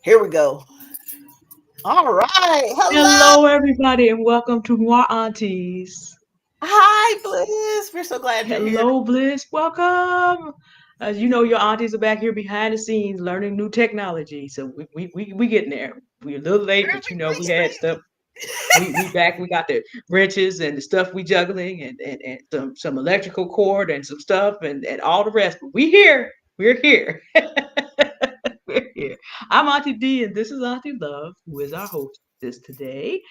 Here we go. All right. Hello. Hello, everybody, and welcome to Noir Aunties. Hi, Bliss. We're so glad you're here. Hello, Bliss. Welcome. As you know, your aunties are back here behind the scenes learning new technology. So we getting there. We're a little late, but we had stuff. We back. We got the wrenches and the stuff we juggling and some electrical cord and some stuff and all the rest. But we here. We're here. We're here. I'm Auntie D, and this is Auntie Love, who is our hostess today.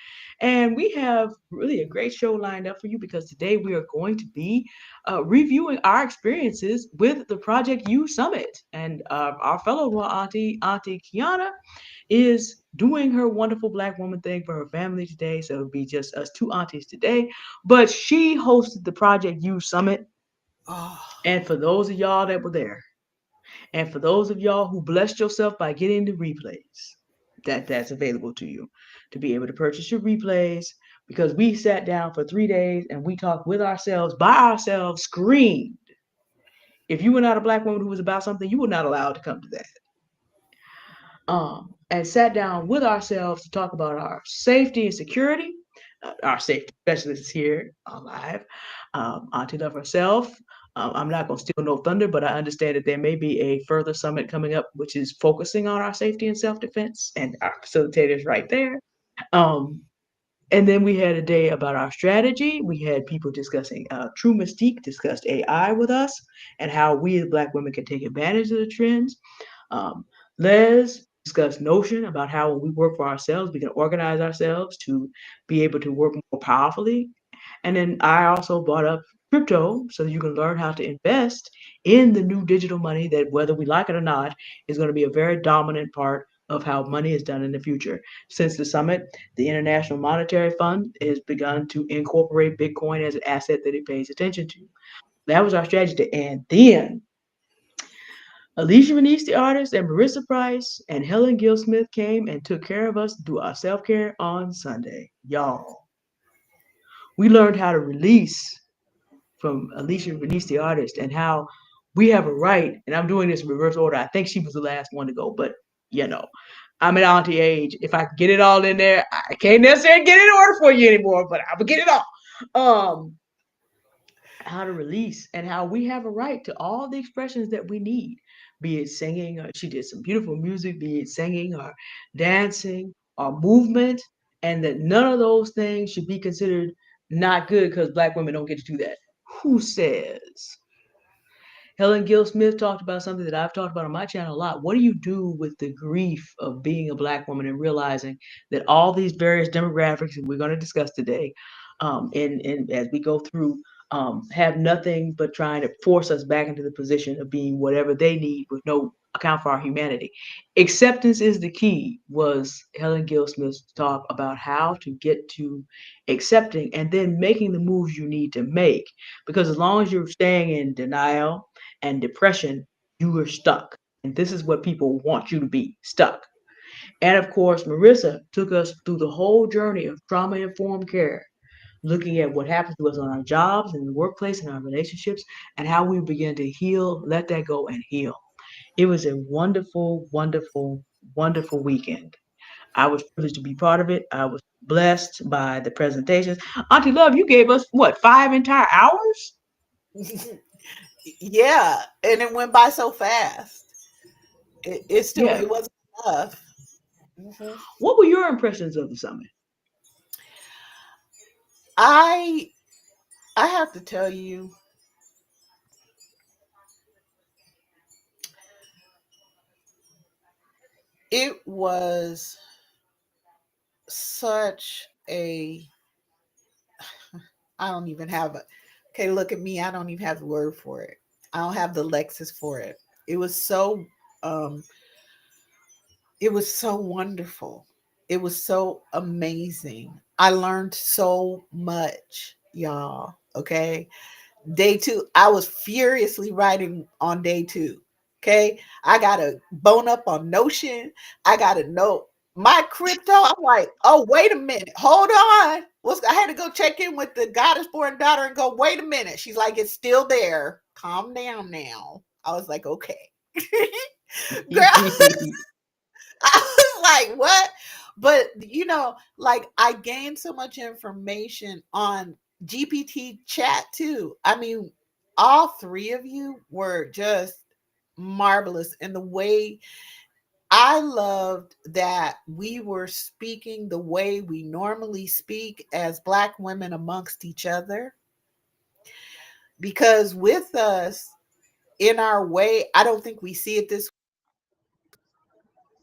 And we have really a great show lined up for you because today we are going to be reviewing our experiences with the Project U Summit. And our fellow auntie, Auntie Kiana, is doing her wonderful Black woman thing for her family today. So it'll be just us two aunties today. But she hosted the Project U Summit. Oh, And for those of y'all that were there, and for those of y'all who blessed yourself by getting the replays, that's available to you to be able to purchase your replays because we sat down for 3 days and we talked with ourselves, by ourselves, screamed. If you were not a Black woman who was about something, you were not allowed to come to that. And sat down with ourselves to talk about our safety and security. Our safety specialist is here live. Auntie Love herself. I'm not going to steal no thunder, but I understand that there may be a further summit coming up, which is focusing on our safety and self defense, and our facilitators right there. Um, and then we had a day about our strategy. We had people discussing True Mystique discussed AI with us and how we as Black women can take advantage of the trends. Um, Les discussed Notion about how when we work for ourselves, we can organize ourselves to be able to work more powerfully. And then I also brought up crypto so you can learn how to invest in the new digital money that, whether we like it or not, is going to be a very dominant part of how money is done in the future. Since the summit, the International Monetary Fund has begun to incorporate Bitcoin as an asset that it pays attention to. That was our strategy. And then Alicia Renice, the artist, and Marissa Price and Helen Gill Smith came and took care of us to do our self care on Sunday. Y'all, we learned how to release from Alicia Renice, the artist, and how we have a right. And I'm doing this in reverse order. I think she was the last one to go, but you know, I'm at auntie age. If I can get it all in there, I can't necessarily get it in order for you anymore, but I will get it all. How to release and how we have a right to all the expressions that we need, be it singing, or she did some beautiful music, be it singing or dancing or movement, and that none of those things should be considered not good because Black women don't get to do that. Who says? Helen Gill Smith talked about something that I've talked about on my channel a lot. What do you do with the grief of being a Black woman and realizing that all these various demographics that we're going to discuss today, and as we go through, have nothing but trying to force us back into the position of being whatever they need with no account for our humanity. Acceptance is the key was Helen Gill Smith's talk about how to get to accepting and then making the moves you need to make. Because as long as you're staying in denial and depression, you are stuck. And this is what people want you to be stuck. And of course, Marissa took us through the whole journey of trauma informed care, looking at what happens to us on our jobs, in the workplace, in our relationships, and how we begin to heal, let that go, and heal. It was a wonderful, wonderful, wonderful weekend. I was privileged to be part of it. I was blessed by the presentations. Auntie Love, you gave us what, 5 entire hours? yeah. And it went by so fast. It still Yeah. it wasn't enough. Mhm. What were your impressions of the summit? I I have to tell you, it was such a I don't even have a okay, look at me. I don't even have the word for it. I don't have the Lexus for it. It was so um it was so wonderful. It was so amazing. I learned so much, y'all. Okay. Day two, I was furiously writing on day two. Okay. I got a bone up on Notion. I got to know my crypto. I'm like, oh, wait a minute. Hold on. I had to go check in with the goddess born daughter and go, wait a minute. She's like, it's still there. Calm down now. I was like, okay. Girl, I was like, what? But like I gained so much information on GPT chat too. I mean, all three of you were just marvelous in the way I loved that we were speaking the way we normally speak as Black women amongst each other. Because with us, in our way, I don't think we see it this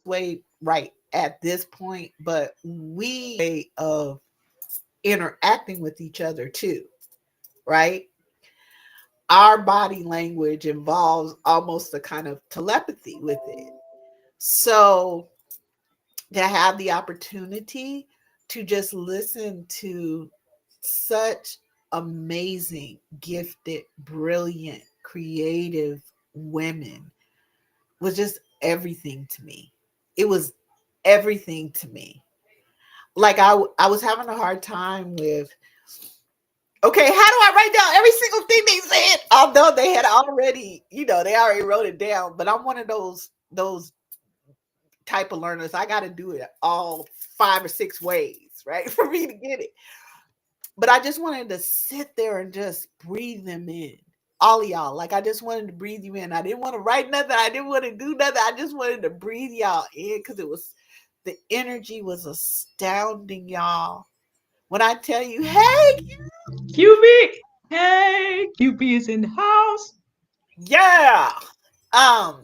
way right at this point, but we of interacting with each other too, right? Our body language involves almost a kind of telepathy with it. So to have the opportunity to just listen to such amazing, gifted, brilliant, creative women was just everything to me. It was everything to me. Like I was having a hard time with, okay, how do I write down every single thing they said? Although they had already, they already wrote it down. But I'm one of those type of learners. I got to do it all 5 or 6 ways, right, for me to get it. But I just wanted to sit there and just breathe them in. All of y'all. Like I just wanted to breathe you in. I didn't want to write nothing. I didn't want to do nothing. I just wanted to breathe y'all in because the energy was astounding, y'all. When I tell you, hey, QB, hey, QB is in the house. yeah. Um,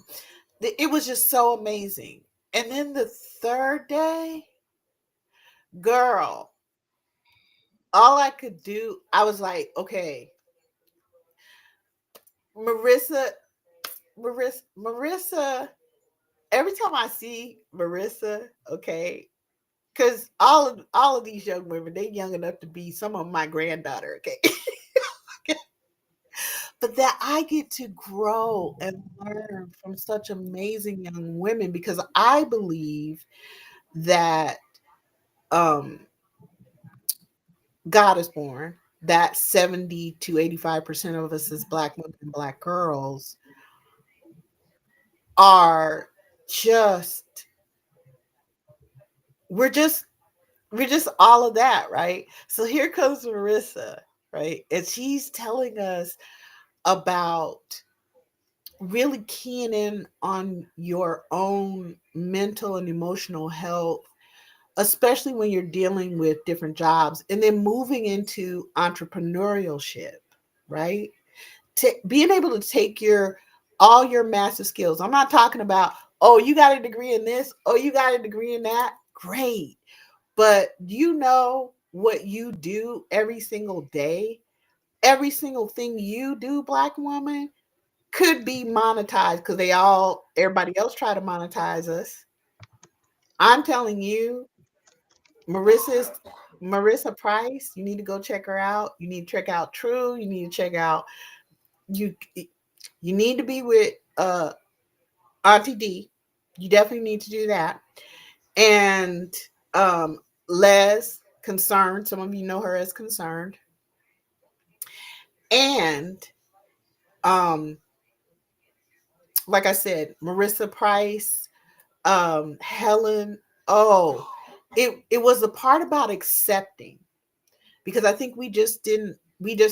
it was just so amazing. And then the third day, girl, all I could do, I was like, okay, Marissa, Marissa, every time I see Marissa, okay, because all of these young women, they young enough to be some of my granddaughter, okay. But that I get to grow and learn from such amazing young women because I believe that um God is born, that 70 to 85% of us as Black women and Black girls are just, we're just, we're just all of that, right? So here comes Marissa, right? And she's telling us about really keying in on your own mental and emotional health, especially when you're dealing with different jobs and then moving into entrepreneurship, right? Being able to take all your massive skills. I'm not talking about, oh, you got a degree in this, oh, you got a degree in that. Great. But what you do every single day, every single thing you do, Black woman, could be monetized because everybody else try to monetize us. I'm telling you, Marissa's Marissa Price, you need to go check her out. You need to check out True. You need to check out you you need to be with Auntie D. You definitely need to do that. And Les Concerned. Some of you know her as Concerned. And um, like I said, Marissa Price, Helen. Oh, it was the part about accepting because I think we just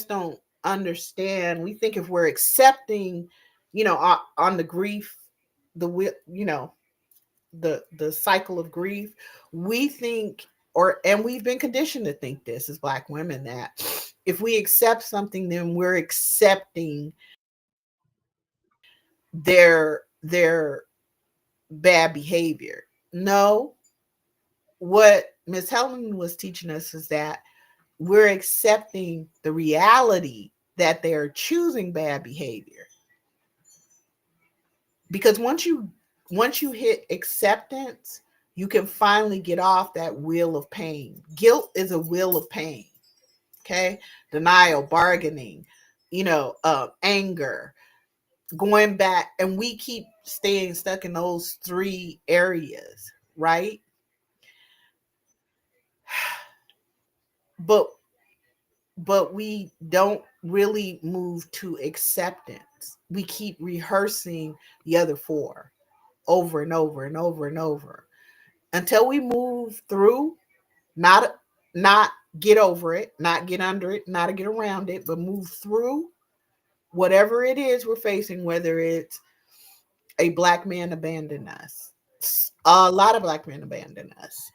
don't understand. We think if we're accepting, on the grief, the cycle of grief, we think, and we've been conditioned to think this as Black women, that if we accept something, then we're accepting their bad behavior. No, what Miss Helen was teaching us is that we're accepting the reality that they're choosing bad behavior. Because once you hit acceptance, you can finally get off that wheel of pain. Guilt is a wheel of pain. Okay, denial, bargaining, anger, going back, and we keep staying stuck in those three areas, right? But we don't really move to acceptance. We keep rehearsing the other four over and over and over and over. until we move through, not not get over it, not get under it, not get around it, but move through whatever it is we're facing, whether it's a black man abandoned us, a lot of black men abandon us,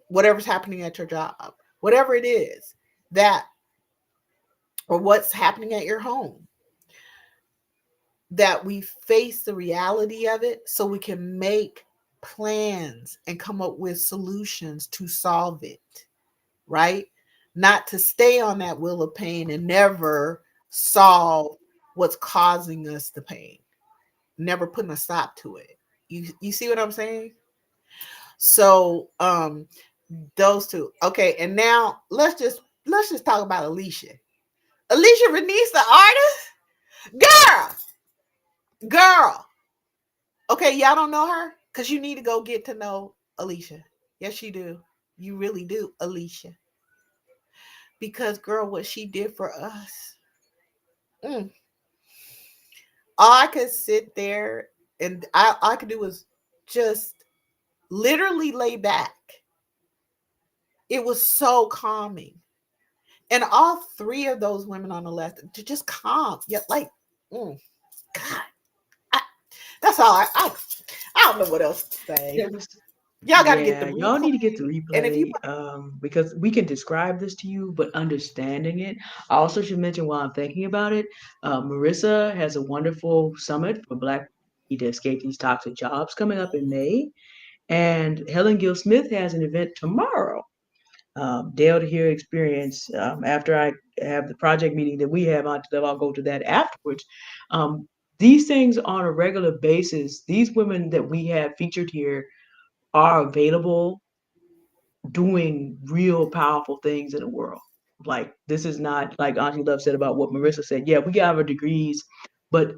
whatever's happening at your job, whatever it is that, or what's happening at your home, that we face the reality of it so we can make plans and come up with solutions to solve it, right? Not to stay on that wheel of pain and never solve what's causing us the pain, never putting a stop to it. You see what I'm saying? So those two. Okay, and now let's just talk about Alicia. Alicia Renese, the artist? Girl, girl. Okay, y'all don't know her? Because you need to go get to know Alicia. Yes, you do. You really do, Alicia. Because, girl, what she did for us. Mm, all I could sit there and I could do was just literally lay back. It was so calming. And all three of those women on the left, to just calm. Yeah, like, God, I, that's all. I don't know what else to say. It was, Y'all got to get the yeah, y'all replay. need to get the And if you, replay because we can describe this to you, but understanding it. I also should mention while I'm thinking about it, Marissa has a wonderful summit for Black people to escape these toxic jobs coming up in May. And Helen Gill Smith has an event tomorrow. Dale to Hear Experience. After I have the project meeting that we have on, I'll go to that afterwards. Um, these things on a regular basis, these women that we have featured here are available doing real powerful things in the world. Like this is not like Auntie Love said about what Marissa said. Yeah, we got our degrees, but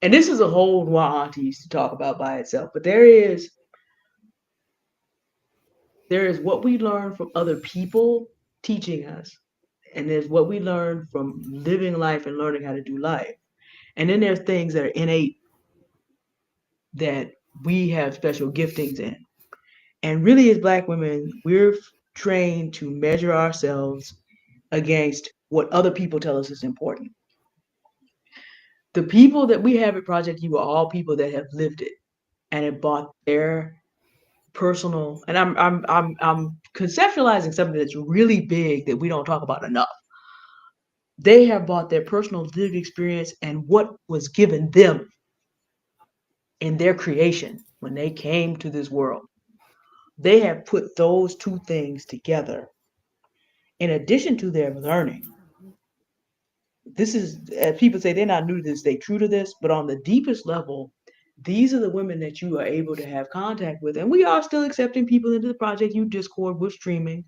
and this is a whole Noir Aunties to talk about by itself. But there is what we learn from other people teaching us, and there's what we learn from living life and learning how to do life. And then there's things that are innate that we have special giftings in. And really, as Black women, we're trained to measure ourselves against what other people tell us is important. The people that we have at Project U are all people that have lived it and have bought their personal. And I'm conceptualizing something that's really big that we don't talk about enough. They have bought their personal lived experience and what was given them in their creation when they came to this world. They have put those two things together in addition to their learning. This is, as people say, they're not new to this, they true to this, but on the deepest level, these are the women that you are able to have contact with. And we are still accepting people into the Project U Discord. We're streaming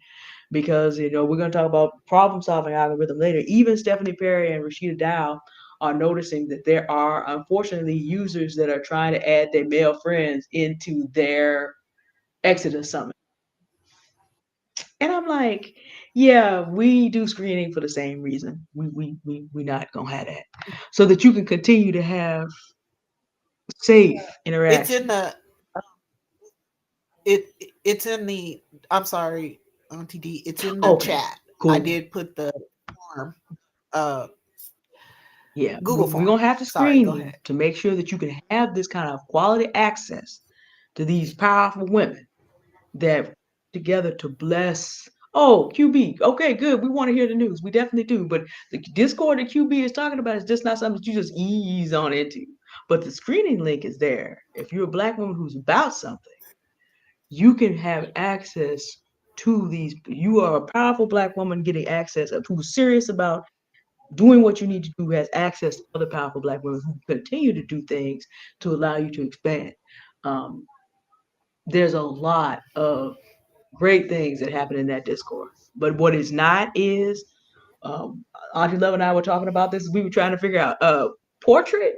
because, we're going to talk about problem solving algorithm later. Even Stephanie Perry and Rashida Dow are noticing that there are, unfortunately, users that are trying to add their male friends into their Exodus Summit. And I'm like, yeah, we do screening for the same reason. We not gonna have that, so that you can continue to have safe it's in interaction. it it's in the, I'm sorry, Auntie D, it's in the Okay, chat. I cool. did put the form, uh, Yeah, Google we're form. gonna have to Sorry, screen go you ahead. to make sure that you can have this kind of quality access to these powerful women that together to bless. Oh, QB. Okay, good. We want to hear the news. We definitely do. But the Discord that QB is talking about is just not something that you just ease on into. But the screening link is there. If you're a Black woman who's about something, you can have access to these. You are a powerful Black woman getting access of who's serious about doing what you need to do, has access to other powerful Black women who continue to do things to allow you to expand. Um, there's a lot of great things that happen in that Discord. But what is not is, um, Auntie Love and I were talking about this. We were trying to figure out portrait.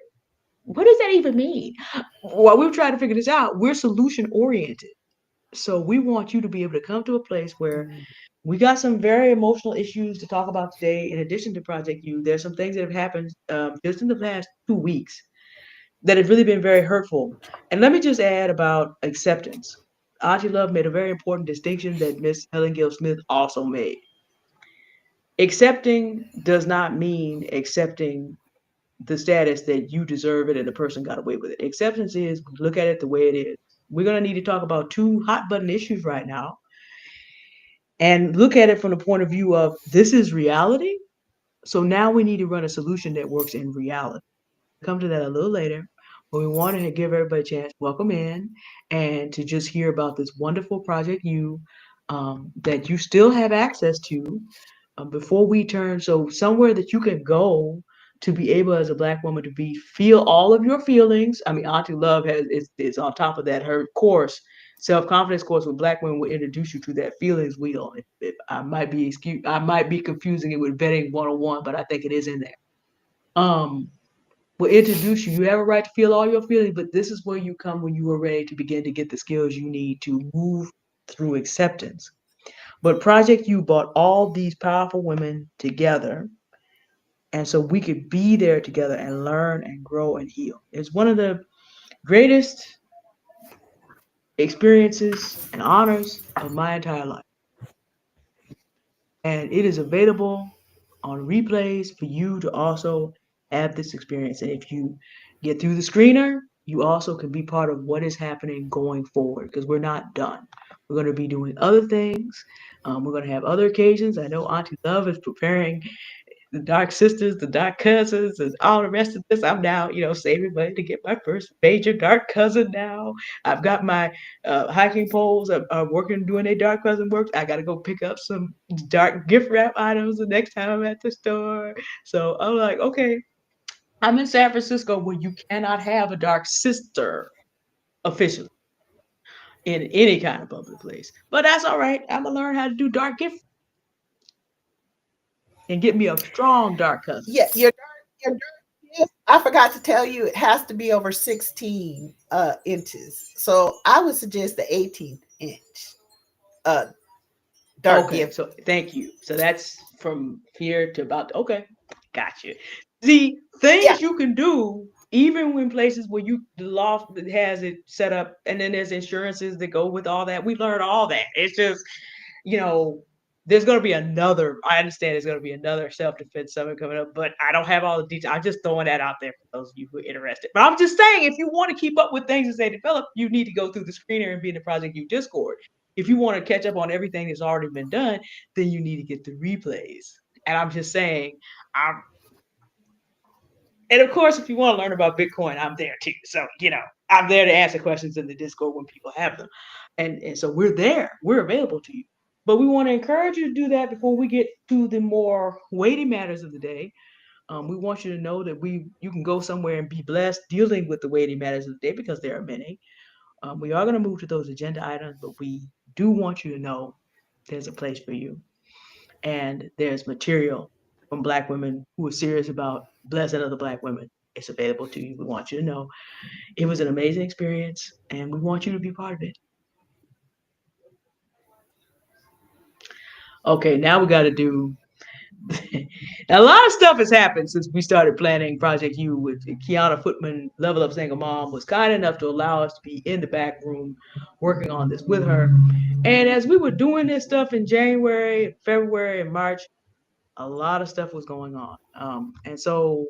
What does that even mean? While we were trying to figure this out, we're solution oriented. So we want you to be able to come to a place where Mm. we got some very emotional issues to talk about today. In addition to Project U, there's some things that have happened just in the last 2 weeks that have really been very hurtful. And let me just add about acceptance. Auntie Love made a very important distinction that Miss Helen Gill Smith also made. Accepting does not mean accepting the status that you deserve it and the person got away with it. Acceptance is look at it the way it is. We're going to need to talk about two hot button issues right now and look at it from the point of view of this is reality. So now we need to run a solution that works in reality. Come to that a little later. But we want to give everybody a chance to welcome in and to just hear about this wonderful project you that you still have access to before we turn. So somewhere that you can go to be able as a black woman to be feel all of your feelings. I mean, Auntie Love is on top of that. Her course, self-confidence course with black women will introduce you to that feelings wheel. I might be I might be confusing it with vetting 101, but I think it is in there. Um, will introduce you. You have a right to feel all your feelings, but this is where you come when you are ready to begin to get the skills you need to move through acceptance. But Project You brought all these powerful women together, and so we could be there together and learn and grow and heal. It's one of the greatest experiences and honors of my entire life. And it is available on replays for you to also have this experience. And if you get through the screener, you also can be part of what is happening going forward because we're not done. We're going to be doing other things. We're going to have other occasions. I know Auntie Love is preparing the dark sisters, the dark cousins, and all the rest of this. I'm now, saving money to get my first major dark cousin now. I've got my hiking poles are working, doing their dark cousin work. I got to go pick up some dark gift wrap items the next time I'm at the store. So I'm like, okay, I'm in San Francisco where you cannot have a dark sister officially in any kind of public place. But that's all right. I'm going to learn how to do dark gift and get me a strong dark cousin. Yeah, your dark, yes, I forgot to tell you it has to be over 16 inches. So I would suggest the 18th inch uh dark Okay, gift. so thank you. So that's from here to about, okay, got you. See, Yeah. things you can do even when places where the law has it set up, and then there's insurances that go with all that. We learned all that. It's just, you know, there's going to be another. I understand there's going to be another self defense summit coming up, but I don't have all the details. I'm just throwing that out there for those of you who are interested. But I'm just saying, if you want to keep up with things as they develop, you need to go through the screener and be in the Project U Discord. If you want to catch up on everything that's already been done, then you need to get the replays. And I'm just saying, I'm and of course, if you want to learn about Bitcoin, I'm there too. So, I'm there to answer questions in the Discord when people have them. And so we're there. We're available to you. But we want to encourage you to do that before we get to the more weighty matters of the day. We want you to know that you can go somewhere and be blessed dealing with the weighty matters of the day because there are many. We are going to move to those agenda items, but we do want you to know there's a place for you. And there's material from Black women who are serious about blessing other Black women. It's available to you. We want you to know it was an amazing experience, and we want you to be part of it. Okay, now we got to do. A lot of stuff has happened since we started planning Project U with Kiana Footman, Level Up Single Mom, was kind enough to allow us to be in the back room working on this with her. And as we were doing this stuff in January, February, and March, a lot of stuff was going on. And so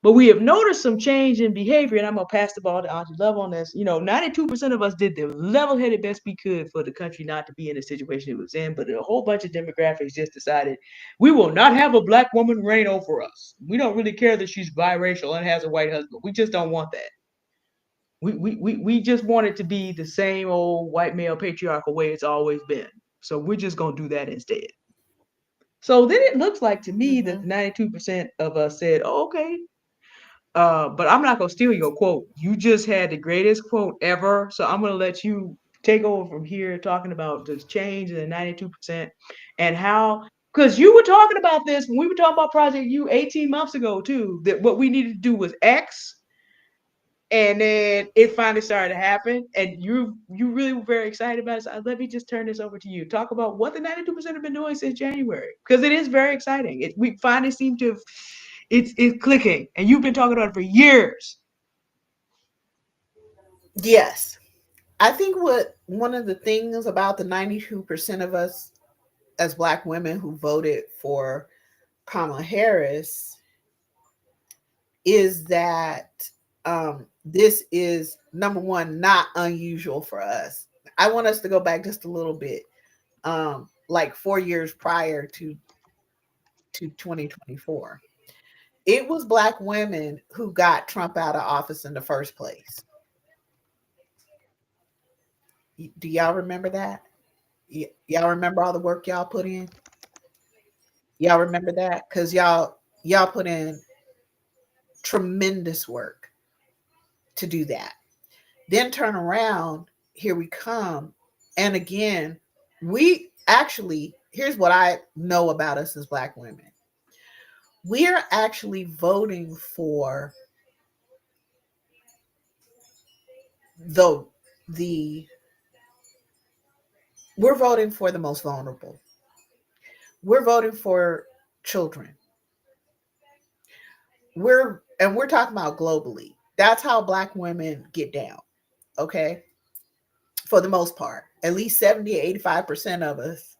but we have noticed some change in behavior, and I'm gonna pass the ball to Auntie Love on this. 92% of us did the level-headed best we could for the country not to be in the situation it was in, but a whole bunch of demographics just decided we will not have a black woman reign over us. We don't really care that she's biracial and has a white husband. We just don't want that. We just want it to be the same old white male patriarchal way it's always been. So we're just gonna do that instead. So then it looks like to me that Mm-hmm. 92% of us said, oh, okay, but I'm not gonna steal your quote. You just had the greatest quote ever, so I'm gonna let you take over from here, talking about the change in the 92% and how. Because you were talking about this when we were talking about Project U 18 months ago too. That what we needed to do was X, and then it finally started to happen, and you really were very excited about it. So let me just turn this over to you. Talk about what the 92% have been doing since January, because it is very exciting. We finally seem to have it's clicking, and you've been talking about it for years. Yes. I think what one of the things about the 92% of us as Black women who voted for Kamala Harris is that this is number one, not unusual for us. I want us to go back just a little bit, like 4 years prior to 2024. It was Black women who got Trump out of office in the first place. Do y'all remember that? Y'all remember all the work y'all put in? Y'all remember that? Because y'all put in tremendous work to do that. Then turn around, here we come. And again, we actually, here's what I know about us as Black women. We're actually voting for the the we're voting for the most vulnerable. We're voting for children. We're talking about globally. That's how Black women get down, okay? For the most part. At least 70 to 85% of us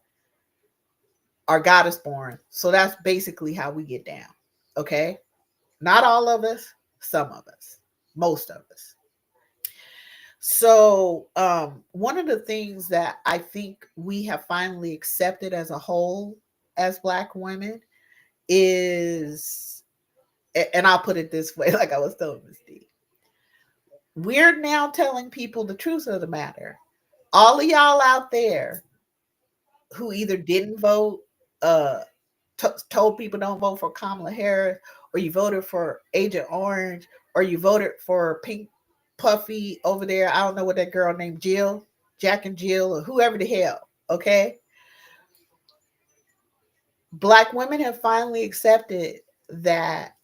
are goddess born. So that's basically how we get down. Okay? Not all of us, some of us, most of us. So, one of the things that I think we have finally accepted as a whole as Black women is, and I'll put it this way, like I was telling Miss D, we're now telling people the truth of the matter. All of y'all out there who either didn't vote, uh, told people don't vote for Kamala Harris, or you voted for Agent Orange, or you voted for Pink Puffy over there. I don't know what that girl named Jill, Jack and Jill, or whoever the hell. Okay, Black women have finally accepted that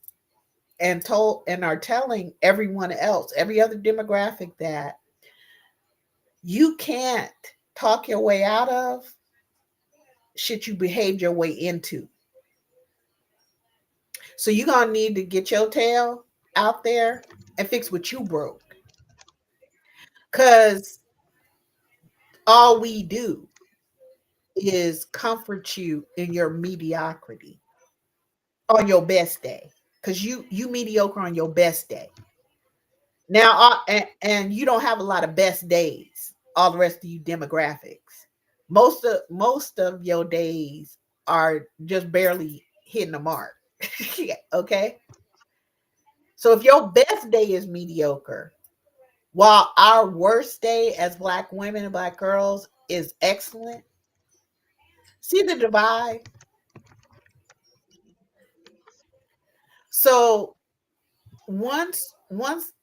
and told and are telling everyone else, every other demographic, that you can't talk your way out of shit you behaved your way into. So you're gonna need to get your tail out there and fix what you broke. Cause all we do is comfort you in your mediocrity on your best day. Cause you mediocre on your best day. Now and you don't have a lot of best days, all the rest of you demographics. Most of your days are just barely hitting the mark. Okay. So if your best day is mediocre, while our worst day as Black women and Black girls is excellent, see the divide? So once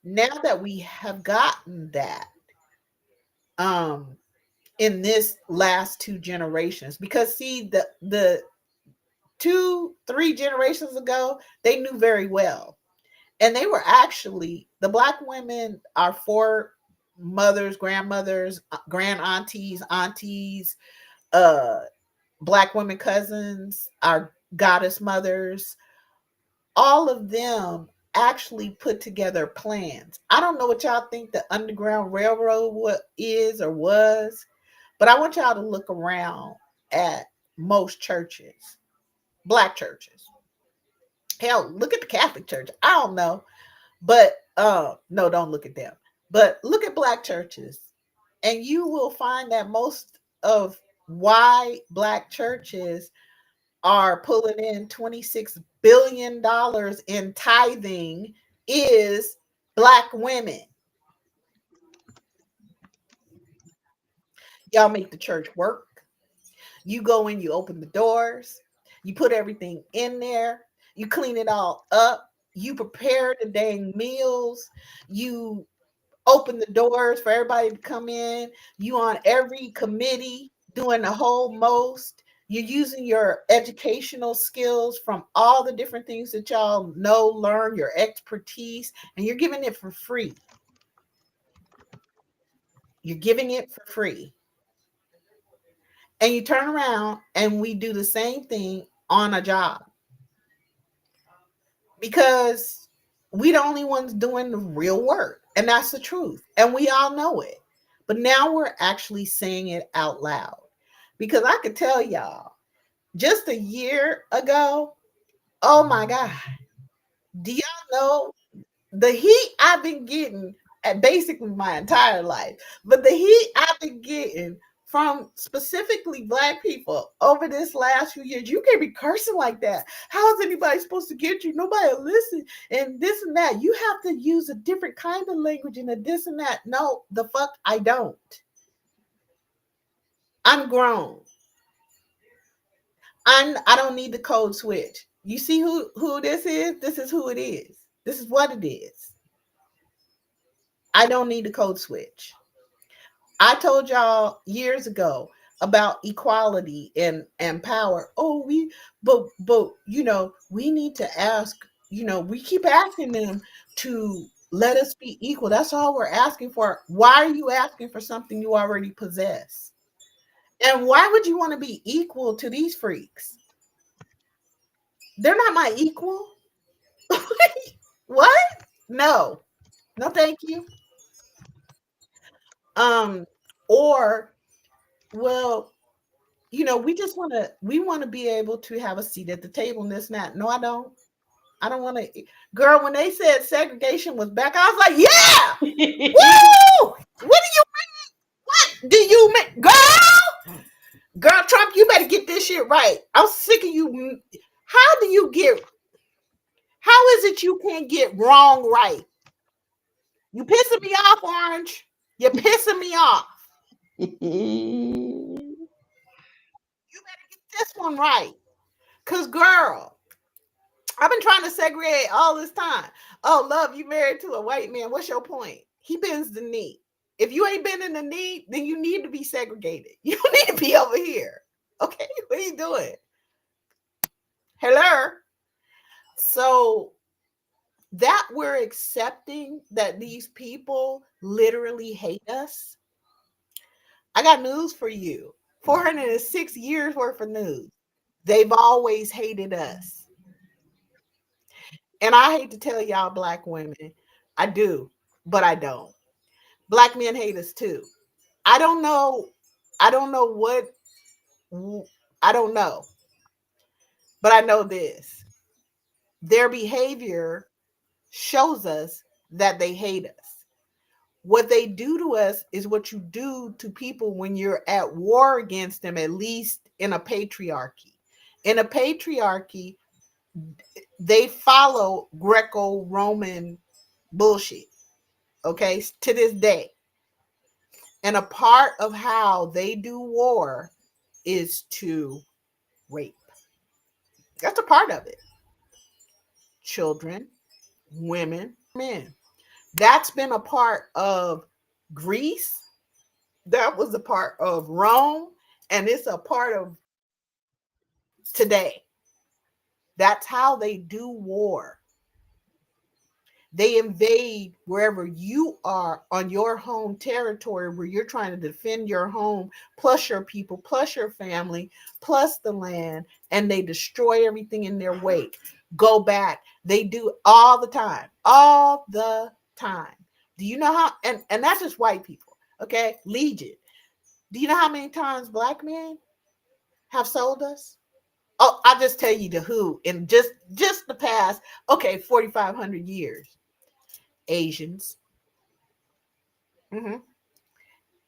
now that we have gotten that, um in this last two generations, because see the two, three generations ago, they knew very well. And they were actually the Black women, our foremothers, grandmothers, grand aunties, uh Black women cousins, our goddess mothers, all of them actually put together plans. I don't know what y'all think the Underground Railroad is or was, but I want y'all to look around at most churches, Black churches. Hell, look at the Catholic Church. I don't know, but no, don't look at them. But look at Black churches, and you will find that most of why Black churches are pulling in $26 billion in tithing is Black women. Y'all make the church work. You go in, you open the doors, you put everything in there, you clean it all up, you prepare the dang meals, you open the doors for everybody to come in, you on every committee doing the whole most. You're using your educational skills from all the different things that y'all know, learn, your expertise, and you're giving it for free. You're giving it for free. And you turn around and we do the same thing on a job because we the only ones doing the real work. And that's the truth. And we all know it. But now we're actually saying it out loud. Because I could tell y'all, just a year ago, oh my God, do y'all know the heat I've been getting at basically my entire life, but the heat I've been getting from specifically Black people over this last few years? You can't be cursing like that. How is anybody supposed to get you? Nobody will listen, and this and that. You have to use a different kind of language and a this and that. No, the fuck I don't. I'm grown. I don't need the code switch. You see who this is? This is who it is. This is what it is. I don't need the code switch. I told y'all years ago about equality and power. Oh, but we need to ask, we keep asking them to let us be equal. That's all we're asking for. Why are you asking for something you already possess? And why would you want to be equal to these freaks? They're not my equal. What? No. No, thank you. Um, or, well, we want to be able to have a seat at the table and this and that. No, I don't. I don't want to. Girl, when they said segregation was back, I was like, yeah, woo! What do you do? You mean, girl, Trump? You better get this shit right. I'm sick of you. How do you get? How is it you can't get wrong right? You pissing me off, Orange. You're pissing me off. You better get this one right. Cause girl, I've been trying to segregate all this time. Oh, love, you married to a white man. What's your point? He bends the knee. If you ain't bending the knee, then you need to be segregated. You need to be over here. Okay, what are you doing? Hello. So that we're accepting that these people literally hate us. I got news for you. 406 years worth of news. They've always hated us. And I hate to tell y'all, Black women, I do, but I don't. Black men hate us too. I don't know. I don't know what. I don't know. But I know this. Their behavior shows us that they hate us. What they do to us is what you do to people when you're at war against them, at least in a patriarchy. In a patriarchy, they follow Greco-Roman bullshit, okay, to this day. And a part of how they do war is to rape. That's a part of it. Children, women, men. That's been a part of Greece. That was a part of Rome. And it's a part of today. That's how they do war. They invade wherever you are on your home territory where you're trying to defend your home, plus your people, plus your family, plus the land, and they destroy everything in their wake. Go back. They do all the time. All the time. Do you know how? And that's just white people. Okay. Legion. Do you know how many times Black men have sold us? Oh, I'll just tell you the who in just the past, 4,500 years. Asians, mhm,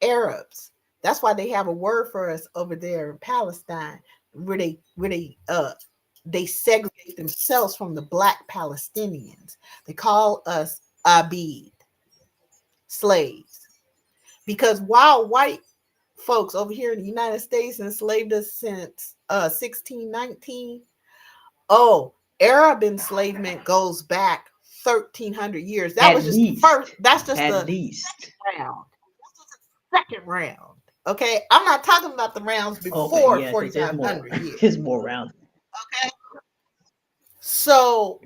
Arabs. That's why they have a word for us over there in Palestine, where they segregate themselves from the Black Palestinians. They call us Abid, slaves, because while white folks over here in the United States enslaved us since 1619, oh, Arab enslavement goes back 1,300 years. That At was just the least. first. That's just At the least. round. Second round. Okay, I'm not talking about the rounds Okay, before yeah, because there's more. 4,500 years. There's more rounds. Okay, so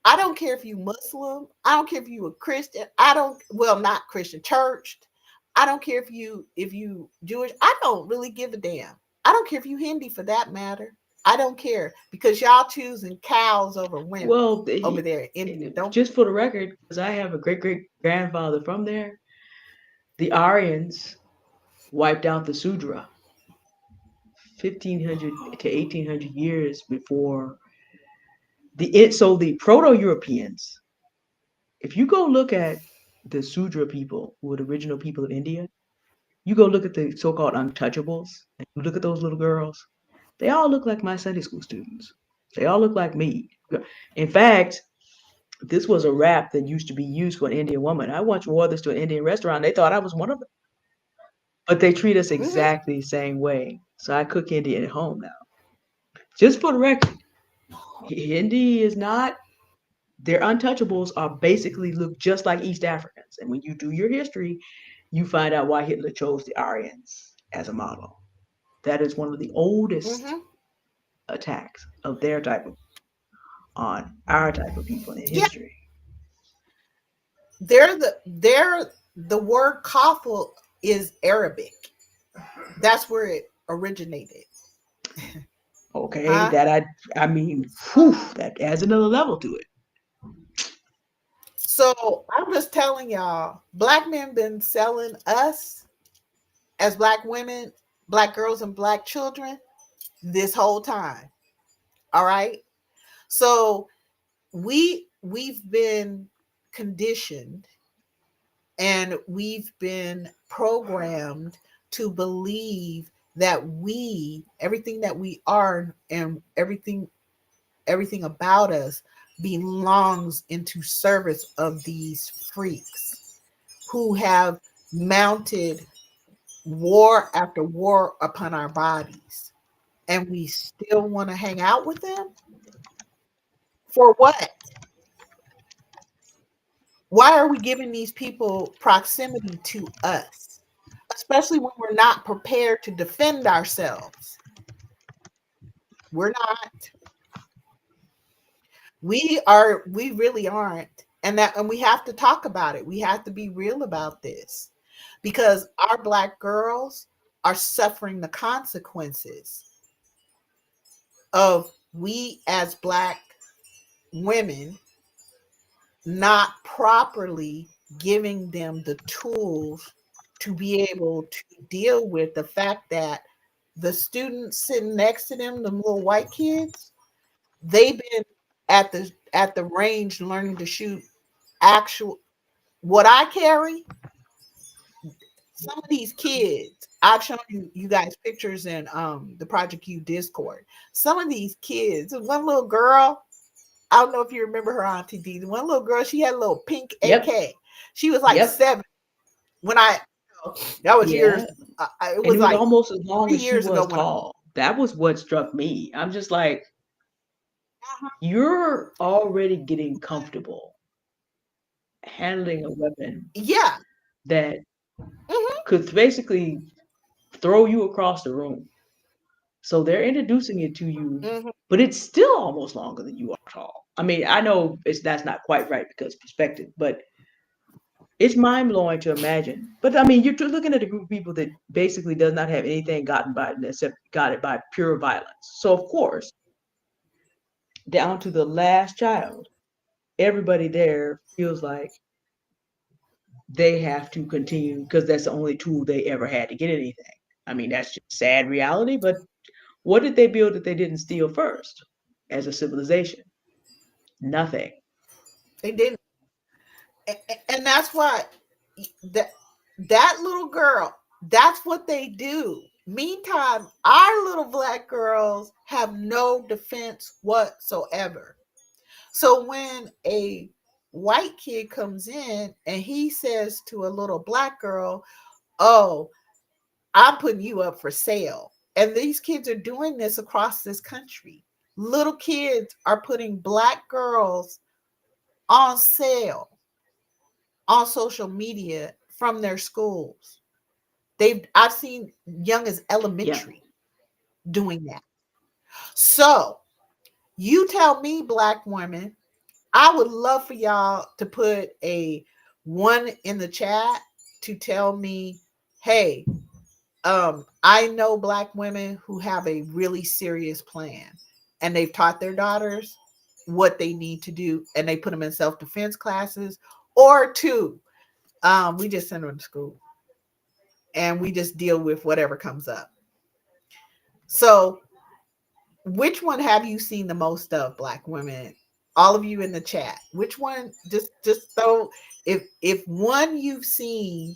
I don't care if you Muslim. I don't care if you a Christian. I don't. Well, not Christian, churched. I don't care if you Jewish. I don't really give a damn. I don't care if you Hindi for that matter. I don't care because y'all choosing cows over women Well, over there in India. Don't. just for the record, because I have a great great grandfather from there, the Aryans wiped out the Sudra 1500 to 1800 years before so the Proto-Europeans. If you go look at the Sudra people, who were the original people of India, you go look at the so-called untouchables, and you look at those little girls, they all look like my Sunday school students. They all look like me. In fact, this was a wrap that used to be used for an Indian woman. I once wore this to an Indian restaurant. They thought I was one of them. But they treat us Mhm. exactly the same way. So I cook Indian at home now. Just for the record, Hindi is not, their untouchables are basically look just like East Africans. And when you do your history, you find out why Hitler chose the Aryans as a model. That is one of the oldest Mhm. attacks of their type of on our type of people in Yeah, history. they're the word kafal is Arabic. That's where it originated. Okay, Huh? I mean, whew, that adds another level to it. So I'm just telling y'all, black men been selling us as black women, black girls, and black children this whole time. All right. So we've been conditioned and we've been programmed to believe that we everything that we are and everything about us belongs into service of these freaks who have mounted war after war upon our bodies, and we still want to hang out with them for what? Why are we giving these people proximity to us, especially when we're not prepared to defend ourselves? We're not. We really aren't. And we have to talk about it. We have to be real about this because our black girls are suffering the consequences of we as black women not properly giving them the tools to be able to deal with the fact that the students sitting next to them, the little white kids, they've been at the range learning to shoot actual what I carry. Some of these kids, I've shown you guys pictures in the Project U Discord. Some of these kids, one little girl, I don't know if you remember her, Auntie D. One little girl, she had a little pink Yep, AK. She was like yep, 7 when that was yeah. years. It And was it was like almost as long three as she years ago was when. tall. That was what struck me. I'm just like, you're already getting comfortable handling a weapon Yeah. that Hmm. could basically throw you across the room. So they're introducing it to you, Hmm. but it's still almost longer than you are tall. I mean, I know that's not quite right because perspective, but it's mind blowing to imagine. But I mean, you're looking at a group of people that basically does not have anything gotten by except got it by pure violence. So of course, down to the last child, everybody there feels like they have to continue because that's the only tool they ever had to get anything. I mean, that's just sad reality. But what did they build that they didn't steal first as a civilization? Nothing. They didn't, and that's why that that little girl. That's what they do. Meantime, our little black girls have no defense whatsoever. So when a white kid comes in and he says to a little black girl, "Oh, I'm putting you up for sale." And these kids are doing this across this country. Little kids are putting black girls on sale on social media from their schools. I've seen young as Yeah. elementary doing that. So you tell me, black women, I would love for y'all to put a one in the chat to tell me, hey, I know black women who have a really serious plan, and they've taught their daughters what they need to do, and they put them in self-defense classes. Or two, we just send them to school and we just deal with whatever comes up. So which one have you seen the most of, black women? All of you in the chat, which one? Just throw, if one you've seen,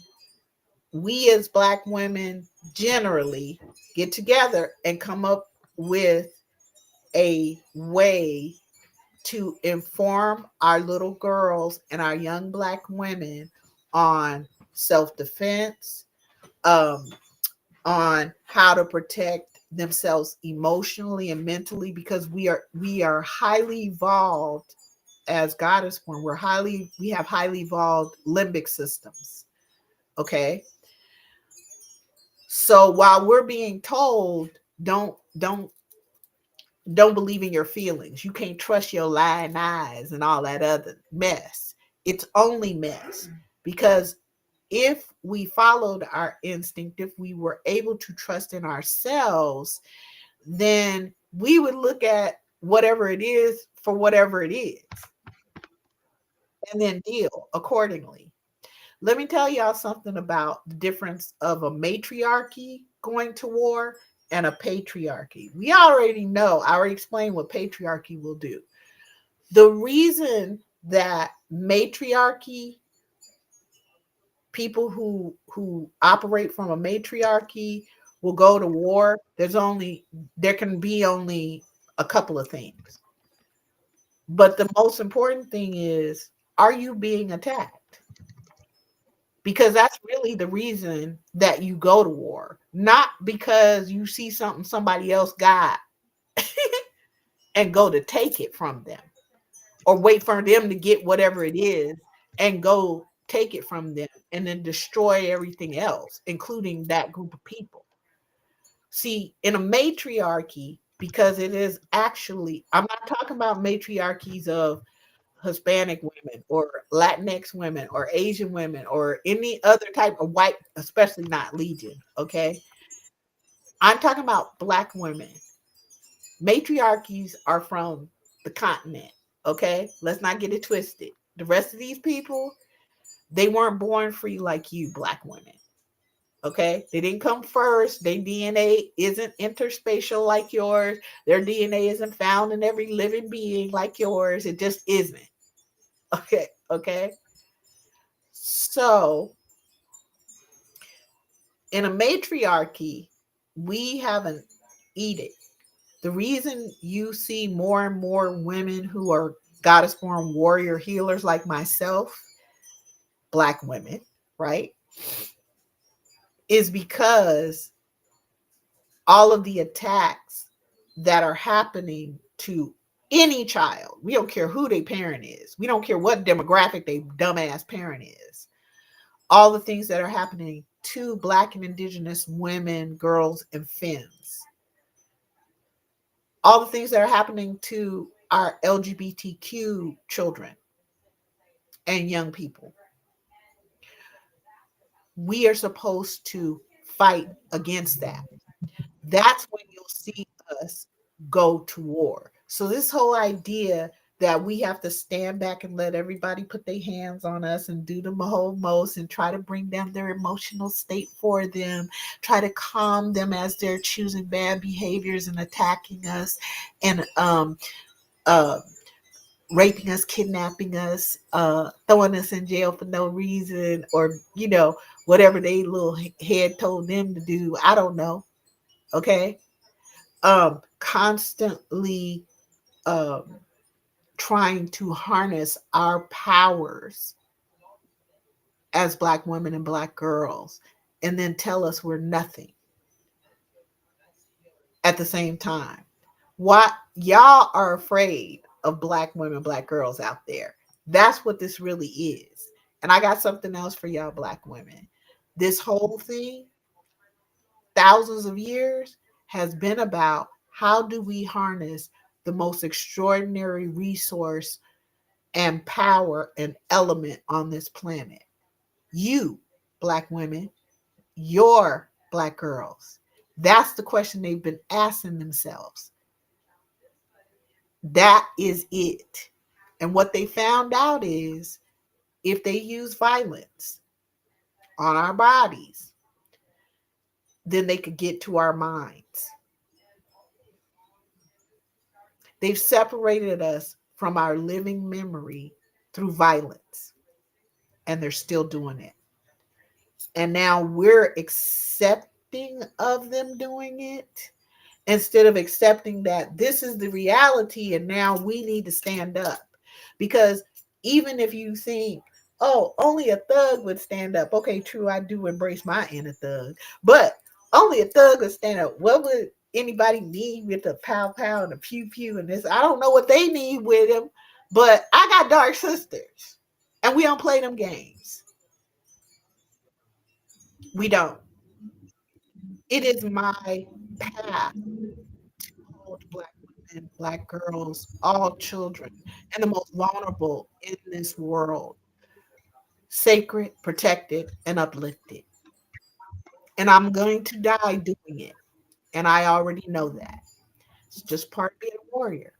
we as black women generally get together and come up with a way to inform our little girls and our young black women on self-defense, um, on how to protect themselves emotionally and mentally, because we are highly evolved as goddess form. We have highly evolved limbic systems. Okay. So while we're being told don't believe in your feelings, you can't trust your lying eyes and all that other mess, it's only mess. Because if we followed our instinct, if we were able to trust in ourselves, then we would look at whatever it is for whatever it is and then deal accordingly. Let me tell y'all something about the difference of a matriarchy going to war and a patriarchy. We already know, I already explained what patriarchy will do. The reason that matriarchy, people who operate from a matriarchy will go to war, there can be only a couple of things. But the most important thing is, are you being attacked? Because that's really the reason that you go to war, not because you see something somebody else got and go to take it from them, or wait for them to get whatever it is and go take it from them and then destroy everything else, including that group of people. See, in a matriarchy, because it is actually, I'm not talking about matriarchies of Hispanic women or Latinx women or Asian women or any other type of white, especially not Legion. Okay. I'm talking about black women. Matriarchies are from the continent. Okay. Let's not get it twisted. The rest of these people, they weren't born free like you, black women. Okay. They didn't come first. Their DNA isn't interspatial like yours. Their DNA isn't found in every living being like yours. It just isn't. Okay. Okay. So, in a matriarchy, we have an edict. The reason you see more and more women who are goddess born warrior healers like myself, black women, right, is because all of the attacks that are happening to any child, we don't care who their parent is, we don't care what demographic their dumbass parent is, all the things that are happening to black and indigenous women, girls, and femmes, all the things that are happening to our LGBTQ children and young people. We are supposed to fight against that. That's when you'll see us go to war. So, this whole idea that we have to stand back and let everybody put their hands on us and do the whole most and try to bring down their emotional state for them, try to calm them as they're choosing bad behaviors and attacking us, and uh, raping us, kidnapping us, throwing us in jail for no reason, or whatever they little head told them to do. I don't know. Okay. Constantly um, trying to harness our powers as black women and black girls, and then tell us we're nothing at the same time. Why y'all are afraid of black women, black girls out there? That's what this really is. And I got something else for y'all, black women. This whole thing, thousands of years, has been about how do we harness the most extraordinary resource and power and element on this planet. You, black women, your black girls? That's the question they've been asking themselves. That is it. And what they found out is if they use violence on our bodies, then they could get to our minds. They've separated us from our living memory through violence, and they're still doing it. And now we're accepting of them doing it instead of accepting that this is the reality and now we need to stand up. Because even if you think, oh, only a thug would stand up. Okay, true, I do embrace my inner thug. But only a thug would stand up. What would anybody need with the pow pow and the pew pew and this? I don't know what they need with them, but I got dark sisters. And we don't play them games. We don't. It is my path hold black women, black girls, all children, and the most vulnerable in this world sacred, protected, and uplifted. And I'm going to die doing it. And I already know that. It's just part of being a warrior.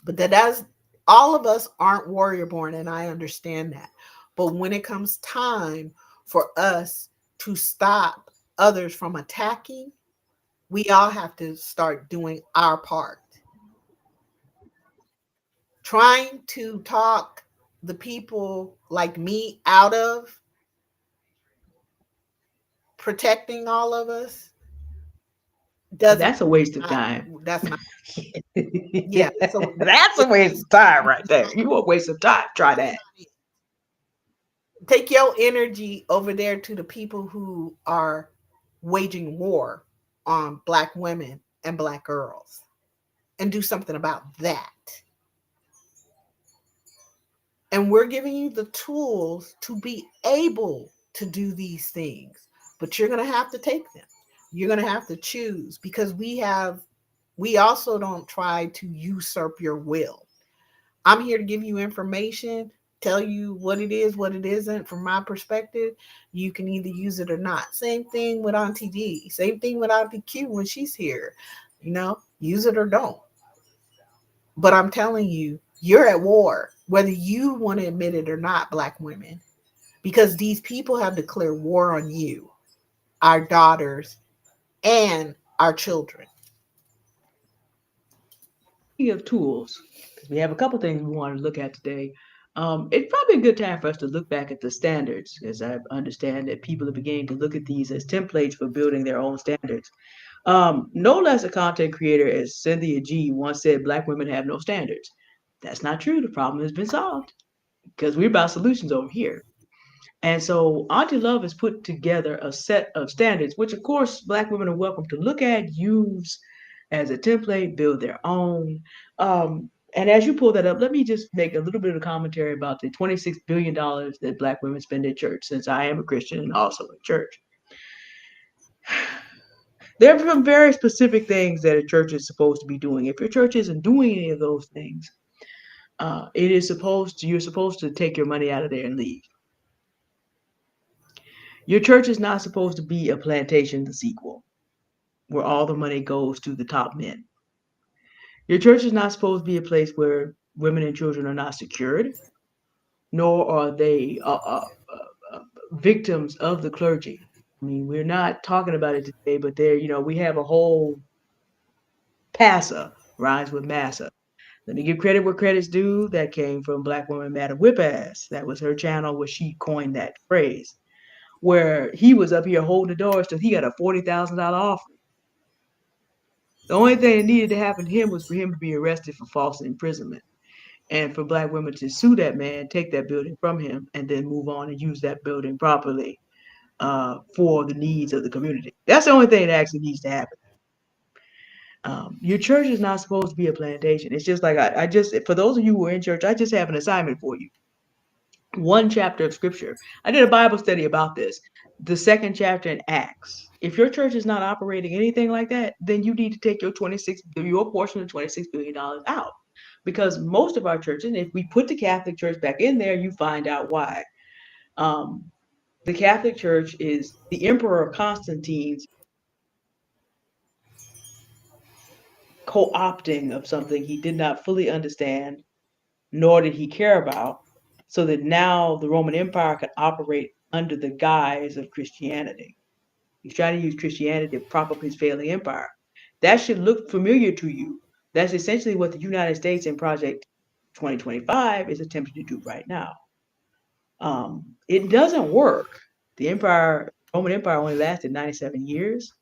But that's all of us aren't warrior born, and I understand that. But when it comes time for us to stop others from attacking, we all have to start doing our part. Trying to talk the people like me out of protecting all of us doesn't That's a waste of not time. that's not yeah, that's a That's a waste of time right there. You won't waste of time. Try that's that. not it. Take your energy over there to the people who are waging war on black women and black girls and do something about that. And we're giving you the tools to be able to do these things, but you're going to have to take them. You're going to have to choose because we also don't try to usurp your will. I'm here to give you information, tell you what it is, what it isn't from my perspective. You can either use it or not. Same thing with Auntie D. Same thing with Auntie Q when she's here. Use it or don't. But I'm telling you, you're at war, whether you want to admit it or not, black women, because these people have declared war on you, our daughters, and our children. Speaking of tools, because we have a couple things we want to look at today. It's probably a good time for us to look back at the standards, because I understand that people are beginning to look at these as templates for building their own standards. No less a content creator as Cynthia G once said, Black women have no standards. That's not true. The problem has been solved because we're about solutions over here. And so Auntie Love has put together a set of standards, which of course Black women are welcome to look at, use as a template, build their own. And as you pull that up, let me just make a little bit of commentary about the $26 billion that Black women spend at church, since I am a Christian and also in church. There are some very specific things that a church is supposed to be doing. If your church isn't doing any of those things, you're supposed to take your money out of there and leave. Your church is not supposed to be a plantation, the sequel, where all the money goes to the top men. Your church is not supposed to be a place where women and children are not secured, nor are they victims of the clergy. I mean, we're not talking about it today, but we have a whole PASA, rhymes with massa. Let me give credit where credit's due. That came from Black Woman Matter Whip Ass. That was her channel where she coined that phrase. Where he was up here holding the doors till he got a $40,000 offering. The only thing that needed to happen to him was for him to be arrested for false imprisonment and for Black women to sue that man, take that building from him, and then move on and use that building properly for the needs of the community. That's the only thing that actually needs to happen. Your church is not supposed to be a plantation. It's just like I just, for those of you who are in church, I just have an assignment for you. One chapter of scripture. I did a Bible study about this. The second chapter in Acts. If your church is not operating anything like that, then you need to take your portion of $26 billion out. Because most of our churches, and if we put the Catholic Church back in there, you find out why. Um, The Catholic Church is the Emperor Constantine's co opting of something he did not fully understand, nor did he care about, so that now the Roman Empire could operate under the guise of Christianity. He's trying to use Christianity to prop up his failing empire. That should look familiar to you. That's essentially what the United States in Project 2025 is attempting to do right now. It doesn't work. The empire, Roman Empire, only lasted 97 years.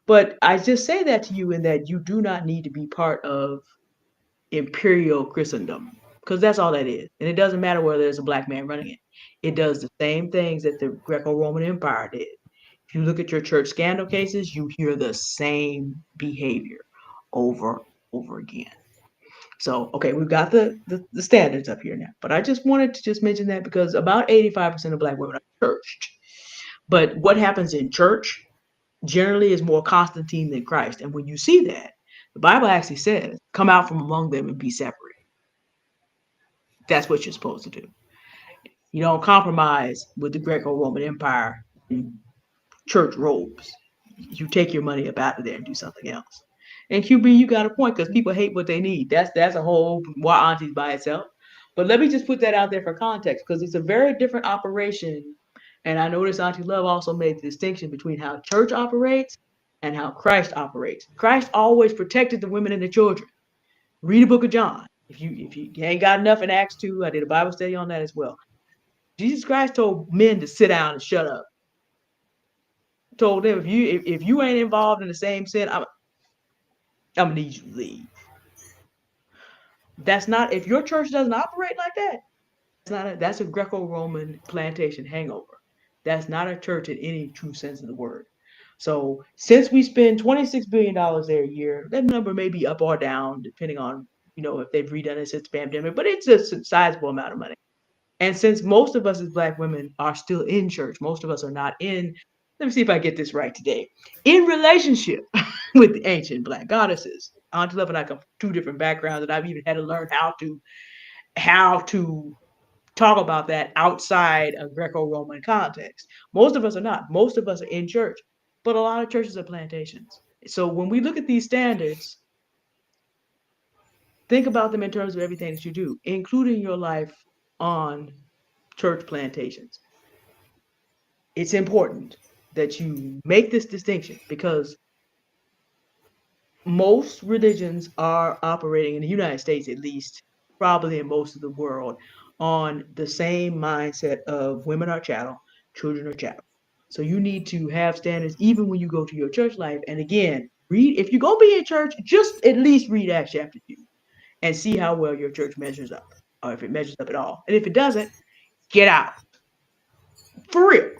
But I just say that to you in that you do not need to be part of imperial Christendom because that's all that is. And it doesn't matter whether there's a black man running it. It does the same things that the Greco-Roman Empire did. If you look at your church scandal cases, you hear the same behavior over and over again. So, okay, we've got the standards up here now. But I just wanted to just mention that because about 85% of black women are churched. But what happens in church generally is more Constantine than Christ. And when you see that, the Bible actually says, come out from among them and be separate. That's what you're supposed to do. You don't compromise with the Greco-Roman Empire in church robes. You take your money up out of there and do something else. And QB, you got a point because people hate what they need. That's a whole Noir Aunties by itself. But let me just put that out there for context because it's a very different operation. And I noticed Auntie Love also made the distinction between how church operates and how Christ operates. Christ always protected the women and the children. Read the book of John. If you ain't got enough in Acts 2, I did a Bible study on that as well. Jesus Christ told men to sit down and shut up. Told them if you ain't involved in the same sin, I'm gonna need you to leave. That's not if your church doesn't operate like that. That's a Greco-Roman plantation hangover. That's not a church in any true sense of the word. So since we spend $26 billion there a year, that number may be up or down depending on if they've redone it since the pandemic, but it's a sizable amount of money. And since most of us as Black women are still in church, most of us are not in, let me see if I get this right today, in relationship with the ancient Black goddesses. Auntie Love and I come from two different backgrounds, and I've even had to learn how to talk about that outside a Greco-Roman context. Most of us are not. Most of us are in church, but a lot of churches are plantations. So when we look at these standards, think about them in terms of everything that you do, including your life on church plantations. It's important that you make this distinction because most religions are operating in the United States, at least, probably in most of the world, on the same mindset of women are chattel, children are chattel. So you need to have standards even when you go to your church life. And again, read if you're gonna be in church, just at least read Acts chapter 2 and see how well your church measures up, or if it measures up at all. And if it doesn't, get out. For real.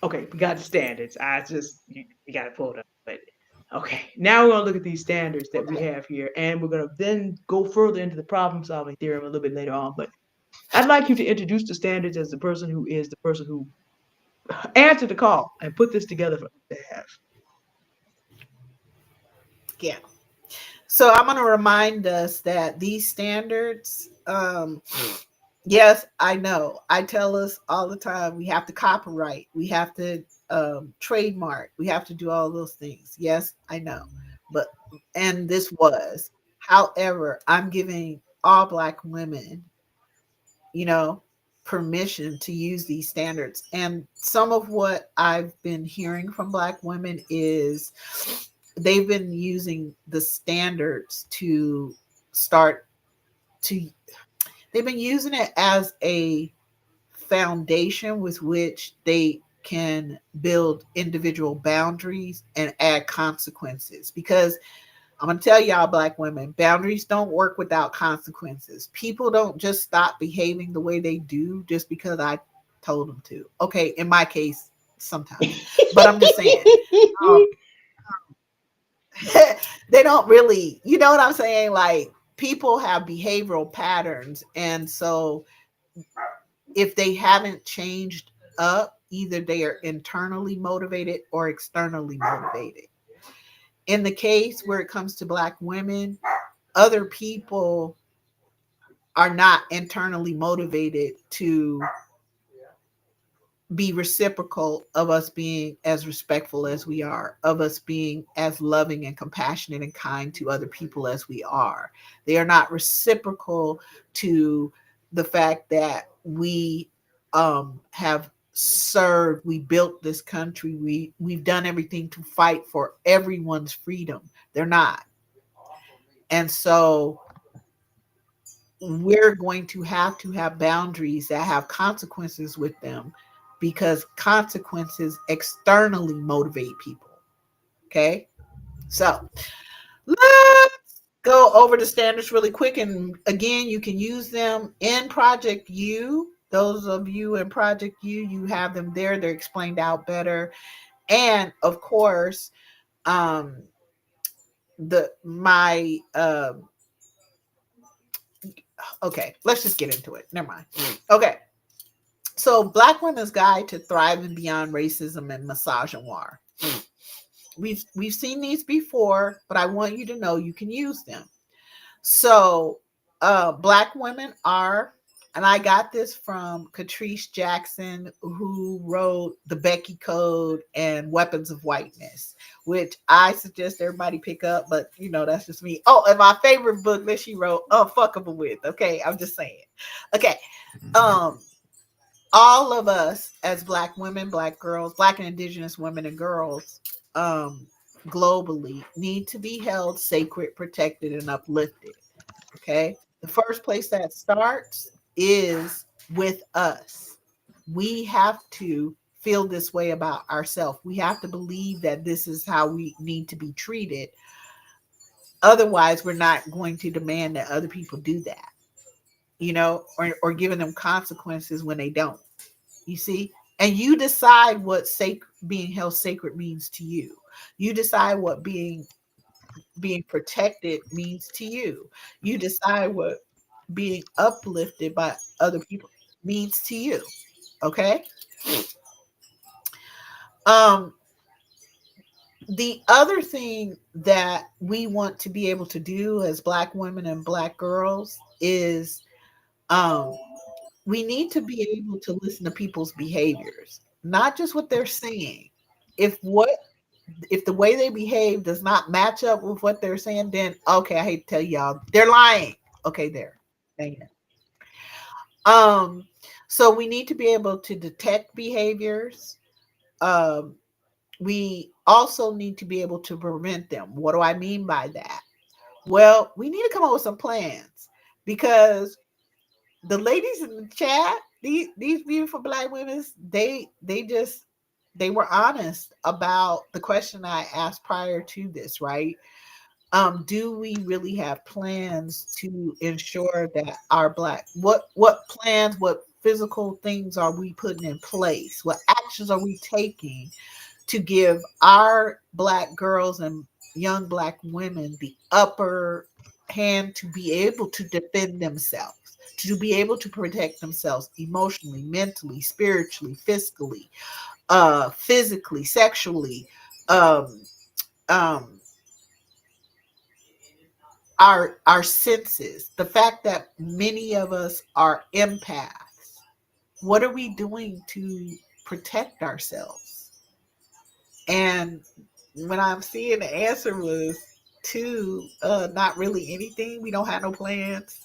Okay, we got the standards. You got to pull it up. But okay, now we're gonna look at these standards that we have here, and we're gonna then go further into the problem-solving theorem a little bit later on. But I'd like you to introduce the standards as the person who answered the call and put this together for us to have. Yeah. So I'm going to remind us that these standards, yes, I know. I tell us all the time we have to copyright, we have to trademark, we have to do all those things. Yes, I know. But, and this was, however, I'm giving all Black women, you know, permission to use these standards. And some of what I've been hearing from Black women is they've been using the standards to start to they've been using it as a foundation with which they can build individual boundaries and add consequences, because I'm going to tell y'all, Black women, boundaries don't work without consequences. People don't just stop behaving the way they do just because I told them to. Okay, in my case, sometimes. But I'm just saying, um, they don't really, you know what I'm saying? Like, people have behavioral patterns. And so if they haven't changed up, either they are internally motivated or externally motivated. In the case where it comes to Black women, other people are not internally motivated to be reciprocal of us being as respectful as we are, of us being as loving and compassionate and kind to other people as we are. They are not reciprocal to the fact that we have served, we built this country, we've done everything to fight for everyone's freedom. They're not. And so we're going to have boundaries that have consequences with them because consequences externally motivate people. Okay. So let's go over the standards really quick. And again, you can use them in Project U. Those of you in Project U, you have them there. They're explained out better. And of course, um, the my okay, let's just get into it. Never mind. Okay. So, Black Women's Guide to Thriving Beyond Racism and Misogynoir. We've seen these before, but I want you to know you can use them. So, Black women are, and I got this from Catrice Jackson, who wrote The Becky Code and Weapons of Whiteness, which I suggest everybody pick up, but you know, that's just me. Oh, and my favorite book that she wrote, Unfuckable With. Okay, I'm just saying. Okay. Um, all of us as Black women, Black girls, Black and Indigenous women and girls, um, globally need to be held sacred, protected, and uplifted. Okay. The first place that starts is with us. We have to feel this way about ourselves. We have to believe that this is how we need to be treated. Otherwise, we're not going to demand that other people do that, or giving them consequences when they don't. You see? And you decide what being held sacred means to you. You decide what being protected means to you. You decide what being uplifted by other people means to you. Okay? Um the other thing that we want to be able to do as Black women and Black girls is um we need to be able to listen to people's behaviors, not just what they're saying. If what if the way they behave does not match up with what they're saying, then okay, I hate to tell y'all, they're lying. Okay, there. Dang it. Um, so we need to be able to detect behaviors. Um, we also need to be able to prevent them. What do I mean by that? Well, we need to come up with some plans because the ladies in the chat, these beautiful Black women, they were honest about the question I asked prior to this, right? Do we really have plans to ensure that our Black, what plans, what physical things are we putting in place? What actions are we taking to give our Black girls and young Black women the upper hand to be able to defend themselves, to be able to protect themselves emotionally, mentally, spiritually, fiscally, physically, sexually, um, um, our senses, the fact that many of us are empaths. What are we doing to protect ourselves? And when I'm seeing the answer was two, not really anything. We don't have no plans.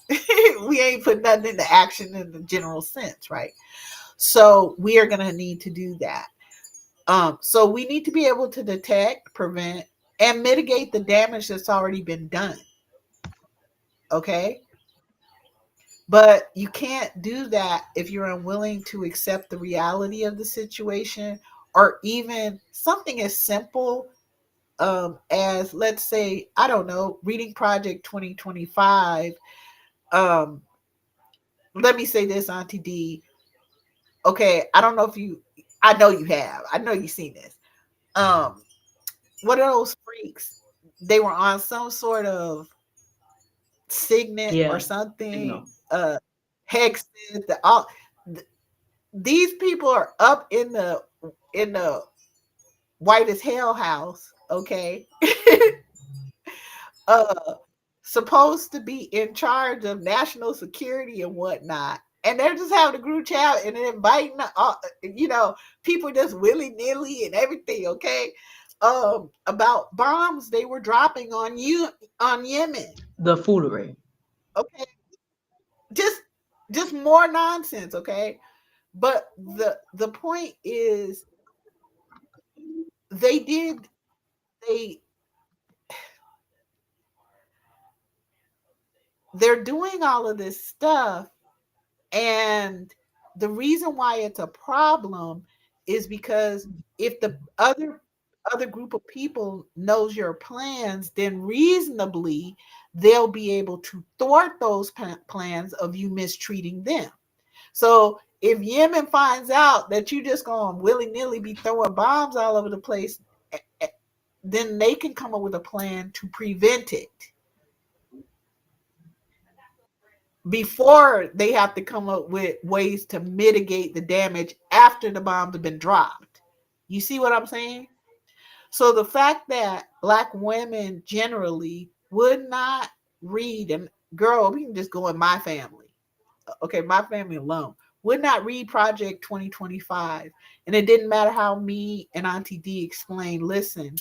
We ain't put nothing into action in the general sense, right? So we are gonna need to do that. So we need to be able to detect, prevent, and mitigate the damage that's already been done. Okay. But you can't do that if you're unwilling to accept the reality of the situation, or even something as simple as, let's say, I don't know, Reading Project 2025. Um, Let me say this, Auntie D. Okay, I don't know if you, I know you have, I know you've seen this. Um, what are those freaks? They were on some sort of signet or Yeah, you something, know. hexes, these people are up in the white as hell house, okay? uh supposed to be in charge of national security and whatnot. And they're just having a group chat and inviting, people just willy nilly and everything. Okay, about bombs they were dropping on Yemen. The foolery. Okay, just just more nonsense. Okay, but the point is they did they they're doing all of this stuff. And the reason why it's a problem is because if the other group of people knows your plans, then reasonably they'll be able to thwart those plans of you mistreating them. So if Yemen finds out that you just gonna willy nilly be throwing bombs all over the place, then they can come up with a plan to prevent it before they have to come up with ways to mitigate the damage after the bombs have been dropped. You see what I'm saying? So the fact that black women generally would not read, and girl, we can just go in my family. Okay, my family alone would not read Project 2025. And it didn't matter how me and Auntie D explained, listen,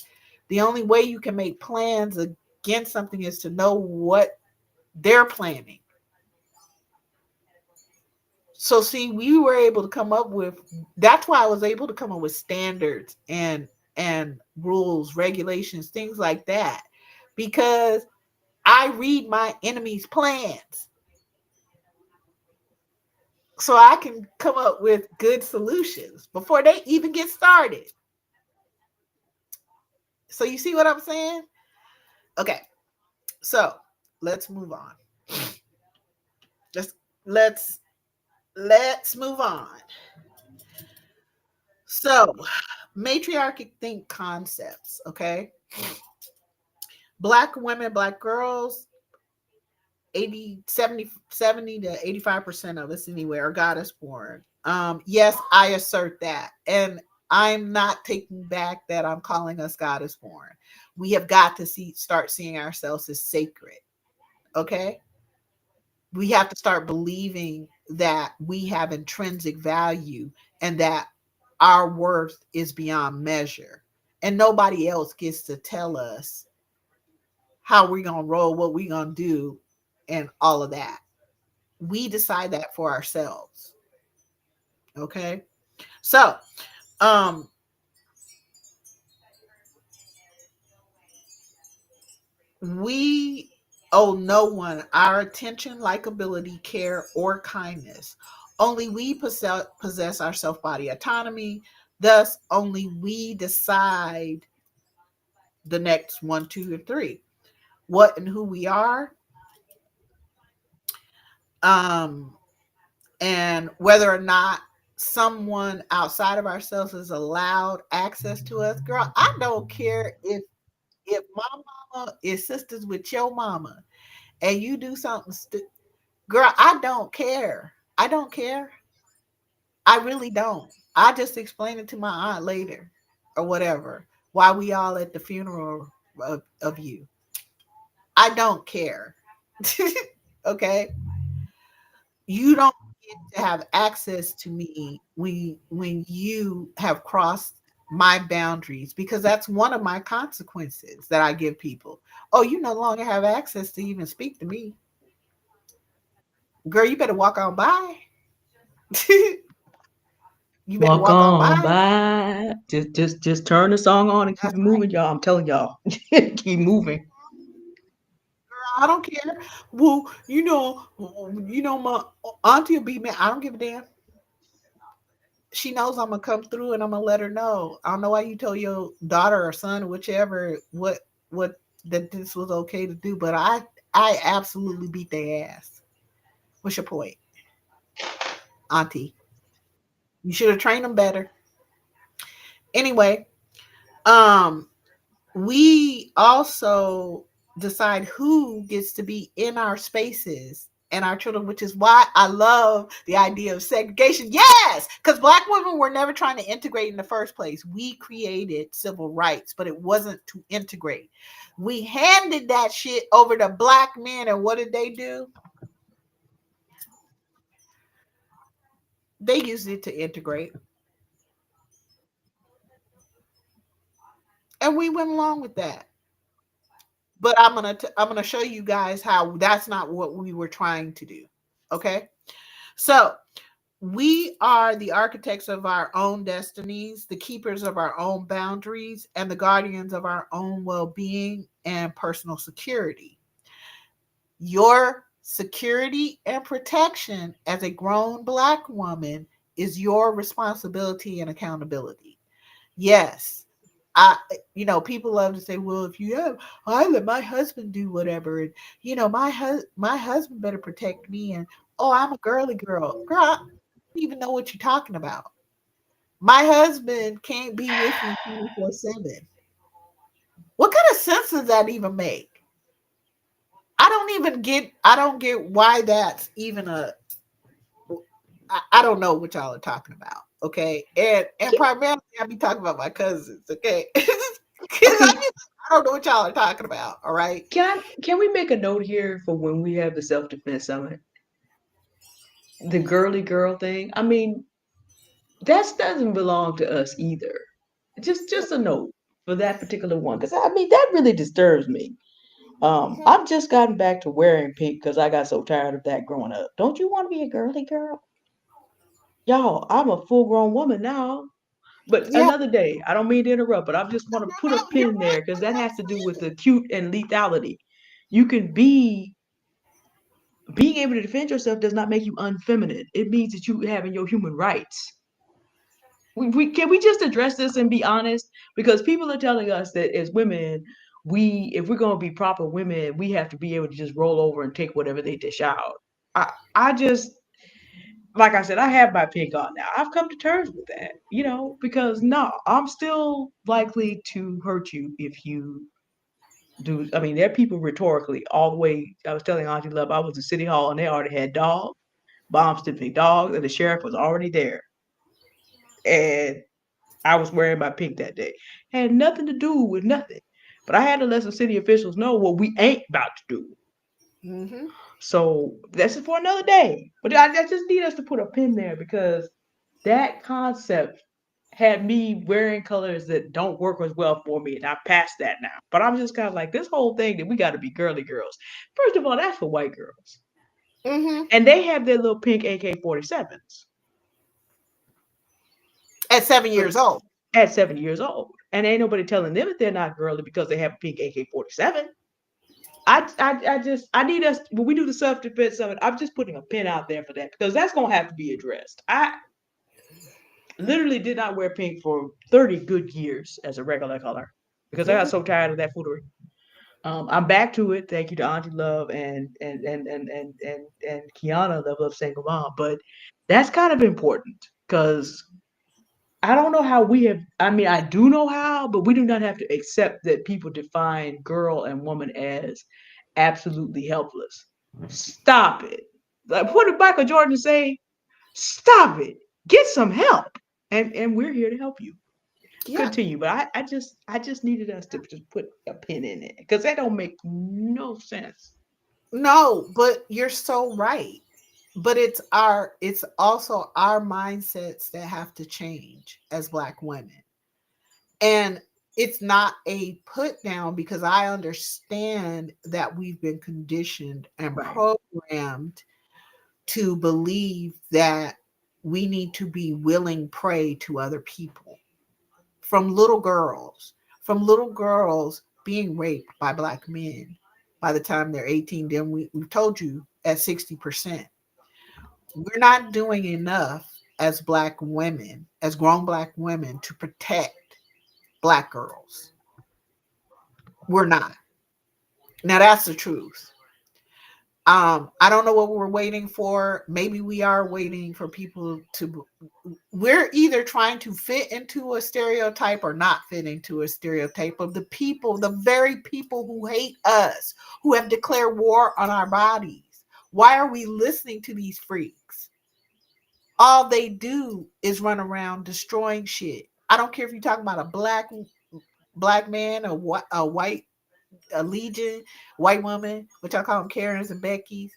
the only way you can make plans against something is to know what they're planning. So see, we were able to come up with, that's why I was able to come up with standards and rules, regulations, things like that, because I read my enemy's plans so I can come up with good solutions before they even get started. So you see what I'm saying? Okay, so let's move on. Let's let's let's move on. So matriarchic think concepts, okay? Black women, black girls, 80, 70, 70 to 85% of us anyway are goddess born. Yes, I assert that. And I'm not taking back that I'm calling us goddess born. We have got to start seeing ourselves as sacred. Okay. We have to start believing that we have intrinsic value and that our worth is beyond measure. And nobody else gets to tell us how we're going to roll, what we're going to do, and all of that. We decide that for ourselves. Okay. So, um, we owe no one our attention, likability, care, or kindness. Only we possess our self body autonomy. Thus, only we decide the next one, two, or three. What and who we are, um, and whether or not someone outside of ourselves is allowed access to us. Girl, I don't care if my mama is sisters with your mama and you do something girl, I don't care. I don't care. I really don't. I just explain it to my aunt later or whatever while we all at the funeral of you. I don't care. Okay, you don't get to have access to me when you have crossed my boundaries, because that's one of my consequences that I give people. Oh, you no longer have access to even speak to me. Girl, you better walk on by. You better Walk walk on on by. by. Just turn the song on and keep That's it right. moving, y'all. I'm telling y'all. Keep moving. Girl, I don't care. Well, my auntie will be mad. I don't give a damn. She knows I'm gonna come through and I'm gonna let her know. I don't know why you told your daughter or son or whichever what that this was okay to do, but I absolutely beat their ass. What's your point, auntie? You should have trained them better. Anyway, um, we also decide who gets to be in our spaces and our children, which is why I love the idea of segregation. Yes, because Black women were never trying to integrate in the first place. We created civil rights, but it wasn't to integrate. We handed that shit over to Black men, and what did they do? They used it to integrate, and we went along with that. But I'm gonna show you guys how that's not what we were trying to do. Okay, so we are the architects of our own destinies, the keepers of our own boundaries, and the guardians of our own well being and personal security. Your security and protection as a grown Black woman is your responsibility and accountability. Yes. I, people love to say, well, if you have, I let my husband do whatever, and my husband better protect me, and oh, I'm a girly girl. Girl, I don't even know what you're talking about. My husband can't be with me 24/7. What kind of sense does that even make? I don't get why that's even I don't know what y'all are talking about. Okay. And Can, primarily I be talking about my cousins. Okay. Cause okay, I don't know what y'all are talking about. All right. can we make a note here for when we have the self defense summit? The girly girl thing. I mean, that doesn't belong to us either. Just a note for that particular one, because I mean that really disturbs me. Mhm. I've just gotten back to wearing pink because I got so tired of that growing up. Don't you want to be a girly girl? Y'all, I'm a full grown woman now. But Yeah. another day, I don't mean to interrupt, but I just No, want to no, put a no. You're pin right. there because That's that has to do with absolutely. the cute and lethality. You can be being able to defend yourself does not make you unfeminine. It means that you having your human rights. We can we just address this and be honest because people are telling us that as women, we if we're gonna be proper women, we have to be able to just roll over and take whatever they dish out. I just like I said, I have my pink on now. I've come to terms with that, because no, I'm still likely to hurt you if you do. I mean, there are people rhetorically all the way. I was telling Auntie Love, I was at City Hall and they already had bomb sniffing dogs, and the sheriff was already there. And I was wearing my pink that day. Had nothing to do with nothing. But I had to let some city officials know what we ain't about to do. Mm-hmm. So that's for another day. But I just need us to put a pin there because that concept had me wearing colors that don't work as well for me, and I passed that now. But I'm just kind of like this whole thing that we got to be girly girls. First of all, that's for white girls, Mm-hmm. and they have their little pink AK-47s At 7 years old. at 7 years old, and ain't nobody telling them that they're not girly because they have a pink AK-47. I need us when we do the self defense summit. I'm just putting a pin out there for that because that's gonna have to be addressed. I literally did not wear pink for 30 good years as a regular color because I got Mm-hmm. so tired of that foolery. I'm back to it. Thank you to Auntie Love and Kiana, Love Love Single Mom. But that's kind of important because I don't know how we have. I mean, I do know how, but we do not have to accept that people define girl and woman as absolutely helpless. Stop it. Like, what did Michael Jordan say? Stop it. Get some help. And we're here to help you. Yeah. Continue. But I just needed us to just put a pin in it because that don't make no sense. No, but you're so right. But it's also our mindsets that have to change as Black women. And it's not a put down because I understand that we've been conditioned and Right. programmed to believe that we need to be willing prey to other people from from little girls being raped by Black men by the time they're 18. Then we've told you at 60%. We're not doing enough as Black women, as grown Black women, to protect Black girls. We're not. Now that's the truth. I don't know what we're waiting for. Maybe we are waiting for people to. We're either trying to fit into a stereotype or not fit into a stereotype of the people, the very people who hate us, who have declared war on our bodies. Why are we listening to these freaks? All they do is run around destroying shit. I don't care if you're talking about a black man, a white, a legion, white woman, which I call them Karens and Beckys,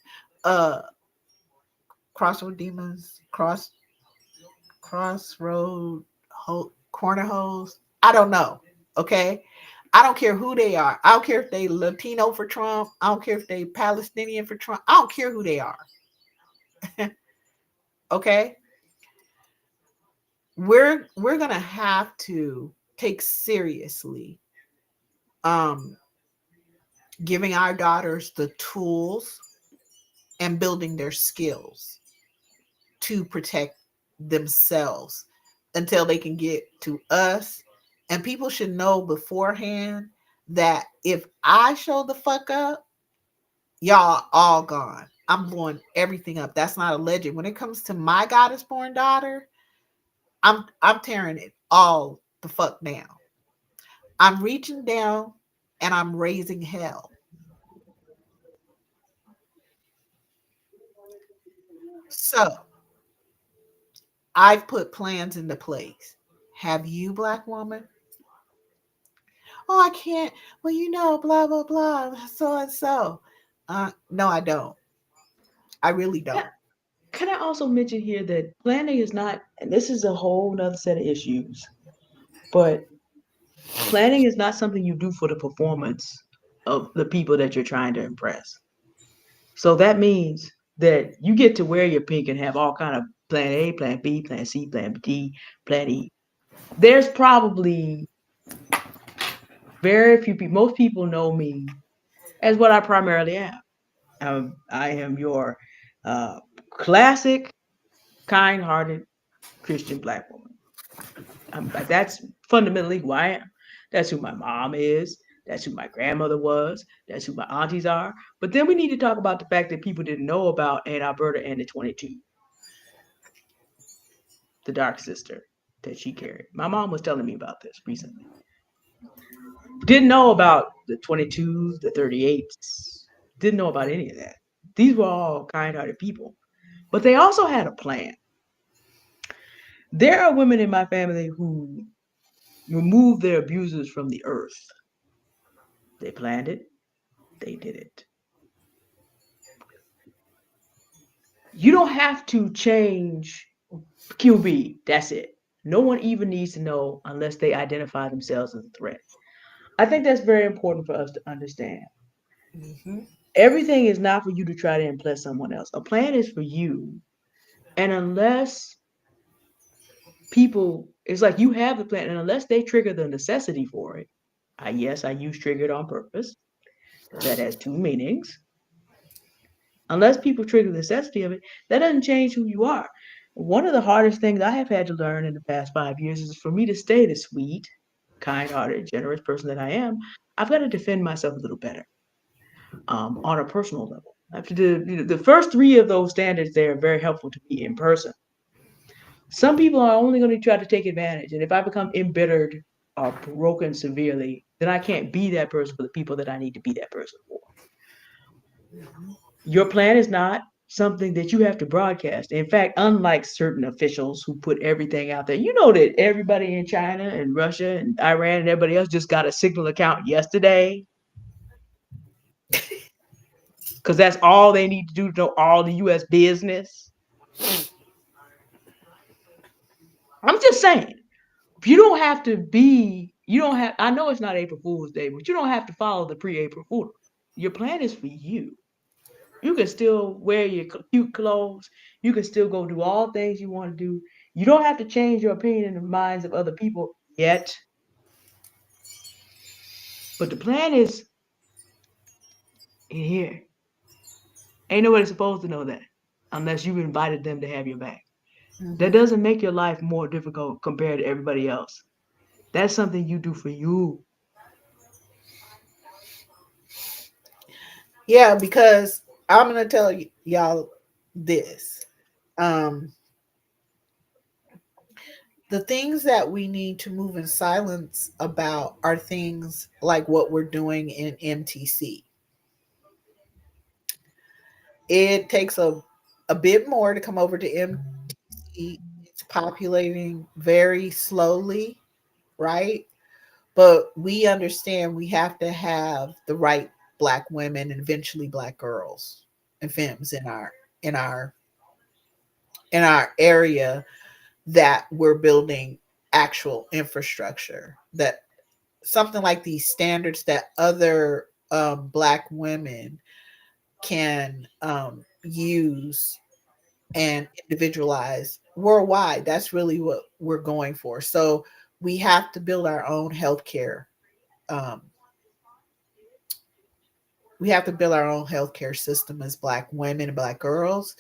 uh, crossroad demons, crossroad corner hoes. I don't know. Okay. I don't care who they are. I don't care if they Latino for Trump. I don't care if they Palestinian for Trump. I don't care who they are. Okay. We're gonna have to take seriously um giving our daughters the tools and building their skills to protect themselves until they can get to us. And people should know beforehand that if I show the fuck up, y'all all gone. I'm blowing everything up. That's not a legend. When it comes to my goddess born daughter, I'm tearing it all the fuck down. I'm reaching down and I'm raising hell. So I've put plans into place. Have you, black woman? Oh, I can't. Well, blah, blah, blah, so and so. No, I don't. I really Can I, don't. can I also mention here that planning is not, and this is a whole nother set of issues, but planning is not something you do for the performance of the people that you're trying to impress. So that means that you get to wear your pink and have all kind of plan A, plan B, plan C, plan D, plan E. There's probably very few people, most people know me as what I primarily am. I am your uh, classic, kind hearted Christian black woman. That's fundamentally who I am. That's who my mom is. That's who my grandmother was. That's who my aunties are. But then we need to talk about the fact that people didn't know about Aunt Alberta and the 22, the dark sister that she carried. My mom was telling me about this recently. Didn't know about the 22s, the 38s. Didn't know about any of that. These were all kind hearted people. But they also had a plan. There are women in my family who removed their abusers from the earth. They planned it, they did it. You don't have to change QB. That's it. No one even needs to know unless they identify themselves as a threat. I think that's very important for us to understand. Hmm. Everything is not for you to try to impress someone else. A plan is for you. And unless people, it's like you have the plan, and unless they trigger the necessity for it, yes, I use triggered on purpose because that has two meanings. Unless people trigger the necessity of it, that doesn't change who you are. One of the hardest things I have had to learn in the past 5 years is for me to stay the sweet, kind hearted, generous person that I am, I've got to defend myself a little better on a personal level. After the first three of those standards, they are very helpful to me in person. Some people are only going to try to take advantage. And if I become embittered or broken severely, then I can't be that person for the people that I need to be that person for. Your plan is not something that you have to broadcast. In fact, unlike certain officials who put everything out there, you know that everybody in China and Russia and Iran and everybody else just got a Signal account yesterday because that's all they need to do to know all the US business. I'm just saying, you don't have to be, you don't have, I know it's not April Fool's Day, but you don't have to follow the pre April Fool. Your plan is for you. You can still wear your cute clothes. You can still go do all things you want to do. You don't have to change your opinion in the minds of other people yet. But the plan is in here. Ain't nobody supposed to know that unless you've invited them to have your back. That Hmm. doesn't make your life more difficult compared to everybody else. That's something you do for you. Yeah, because I'm gonna tell y'all this. Um, the things that we need to move in silence about are things like what we're doing in MTC. It takes a bit more to come over to MTC. It's populating very slowly, right? But we understand we have to have the right black women and eventually black girls and femmes in our in our area, that we're building actual infrastructure, that something like these standards that other black women can use and individualize worldwide. That's really what we're going for. So we have to build our own healthcare. Um, we have to build our own healthcare system as black women and black girls,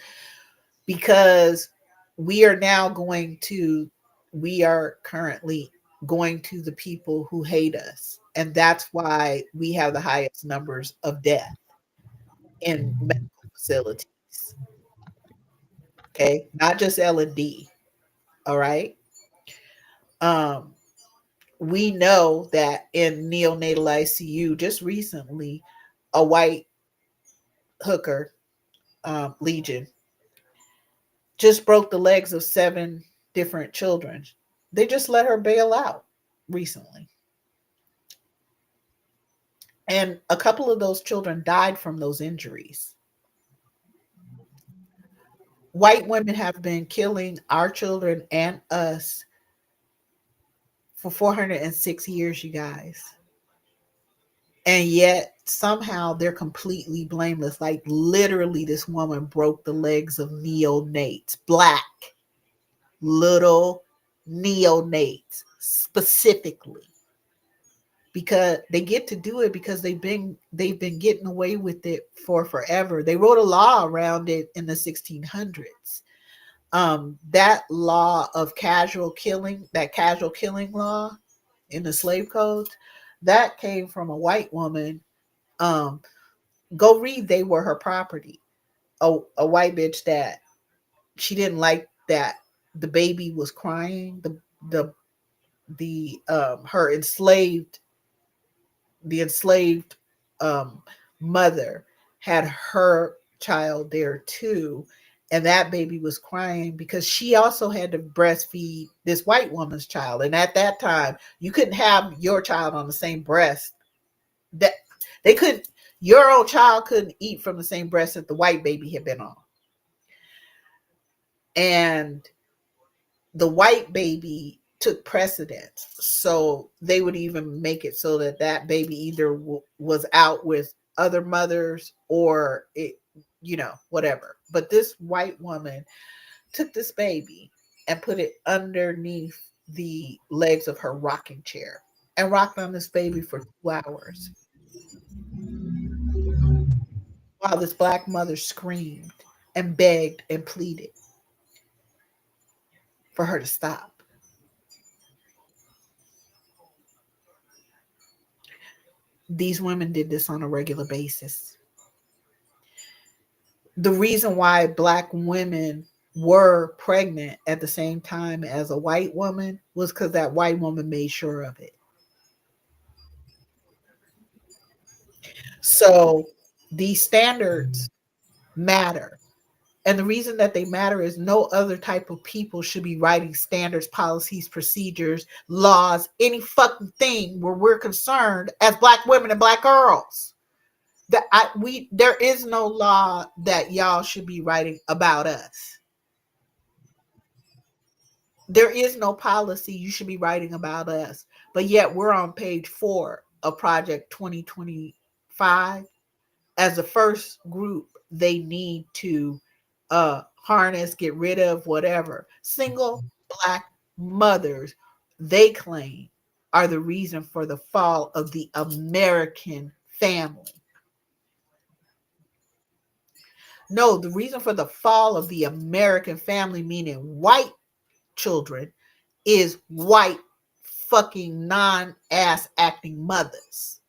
because we are now going to, we are currently going to the people who hate us. And that's why we have the highest numbers of death in medical facilities. Okay. Not just L&D. All right. Um, we know that in neonatal ICU, just recently, a white hooker, Legion, just broke the legs of 7 different children. They just let her bail out recently. And a couple of those children died from those injuries. White women have been killing our children and us for 406 years, you guys. And yet somehow they're completely blameless. Like literally, this woman broke the legs of neonates, black little neonates specifically, because they get to do it because they've been getting away with it for forever. They wrote a law around it in the 1600s. That law of casual killing, that casual killing law in the slave code, that came from a white woman. Um, Go read They Were Her Property. A white bitch that she didn't like that the baby was crying. The her enslaved the enslaved um, mother had her child there too, and that baby was crying because she also had to breastfeed this white woman's child. And at that time, you couldn't have your child on the same breast. That they couldn't. Your own child couldn't eat from the same breast that the white baby had been on. And the white baby took precedence, so they would even make it so that that baby either was out with other mothers or it, whatever. But this white woman took this baby and put it underneath the legs of her rocking chair and rocked on this baby for 2 hours while this black mother screamed and begged and pleaded for her to stop. These women did this on a regular basis. The reason why black women were pregnant at the same time as a white woman was because that white woman made sure of it. So these standards matter. And the reason that they matter is no other type of people should be writing standards, policies, procedures, laws, any fucking thing where we're concerned as black women and black girls. There is no law that y'all should be writing about us. There is no policy you should be writing about us. But yet we're on page 4 of Project 2025 as the first group they need to harness, get rid of, whatever. Single black mothers, they claim, are the reason for the fall of the American family. No, the reason for the fall of the American family, meaning white children, is white fucking non-ass acting mothers.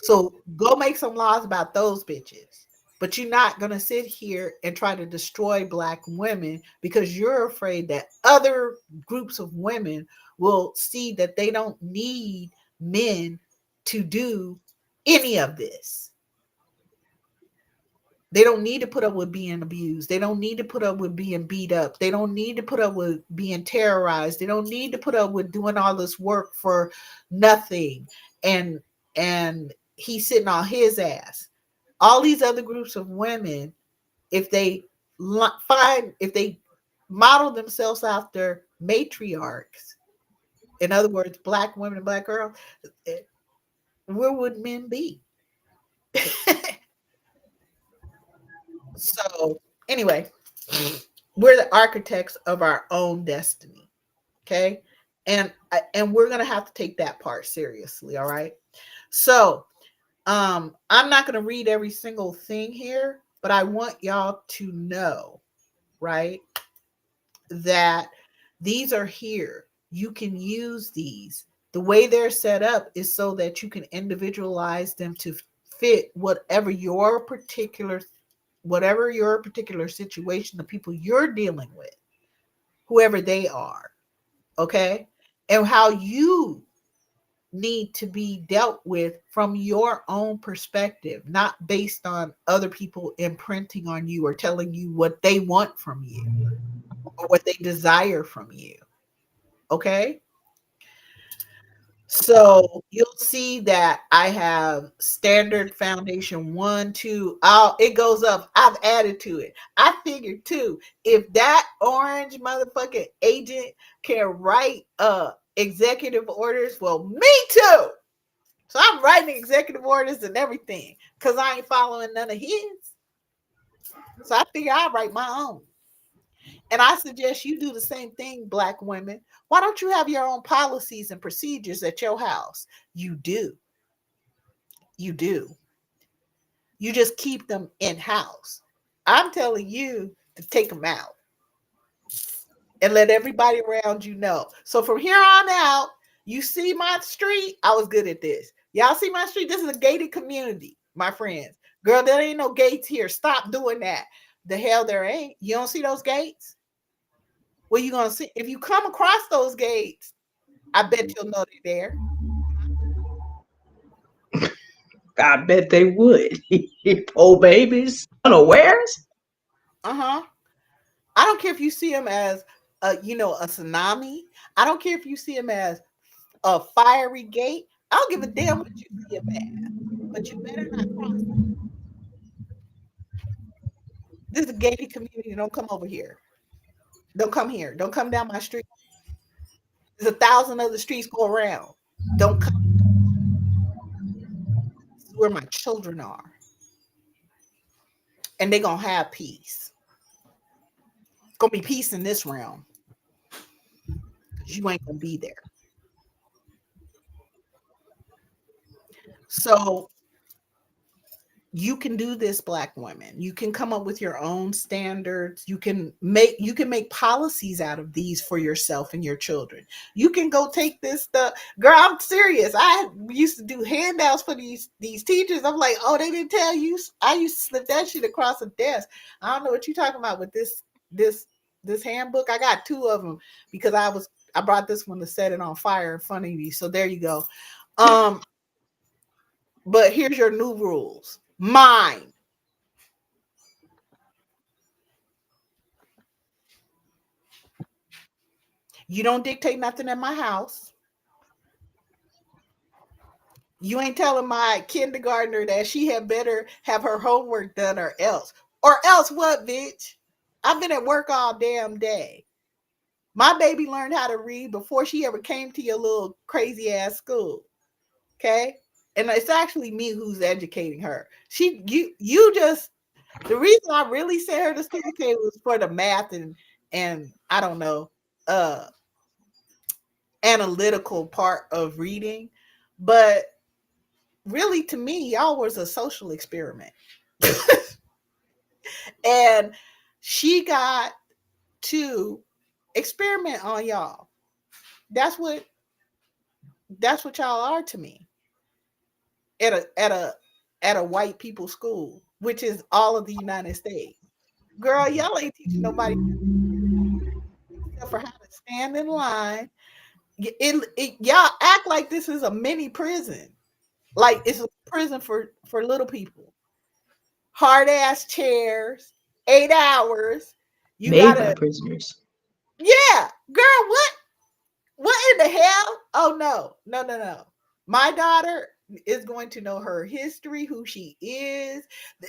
So go make some laws about those bitches. But you're not going to sit here and try to destroy black women because you're afraid that other groups of women will see that they don't need men to do any of this. They don't need to put up with being abused. They don't need to put up with being beat up. They don't need to put up with being terrorized. They don't need to put up with doing all this work for nothing. And he's sitting on his ass. All these other groups of women, if they if they model themselves after matriarchs, in other words, black women and black girls, eh, where would men be? So anyway, we're the architects of our own destiny. Okay. And we're gonna have to take that part seriously. All right. So I'm not gonna read every single thing here, but I want y'all to know, right, that these are here. You can use these. The way they're set up is so that you can individualize them to fit whatever your particular situation, the people you're dealing with, whoever they are, okay? And how you need to be dealt with from your own perspective, not based on other people imprinting on you or telling you what they want from you or what they desire from you, okay? So you'll see that I have standard foundation one, two. Oh, it goes up. I've added to it. I figured too, if that orange motherfucking agent can write executive orders, well, me too. So I'm writing executive orders and everything because I ain't following none of his. So I figure I'll write my own. And I suggest you do the same thing, black women. Why don't you have your own policies and procedures at your house? You do. You do. You just keep them in house. I'm telling you to take them out and let everybody around you know. So from here on out, you see my street. I was good at this. Y'all see my street? This is a gated community, my friends. Girl, there ain't no gates here. Stop doing that. The hell there ain't. You don't see those gates? Well, you gonna see if you come across those gates, I bet you'll know they're there. I bet they would. Oh, babies, unawares. Uh-huh. I don't care if you see them as a tsunami. I don't care if you see them as a fiery gate. I don't give a damn what you see them as. But you better not cross it. This is a gated community. Don't come over here. Don't come here. Don't come down my street. There's 1,000 other streets go around. Don't come. This is where my children are. And they're gonna have peace. It's gonna be peace in this realm. Because you ain't gonna be there. So you can do this, black women. You can come up with your own standards. You can make policies out of these for yourself and your children. You can go take this stuff. Girl, I'm serious. I used to do handouts for these teachers. I'm like, oh, they didn't tell you. I used to slip that shit across the desk. I don't know what you're talking about with this handbook. I got two of them because I brought this one to set it on fire in front of you. So there you go. um but here's your new rules. Mine. You don't dictate nothing in my house. You ain't telling my kindergartner that she had better have her homework done or else. Or else what, bitch? I've been at work all damn day. My baby learned how to read before she ever came to your little crazy ass school. Okay? And it's actually me who's educating her. You just the reason I really sent her to CK was for the math and I don't know, uh analytical part of reading. But really, to me, y'all was a social experiment. And she got to experiment on y'all. That's what y'all are to me at a white people school, which is all of the United States. Girl, y'all ain't teaching nobody except for how to stand in line. Y'all act like this is a mini prison, like it's a prison for little people. hard ass chairs, 8 hours. You Made by gotta, prisoners. yeah, girl, what? What in the hell? Oh no, no, no, no. My daughter is going to know her history, who she is.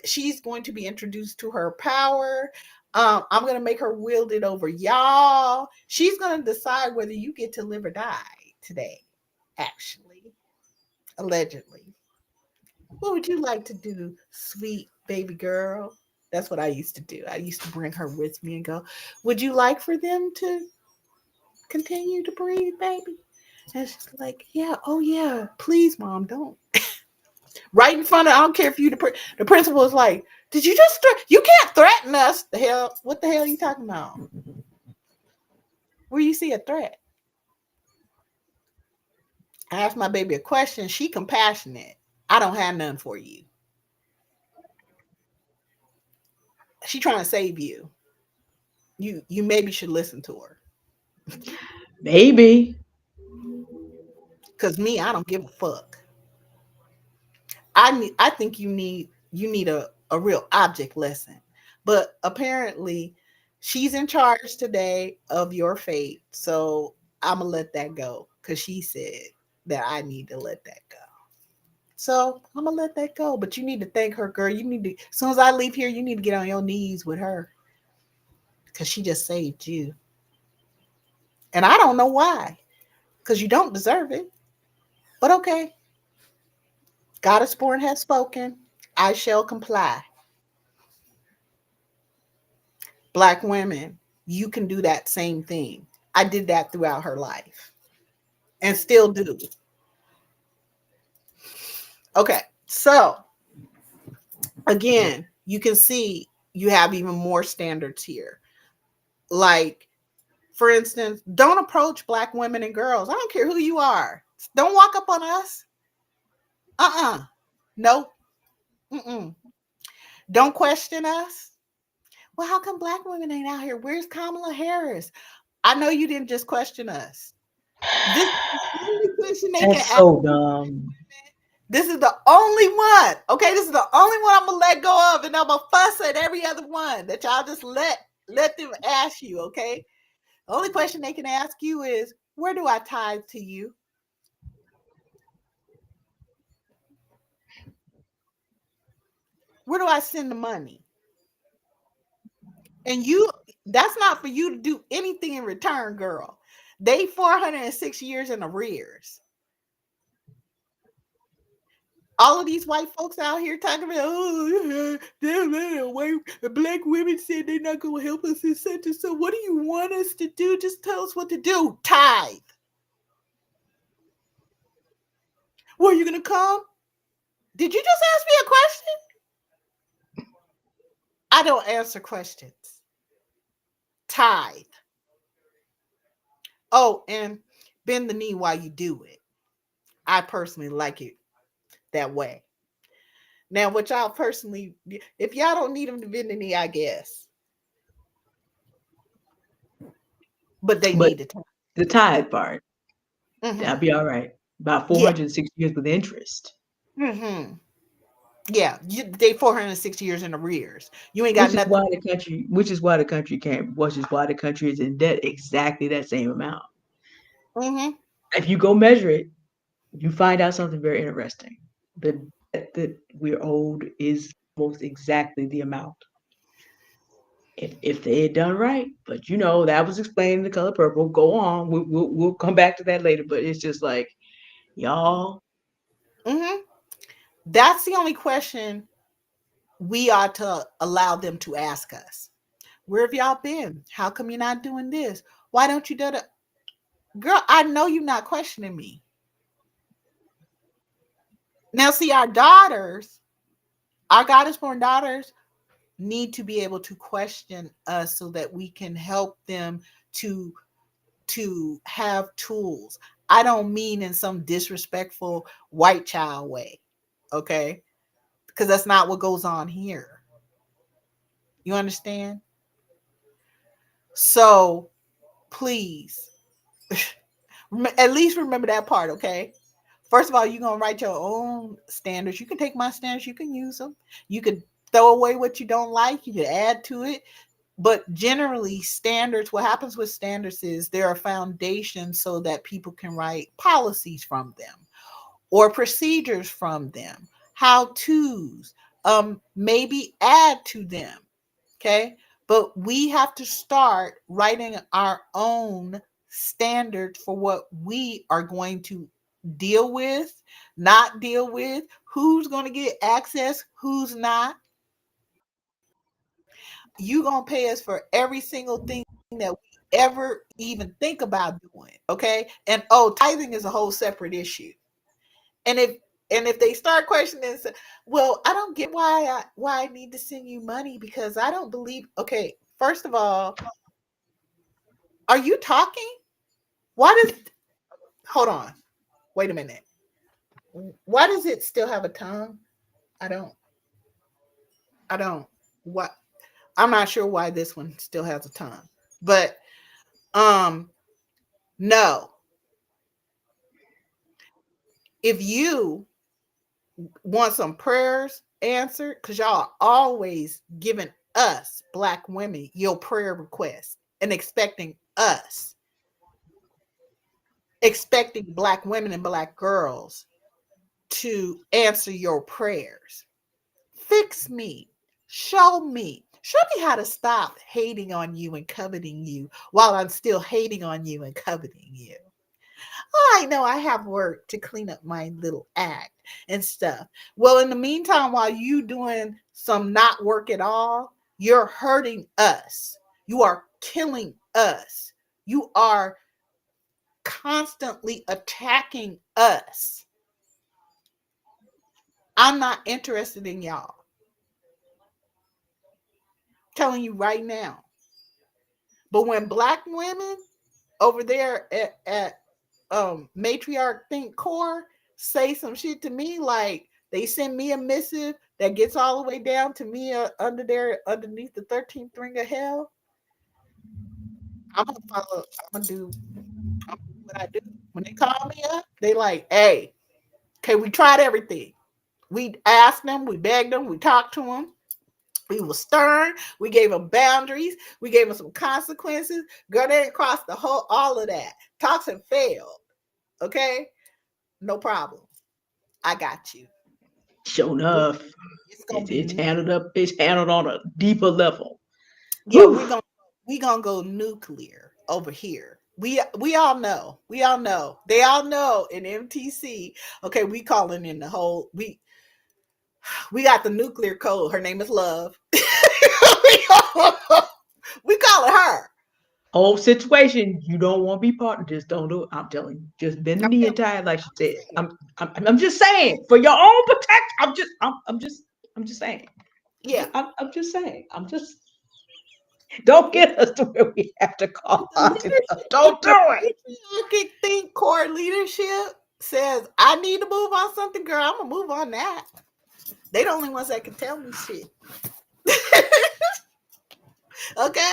She's going to be introduced to her power. I'm going to make her wield it over y'all. She's going to decide whether you get to live or die today, actually, allegedly. What would you like to do, sweet baby girl? That's what I used to do. I used to bring her with me and go, would you like for them to continue to breathe, baby? And she's like, yeah, oh yeah, please, mom, don't. Right in front of, I don't care if you, the principal is like, did you just, you can't threaten us. The hell, what the hell are you talking about? Where you see a threat? I asked my baby a question. She compassionate. I don't have none for you. She trying to save you. You maybe should listen to her. Maybe. Cause me, I don't give a fuck. I think you need a real object lesson. But apparently she's in charge today of your fate. So I'm gonna let that go because she said that I need to let that go. So I'm gonna let that go. But you need to thank her, girl. You need to, as soon as I leave here, you need to get on your knees with her because she just saved you. And I don't know why, because you don't deserve it. But okay, Goddess Born has spoken. I shall comply. Black women, you can do that same thing. I did that throughout her life and still do. Okay, so again, you can see you have even more standards here. Like, for instance, don't approach Black women and girls. I don't care who you are. Don't walk up on us. No. Mm-mm. Don't question us. Well, how come Black women ain't out here? Where's Kamala Harris? I know you didn't just question us. This is the only question they can That's ask. so dumb. This is the only one. Okay, this is the only one I'm gonna let go of, and I'm gonna fuss at every other one that y'all just let them ask you. Okay, the only question they can ask you is, where do I tithe to you? Where do I send the money? And you, that's not for you to do anything in return, girl. They 406 years in arrears. All of these white folks out here talking about, oh, damn, white black women said they're not going to help us in such and so. What do you want us to do? Just tell us what to do. Tithe. Were you going to come? Did you just ask me a question? I don't answer questions. Tithe. Oh, and bend the knee while you do it. I personally like it that way. Now, what y'all personally, if y'all don't need them to bend the knee, I guess, but they But need to. the tithe part, that'll Mm-hmm. be all right. About Yeah. 460 years with interest. Mm-hmm. Yeah. They 406 years in arrears. You ain't got Which is nothing. why the country which is why the country can't which is why the country is in debt exactly that same amount. Mm-hmm. If you go measure it, you find out something very interesting. The debt that we're owed is almost exactly the amount. If they had done right, but that was explained in The Color Purple. Go on, we'll come back to that later. But it's just like y'all, Mm-hmm. That's the only question we ought to allow them to ask us. Where have y'all been? How come you're not doing this? Why don't you do that? Girl, I know you're not questioning me. Now, see, our goddess born daughters, need to be able to question us so that we can help them to have tools. I don't mean in some disrespectful white child way, okay? Because that's not what goes on here. You understand? So please, at least remember that part, okay? First of all, you're gonna write your own standards. You can take my standards, you can use them. You could throw away what you don't like, you can add to it. But generally, standards, what happens with standards is there are foundations so that people can write policies from them or procedures from them, how to's, maybe add to them. Okay. But we have to start writing our own standards for what we are going to deal with, not deal with, who's going to get access, who's not. You going to pay us for every single thing that we ever even think about doing. Okay. And oh, tithing is a whole separate issue. And if they start questioning, well, I don't get why I need to send you money because I don't believe. Okay, first of all, are you talking? Why does hold on? Wait a minute. Why does it still have a tongue? I don't. I don't. What? I'm not sure why this one still has a tongue. But um, no. If you want some prayers answered, because y'all are always giving us black women your prayer requests and expecting black women and black girls to answer your prayers. Fix me. Show me. Show me how to stop hating on you and coveting you while I'm still hating on you and coveting you. Oh, I know I have work to clean up my little act and stuff. Well, in the meantime, while you doing some not work at all, you're hurting us. You are killing us. You are constantly attacking us. I'm not interested in y'all. Telling you right now. But when black women over there at matriarch think core say some shit to me, like they send me a missive that gets all the way down to me under there underneath the 13th ring of hell, I'm gonna follow. I'm gonna do what I do. When they call me up, they like, hey, okay, we tried everything. We asked them, we begged them, we talked to them. We were stern. We gave them boundaries. We gave them some consequences. Girl, they didn't cross the whole all of that. Talks and failed. Okay, no problem. I got you. Sure We, enough, it's gonna be it's handled up. It's handled on a deeper level. yeah. Whew. We gonna go nuclear over here. We all know. We all know. They all know in MTC. Okay, we calling in the whole. We got the nuclear code. Her name is Love. We call it her. Whole situation, you don't want to be part of. Just don't do it. I'm telling you, just bend the I'm knee telling and tie it like she said. you. I'm just saying for your own protection. I'm just saying. Yeah. I'm just saying. Don't If, get us to where we have to if call the Auntie Love. leadership, if Don't do the it. patriarchic think core leadership says I need to move on something, girl, I'm gonna move on that. They the only ones that can tell me shit. Okay.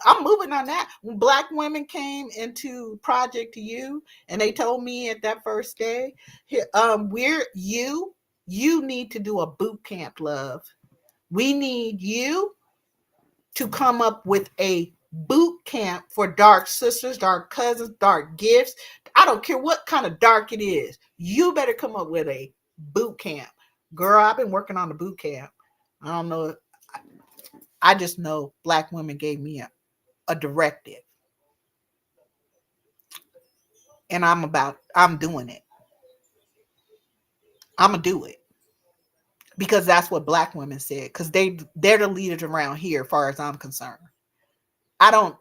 I'm moving on that. When black women came into Project U and they told me at that first day, you need to do a boot camp, love. We need you to come up with a boot camp for dark sisters, dark cousins, dark gifts. I don't care what kind of dark it is. You better come up with a boot camp. Girl, I've been working on the boot camp. I don't know. I just know black women gave me a directive and I'm doing it. I'm gonna do it because that's what black women said because they're the leaders around here as far as I'm concerned. I don't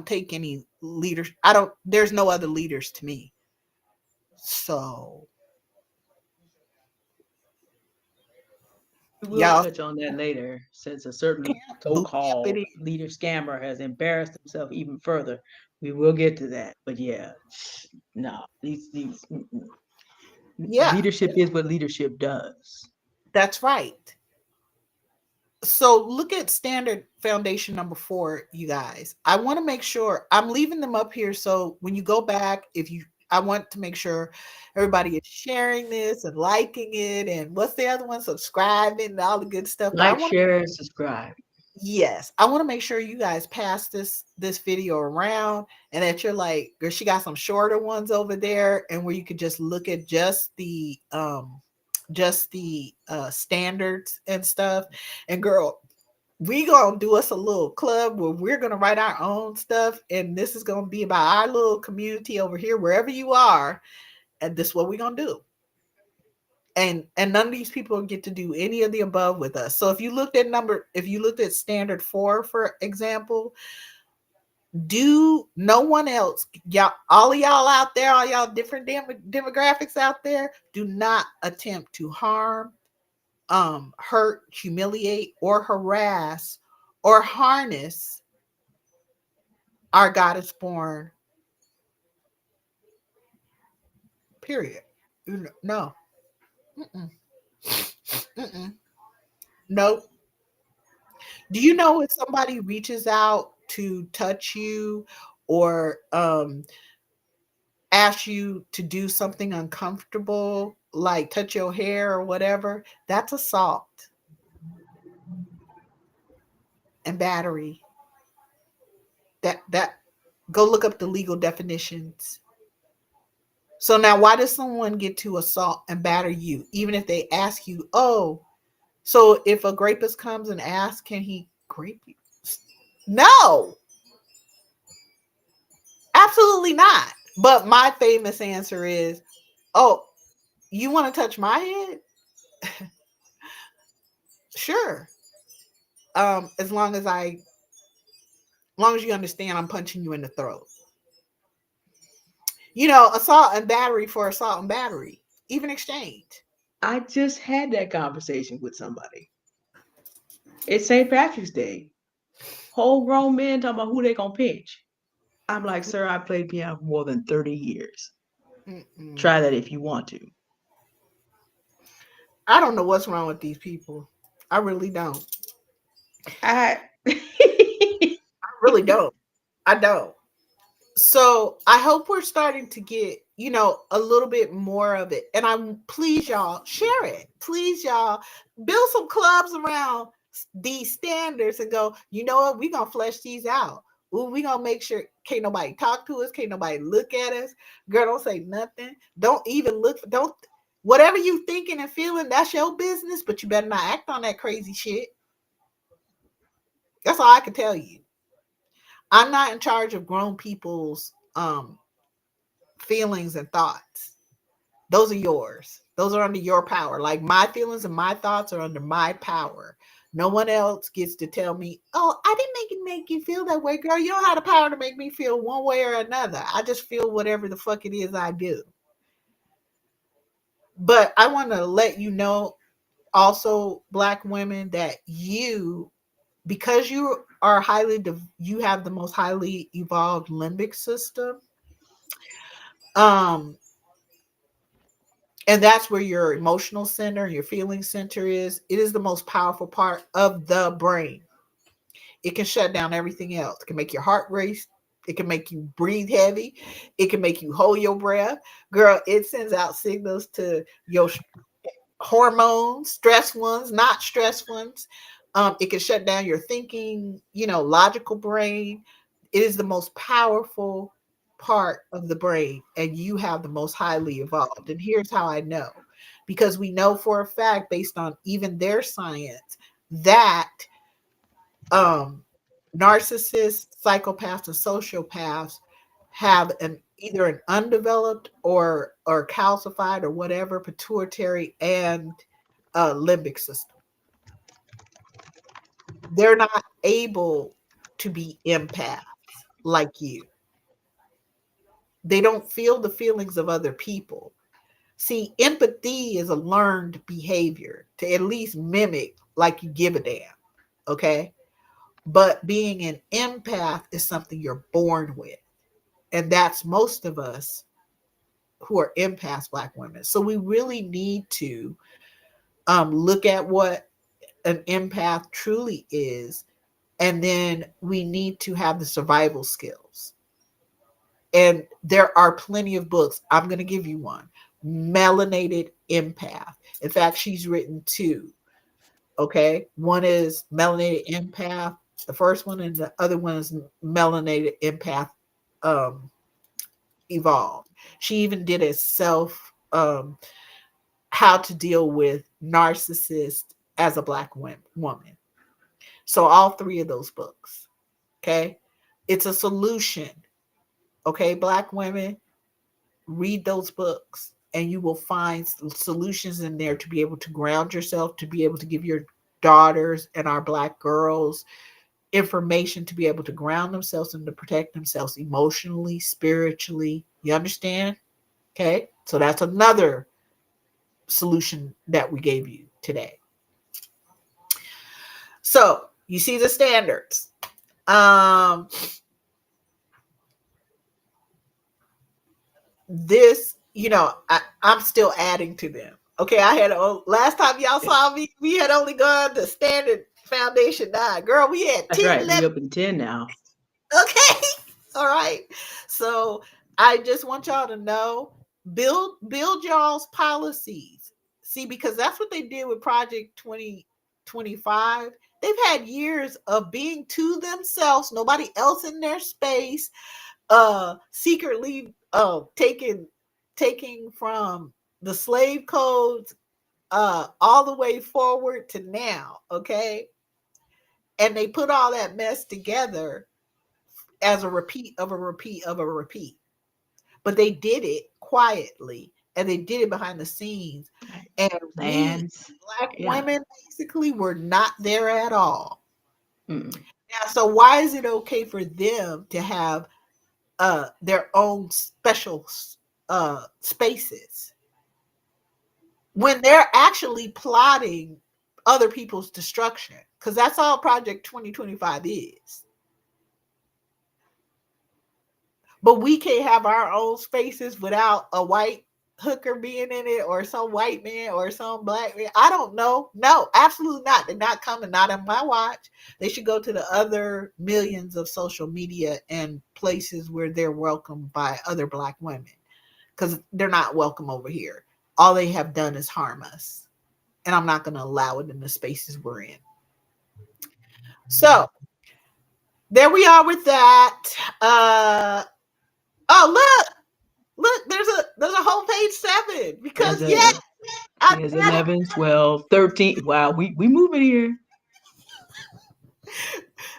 take any leaders. I don't There's no other leaders to me. So We will y'all touch on that later, since a certain boot camp it so-called is. leader scammer has embarrassed himself even further. We will get to that, but yeah, no, these Yeah, leadership is what leadership does. that's right. So look at standard foundation number 4, you guys. I want to make sure I'm leaving them up here so when you go back, if you I want to make sure everybody is sharing this and liking it, and what's the other one? Subscribing and all the good stuff. But I Like, want share, and subscribe. yes, I want to make sure you guys pass this video around, and that you're like, girl, she got some shorter ones over there, and where you could just look at just the standards and stuff. And girl, we gonna do us a little club where we're gonna write our own stuff, and this is gonna be about our little community over here, wherever you are, and this is what we're gonna do. And none of these people get to do any of the above with us. So if you looked at standard 4, for example, do no one else, y'all, all of y'all out there, all y'all different demographics out there, do not attempt to harm, hurt, humiliate, or harass or harness our goddess born, period. No. Mm-mm. Mm-mm. Nope. Do you know if somebody reaches out to touch you, or ask you to do something uncomfortable, like touch your hair or whatever, that's assault and battery. That Go look up the legal definitions. So now, why does someone get to assault and batter you, even if they ask you, oh, so if a rapist comes and asks, can he grape you? No, absolutely not. But my famous answer is, oh, you want to touch my head? Sure. As long as you understand I'm punching you in the throat. Assault and battery for assault and battery, even exchange. I just had that conversation with somebody. It's St. Patrick's Day. Whole grown men talking about who they gonna pinch. I'm like, sir, I played piano for more than 30 years. Mm-mm. Try that if you want to. I don't know what's wrong with these people. I really don't. I I really don't. I don't. So I hope we're starting to get, a little bit more of it. And please, y'all, share it. Please, y'all, build some clubs around these standards and go, you know what, we're gonna flesh these out. Ooh, we gonna make sure can't nobody talk to us, can't nobody look at us. Girl, don't say nothing. Don't even look, don't whatever you thinking and feeling, that's your business, but you better not act on that crazy shit. That's all I can tell you. I'm not in charge of grown people's feelings and thoughts. Those are yours. Those are under your power. Like, my feelings and my thoughts are under my power. No one else gets to tell me, oh, I didn't make you feel that way, girl. You don't have the power to make me feel one way or another. I just feel whatever the fuck it is I do. But I want to let you know also, Black women, that because you are you have the most highly evolved limbic system, um and that's where your emotional center, your feeling center is. It is the most powerful part of the brain. It can shut down everything else. It can make your heart race. It can make you breathe heavy. It can make you hold your breath. Girl, it sends out signals to your hormones, stress ones, not stress ones. It can shut down your thinking, logical brain. It is the most powerful part of the brain, and you have the most highly evolved. And here's how I know, because we know for a fact, based on even their science, that um, narcissists, psychopaths, and sociopaths have either an undeveloped or calcified or whatever pituitary and limbic system. They're not able to be empaths like you. They don't feel the feelings of other people. See, empathy is a learned behavior to at least mimic like you give a damn. Okay. But being an empath is something you're born with. And that's most of us who are empaths, Black women. So we really need to look at what an empath truly is. And then we need to have the survival skills. And there are plenty of books. I'm going to give you one. Melanated Empath. In fact, she's written two. Okay. One is Melanated Empath, the first one, and the other one is Melanated Empath um, Evolved. She even did a self how to deal with narcissist as a black woman. So all three of those books. Okay. It's a solution. Okay, black women, read those books and you will find solutions in there to be able to ground yourself, to be able to give your daughters and our black girls information to be able to ground themselves and to protect themselves emotionally, spiritually. You understand? Okay. So that's another solution that we gave you today. So you see the standards. Um, this, I'm still adding to them. Okay, I had last time y'all saw me, we had only gone to standard foundation 9. Girl, we had That's 10, right. We 11. up in 10 now. Okay, all right. So I just want y'all to know, build y'all's policies. See, because that's what they did with Project 2025. They've had years of being to themselves, nobody else in their space, secretly taking from the slave codes all the way forward to now, okay? And they put all that mess together as a repeat of a repeat of a repeat. But they did it quietly and they did it behind the scenes. And we Plans. black Yeah. women basically were not there at all. Mm. Now, so why is it okay for them to have their own special spaces when they're actually plotting other people's destruction? Because that's all Project 2025 is. But we can't have our own spaces without a white hooker being in it or some white man or some black man. I don't know. No, absolutely not. They're not coming, not on my watch. They should go to the other millions of social media and places where they're welcomed by other black women, because they're not welcome over here. All they have done is harm us. And I'm not going to allow it in the spaces we're in. So there we are with that. Oh, look, there's a whole page 7 There's because yeah, a I there's did it. 11, 12, 13. Wow, we moving here.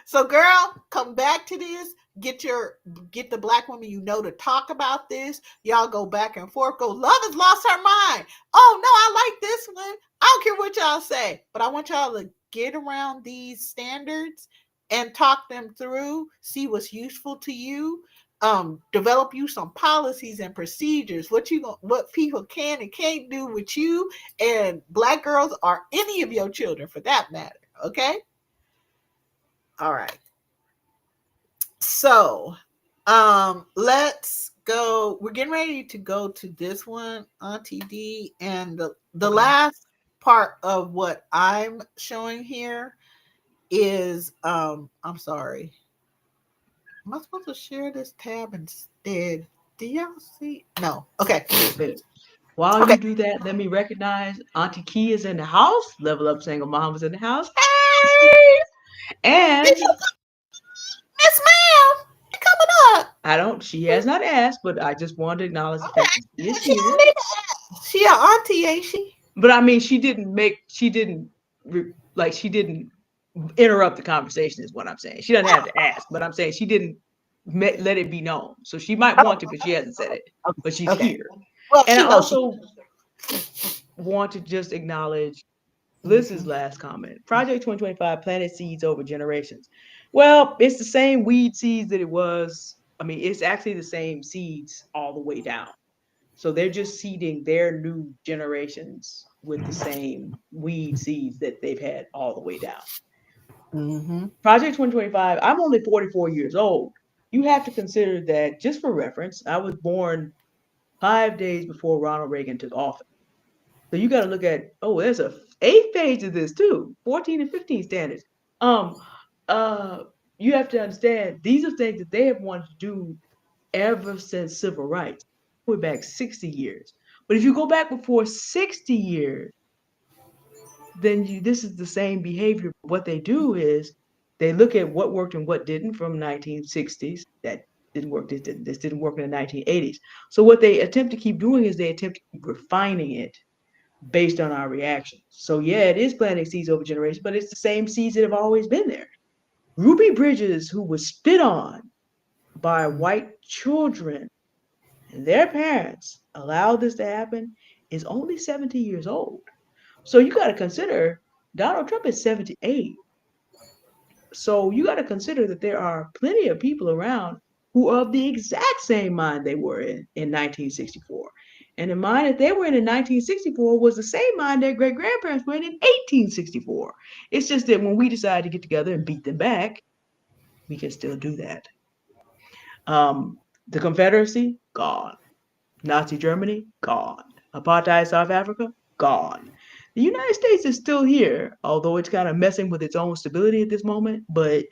So, girl, come back to this. Get the black woman to talk about this. Y'all go back and forth. Go, love has lost her mind. Oh no, I like this one. I don't care what y'all say, but I want y'all to get around these standards and talk them through. See what's useful to you. Develop you some policies and procedures. What people can and can't do with you and black girls or any of your children for that matter. Okay. All right. So, let's go. We're getting ready to go to this one, Auntie D, and the Okay. last part of what I'm showing here is I'm sorry. Am I supposed to share this tab instead? Do y'all see? No. Okay. But while Okay. you do that, let me recognize Auntie Key is in the house. Level Up Single Mom is in the house. Hey! And Miss Ma'am, you coming up? she has not asked, but I just wanted to acknowledge the fact that she is Okay. She here. don't need to ask. She a auntie, ain't she? But I mean, she didn't interrupt the conversation, is what I'm saying. She doesn't have to ask, but I'm saying she didn't let it be known. So she might want to, but she hasn't said it. But she's Okay. here. Well, And I she knows she. also want to just acknowledge Liz's Mhm. last comment. Project 2025 planted seeds over generations. Well, it's the same weed seeds that it was. I mean, it's actually the same seeds all the way down. So they're just seeding their new generations with the same weed seeds that they've had all the way down. Mhm. Project 2025, I'm only 44 years old. You have to consider that, just for reference, I was born 5 days before Ronald Reagan took office. So you got to look at, oh, there's a eighth page of this too, 14 and 15 standards. Um, uh, you have to understand these are things that they have wanted to do ever since civil rights. We're back 60 years. But if you go back before 60 years, then this is the same behavior. What they do is they look at what worked and what didn't from 1960s. That didn't work. This didn't work in the 1980s. So what they attempt to keep doing is they attempt to keep refining it based on our reactions. So yeah, it is planting seeds over generations, but it's the same seeds that have always been there. Ruby Bridges, who was spit on by white children and their parents allowed this to happen, is only 70 years old. So you got to consider Donald Trump is 78. So you got to consider that there are plenty of people around who are of the exact same mind they were in 1964. And the mind that they were in 1964 was the same mind their great grandparents were in 1864. It's just that when we decide to get together and beat them back, we can still do that. The Confederacy, gone. Nazi Germany, gone. Apartheid South Africa, gone. The United States is still here, although it's kind of messing with its own stability at this moment. But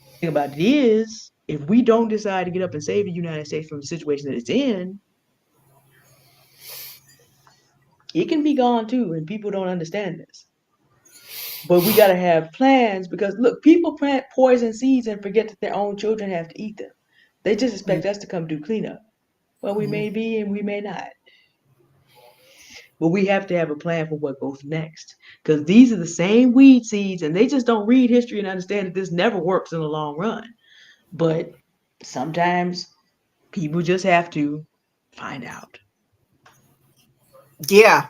the thing about it is, if we don't decide to get up and save the United States from the situation that it's in, it can be gone too, and people don't understand this. But we got to have plans because look, people plant poison seeds and forget that their own children have to eat them. They just expect us to come do cleanup. Well, we Mhm. may be and we may not. But we have to have a plan for what goes next. Because these are the same weed seeds, and they just don't read history and understand that this never works in the long run. But sometimes people just have to find out. Yeah,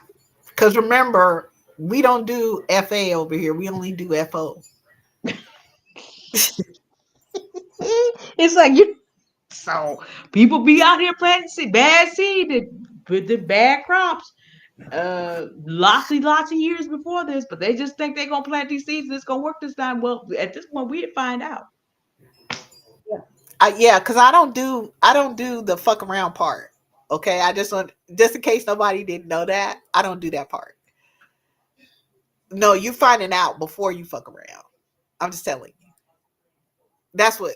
because remember, we don't do FA over here. We only do FO. It's like you. So people be out here planting bad seed with the bad crops. Lots of years before this, but they just think they're gonna plant these seeds and it's gonna work this time. Well, at this point, we find out. Yeah, because I don't do the fuck around part. Okay, I just want just in case nobody didn't know that I don't do that part. No, you finding out before you fuck around. I'm just telling you. That's what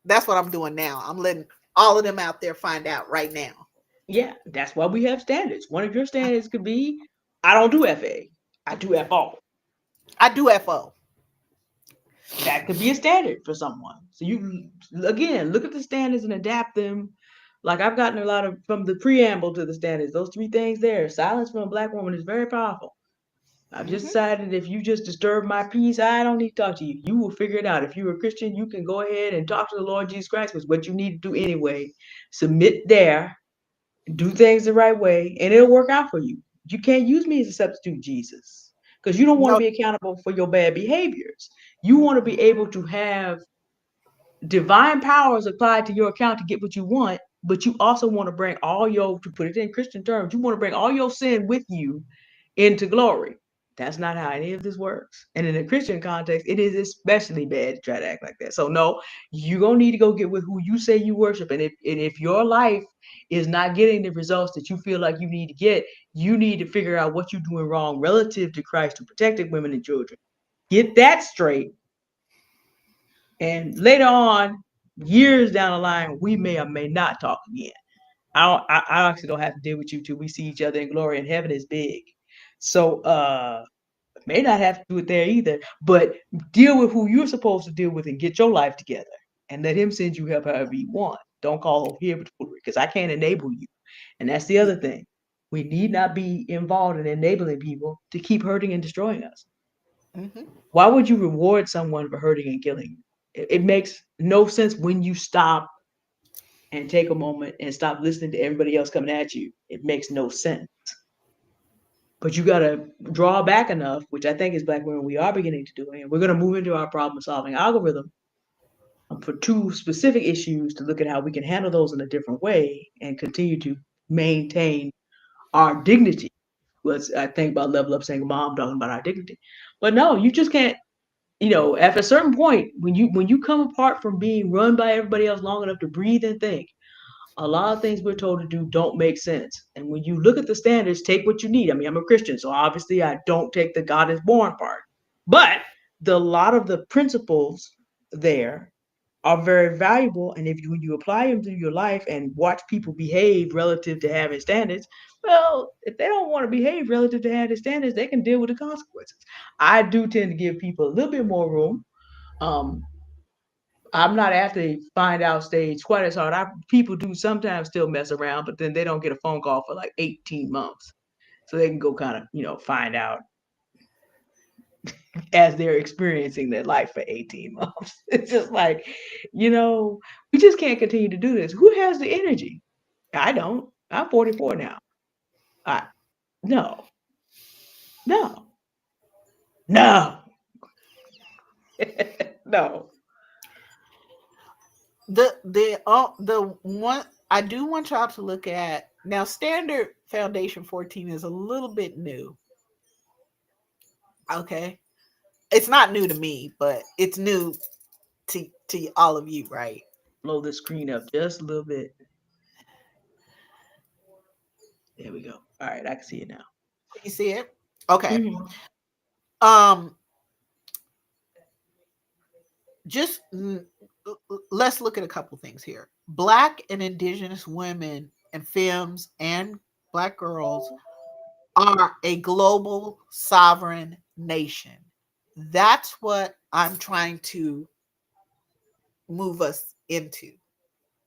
that's what I'm doing now. I'm letting all of them out there find out right now. Yeah, that's why we have standards. One of your standards could be, I don't do FA, I do FO. I do FO. That could be a standard for someone. So you again look at the standards and adapt them. Like I've gotten a lot of from the preamble to the standards. Those three things there. Silence from a black woman is very powerful. I've just Hmm. decided if you just disturb my peace, I don't need to talk to you. You will figure it out. If you're a Christian, you can go ahead and talk to the Lord Jesus Christ, because what you need to do anyway. Submit there, do things the right way, and it'll work out for you. You can't use me as a substitute, Jesus, because you don't want to No, be accountable for your bad behaviors. You want to be able to have divine powers applied to your account to get what you want, but you also want to bring all your, to put it in Christian terms, you want to bring all your sin with you into glory. That's not how any of this works. And in a Christian context, it is especially bad to try to act like that. So no, you're gonna need to go get with who you say you worship. And if your life is not getting the results that you feel like you need to get, you need to figure out what you're doing wrong relative to Christ who protected women and children. Get that straight. And later on, years down the line, we may or may not talk again. I actually don't have to deal with you till we see each other in glory, and heaven is big. So may not have to do it there either, but deal with who you're supposed to deal with and get your life together and let him send you help however you want. Don't call over here because I can't enable you. And that's the other thing. We need not be involved in enabling people to keep hurting and destroying us. hmm Why would you reward someone for hurting and killing you? It makes no sense when you stop and take a moment and stop listening to everybody else coming at you. It makes no sense. But you got to draw back enough, which I think is Black women we are beginning to do. And we're going to move into our problem solving algorithm for two specific issues to look at how we can handle those in a different way and continue to maintain our dignity. Was I think about level up single mom talking about our dignity. But no, you just can't, at a certain point, when you come apart from being run by everybody else long enough to breathe and think, a lot of things we're told to do don't make sense. And when you look at the standards, take what you need. I mean, I'm a Christian, so obviously I don't take the God is born part. But the lot of the principles there are very valuable. And if you, when you apply them to your life and watch people behave relative to having standards, well, if they don't want to behave relative to having standards, they can deal with the consequences. I do tend to give people a little bit more room. Um, I'm not at the find out stage quite as hard. People do sometimes still mess around, but then they don't get a phone call for like 18 months. So they can go kind of, find out as they're experiencing their life for 18 months. It's just like, you know, we just can't continue to do this. Who has the energy? I don't. I'm 44 now. I no, no, no, no. The one I do want y'all to look at now. Standard Foundation 14 is a little bit new. Okay, it's not new to me, but it's new to all of you, right? Blow the screen up just a little bit. There we go. All right, I can see it now. You see it? Okay. Hmm. Um, just let's look at a couple things here. Black and indigenous women and femmes and black girls are a global sovereign nation. That's what I'm trying to move us into.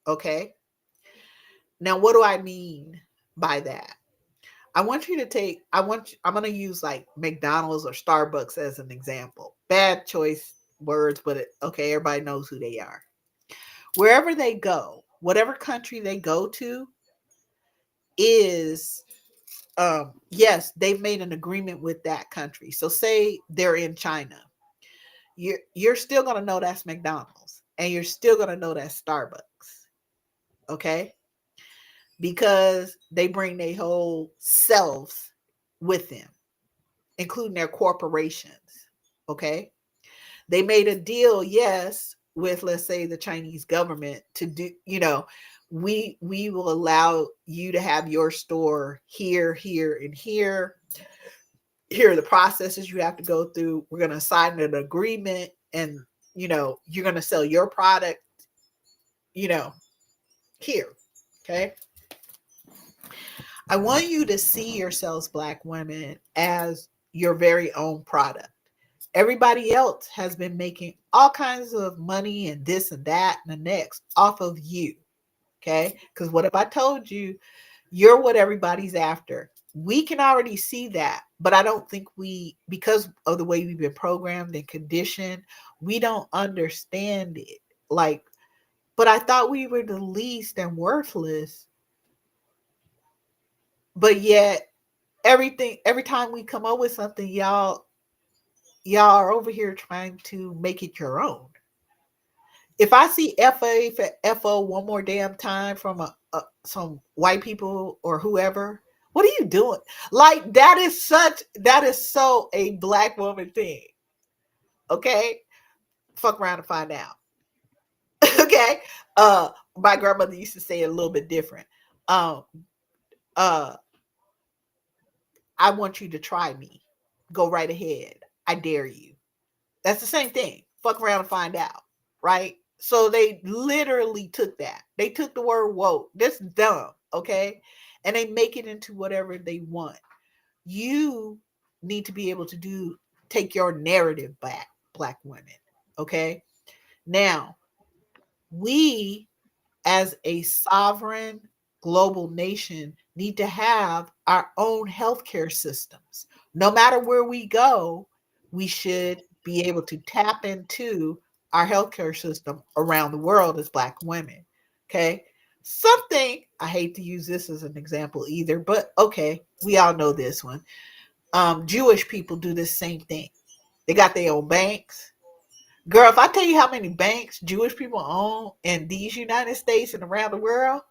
Okay. Now, what do I mean by that? I want you to take, I'm going to use like McDonald's or Starbucks as an example. Bad choice words, but okay, everybody knows who they are. Wherever they go, whatever country they go to, is yes, they've made an agreement with that country. So say they're in China, you're still gonna know that's McDonald's, and you're still gonna know that's Starbucks, okay? Because they bring their whole selves with them, including their corporations, okay? They made a deal, yes, with, let's say, the Chinese government to do, we will allow you to have your store here, here, and here. Here are the processes you have to go through. We're going to sign an agreement, and you're going to sell your product, you know, here. Okay. I want you to see yourselves, Black women, as your very own product. Everybody else has been making all kinds of money and this and that and the next off of you. Okay. Because what if I told you you're what everybody's after? We can already see that, but I don't think because of the way we've been programmed and conditioned, we don't understand it. Like, but I thought we were the least and worthless, but yet every time we come up with something, y'all are over here trying to make it your own. If I see FA for FO one more damn time from some white people or whoever, what are you doing? Like that is so a Black woman thing. Okay, fuck around and find out. Okay, my grandmother used to say it a little bit different. Um, uh, I want you to try me. Go right ahead. I dare you. That's the same thing. Fuck around and find out, right? So they literally took that. They took the word woke. That's dumb, okay? And they make it into whatever they want. You need to be able to take your narrative back, Black women, okay? Now, we as a sovereign global nation need to have our own healthcare systems. No matter where we go, we should be able to tap into our healthcare system around the world as Black women. Okay. Something, I hate to use this as an example either, but okay, we all know this one. Jewish people do this same thing. They got their own banks. Girl, if I tell you how many banks Jewish people own in these United States and around the world,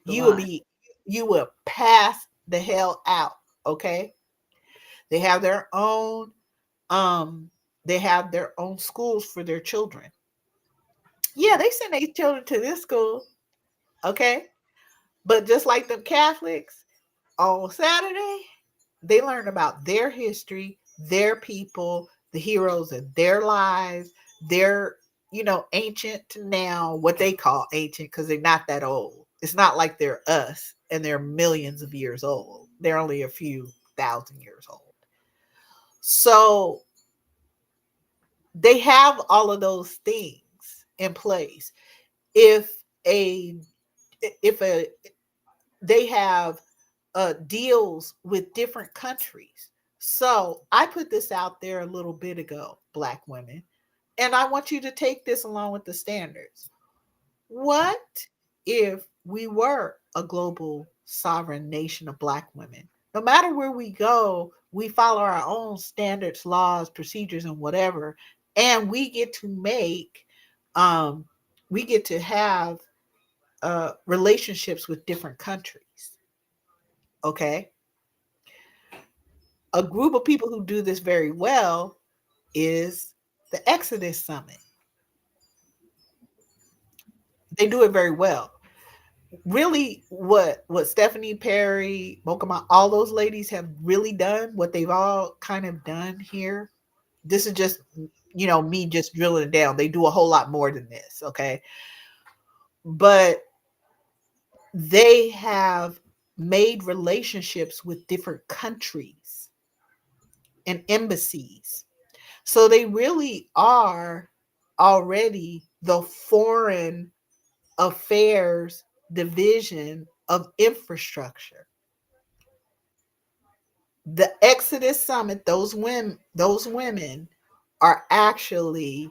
The you will line. be you will pass the hell out. Okay. They have their own um they have their own schools for their children. Yeah, they send their children to this school. Okay. But just like them Catholics, on Saturday, they learn about their history, their people, the heroes in their lives, their, ancient to now, what they call ancient, because they're not that old. It's not like they're us and they're millions of years old. They're only a few thousand years old. So they have all of those things in place. If a if a they have deals with different countries. So I put this out there a little bit ago, Black women, and I want you to take this along with the standards. What if we were a global sovereign nation of Black women? No matter where we go, we follow our own standards, laws, procedures, and whatever, and um, we get to have relationships with different countries. Okay, a group of people who do this very well is the Exodus Summit. They do it very well. Really, what Stephanie Perry, Mokama, all those ladies have really done, what they've all kind of done here. This is just me just drilling it down. They do a whole lot more than this, okay? But they have made relationships with different countries and embassies. So they really are already the foreign affairs division of infrastructure. The Exodus Summit, those women are actually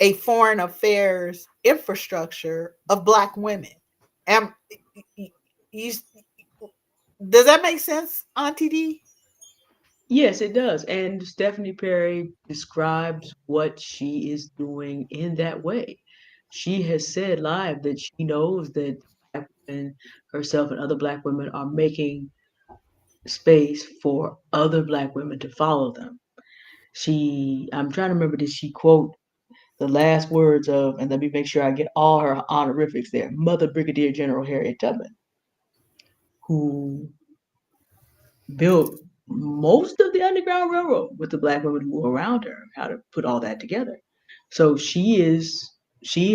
a foreign affairs infrastructure of Black women. And you, does that make sense, Auntie D? Yes, it does. And Stephanie Perry describes what she is doing in that way. She has said live that she knows that Black women, herself and other Black women, are making space for other Black women to follow them. I'm trying to remember, did she quote the last words of, and let me make sure I get all her honorifics there, Mother Brigadier General Harriet Tubman, who built most of the Underground Railroad with the Black women who were around her, how to put all that together. So she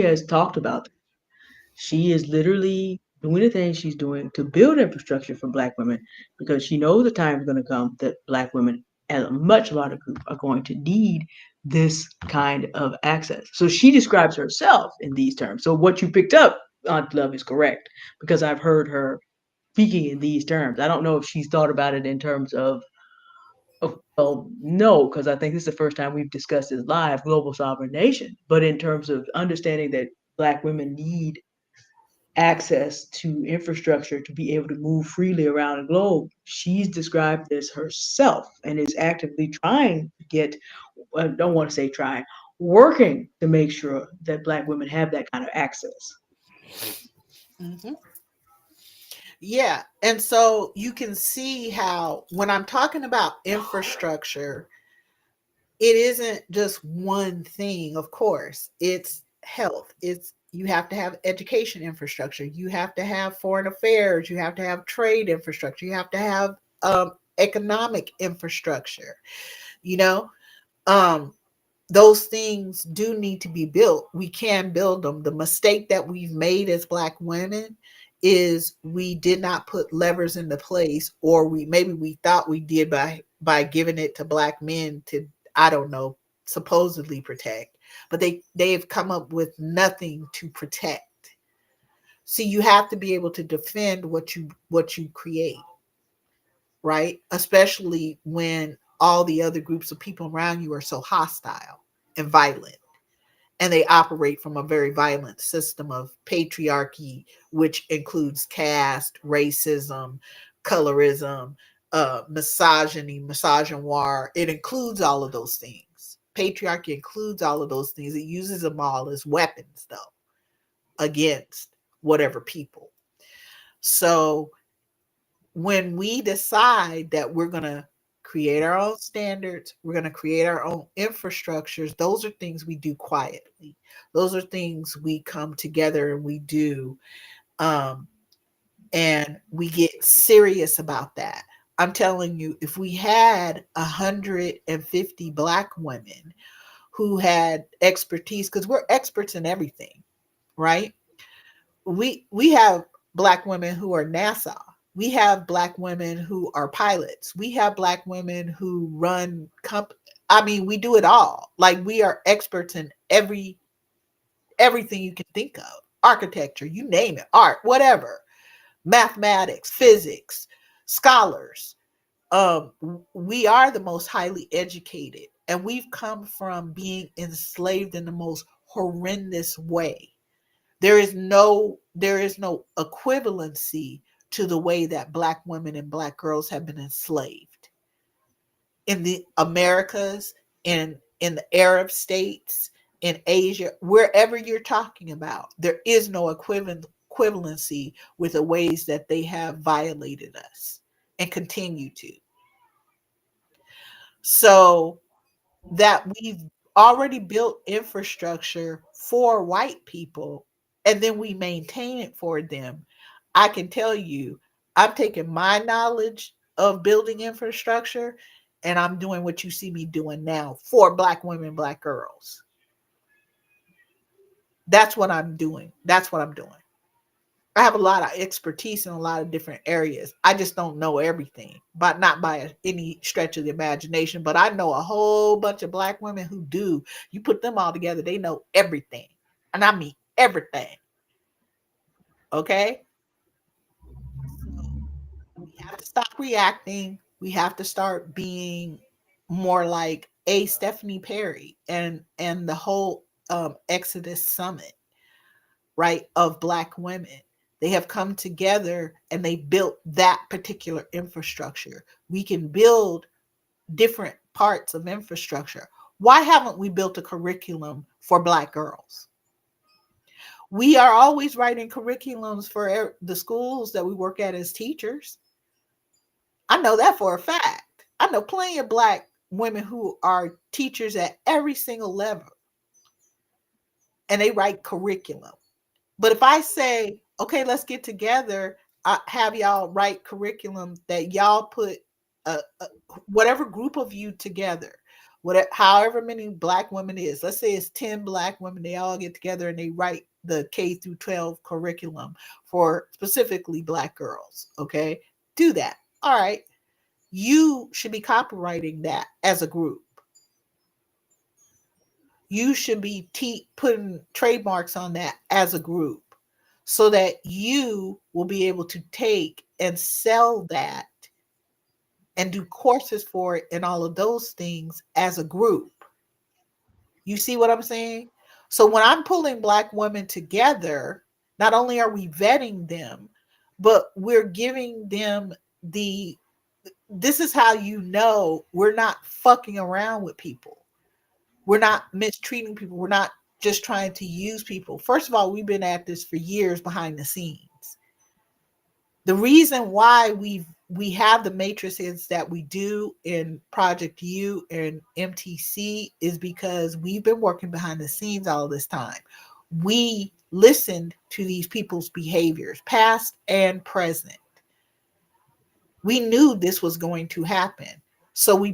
has talked about that. She is literally doing the things she's doing to build infrastructure for Black women because she knows the time is going to come that Black women, as a much larger group, are going to need this kind of access. So she describes herself in these terms. So what you picked up, Aunt Love, is correct because I've heard her speaking in these terms. I don't know if she's thought about it in terms of, well, no, because I think this is the first time we've discussed this live, global sovereign nation. But in terms of understanding that Black women need access to infrastructure to be able to move freely around the globe, she's described this herself and is actively trying to get, I don't want to say trying, working to make sure that Black women have that kind of access. Hmm. Yeah. And so you can see how, when I'm talking about infrastructure, it isn't just one thing, of course. It's health. It's you have to have education infrastructure. You have to have foreign affairs. You have to have trade infrastructure. You have to have economic infrastructure. You know, um, those things do need to be built. We can build them. The mistake that we've made as Black women is we did not put levers into place, or we thought we did by giving it to Black men to, I don't know, supposedly protect, but they've come up with nothing to protect. So you have to be able to defend what you create, right? Especially when all the other groups of people around you are so hostile and violent, and they operate from a very violent system of patriarchy, which includes caste, racism, colorism, misogyny, misogynoir. It includes all of those things. Patriarchy includes all of those things. It uses them all as weapons, though, against whatever people. So when we decide that we're going to create our own standards, we're going to create our own infrastructures, those are things we do quietly. Those are things we come together and we do. Um, and we get serious about that. I'm telling you, if we had 150 Black women who had expertise, because we're experts in everything, right? We have black women who are NASA. We have black women who are pilots. We have black women who run I mean, we do it all. Like, we are experts in everything you can think of. Architecture, you name it, art, whatever. Mathematics, physics, scholars. Um we are the most highly educated, and we've come from being enslaved in the most horrendous way. There is no equivalency to the way that black women and black girls have been enslaved in the Americas, in the Arab states, in Asia, wherever you're talking about. There is no equivalency with the ways that they have violated us and continue to. So that we've already built infrastructure for white people, and then we maintain it for them. I can tell you, I'm taking my knowledge of building infrastructure and I'm doing what you see me doing now for black women, black girls. That's what I'm doing. That's what I'm doing. I have a lot of expertise in a lot of different areas. I just don't know everything, but not by any stretch of the imagination. But I know a whole bunch of black women who do. You put them all together, they know everything. And I mean everything. Okay? So we have to stop reacting. We have to start being more like a Stephanie Perry and the whole Exodus Summit, right, of black women. They have come together and they built that particular infrastructure. We can build different parts of infrastructure. Why haven't we built a curriculum for black girls? We are always writing curriculums for the schools that we work at as teachers. I know that for a fact. I know plenty of black women who are teachers at every single level, and they write curriculum. But if I say, okay, let's get together, have y'all write curriculum that y'all put whatever group of you together, whatever, however many black women is, let's say it's 10 black women, they all get together and they write the K through 12 curriculum for specifically black girls. Okay, do that. All right, you should be copywriting that as a group. You should be putting trademarks on that as a group so that you will be able to take and sell that and do courses for it and all of those things as a group. You see what I'm saying? So when I'm pulling black women together, not only are we vetting them, but we're giving them the this is how you know we're not fucking around with people. We're not mistreating people. We're not just trying to use people. First of all, we've been at this for years behind the scenes. The reason why we have the matrices that we do in Project U and MTC is because we've been working behind the scenes all this time. We listened to these people's behaviors, past and present. We knew this was going to happen. So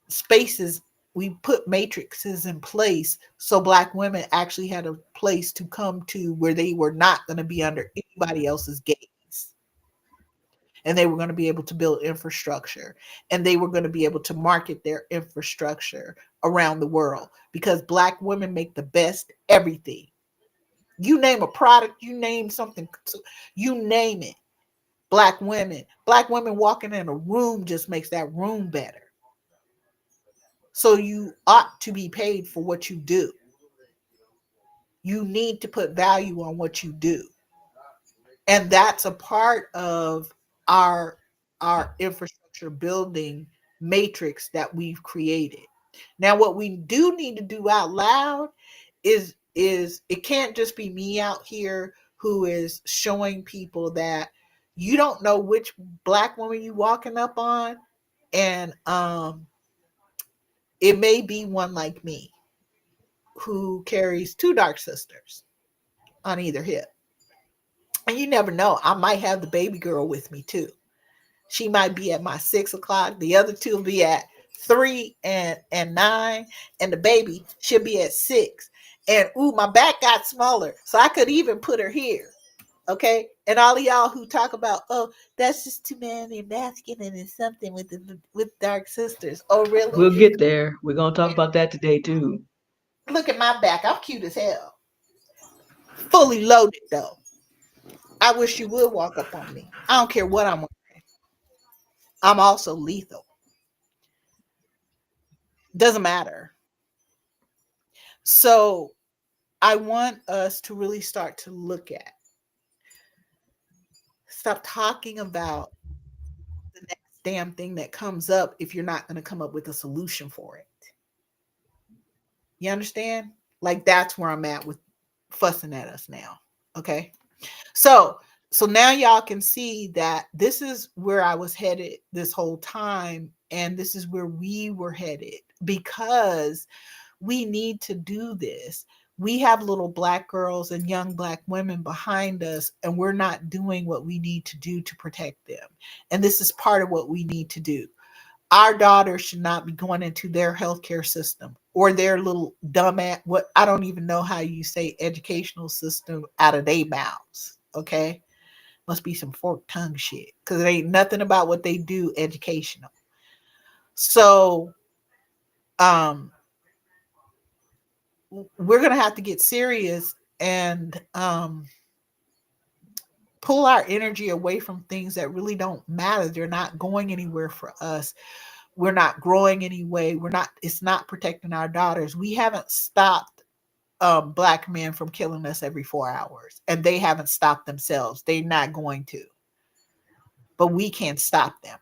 spaces we put matrices in place so black women actually had a place to come to where they were not going to be under anybody else's gaze, and they were going to be able to build infrastructure, and they were going to be able to market their infrastructure around the world, because black women make the best everything. You name a product, you name something, you name it. Black women walking in a room just makes that room better. So you ought to be paid for what you do. You need to put value on what you do. And that's a part of our our infrastructure building matrix that we've created. Now what we do need to do out loud is it can't just be me out here who is showing people that you don't know which black woman you walking up on, and it may be one like me who carries two dark sisters on either hip. And you never know, I might have the baby girl with me too. She might be at my 6 o'clock. The other two will be at 3 and 9, and the baby should be at 6. And ooh, my back got smaller, so I could even put her here. Okay, and all of y'all who talk about, oh, that's just too manly and masculine and something with dark sisters. Oh, really? We'll get there. We're gonna talk about that today too. Look at my back. I'm cute as hell. Fully loaded though. I wish you would walk up on me. I don't care what I'm wearing. I'm also lethal. Doesn't matter. So I want us to really start to look at, stop talking about the next damn thing that comes up if you're not going to come up with a solution for it. You understand? Like that's where I'm at with fussing at us now. Okay. So so now y'all can see that this is where I was headed this whole time, and this is where we were headed because we need to do this. We have little black girls and young black women behind us, and we're not doing what we need to do to protect them. And this is part of what we need to do. Our daughters should not be going into their healthcare system or their little dumb at what I don't even know how you say educational system out of their mouths. Okay. Must be some forked tongue shit because it ain't nothing about what they do educational. So um we're gonna have to get serious and pull our energy away from things that really don't matter. They're not going anywhere for us. We're not growing anyway. We're not, it's not protecting our daughters. We haven't stopped black men from killing us every 4 hours, and they haven't stopped themselves. They're not going to, but we can't stop them.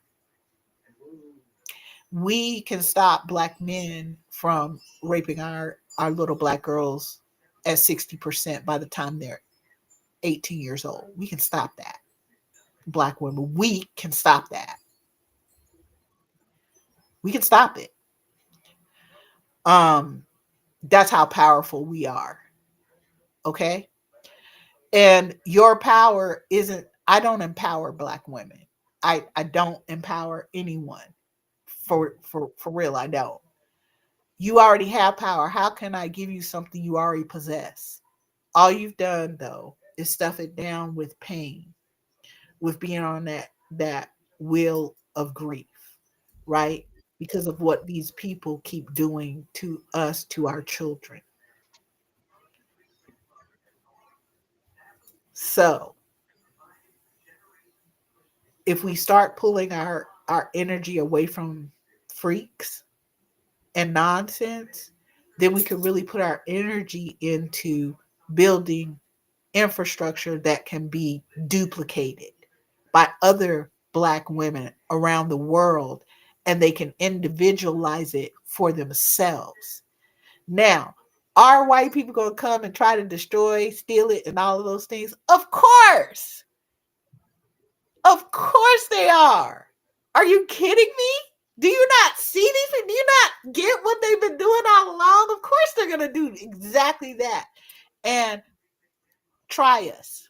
We can stop black men from raping our little black girls at 60% by the time they're 18 years old. We can stop that. Black women, we can stop that. We can stop it. Um, that's how powerful we are. Okay. And your power isn't, I don't empower black women. I don't empower anyone for real. I don't. You already have power. How can I give you something you already possess? All you've done though is stuff it down with pain, with being on that wheel of grief, right? Because of what these people keep doing to us, to our children. So if we start pulling our energy away from freaks and nonsense, then we can really put our energy into building infrastructure that can be duplicated by other black women around the world, and they can individualize it for themselves. Now, are white people going to come and try to destroy, steal it, and all of those things? Of course. Of course they are. Are you kidding me? Do you not see these people? Do you not get what they've been doing all along? Of course they're going to do exactly that and try us,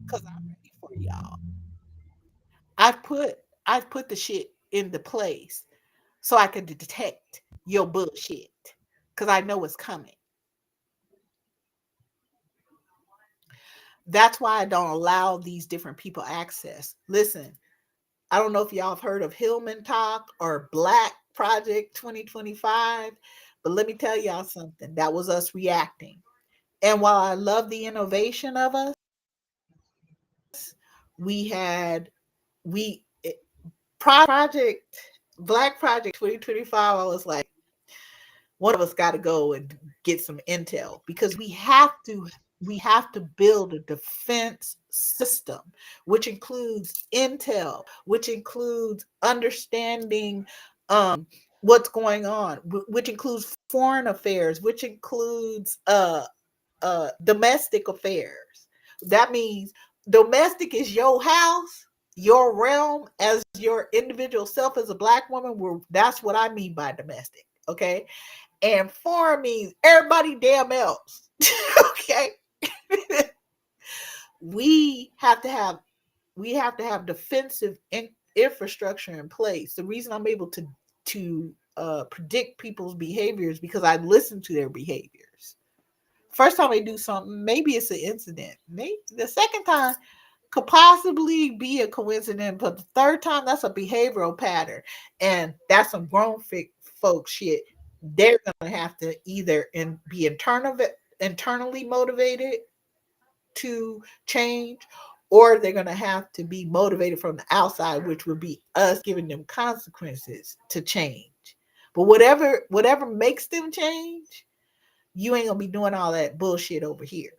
because I'm ready for y'all. I've put I've put the shit into place so I can detect your bullshit because I know it's coming. That's why I don't allow these different people access. Listen, I don't know if y'all have heard of Hillman Talk or Black Project 2025, but let me tell y'all something. That was us reacting. And while I love the innovation of us, we had we project Black Project 2025. I was like, one of us got to go and get some intel because we have to build a defense system, which includes intel, which includes understanding what's going on, which includes foreign affairs, which includes domestic affairs. That means domestic is your house, your realm as your individual self as a black woman. That's what I mean by domestic. Okay. And foreign means everybody damn else. Okay. we have to have we have to have defensive infrastructure in place. The reason I'm able to to predict people's behaviors because I listen to their behaviors. First time they do something, maybe it's an incident. Maybe the second time could possibly be a coincidence, but the third time that's a behavioral pattern, and that's some grown folk shit. They're gonna have to either be internally motivated to change, or they're gonna have to be motivated from the outside, which would be us giving them consequences to change. But whatever makes them change, you ain't gonna be doing all that bullshit over here.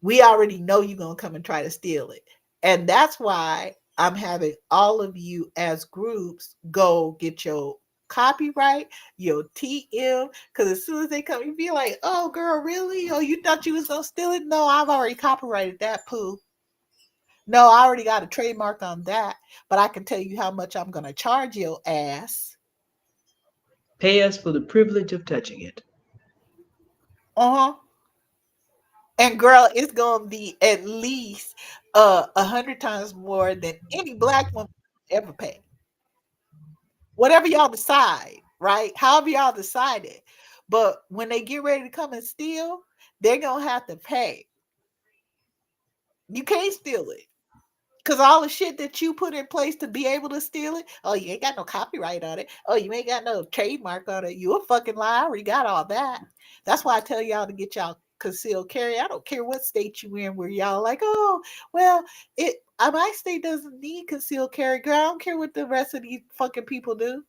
We already know you're going to come and try to steal it. And that's why I'm having all of you as groups go get your copyright, your TM, because as soon as they come, you be like, oh, girl, really? Oh, you thought you was going to steal it? No, I've already copyrighted that poo. No, I already got a trademark on that, but I can tell you how much I'm going to charge your ass. Pay us for the privilege of touching it. Uh-huh. And girl, it's gonna be at least 100 times more than any black woman ever paid. Whatever y'all decide, right? However y'all decide it. But when they get ready to come and steal, they're gonna have to pay. You can't steal it. Cause all the shit that you put in place to be able to steal it, oh, you ain't got no copyright on it. Oh, you ain't got no trademark on it. You a fucking lie. I already got all that. That's why I tell y'all to get y'all concealed carry. I don't care what state you in where y'all like, oh, well, my state doesn't need concealed carry. Girl, I don't care what the rest of these fucking people do.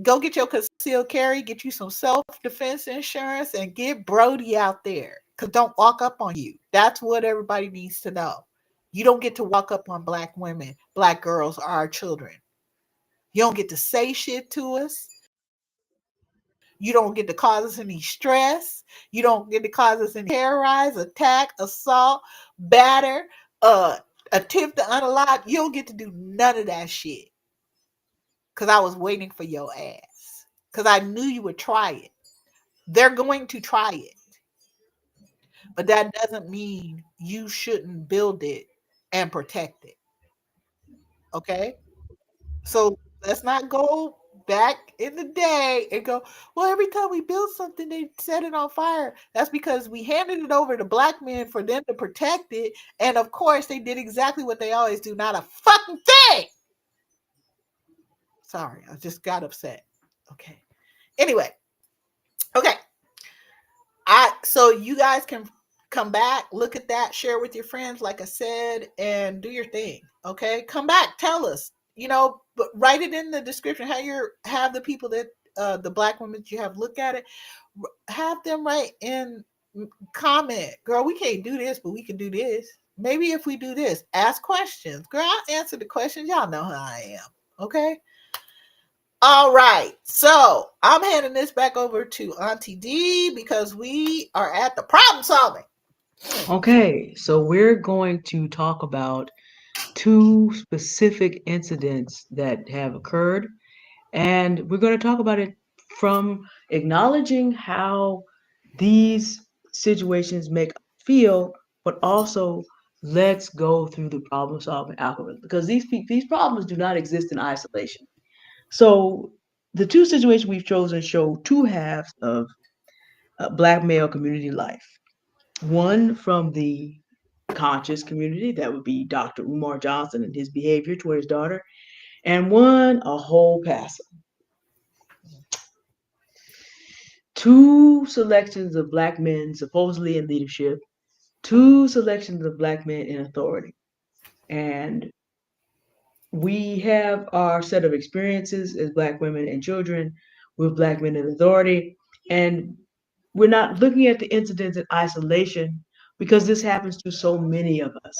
Go get your concealed carry, get you some self-defense insurance, and get Brody out there. Cause don't walk up on you. That's what everybody needs to know. You don't get to walk up on black women, black girls, or our children. You don't get to say shit to us. You don't get to cause us any stress. You don't get to cause us any terrorize, attack, assault, batter, uh, attempt to unalive. You don't get to do none of that shit. Cause I was waiting for your ass. Cause I knew you would try it. They're going to try it. But that doesn't mean you shouldn't build it and protect it. Okay? So let's not go back in the day and go, well, every time we build something, they set it on fire. That's because we handed it over to black men for them to protect it. And of course, they did exactly what they always do, not a fucking thing. Sorry, I just got upset. Okay. Anyway, okay. So you guys can come back, look at that, share with your friends, like I said, and do your thing. Okay, come back, tell us. But write it in the description. Have the people that the black women that you have look at it. Have them write in comment. Girl, we can't do this, but we can do this. Maybe if we do this, ask questions. Girl, I'll answer the questions. Y'all know who I am. Okay. All right, so I'm handing this back over to Auntie D because we are at the problem solving. Okay, so we're going to talk about two specific incidents that have occurred, and we're going to talk about it from acknowledging how these situations make us feel, but also let's go through the problem solving algorithm because these problems do not exist in isolation. So the two situations we've chosen show two halves of Black male community life. One from the conscious community, that would be Dr. Umar Johnson and his behavior toward his daughter, and one a whole passer. Two selections of Black men supposedly in leadership, two selections of Black men in authority. And we have our set of experiences as Black women and children with Black men in authority. And we're not looking at the incidents in isolation because this happens to so many of us.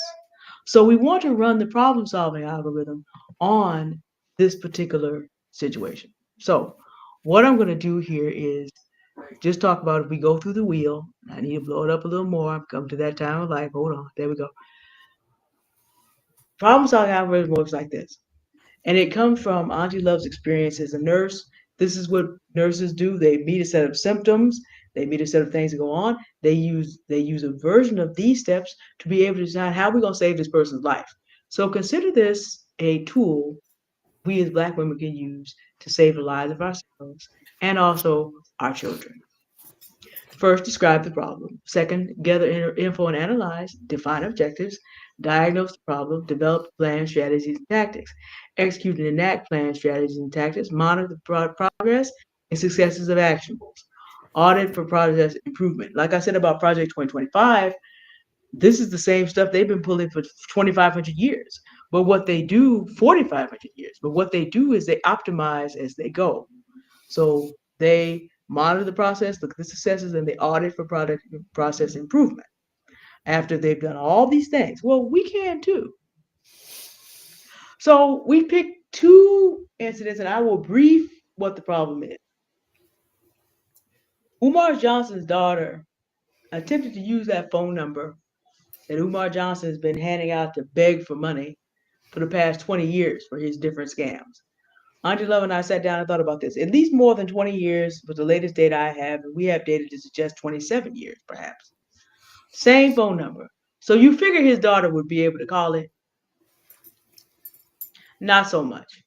So we want to run the problem solving algorithm on this particular situation. So what I'm going to do here is just talk about if we go through the wheel. I need to blow it up a little more. I'm coming to that time of life. Hold on. There we go. Problem solving algorithm works like this. And it comes from Auntie Love's experience as a nurse. This is what nurses do. They meet a set of symptoms. They meet a set of things that go on. They use a version of these steps to be able to decide how we're going to save this person's life. So consider this a tool we as Black women can use to save the lives of ourselves and also our children. First, describe the problem. Second, gather info and analyze, define objectives, diagnose the problem, develop plans, strategies, and tactics. Execute and enact plans, strategies, and tactics. Monitor the progress and successes of actionables. Audit for process improvement. Like I said about Project 2025, this is the same stuff they've been pulling for 2,500 years. But what they do, 4,500 years, but what they do is they optimize as they go. So they monitor the process, look at the successes, and they audit for product process improvement. After they've done all these things, well, we can too. So we picked two incidents, and I will brief what the problem is. Umar Johnson's daughter attempted to use that phone number that Umar Johnson has been handing out to beg for money for the past 20 years for his different scams. Auntie Love and I sat down and thought about this. At least more than 20 years was the latest data I have, and we have data to suggest 27 years, perhaps. Same phone number. So you figure his daughter would be able to call it? Not so much.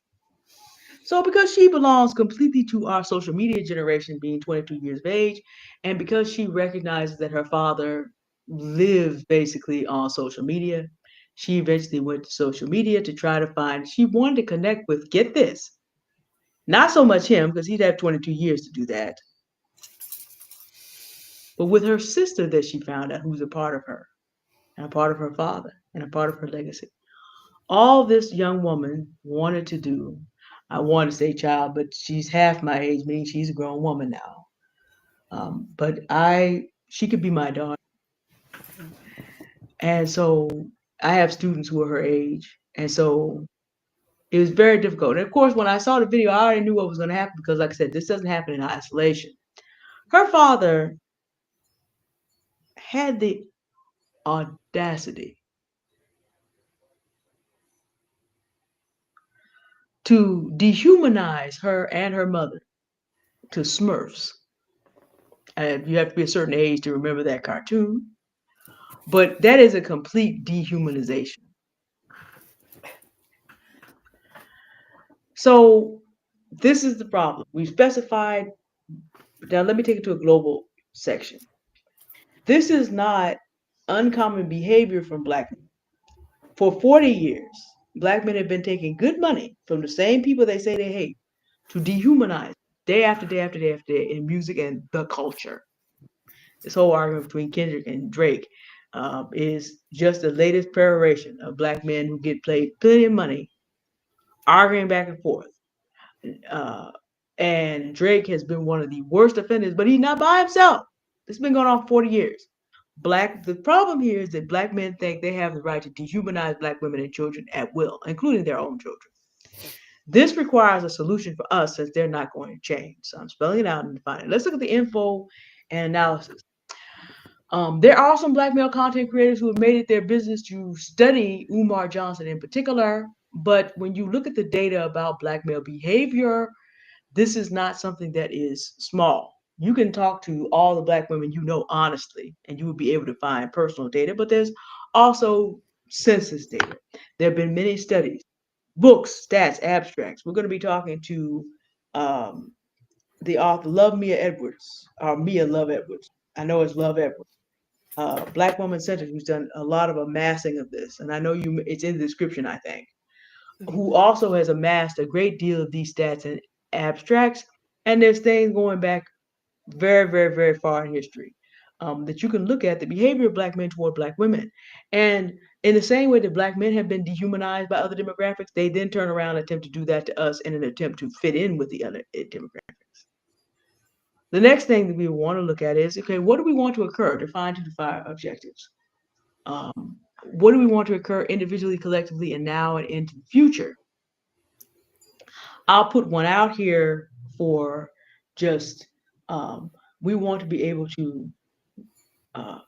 So because she belongs completely to our social media generation, being 22 years of age, and because she recognizes that her father lives basically on social media, she eventually went to social media to try to find, she wanted to connect with, get this, not so much him, because he'd have 22 years to do that, but with her sister that she found out who's a part of her, and a part of her father, and a part of her legacy. All this young woman wanted to do, I want to say child, but she's half my age, meaning she's a grown woman now. She could be my daughter. And so I have students who are her age. And so it was very difficult. And of course, when I saw the video, I already knew what was going to happen because, like I said, this doesn't happen in isolation. Her father had the audacity to dehumanize her and her mother to Smurfs. And you have to be a certain age to remember that cartoon. But that is a complete dehumanization. So this is the problem. We've specified, now let me take it to a global section. This is not uncommon behavior from Black men. For 40 years, Black men have been taking good money from the same people they say they hate to dehumanize day after day after day after day in music and the culture. This whole argument between Kendrick and Drake is just the latest peroration of Black men who get paid plenty of money arguing back and forth. Uh, and Drake has been one of the worst offenders, but he's not by himself. It's been going on for 40 years. The problem here is that Black men think they have the right to dehumanize Black women and children at will, including their own children. This requires a solution for us since they're not going to change. So I'm spelling it out and defining it. Let's look at the info and analysis. There are some Black male content creators who have made it their business to study Umar Johnson in particular. But when you look at the data about Black male behavior, this is not something that is small. You can talk to all the Black women you know honestly, and you will be able to find personal data, but there's also census data. There have been many studies, books, stats, abstracts. We're going to be talking to um, the author, Love Mia Edwards, or Mia Love Edwards. I know it's Love Edwards. Black Woman Centered, who's done a lot of amassing of this, and I know it's in the description, I think, who also has amassed a great deal of these stats and abstracts. And there's things going back very, very, very far in history that you can look at the behavior of Black men toward Black women. And in the same way that Black men have been dehumanized by other demographics, they then turn around and attempt to do that to us in an attempt to fit in with the other demographics. The next thing that we want to look at is, okay, what do we want to occur? Define to define objectives. What do we want to occur individually, collectively, and now and into the future? I'll put one out here for just we want to be able to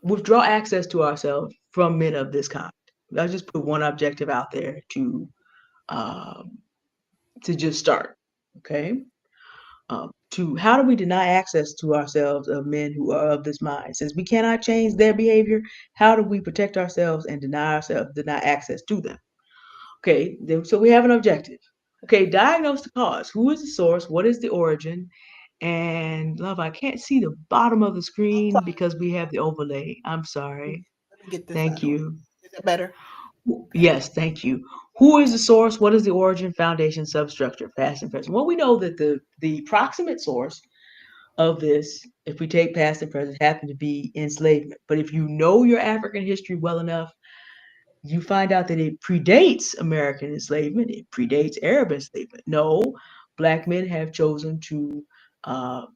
withdraw access to ourselves from men of this kind. I'll just put one objective out there um, to just start. Okay. To how do we deny access to ourselves of men who are of this mind? Since we cannot change their behavior, how do we protect ourselves and deny access to them? Okay, so we have an objective. Okay, diagnose the cause. Who is the source? What is the origin? And love, I can't see the bottom of the I'm screen sorry. because we have the overlay. I'm sorry. Let me get this out Thank of the way. you. Is it better? Okay. Yes, thank you. Who is the source? What is the origin, foundation, substructure, past and present? Well, we know that the proximate source of this, if we take past and present, happen to be enslavement. But if you know your African history well enough, you find out that it predates American enslavement, it predates Arab enslavement. No, black men have chosen to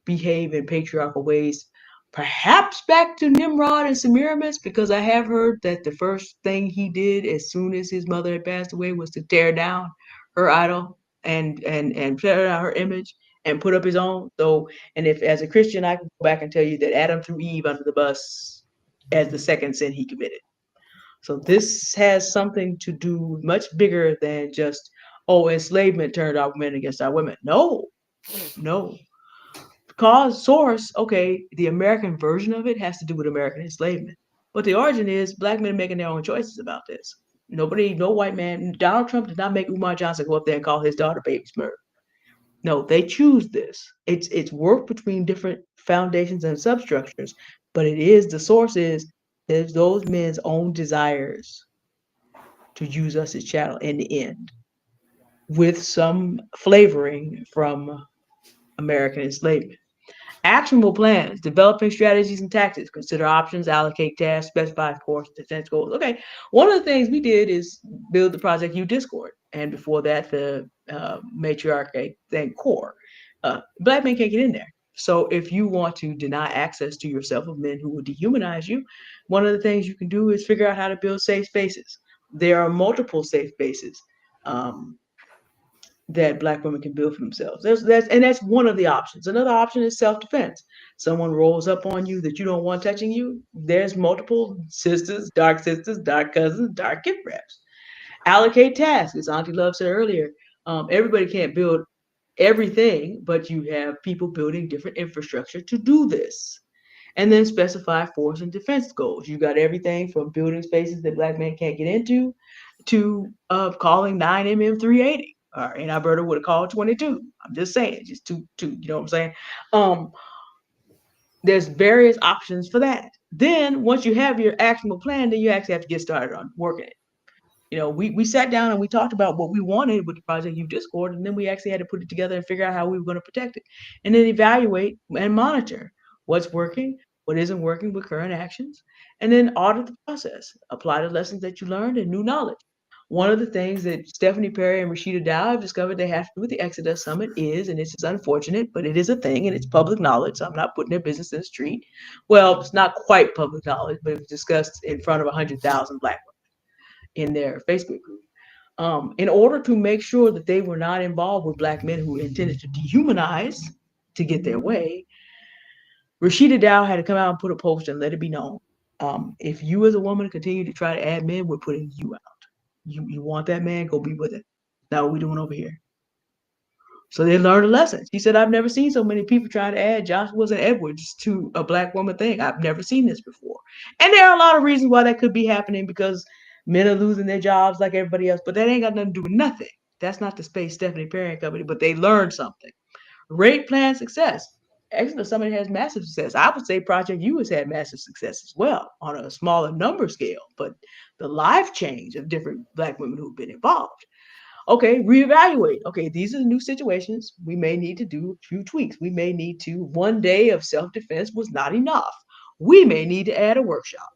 behave in patriarchal ways, perhaps back to Nimrod and Semiramis, because I have heard that the first thing he did as soon as his mother had passed away was to tear down her idol and tear down her image and put up his own. So, and if as a Christian, I can go back and tell you that Adam threw Eve under the bus as the second sin he committed. So this has something to do much bigger than just, oh, enslavement turned our men against our women. No, no. Cause source, okay, the American version of it has to do with American enslavement. But the origin is black men making their own choices about this. Nobody, no white man, Donald Trump did not make Umar Johnson go up there and call his daughter baby Smurf. No, they choose this. It's work between different foundations and substructures, but it is the source is those men's own desires to use us as chattel in the end, with some flavoring from American enslavement. Actionable plans, developing strategies and tactics, consider options, allocate tasks, specify course, defense goals. Okay, one of the things we did is build the Project U Discord, and before that, the matriarch thing core. Black men can't get in there. So if you want to deny access to yourself of men who will dehumanize you, one of the things you can do is figure out how to build safe spaces. There are multiple safe spaces. Um, that black women can build for themselves. That's one of the options. Another option is self-defense. Someone rolls up on you that you don't want touching you. There's multiple sisters, dark cousins, dark gift wraps. Allocate tasks, as Auntie Love said earlier. Everybody can't build everything, but you have people building different infrastructure to do this. And then specify force and defense goals. You got everything from building spaces that black men can't get into to calling 9mm 380. And Alberta would have called 22. I'm just saying, just two, you know what I'm saying? Um, there's various options for that. Then once you have your actionable plan, then you actually have to get started on working it. We sat down and we talked about what we wanted with the Project U Discord, and then we actually had to put it together and figure out how we were going to protect it, and then evaluate and monitor what's working, what isn't working with current actions, and then audit the process, apply the lessons that you learned and new knowledge. One of the things that Stephanie Perry and Rashida Dow have discovered they have to do with the Exodus Summit is, and this is unfortunate, but it is a thing and it's public knowledge, so I'm not putting their business in the street. Well, it's not quite public knowledge, but it was discussed in front of 100,000 Black in their Facebook group. In order to make sure that they were not involved with black men who intended to dehumanize to get their way, Rashida Dow had to come out and put a post and let it be known. If you as a woman continue to try to add men, we're putting you out. You want that man, go be with it. That's what we're doing over here. So they learned a lesson. She said, I've never seen so many people trying to add Joshua's and Edwards to a black woman thing. I've never seen this before. And there are a lot of reasons why that could be happening because men are losing their jobs like everybody else, but that ain't got nothing to do with nothing. That's not the space Stephanie Perry and Company, but they learned something. Rate plan success. Exeter Summit has massive success. I would say Project U has had massive success as well on a smaller number scale, but the life change of different black women who've been involved. Okay, reevaluate. Okay, these are the new situations. We may need to do a few tweaks. We may need to, one day of self defense was not enough. We may need to add a workshop.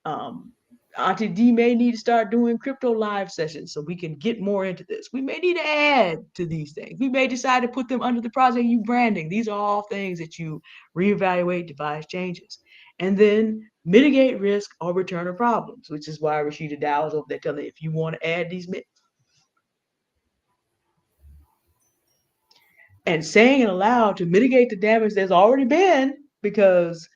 Um, Auntie D may need to start doing crypto live sessions so we can get more into this. We may need to add to these things. We may decide to put them under the Project U branding. These are all things that you reevaluate, devise changes. And then mitigate risk or return of problems, which is why Rashida Dow is over there telling you if you want to add these and saying it aloud to mitigate the damage that's already been, because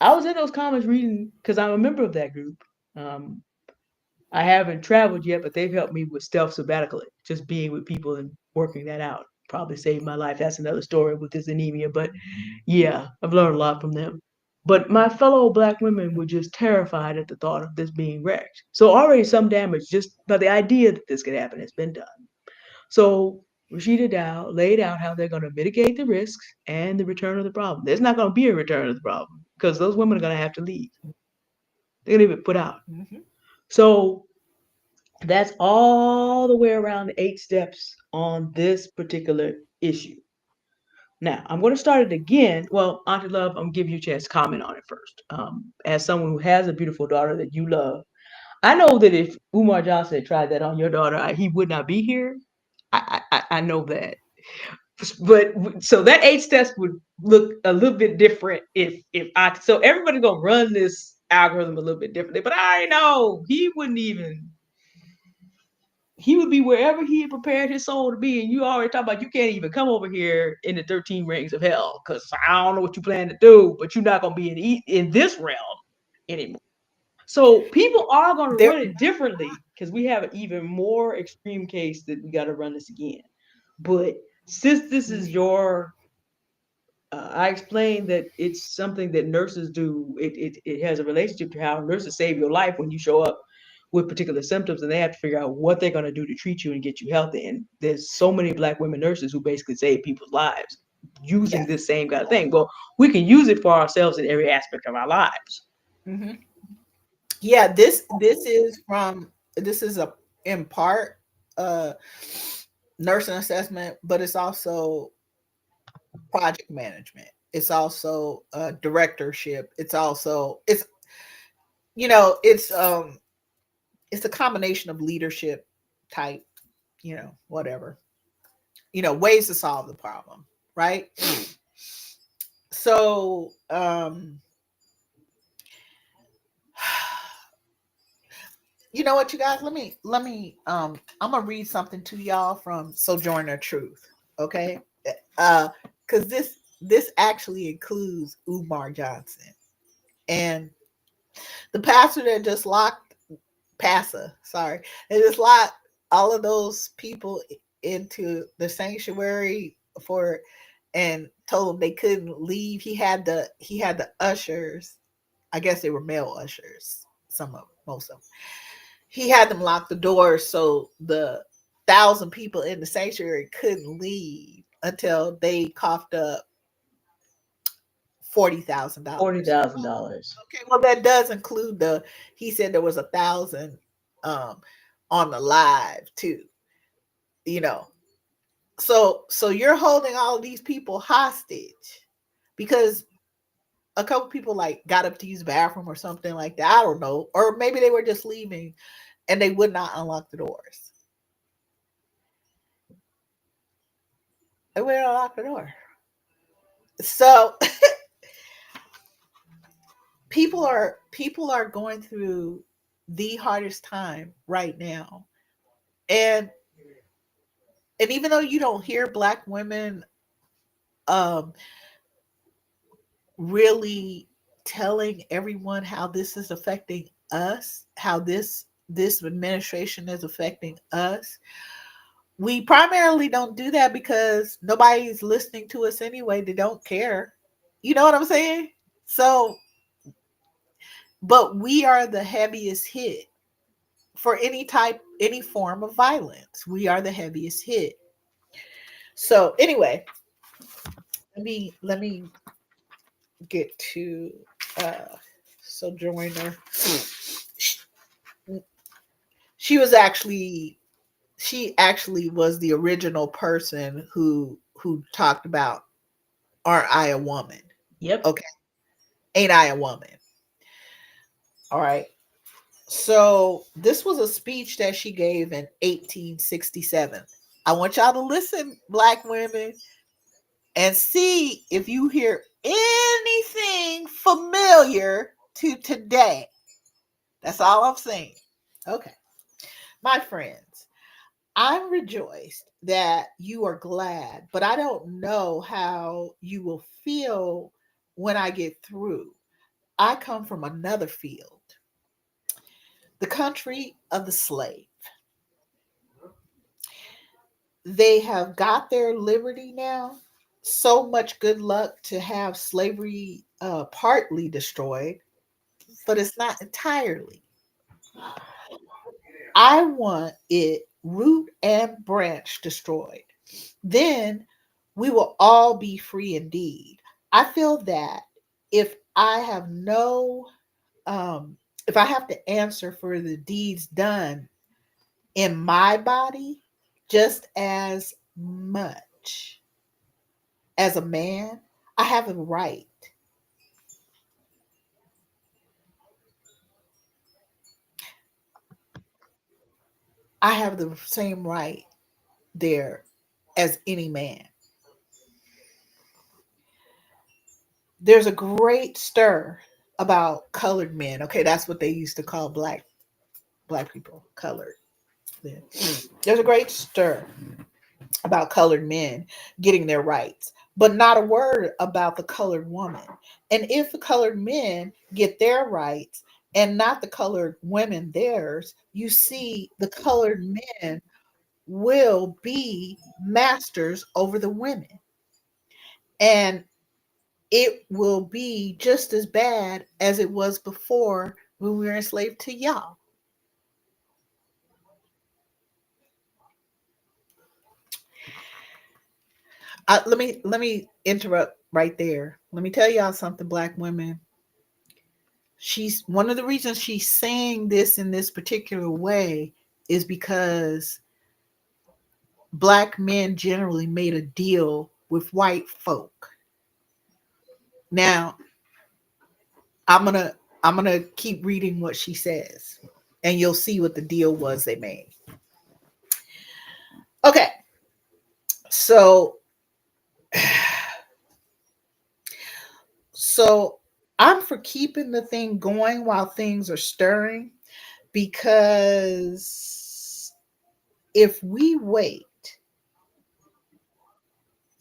I was in those comments reading because I'm a member of that group. Um, I haven't traveled yet, but they've helped me with stealth sabbatical, just being with people and working that out. Probably saved my life. That's another story with this anemia, but yeah, I've learned a lot from them. But my fellow black women were just terrified at the thought of this being wrecked. So already some damage just by the idea that this could happen has been done. So Rashida Dow laid out how they're going to mitigate the risks and the return of the problem. There's not going to be a return of the problem because those women are going to have to leave. They're going to be put out. Mm-hmm. So that's all the way around the 8 steps on this particular issue. Now, I'm going to start it again. Well, Auntie Love, I'm going to give you a chance to comment on it first. As someone who has a beautiful daughter that you love, I know that if Umar Johnson had tried that on your daughter, he would not be here. I know that. But so that 8 steps would look a little bit different if I so everybody's gonna run this algorithm a little bit differently. But I know he would be wherever he had prepared his soul to be. And you already talk about you can't even come over here in the 13 rings of hell because I don't know what you plan to do, but you're not gonna be in this realm anymore. So people are going to There, run it differently because we have an even more extreme case that we got to run this again. But since this is your, I explained that it's something that nurses do. It has a relationship to how nurses save your life when you show up with particular symptoms, and they have to figure out what they're going to do to treat you and get you healthy. And there's so many Black women nurses who basically save people's lives using yes. this same kind of thing. Well, we can use it for ourselves in every aspect of our lives. Mm-hmm. Yeah, this is a in part uh nursing assessment, but it's also project management. It's also directorship. It's a combination of leadership type, whatever. Ways to solve the problem, right? So, you know what, you guys, I'm gonna read something to y'all from Sojourner Truth, okay? Because this actually includes Umar Johnson and the pastor that just locked Passa, sorry, they just locked all of those people into the sanctuary for and told them they couldn't leave. He had the ushers. I guess they were male ushers. Most of them. He had them lock the doors so the 1,000 people in the sanctuary couldn't leave until they coughed up $40,000. $40,000. Okay, well that does include the. He said there was 1,000 um, on the live too. You know, so you're holding all of these people hostage because a couple people like got up to use the bathroom or something like that. I don't know, or maybe they were just leaving and they would not unlock the doors. They would not unlock the door. So people are going through the hardest time right now, and even though you don't hear Black women um really telling everyone how this is affecting us, how this administration is affecting us, we primarily don't do that because nobody's listening to us anyway. They don't care. You know what I'm saying? So, but we are the heaviest hit for any form of violence. We are the heaviest hit. So anyway, let me get to uh Sojourner. She was actually she actually was the original person who talked about, aren't I a woman? Yep. Okay, ain't I a woman? All right. So this was a speech that she gave in 1867. I want y'all to listen, Black women, and see if you hear anything familiar to today. That's all I'm saying. Okay. My friends, I'm rejoiced that you are glad, but I don't know how you will feel when I get through. I come from another field, the country of the slave. They have got their liberty now. So much good luck to have slavery partly destroyed, but it's not entirely. I want it root and branch destroyed. Then we will all be free indeed. I feel that if I have no, if I have to answer for the deeds done in my body just as much as a man, I have a right. I have the same right there as any man. There's a great stir about colored men. Okay, that's what they used to call black people, colored men. There's a great stir about colored men getting their rights, but not a word about the colored woman. And if the colored men get their rights and not the colored women theirs, you see the colored men will be masters over the women. And it will be just as bad as it was before when we were enslaved to y'all. Let me interrupt right there. Let me tell y'all something, black women. She's one of the reasons she's saying this in this particular way is because black men generally made a deal with white folk. Now, I'm gonna I'm gonna keep reading what she says, and you'll see what the deal was they made. Okay, so so I'm for keeping the thing going while things are stirring because if we wait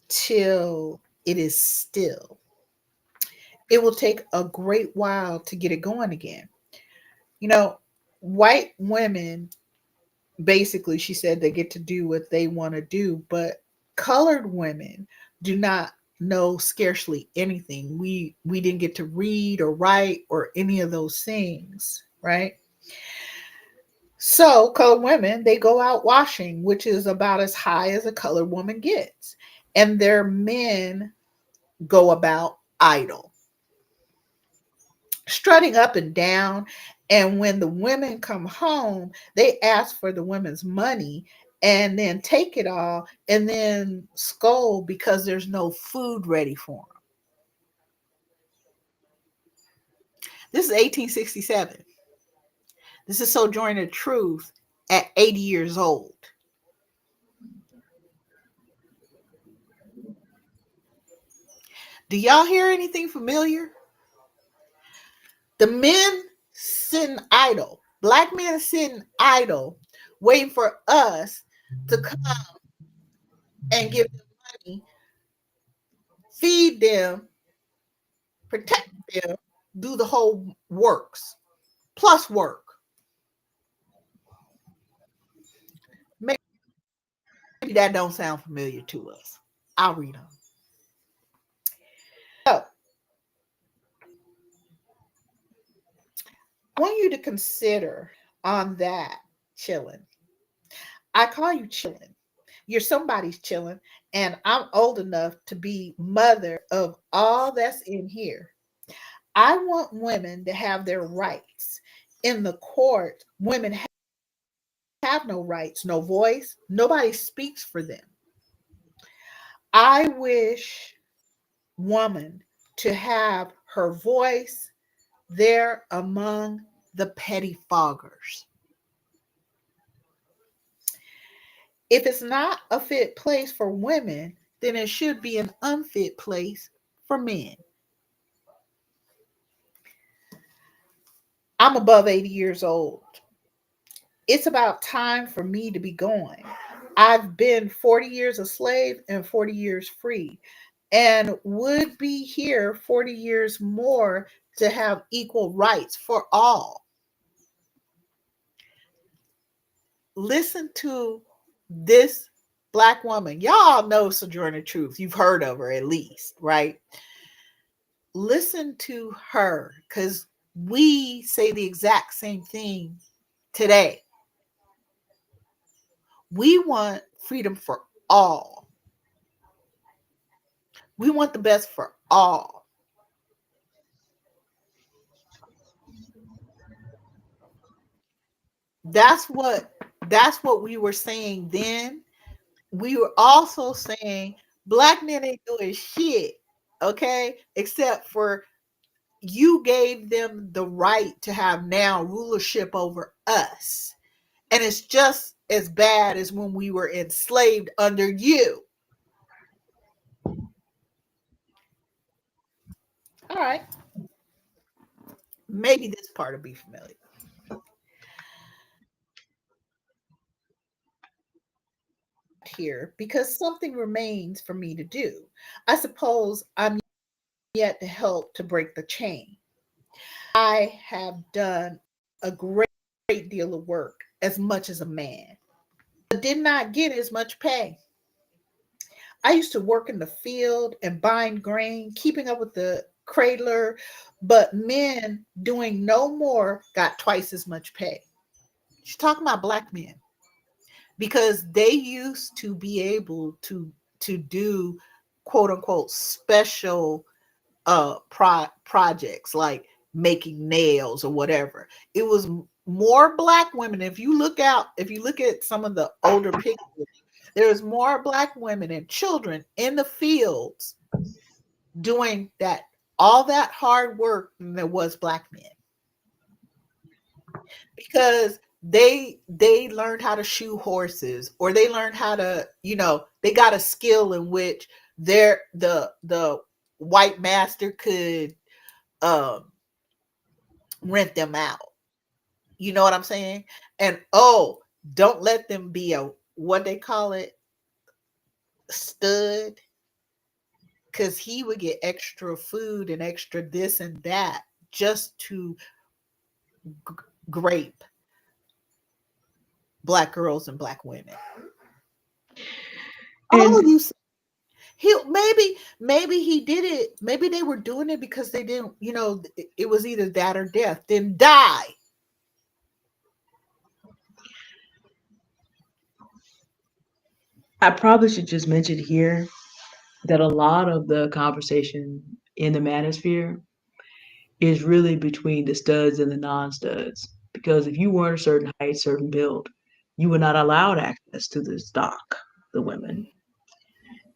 till it is still, it will take a great while to get it going again. You know, white women basically, she said they get to do what they want to do, but colored women do not know scarcely anything. We didn't get to read or write or any of those things, right? So colored women, they go out washing, which is about as high as a colored woman gets. And their men go about idle, strutting up and down. And when the women come home, they ask for the women's money and then take it all and then scold because there's no food ready for them. This is 1867. This is Sojourner Truth at 80 years old. Do y'all hear anything familiar? The men sitting idle, black men sitting idle, waiting for us to come and give them money, feed them, protect them, do the whole works plus work. Maybe that don't sound familiar to us. I'll read on. So I want you to consider on that chilling. I call you chilling. You're somebody's chilling, and I'm old enough to be mother of all that's in here. I want women to have their rights. In the court, women have no rights, no voice. Nobody speaks for them. I wish woman to have her voice there among the petty foggers. If it's not a fit place for women, then it should be an unfit place for men. I'm above 80 years old. It's about time for me to be going. I've been 40 years a slave and 40 years free, and would be here 40 years more to have equal rights for all. Listen to this black woman. Y'all know Sojourner Truth. You've heard of her at least, right? Listen to her because we say the exact same thing today. We want freedom for all. We want the best for all. That's what that's what we were saying then. We were also saying black men ain't doing shit, okay? Except for you gave them the right to have now rulership over us. And it's just as bad as when we were enslaved under you. All right. Maybe this part will be familiar here because something remains for me to do. I suppose I'm yet to help to break the chain. I have done a great deal of work as much as a man, but did not get as much pay. I used to work in the field and buying grain, keeping up with the cradler, but men doing no more got twice as much pay. She's talking about black men because they used to be able to do quote unquote special projects like making nails or whatever. It was more black women. If you look at some of the older pictures, there was more black women and children in the fields doing that all that hard work than there was black men because they learned how to shoe horses or they learned how to they got a skill in which the white master could um rent them out. You know what I'm saying? And oh, don't let them be a what they call it stud because he would get extra food and extra this and that just to g- grape black girls and black women. Oh, And you he maybe he did it. Maybe they were doing it because they didn't. It was either that or death. Then die. I probably should just mention here that a lot of the conversation in the manosphere is really between the studs and the non-studs. Because if you weren't a certain height, certain build, you were not allowed access to the stock, the women.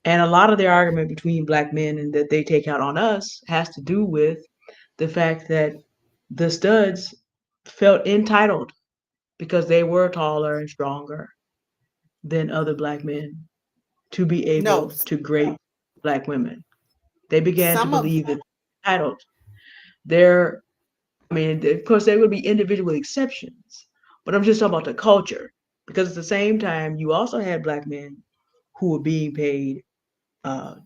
And a lot of the argument between black men and that they take out on us has to do with the fact that the studs felt entitled because they were taller and stronger than other black men to be No, able to grape black women. They began to some of believe that entitled. There, I mean, of course, there would be individual exceptions, but I'm just talking about the culture because at the same time, you also had black men who were being paid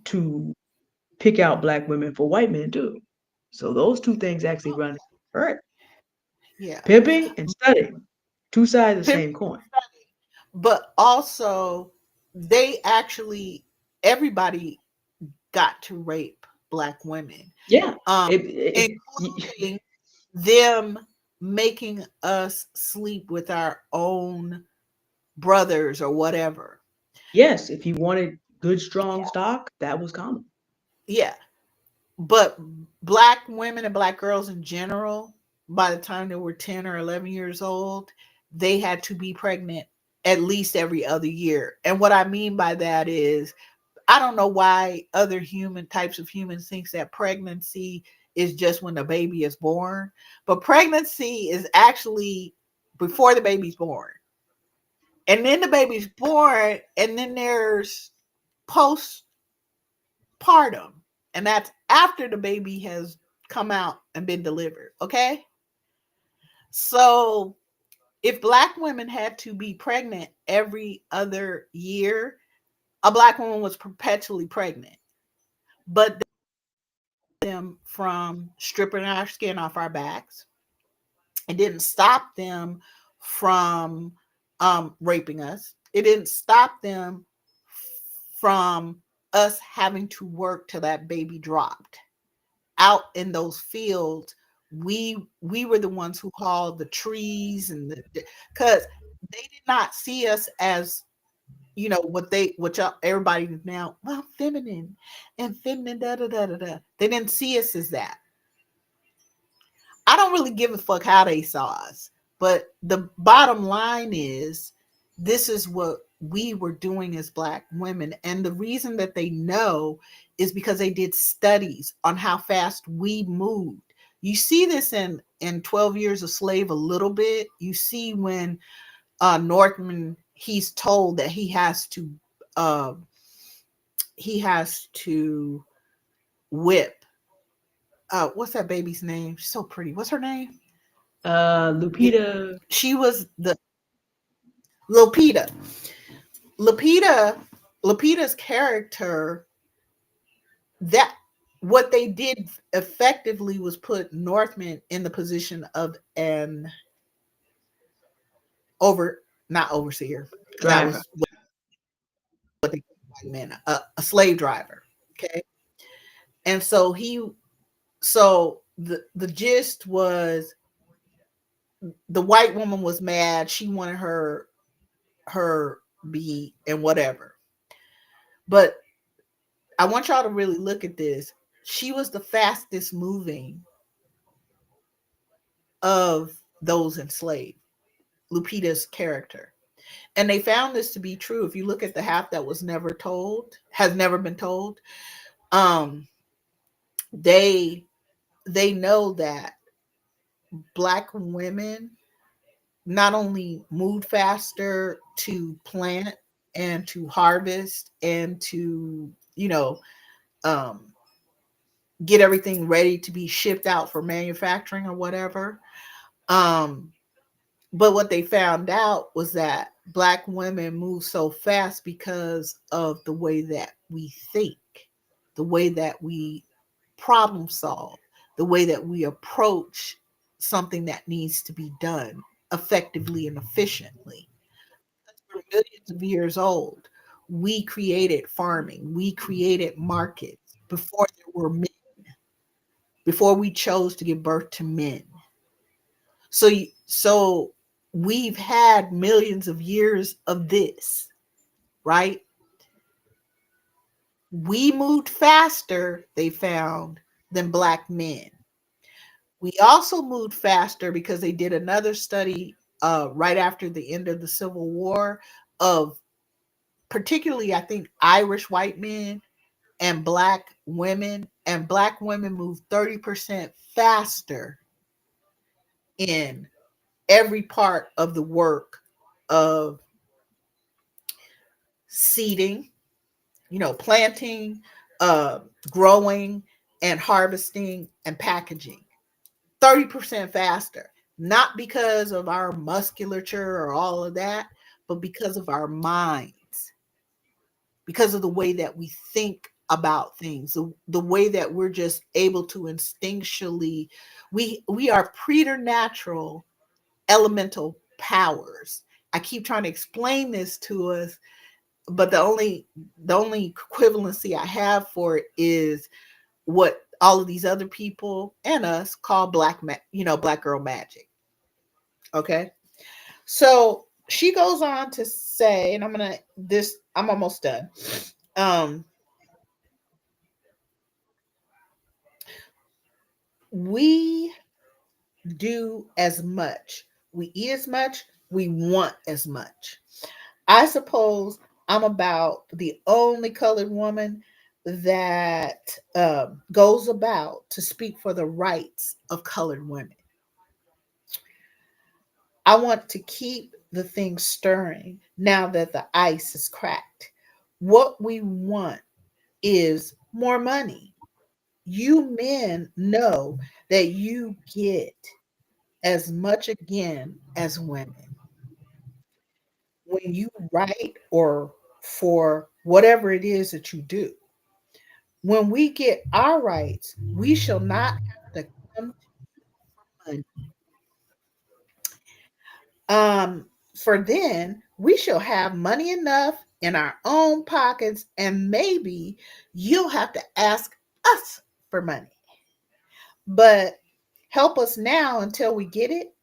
to pick out black women for white men too. So those two things actually run right. yeah, Pimping and studying, two sides of the pimp, same coin. but also they actually everybody got to rape black women, Yeah, um, it, including them making us sleep with our own brothers or whatever. yes. If you wanted good strong stock, that was common. Yeah, but black women and black girls in general, by the time they were 10 or 11 years old, they had to be pregnant at least every other year. And what I mean by that is, I don't know why other human types of humans thinks that pregnancy is just when the baby is born, but pregnancy is actually before the baby's born. And then the baby's born, and then there's postpartum, and that's after the baby has come out and been delivered. Okay. So if black women had to be pregnant every other year, a black woman was perpetually pregnant. But them from stripping our skin off our backs. It didn't stop them from raping us. It didn't stop them from us having to work till that baby dropped out in those fields. We were the ones who hauled the trees and because they did not see us as what y'all everybody now, well, feminine and feminine, da da da da da. They didn't see us as that. I don't really give a fuck how they saw us. But the bottom line is this is what we were doing as black women. And the reason that they know is because they did studies on how fast we moved. You see this in 12 Years a Slave a little bit. You see when Northman, he's told that uh he has to whip what's that baby's name? She's so pretty. What's her name? It, Lupita. she was the Lupita. Lupita, Lupita's character, that what they did effectively was put Northman in the position of an over not overseer, because that Driver. was what they white men, a slave driver. Okay. And the gist was the white woman was mad. She wanted her be and whatever. But I want y'all to really look at this. She was the fastest moving of those enslaved, Lupita's character. And they found this to be true. If you look at the half that was never told, has never been told, um, they they know that black women not only moved faster to plant and to harvest and to, um, get everything ready to be shipped out for manufacturing or whatever. Um, but what they found out was that black women move so fast because of the way that we think, the way that we problem solve, the way that we approach something that needs to be done effectively and efficiently. We're millions of years old. We created farming, we created markets before there were men, before we chose to give birth to men. So we've had millions of years of this, right? We moved faster, they found, than black men. We also moved faster because they did another study right after the end of the Civil War of particularly, I think, Irish white men and black women moved 30% faster in every part of the work of seeding, planting, uh, growing, and harvesting and packaging. 30% faster. Not because of our musculature or all of that, but because of our minds, because of the way that we think about things, the way that we're just able to instinctually, we are preternatural elemental powers. I keep trying to explain this to us, but the only equivalency I have for it is what all of these other people and us call black girl magic. Okay. So she goes on to say, and I'm almost done. Um, we do as much, we eat as much, we want as much. I suppose I'm about the only colored woman that goes about to speak for the rights of colored women. I want to keep the thing stirring now that the ice is cracked. What we want is more money. You men know that you get as much again as women. When you write or for whatever it is that you do, when we get our rights, we shall not have to come to money. For then we shall have money enough in our own pockets, and maybe you'll have to ask us for money. But help us now until we get it.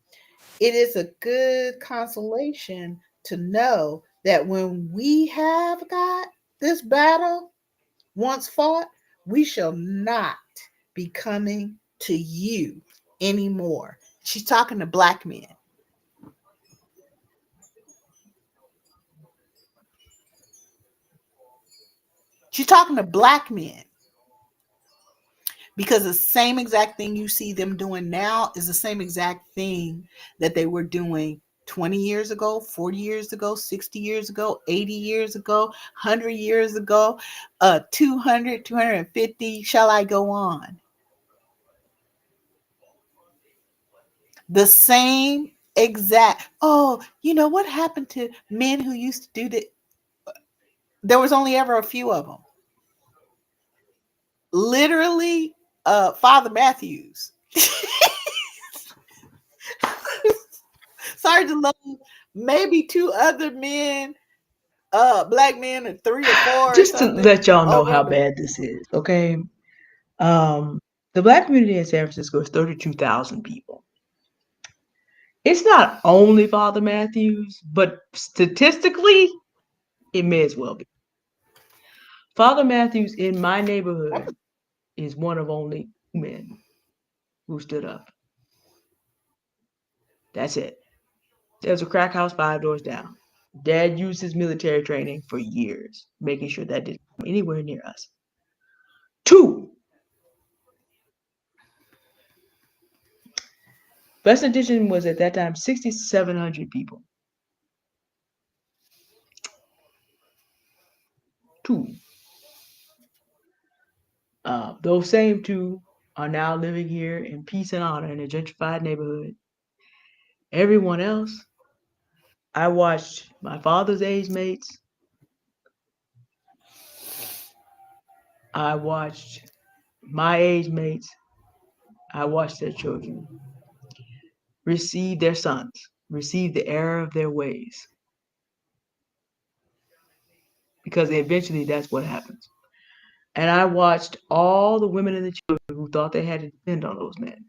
It is a good consolation to know that when we have got this battle once fought, we shall not be coming to you anymore. She's talking to black men. She's talking to black men because the same exact thing you see them doing now is the same exact thing that they were doing 20 years ago, 40 years ago, 60 years ago, 80 years ago, 100 years ago, 200, 250. Shall I go on? The same exact. Oh, you know what happened to men who used to do that? There was only ever a few of them. Literally, Father Matthews, Sergeant Love, maybe two other men, black men, and three or four or Just to something let y'all know over how the. bad this is, okay? Um, the black community in San Francisco is 32,000 people. It's not only Father Matthews, but statistically, it may as well be. Father Matthews in my neighborhood is one of only two men who stood up. That's it. There's a crack house 5 doors down. Dad used his military training for years, making sure that didn't come anywhere near us. Two, West Edition was at that time 6,700 people. Two, those same two are now living here in peace and honor in a gentrified neighborhood. Everyone else, I watched my father's age mates. I watched my age mates. I watched their children receive their sons, receive the error of their ways, because eventually that's what happens. And I watched all the women and the children who thought they had to depend on those men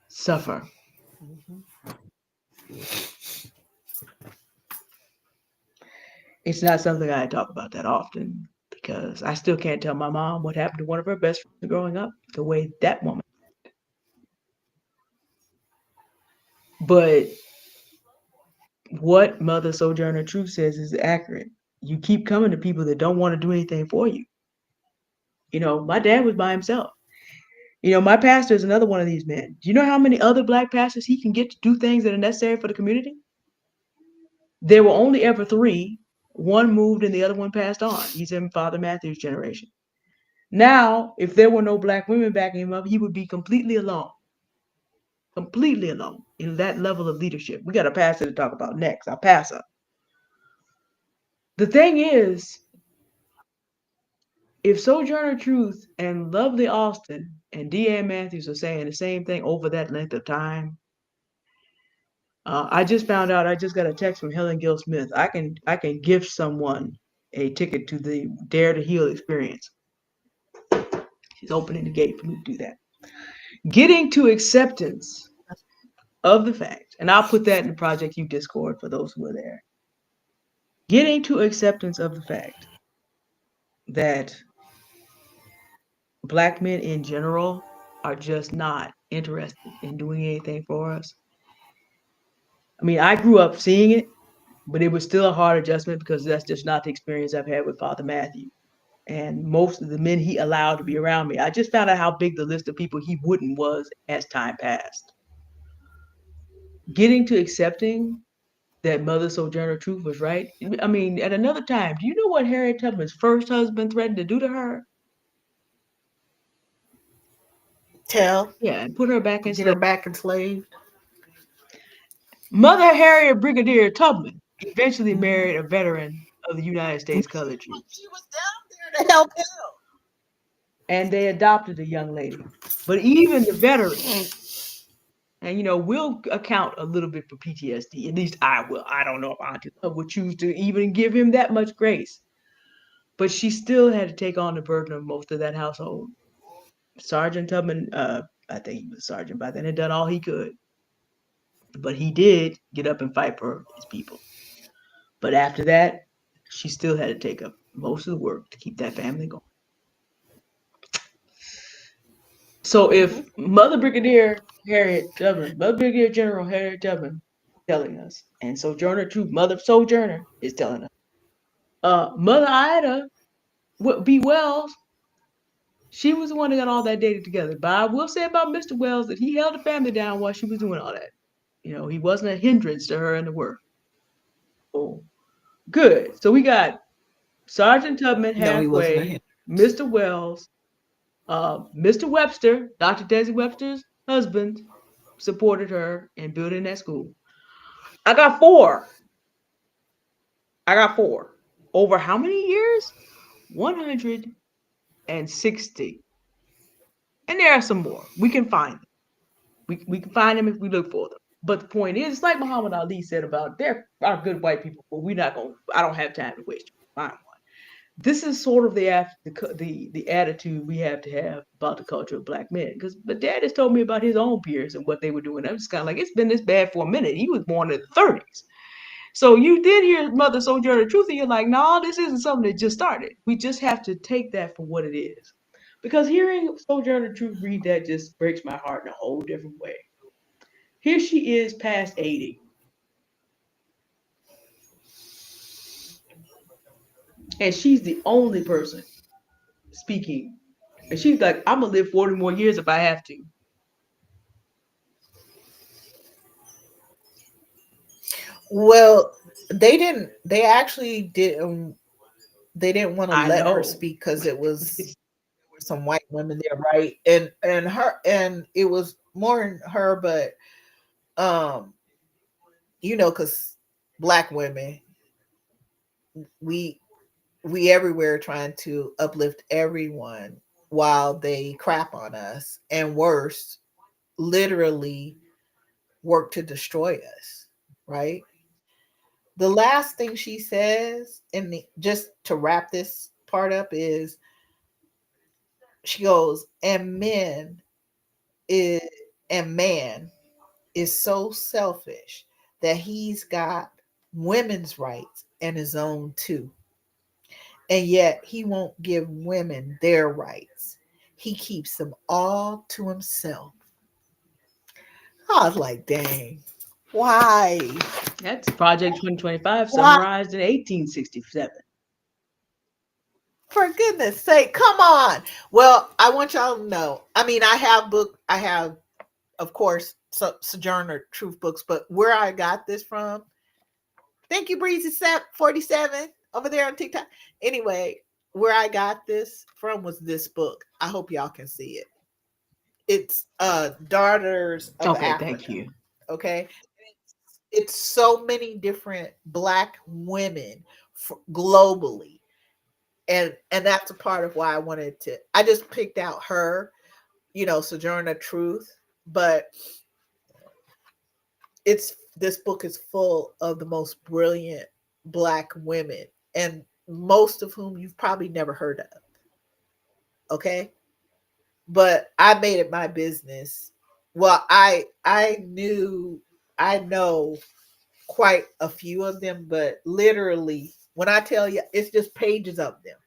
suffer. It's not something I talk about that often because I still can't tell my mom what happened to one of her best friends growing up the way that woman. But what Mother Sojourner Truth says is accurate. You keep coming to people that don't want to do anything for you. My dad was by himself. My pastor is another one of these men. Do you know how many other black pastors he can get to do things that are necessary for the community? There were only ever three. One moved and the other one passed on. He's in Father Matthew's generation. Now, if there were no black women backing him up, he would be completely alone in that level of leadership. We got a pastor to talk about next. I'll pass up. The thing is, if Sojourner Truth and Lovely Austin and Deanne Matthews are saying the same thing over that length of time, I just found out. I just got a text from Helen Gill Smith. I can gift someone a ticket to the Dare to Heal experience. She's opening the gate for me to do that. Getting to acceptance of the fact, and I'll put that in the Project U Discord for those who are there. Getting to acceptance of the fact that black men in general are just not interested in doing anything for us. I mean, I grew up seeing it, but it was still a hard adjustment because that's just not the experience I've had with Father Matthew and most of the men he allowed to be around me. I just found out how big the list of people he wouldn't was as time passed. Getting to accepting that Mother Sojourner Truth was right. I mean, at another time, do you know what Harriet Tubman's first husband threatened to do to her? Tell, Yeah, and put her back in get her slavery. back enslaved. Mother Harriet Brigadier Tubman eventually Mm-hmm. married a veteran of the United States Colored Troops, She was down there to help and they adopted a young lady. But even the veteran, him. and we'll account a little bit for PTSD. At least I will. I don't know if Auntie Love would choose to even give him that much grace. But she still had to take on the burden of most of that household. Sergeant Tubman, I think he was a sergeant by then, had done all he could. But he did get up and fight for his people. But after that, she still had to take up most of the work to keep that family going. So if Hmm. Mother Brigadier General Harriet Tubman telling us, and Sojourner Truth, Mother Sojourner is telling us, Mother Ida B. Wells, she was the one that got all that data together. But I will say about Mr. Wells that he held the family down while she was doing all that. He wasn't a hindrance to her and the work. Oh, good. So we got Sergeant Tubman No, he wasn't a halfway, hindrance. Mr. Wells, Mr. Webster, Dr. Desi Webster's husband, supported her in building that school. I got four. I got four. Over how many years? 160. And there are some more. We can find them. We can find them if we look for them. But the point is, it's like Muhammad Ali said about there are good white people, but we're not going. I don't have time to waste. Find one. This is sort of the attitude we have to have about the culture of black men. Because my dad has told me about his own peers and what they were doing. I'm just kind of like, it's been this bad for a minute. He was born in the 30s. So you did hear Mother Sojourner Truth, and you're like, no, this isn't something that just started. We just have to take that for what it is. Because hearing Sojourner Truth read that just breaks my heart in a whole different way. Here she is past 80, and she's the only person speaking. And she's like, I'm going to live 40 more years if I have to. Well, they didn't. They actually didn't. They didn't want to I let her know. speak because there were some white women there, right? And it was more in her, but um, because black women, we we everywhere trying to uplift everyone while they crap on us, and worse, literally work to destroy us, right? The last thing she says, just to wrap this part up, is she goes, is and man is so selfish that he's got women's rights and his own too, and yet he won't give women their rights. He keeps them all to himself. I was like, dang, why? That's Project 2025 Why? summarized in 1867. For goodness sake, come on. Well, I want y'all to know. I mean, I have, of course, Sojourner Truth books, but where I got this from, thank you, Breezy 47 over there on TikTok. Anyway, where I got this from was this book. I hope y'all can see it. It's Daughters of Okay, thank Africa. you. Okay. It's so many different black women globally, and that's a part of why I just picked out her, Sojourner Truth, but it's this book is full of the most brilliant black women, and most of whom you've probably never heard of. Okay. But I made it my business. Well, I know quite a few of them, but literally when I tell you, it's just pages of them,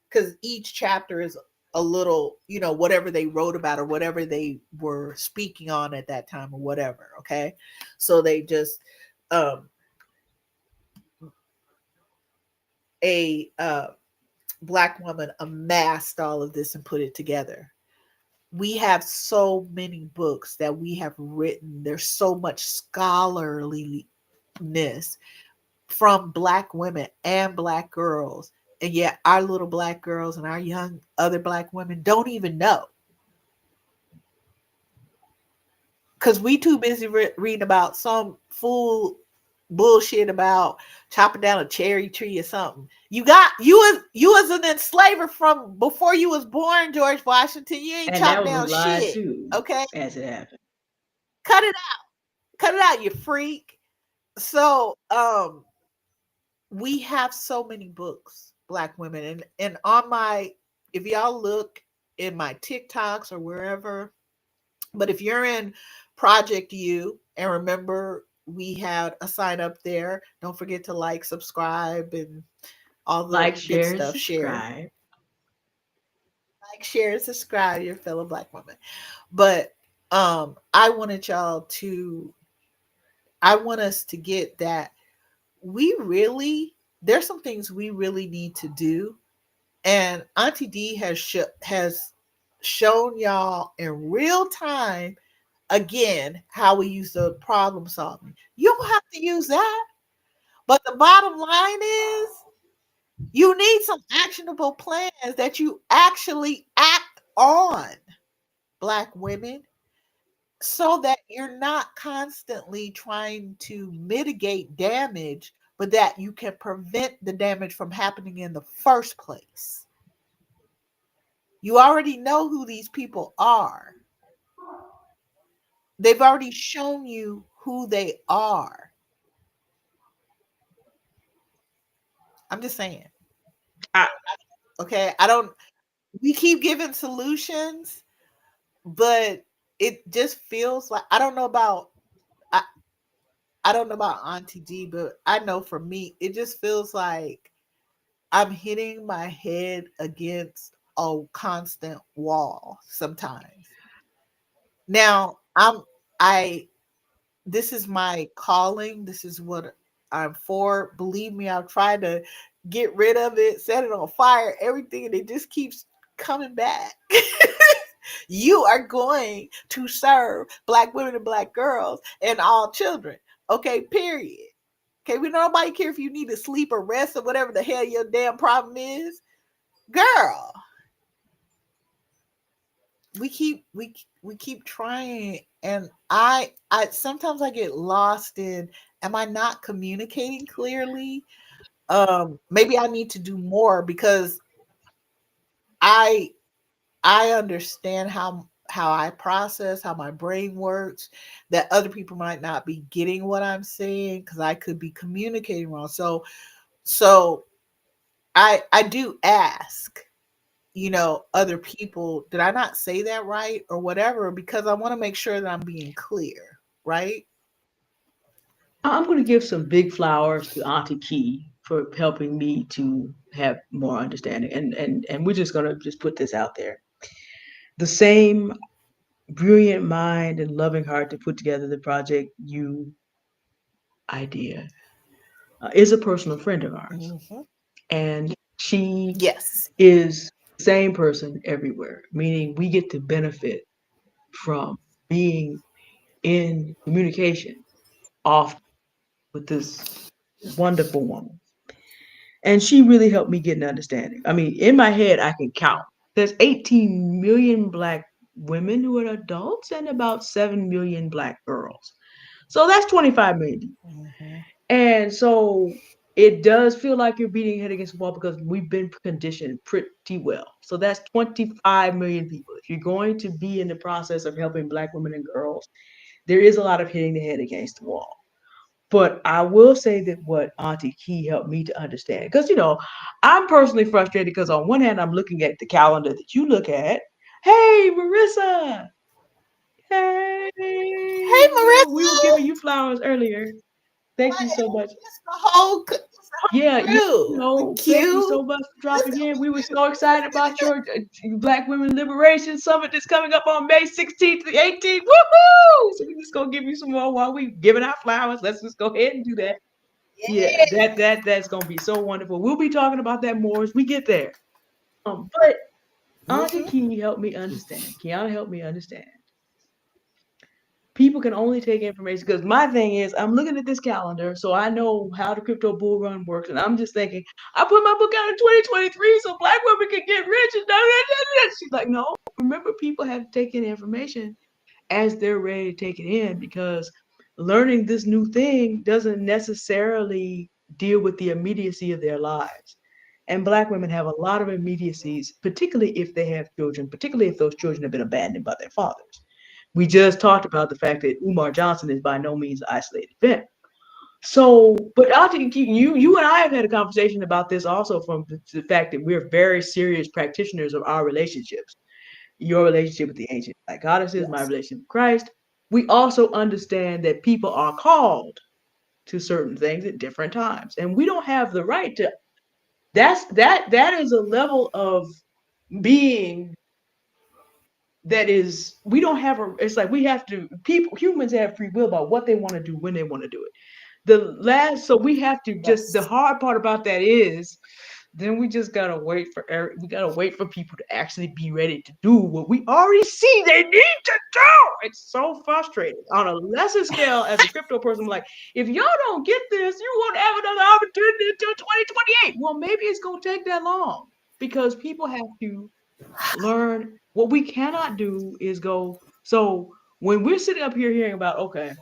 because each chapter is a little, whatever they wrote about or whatever they were speaking on at that time or whatever. Okay. So they just, um, a black woman amassed all of this and put it together. We have so many books that we have written. There's so much scholarliness from black women and black girls. And yet our little black girls and our young other black women don't even know, because we too busy reading about some fool bullshit about chopping down a cherry tree or something. You was an enslaver from before you was born, George Washington. You ain't And that chopped was a down lie shit. too, Okay, as it happened. cut it cut it out, you freak. So we have so many books, black women, and on my, if y'all look in my TikToks or wherever, but if you're in Project U And remember, we had a sign up there. Don't forget to like, subscribe, and all the Like, good share, and stuff. Share, subscribe. like, share, and subscribe. Your fellow Black woman. But I wanted y'all to. I want us to get that we really. There's some things we really need to do, and Auntie D has shown y'all in real time again how we use the problem solving. You don't have to use that, but the bottom line is you need some actionable plans that you actually act on, Black women, so that you're not constantly trying to mitigate damage, but that you can prevent the damage from happening in the first place. You already know who these people are. They've already shown you who they are. I'm just saying. I, Okay. I don't, we keep giving solutions, but it just feels like, I, I don't know about Auntie D, but I know for me, it just feels like I'm hitting my head against a constant wall sometimes. Now, I this is my calling. This is what I'm for. Believe me, I've tried to get rid of it, set it on fire, everything, and it just keeps coming back. You are going to serve Black women and Black girls and all children. Okay, period. Okay, we don't nobody care if you need to sleep or rest or whatever the hell your damn problem is. Girl, we keep trying, and I sometimes I get lost in, am I not communicating clearly? Maybe I need to do more because I I understand how I process, how my brain works, that other people might not be getting what I'm saying because I could be communicating wrong. So I do ask, other people, did I not say that right or whatever? Because I want to make sure that I'm being clear, right? I'm going to give some big flowers to Auntie Key for helping me to have more understanding. And we're just going to just put this out there. The same brilliant mind and loving heart to put together the Project You idea is a personal friend of ours. Hmm. And she Yes. is the same person everywhere, meaning we get to benefit from being in communication often with this wonderful woman. And she really helped me get an understanding. I mean, in my head, I can count. There's 18 million Black women who are adults and about 7 million Black girls. So that's 25 million people. Hmm. And so it does feel like you're beating your head against the wall because we've been conditioned pretty well. So that's 25 million people. If you're going to be in the process of helping Black women and girls, there is a lot of hitting the head against the wall. But I will say that what Auntie Key helped me to understand, because I'm personally frustrated because on one hand I'm looking at the calendar that you look at. Hey, Marissa. Hey, Hey, we were Marissa. giving you flowers earlier. Thank you so much. It's the whole, it's the Yeah, whole crew. The thank you Q. so much for dropping Listen, in. we We were finna, so excited about your Black Women Liberation Summit that's coming up on May 16th to 18th. Woohoo! So we're just gonna give you some more while we giving out flowers. Let's just go ahead and do that. Yeah, that's gonna be so wonderful. We'll be talking about that more as we get there. But Auntie hmm Key helped me understand. Kiana helped me understand. People can only take information because my thing is I'm looking at this calendar, so I know how the crypto bull run works, and I'm just thinking I put my book out in 2023 so Black women can get rich and da, da, da, da. She's like, no, remember people have to take in information as they're ready to take it in because learning this new thing doesn't necessarily deal with the immediacy of their lives. And Black women have a lot of immediacies, particularly if they have children, particularly if those children have been abandoned by their fathers. We just talked about the fact that Umar Johnson is by no means an isolated event. So, but I think you and I have had a conversation about this also from the fact that we're very serious practitioners of our relationships. Your relationship with the ancient Black goddesses, my Yes. relationship with Christ. we also understand that people are called to certain things at different times, and we don't have the right to. That is a level of being that is, we don't have a, it's like we have to, people, humans have free will about what they want to do when they want to do it. The last, so we have to just, the Yes. hard part about that is then we just gotta wait for we gotta wait for people to actually be ready to do what we already see they need to do. It's so frustrating. On a lesser scale, as a crypto person, I'm like, if y'all don't get this, you won't have another opportunity until 2028. Well, maybe it's gonna take that long because people have to learn. What we cannot do is go. So when we're sitting up here hearing about, okay,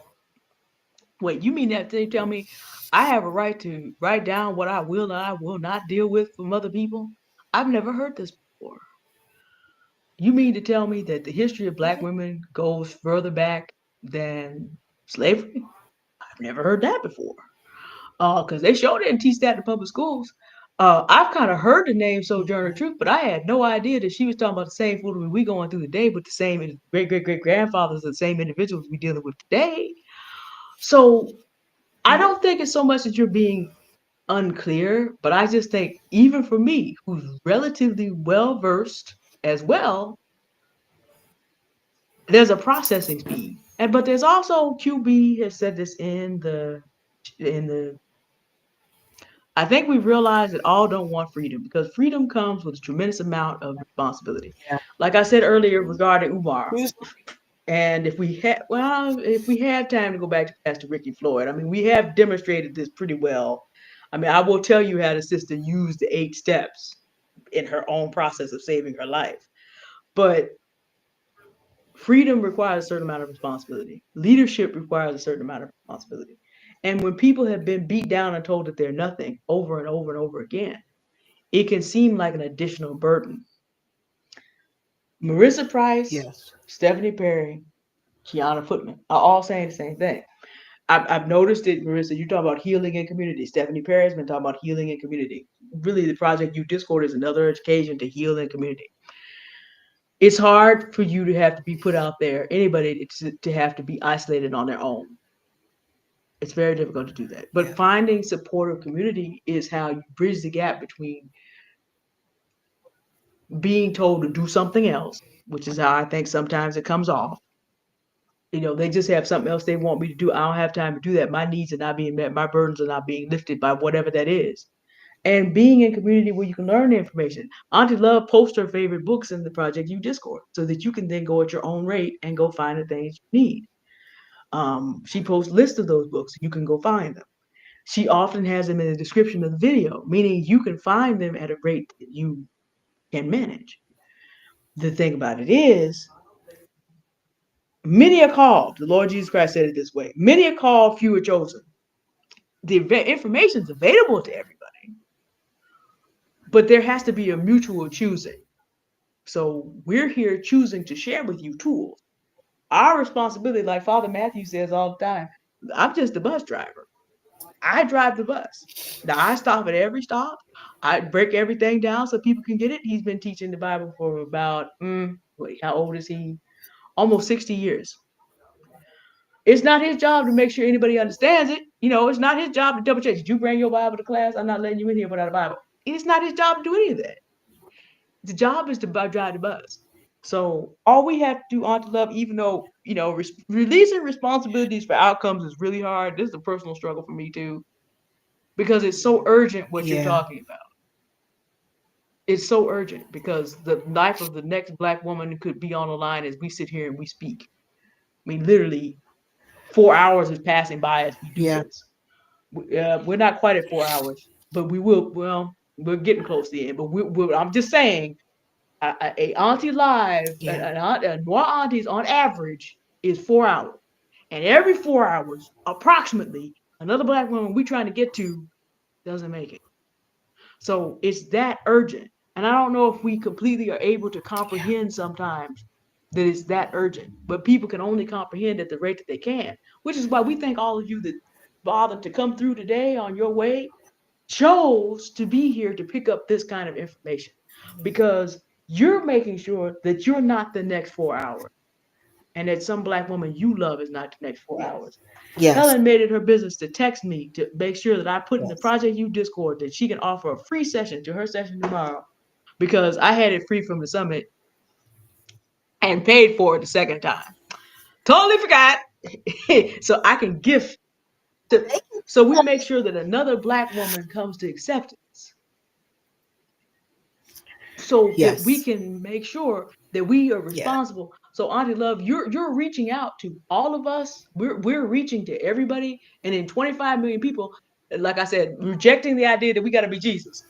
wait, you mean that they tell me I have a right to write down what I will not deal with from other people? I've never heard this before. You mean to tell me that the history of black women goes further back than slavery? I've never heard that before. Because they sure didn't teach that in public schools. I've kind of heard the name Sojourner Mhm. Truth, but I had no idea that she was talking about the same foolery we going through today, but the same great great great grandfathers, the same individuals we dealing with today. So I Mhm. don't think it's so much that you're being unclear, but I just think even for me, who's relatively well versed as well, there's a processing speed. And but there's also, QB has said this in the I think we realize that all don't want freedom because freedom comes with a tremendous amount of responsibility. Yeah. Like I said earlier regarding Umar, Who's and if we have time to go back to Pastor Ricky Floyd, I mean, we have demonstrated this pretty well. I mean, I will tell you how the sister used the 8 steps in her own process of saving her life. But freedom requires a certain amount of responsibility. Leadership requires a certain amount of responsibility. And when people have been beat down and told that they're nothing over and over and over again, it can seem like an additional burden. Marissa Price, yes. Stephanie Perry, Kiana Footman are all saying the same thing. I've noticed it, Marissa. You talk about healing in community. Stephanie Perry has been talking about healing in community. Really, the Project You Discord is another occasion to heal in community. It's hard for you to have to be put out there, anybody to have to be isolated on their own. It's very difficult to do that. But Yeah. finding supportive community is how you bridge the gap between being told to do something else, which is how I think sometimes it comes off. They just have something else they want me to do. I don't have time to do that. My needs are not being met. My burdens are not being lifted by whatever that is. And being in community where you can learn the information. Auntie Love posts her favorite books in the Project You Discord so that you can then go at your own rate and go find the things you need. She posts lists of those books. You can go find them. She often has them in the description of the video, meaning you can find them at a rate that you can manage. The thing about it is, many are called. The Lord Jesus Christ said it this way: many are called, few are chosen. The information is available to everybody, but there has to be a mutual choosing. So we're here choosing to share with you tools. Our responsibility, like Father Matthew says all the time, I'm just the bus driver. I drive the bus. Now I stop at every stop. I break everything down so people can get it. He's been teaching the Bible for about, wait, how old is he? Almost 60 years. It's not his job to make sure anybody understands it. It's not his job to double check. Did you bring your Bible to class? I'm not letting you in here without a Bible. It's not his job to do any of that. The job is to drive the bus. So all we have to do, on to love, even though releasing responsibilities for outcomes is really hard. This is a personal struggle for me too, because it's so urgent what you're Yeah. talking about. It's so urgent because the life of the next black woman could be on the line as we sit here and we speak. I mean, literally, 4 hours is passing by as we do Yeah. this. We're not quite at 4 hours, but we will. Well, we're getting close to the end. But I'm just saying, a auntie live, Yeah. a Noir Aunties on average is 4 hours, and every 4 hours, approximately, another black woman we trying to get to doesn't make it. So it's that urgent. And I don't know if we completely are able to Yeah. comprehend sometimes that it's that urgent, but people can only comprehend at the rate that they can, which is why we thank all of you that bothered to come through today on your way, chose to be here to pick up this kind of information because you're making sure that you're not the next 4 hours. and that some black woman you love is not the next 4 hours. Yes. Helen made it her business to text me to make sure that I put in the Yes. Project U Discord that she can offer a free session to her session tomorrow because I had it free from the summit and paid for it the second time. Totally forgot. So I can gift to, Thank you. so we make sure that another black woman comes to acceptance so that we Yes. can make sure that we are Yeah. responsible. So Auntie Love, you're reaching out to all of us. We're reaching to everybody, and in 25 million people, like I said, rejecting the idea that we got to be Jesus.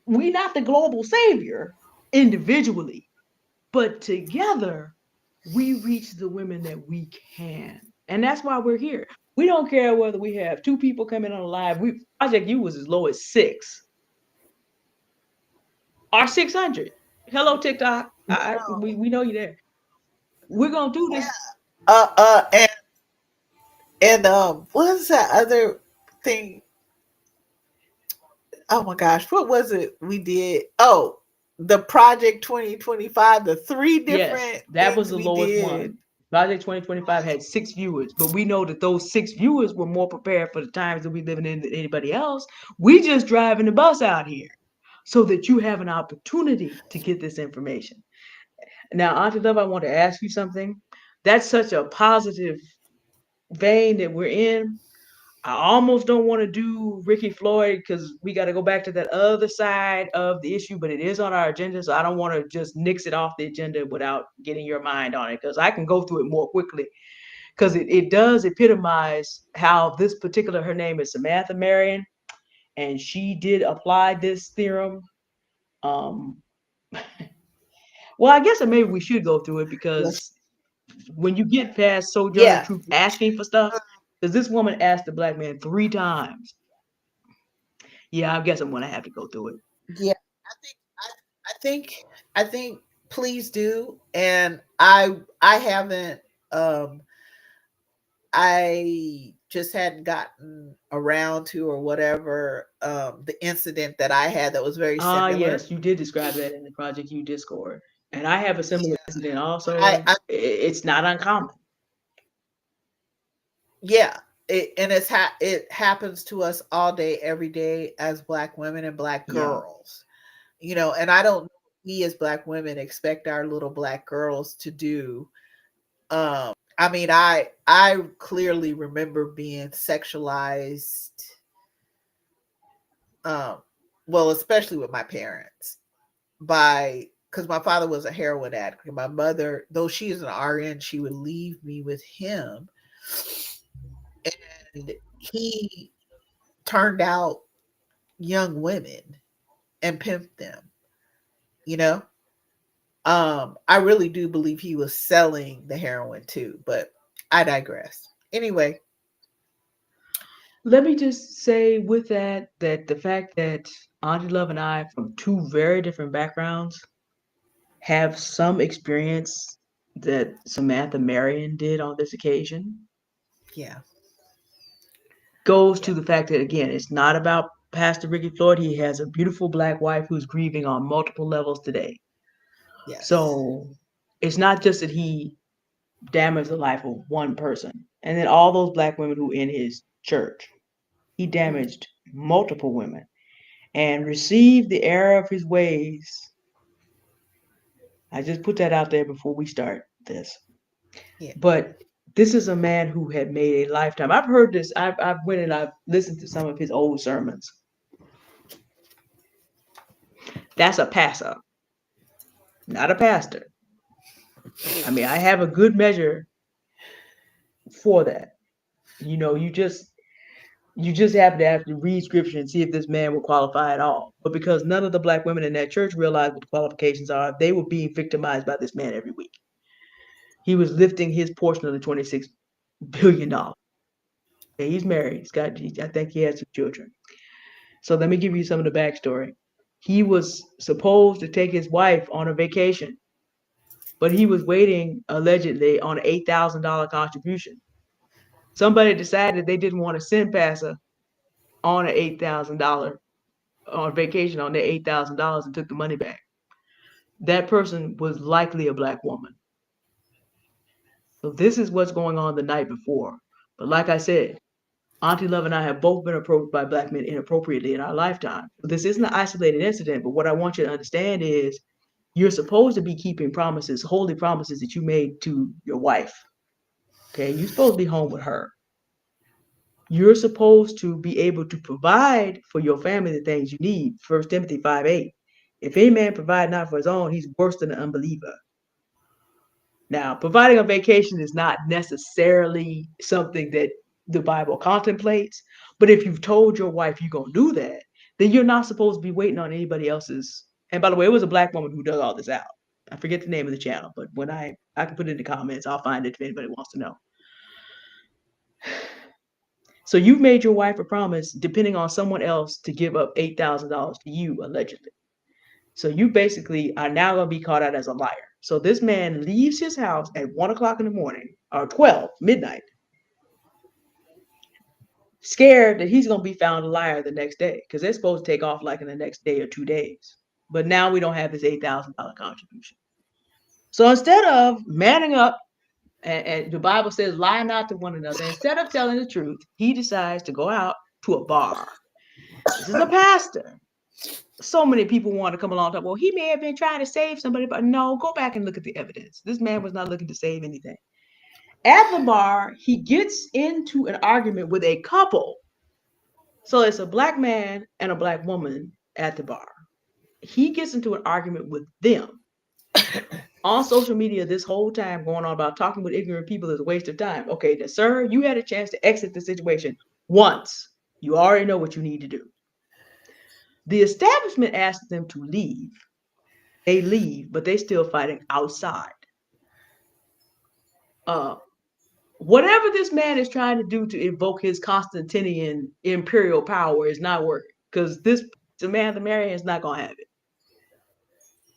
We not the global savior individually, but together we reach the women that we can, and that's why we're here. We don't care whether we have two people coming on live. We Project U was as low as six or 600. Hello TikTok, we know you there. We're gonna do Yeah. this. Uh uh and what was that other thing? Oh my gosh, what was it we did? Oh, the Project 2025, the three Yes, different that was things the we lowest did. one. Project 2025 had 6 viewers, but we know that those 6 viewers were more prepared for the times that we living in than anybody else. We just driving the bus out here so that you have an opportunity to get this information. Now, Auntie Love, I want to ask you something. That's such a positive vein that we're in. I almost don't want to do Ricky Floyd because we got to go back to that other side of the issue, but it is on our agenda. So I don't want to just nix it off the agenda without getting your mind on it because I can go through it more quickly because it does epitomize how this particular, her name is Samantha Marion, and she did apply this theorem. Um, well, I guess that maybe we should go through it Yes. because when you get past Sojourner Yeah. Truth asking for stuff, because this woman asked the black man 3 times. Yeah, I guess I'm gonna have to go through it. Yeah. I think please do. And I haven't I just hadn't gotten around to or whatever the incident that I had that was very Ah, similar. yes, you did describe that in the Project U Discord, and I have a similar Yeah. incident I, also. I It's not uncommon. yeah, it happens to us all day every day as black women and black Yeah. girls. And I don't know what we as black women expect our little black girls to do. I mean, I clearly remember being sexualized, um well, especially with my parents, by because my father was a heroin addict, and my mother, though she is an RN, she would leave me with him, and he turned out young women and pimped them, you know? I really do believe he was selling the heroin too, but I digress. Anyway, Let me just say with that that the fact that Auntie Love and I, from two very different backgrounds, have some experience that Samantha Marion did on this occasion yeah, goes yeah, to the fact that again, it's not about Pastor Ricky Floyd. He has a beautiful black wife who's grieving on multiple levels today. yes. So it's not just that he damaged the life of one person and then all those black women who in his church. He Mhm. damaged multiple women and received the error of his ways. I just put that out there before we start this. Yeah, But this is a man who had made a lifetime. I've heard this. I've went and I've listened to some of his old sermons. That's a pastor, not a pastor. I mean, I have a good measure for that. You know, you just have to read scripture and see if this man will qualify at all. But because none of the black women in that church realized what the qualifications are, they were being victimized by this man every week. He was lifting his portion of the $26 billion. And he's married. I think he has 2 children. So let me give you some of the backstory. He was supposed to take his wife on a vacation, but he was waiting allegedly on an $8,000 contribution. Somebody decided they didn't want to send Pastor on an $8,000 on vacation on their $8,000 and took the money back. That person was likely a black woman. So this is what's going on the night before. But like I said, Auntie Love and I have both been approached by black men inappropriately in our lifetime. So this isn't an isolated incident, but what I want you to understand is you're supposed to be keeping promises, holy promises that you made to your wife. Okay, you're supposed to be home with her. You're supposed to be able to provide for your family the things you need. 1 Timothy 5:8. If any man provide not for his own, he's worse than an unbeliever. Now, providing a vacation is not necessarily something that the Bible contemplates, but if you've told your wife you're going to do that, then you're not supposed to be waiting on anybody else's. And by the way, it was a black woman who dug all this out. I forget the name of the channel, but when I can put it in the comments, I'll find it if anybody wants to know. So you've made your wife a promise, depending on someone else, to give up $8,000 to you, allegedly. So you basically are now going to be caught out as a liar. So this man leaves his house at 1 o'clock in the morning, or 12 midnight, scared that he's going to be found a liar the next day, because they're supposed to take off like in the next day or 2 days. But now we don't have his $8,000 contribution. So instead of manning up, and the Bible says, lie not to one another, instead of telling the truth, he decides to go out to a bar. This is a pastor. So many people want to come along and talk, well, he may have been trying to save somebody, but no, go back and look at the evidence. This man was not looking to save anything. At the bar, he gets into an argument with a couple. So it's a black man and a black woman at the bar. He gets into an argument with them on social media this whole time, going on about talking with ignorant people is a waste of time. Okay, then, sir, you had a chance to exit the situation once. You already know what you need to do. The establishment asked them to leave. They leave, but they still fighting outside. Uh, Whatever this man is trying to do to invoke his Constantinian imperial power is not working, because this Samantha Marion is not going to have it.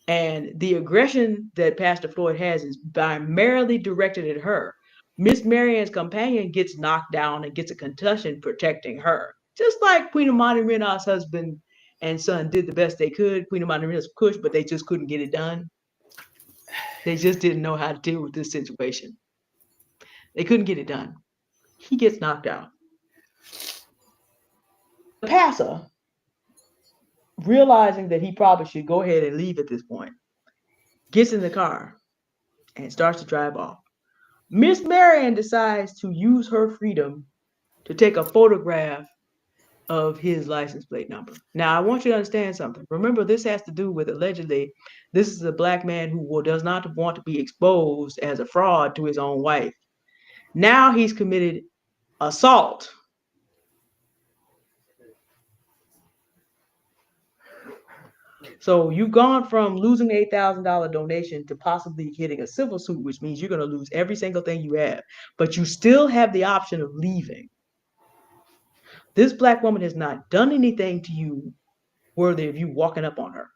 And the aggression that Pastor Floyd has is primarily directed at her. Miss Marion's companion gets knocked down and gets a concussion protecting her. Just like Queen Amani Rena's husband and son did the best they could. Queen Amani Rena's pushed, but they just couldn't get it done. They just didn't know how to deal with this situation. They couldn't get it done. He gets knocked out. The passer, realizing that he probably should go ahead and leave at this point, gets in the car and starts to drive off. Miss Marion decides to use her freedom to take a photograph of his license plate number. Now, I want you to understand something. Remember, this has to do with allegedly, this is a black man who does not want to be exposed as a fraud to his own wife. Now he's committed assault. So you've gone from losing $8,000 donation to possibly getting a civil suit, which means you're going to lose every single thing you have, but you still have the option of leaving. This black woman has not done anything to you worthy of you walking up on her.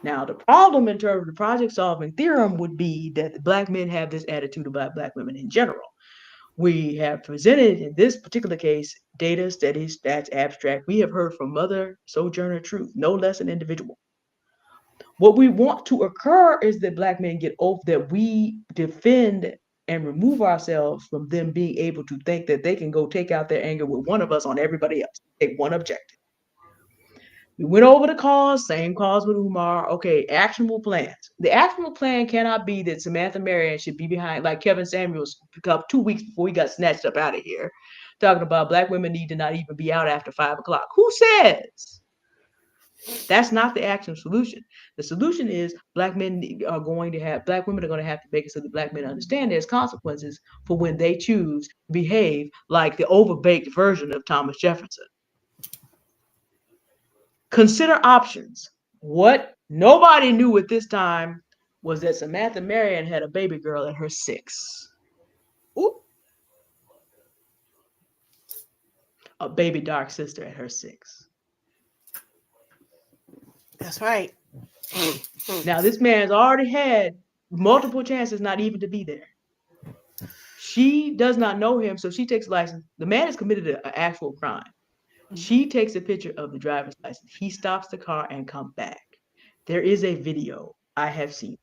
Now, the problem in terms of the project solving theorem would be that the black men have this attitude about black women in general. We have presented in this particular case data, studies, stats, abstract. We have heard from Mother Sojourner Truth, no less an individual. What we want to occur is that black men get over, that we defend and remove ourselves from them being able to think that they can go take out their anger with one of us on everybody else. Take one objective. We went over the cause, same cause with Umar. Okay, actionable plans. The actionable plan cannot be that Samantha Marion should be behind, like Kevin Samuels, up 2 weeks before he got snatched up out of here, talking about black women need to not even be out after 5 o'clock. Who says? That's not the action solution. The solution is black women are going to have to make it so that black men understand there's consequences for when they choose to behave like the overbaked version of Thomas Jefferson. Consider options. What nobody knew at this time was that Samantha Marion had a baby girl at her 6. Ooh. A baby dark sister at her 6. That's right. Now, this man's already had multiple chances not even to be there. She does not know him, so she takes a license. The man has committed an actual crime. She takes a picture of the driver's license. He stops the car and comes back. There is a video I have seen.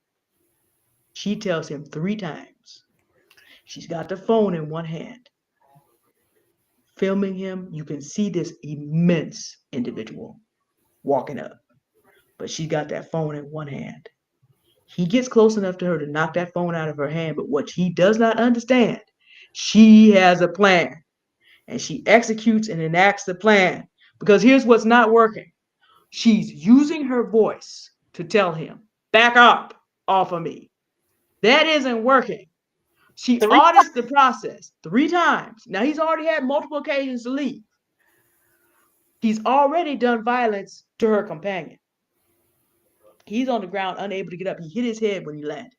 She tells him 3 times, She's got the phone in one hand, filming him. You can see this immense individual walking up, but she got that phone in one hand. He gets close enough to her to knock that phone out of her hand, but what he does not understand, she has a plan, and she executes and enacts the plan. Because here's what's not working: she's using her voice to tell him, back up off of me. That isn't working. She Three. audits the process 3 times. Now he's already had multiple occasions to leave. He's already done violence to her companion. He's on the ground, unable to get up. He hit his head when he landed.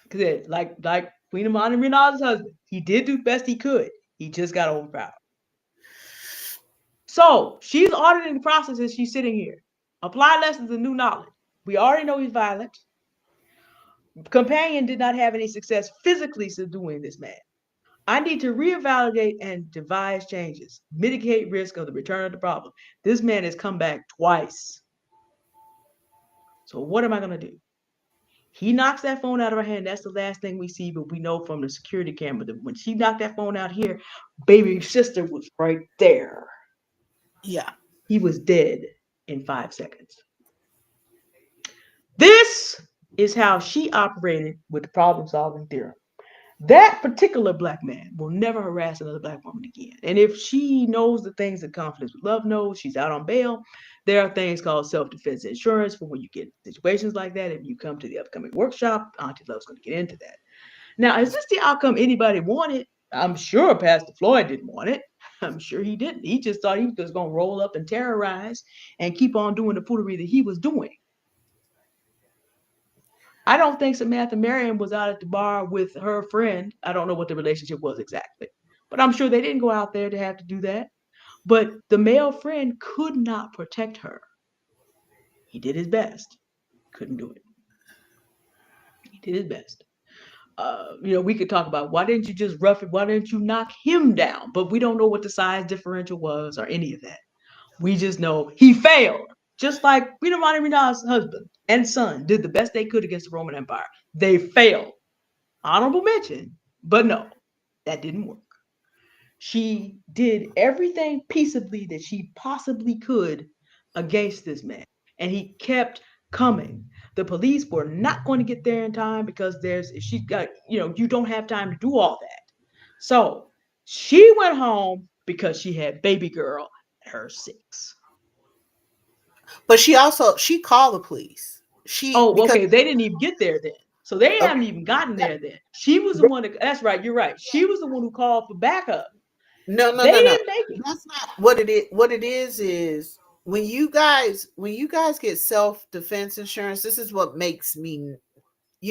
Because like Queen Amani Rinaldi's husband, he did do the best he could. He just got overpowered. So she's auditing the process as she's sitting here. Apply lessons and new knowledge. We already know he's violent. Companion did not have any success physically subduing this man. I need to reevaluate and devise changes, mitigate risk of the return of the problem. This man has come back twice. So what am I going to do? He knocks that phone out of her hand. That's the last thing we see, but we know from the security camera that when she knocked that phone out here, baby sister was right there. Yeah. He was dead in 5 seconds. This is how she operated with the problem solving theorem. That particular black man will never harass another black woman again. And if she knows the things that Confidence with Love knows, she's out on bail. There are things called self-defense insurance for when you get situations like that. If you come to the upcoming workshop, Auntie Love's going to get into that. Now, is this the outcome anybody wanted? I'm sure Pastor Floyd didn't want it. I'm sure he didn't. He just thought he was going to roll up and terrorize and keep on doing the foolery that he was doing. I don't think Samantha Marion was out at the bar with her friend. I don't know what the relationship was exactly, but I'm sure they didn't go out there to have to do that. But the male friend could not protect her. He did his best, couldn't do it. He did his best. We could talk about why didn't you just rough it? Why didn't you knock him down? But we don't know what the size differential was or any of that. We just know he failed. Just like Rita Ronnie husband and son did the best they could against the Roman Empire. They failed. Honorable mention, but no, that didn't work. She did everything peaceably that she possibly could against this man, and he kept coming. The police were not going to get there in time because she got, you don't have time to do all that. So she went home because she had baby girl at her 6. But she called the police. She Oh, because okay. They didn't even get there then. So they okay, haven't even gotten there then. She was the one that's right, you're right. She was the one who called for backup. no, no, They no, no. didn't make it. That's not what it is. What it is when you guys get self defense insurance, this is what makes me,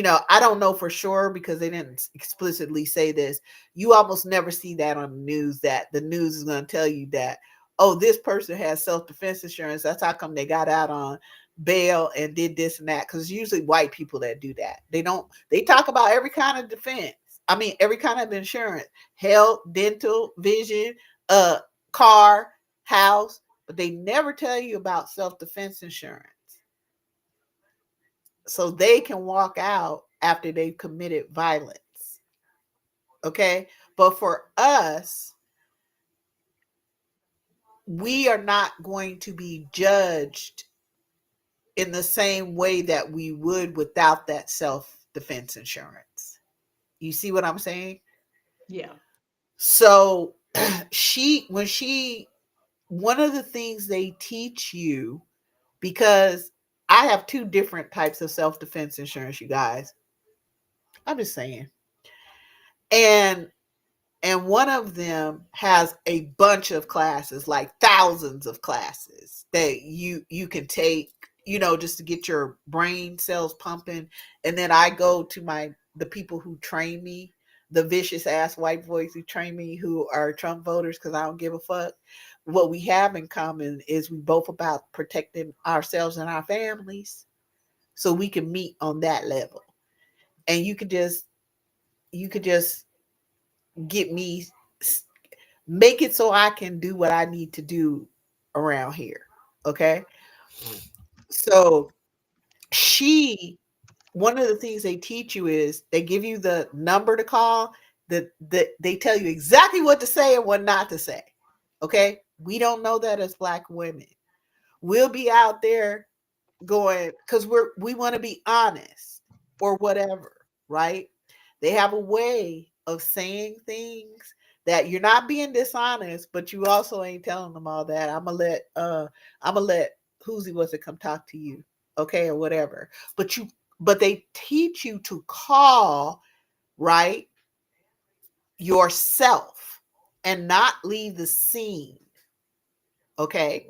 I don't know for sure because they didn't explicitly say this. You almost never see that on the news, that the news is going to tell you that, oh, this person has self defense insurance. That's how come they got out on bail and did this and that. Because usually white people that do that. They talk about every kind of defense. I mean, every kind of insurance, health, dental, vision, uh, car, house, but they never tell you about self defense insurance. So they can walk out after they've committed violence. Okay. But for us, we are not going to be judged in the same way that we would without that self defense insurance. You see what I'm saying? Yeah. So when she, one of the things they teach you, because I have two different types of self defense insurance, you guys. I'm just saying. And one of them has a bunch of classes, like thousands of classes that you can take, just to get your brain cells pumping. And then I go to the people who train me, the vicious ass white boys who train me, who are Trump voters, because I don't give a fuck. What we have in common is we both about protecting ourselves and our families, so we can meet on that level. And you could just get me, make it so I can do what I need to do around here. Okay. So she one of the things they teach you is they give you the number to call, they tell you exactly what to say and what not to say. Okay? We don't know that as black women. We'll be out there going because we want to be honest or whatever, right? They have a way of saying things that you're not being dishonest, but you also ain't telling them all that. I'm gonna let Whoosy was it come talk to you, okay, or whatever. But they teach you to call, right, yourself and not leave the scene, okay?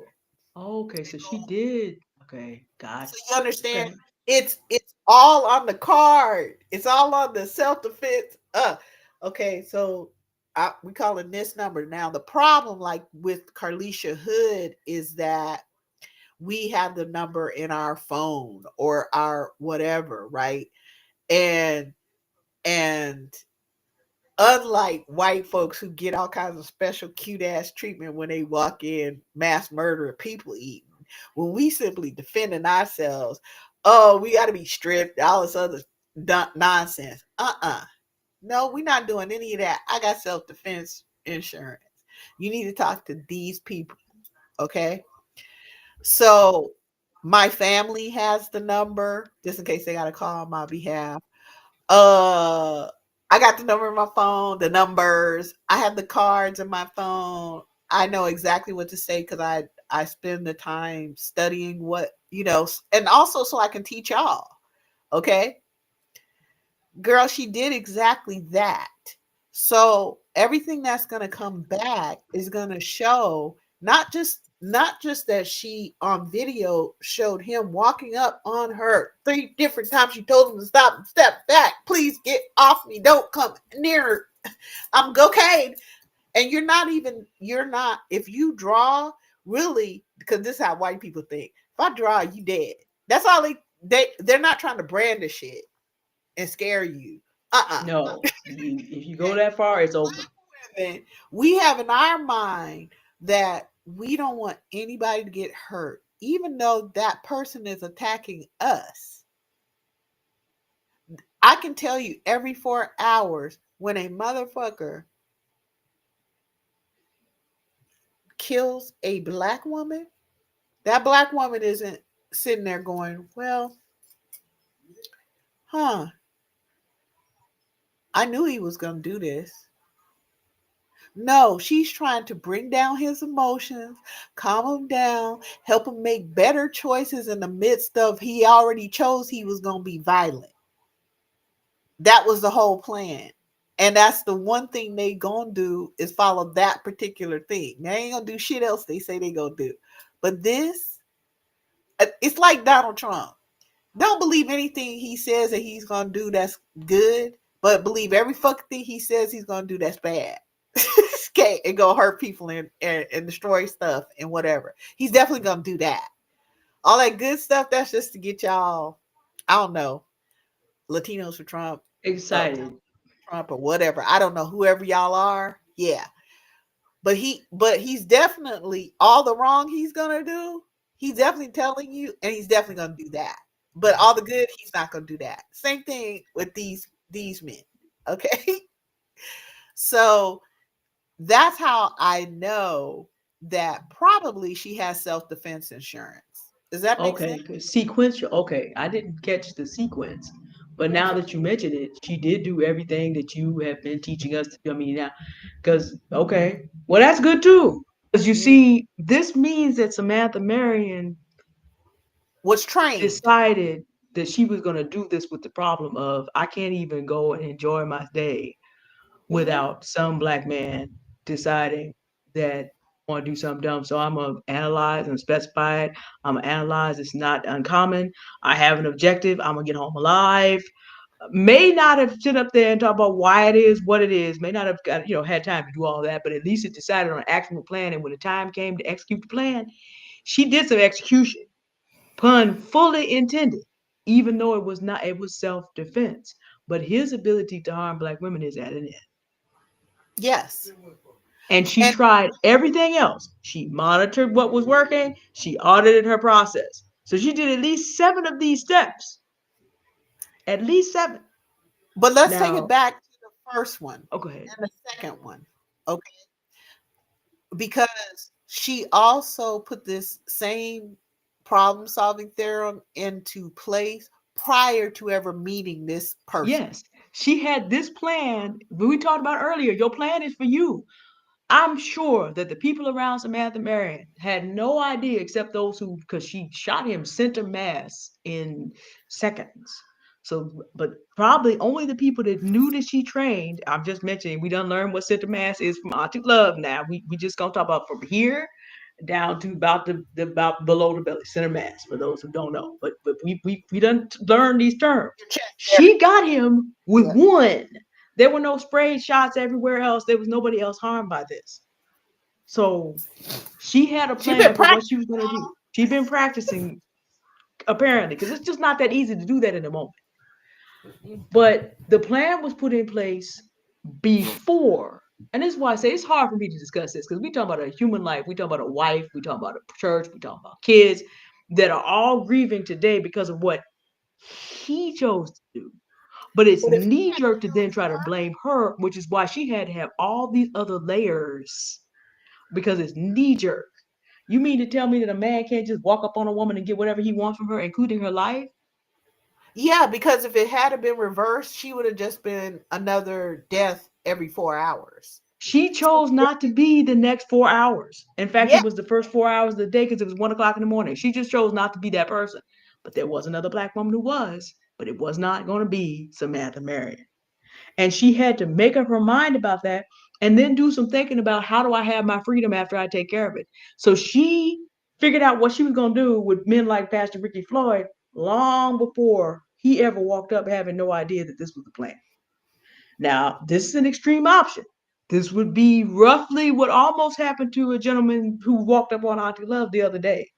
Okay, so she did. Okay, So gotcha. you understand, Okay. it's all on the card. It's all on the self defense. Okay, so we calling this number now. The problem, like with Carlisha Hood, is that we have the number in our phone or our whatever, right? And and unlike white folks who get all kinds of special cute ass treatment when they walk in mass murder people eating, when we simply defending ourselves, oh, we got to be stripped, all this other nonsense. No, we're not doing any of that. I got self-defense insurance. You need to talk to these people, okay? So my family has the number just in case they got to call on my behalf. uh, I got the number in my phone, the numbers. I have the cards in my phone. I know exactly what to say because I spend the time studying and also so I can teach y'all. Okay, girl, she did exactly that. So everything that's gonna come back is gonna show not just that she on video showed him walking up on her 3 different times. She told him to stop and step back. Please get off me. Don't come near. I'm cocaine. And you're not, if you draw, really, because this is how white people think. If I draw, you dead. That's all they're not trying to brand the shit and scare you. Uh-uh. No, if you go that far, it's over. Women, we have in our mind that we don't want anybody to get hurt, even though that person is attacking us. I can tell you every 4 hours when a motherfucker kills a black woman, that black woman isn't sitting there going, well, huh, I knew he was going to do this. No, she's trying to bring down his emotions, calm him down, help him make better choices in the midst of he already chose he was going to be violent. That was the whole plan. And that's the one thing they going to do is follow that particular thing. They ain't going to do shit else they say they going to do. But this, it's like Donald Trump. Don't believe anything he says that he's going to do that's good, but believe every fucking thing he says he's going to do that's bad. Okay, and go hurt people and destroy stuff and whatever. He's definitely gonna do that. All that good stuff, that's just to get y'all, I don't know, Latinos for Trump, uh, Excited. Trump or whatever. I don't know, whoever y'all are. Yeah. But he's definitely all the wrong he's gonna do, he's definitely telling you, and he's definitely gonna do that. But all the good, he's not gonna do that. Same thing with these men. Okay. So that's how I know that probably she has self defense insurance. Does that make sense? Okay, sequential. Okay, I didn't catch the sequence, but now that you mention it, she did do everything that you have been teaching us. I mean, now, because okay, well, that's good too. Because you Mm. see, this means that Samantha Marion Was trained. decided that she was going to do this with the problem of I can't even go and enjoy my day Hmm. without some black man deciding that I want to do something dumb. So I'm gonna analyze and specify it. I'm gonna analyze. It's not uncommon. I have an objective. I'm gonna get home alive. May not have sit up there and talk about why it is what it is. May not have got had time to do all that, but at least it decided on an actual plan. And when the time came to execute the plan, she did some execution. Pun fully intended, even though it was not. It was self defense. But his ability to harm black women is at an end. Yes. And she And tried everything else. She monitored what was working. She audited her process. So she did at least 7 of these steps. At least 7. But let's take it Now, back to the first one oh, go ahead. and the second one. Okay. Because she also put this same problem solving theorem into place prior to ever meeting this person. Yes, she had this plan. We talked about earlier. Your plan is for you. I'm sure that the people around Samantha Marion had no idea except those who, because she shot him center mass in seconds. So, but probably only the people that knew that she trained. I'm just mentioning, we done learned what center mass is from Auntie Love now. We just gonna talk about from here down to about the about below the belly, center mass for those who don't know. But we done learned these terms. Your chest She got him with area. one. There were no sprayed shots everywhere else. There was nobody else harmed by this. So she had a She been plan for what she practicing. was going to do. She'd been practicing, apparently, because it's just not that easy to do that in a moment. But the plan was put in place before. And this is why I say it's hard for me to discuss this because we talk about a human life, we talk about a wife, we talk about a church, we talk about kids that are all grieving today because of what he chose to do. But it's But if he knee had to jerk to do it then to try to her, blame her, which is why she had to have all these other layers because it's knee jerk. You mean to tell me that a man can't just walk up on a woman and get whatever he wants from her, including her life? yeah, because if it had been reversed, she would have just been another death every 4 hours. She So chose not to be the next 4 hours. In fact, yeah, it was the first 4 hours of the day because it was 1 o'clock in the morning. She just chose not to be that person. But there was another black woman who was, but it was not going to be Samantha Marion. And she had to make up her mind about that and then do some thinking about how do I have my freedom after I take care of it. So she figured out what she was going to do with men like Pastor Ricky Floyd long before he ever walked up having no idea that this was the plan. Now, this is an extreme option. This would be roughly what almost happened to a gentleman who walked up on Auntie Love the other day.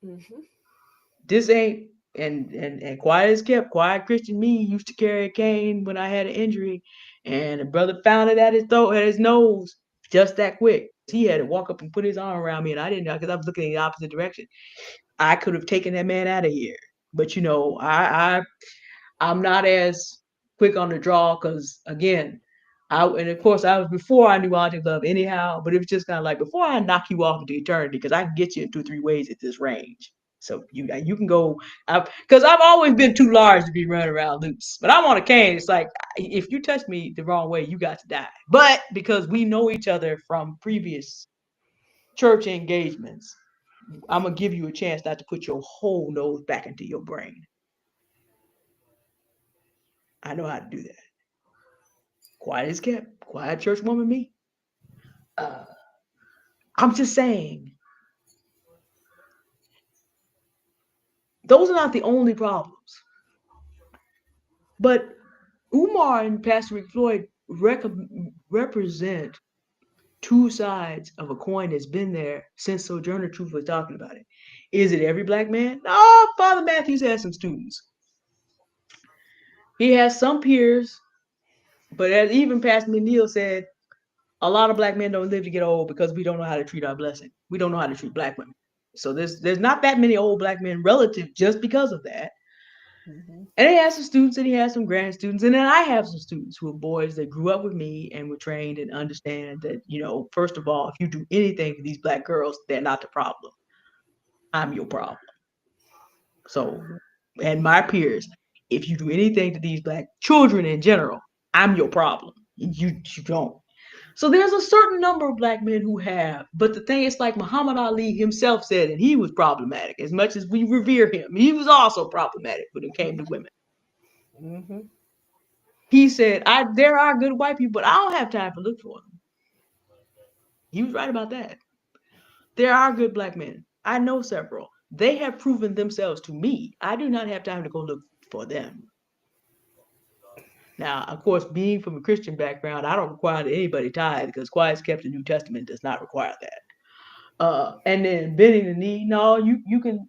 hmm This ain't and quiet as kept. Quiet Christian me used to carry a cane when I had an injury, and a brother found it at his throat, at his nose, just that quick. He had to walk up and put his arm around me, and I didn't know because I was looking in the opposite direction. I could have taken that man out of here, but I'm not as quick on the draw because again, and of course I was before I knew Auntie Love anyhow, but it was just kind of like before I knock you off into eternity because I can get you in 2 or 3 ways at this range. So you can go because I've always been too large to be running around loose. But I'm on a cane. It's like if you touch me the wrong way, you got to die. But because we know each other from previous church engagements, I'm gonna give you a chance not to put your whole nose back into your brain. I know how to do that. Quiet as kept. Quiet church woman, me. Uh, I'm just saying, those are not the only problems. But Umar and Pastor Rick Floyd represent two sides of a coin that's been there since Sojourner Truth was talking about it. Is it every black man? No, Father Matthews has some students. He has some peers, but as even Pastor McNeil said, a lot of black men don't live to get old because we don't know how to treat our blessing. We don't know how to treat black women. So there's not that many old black men relative just because of that. hmm And he has some students and he has some grand students. And then I have some students who are boys that grew up with me and were trained and understand that, first of all, if you do anything to these black girls, they're not the problem. I'm your problem. So, hmm and my peers, if you do anything to these black children in general, I'm your problem. You don't. So there's a certain number of black men who have, but the thing is, like Muhammad Ali himself said, and he was problematic. As much as we revere him, he was also problematic when it came to women. hmm He said, "I there are good white people, but I don't have time to look for them." He was right about that. There are good black men. I know several. They have proven themselves to me. I do not have time to go look for them. Now, of course, being from a Christian background, I don't require that anybody tithe because quiet's kept the New Testament does not require that. And then bending the knee, no, you can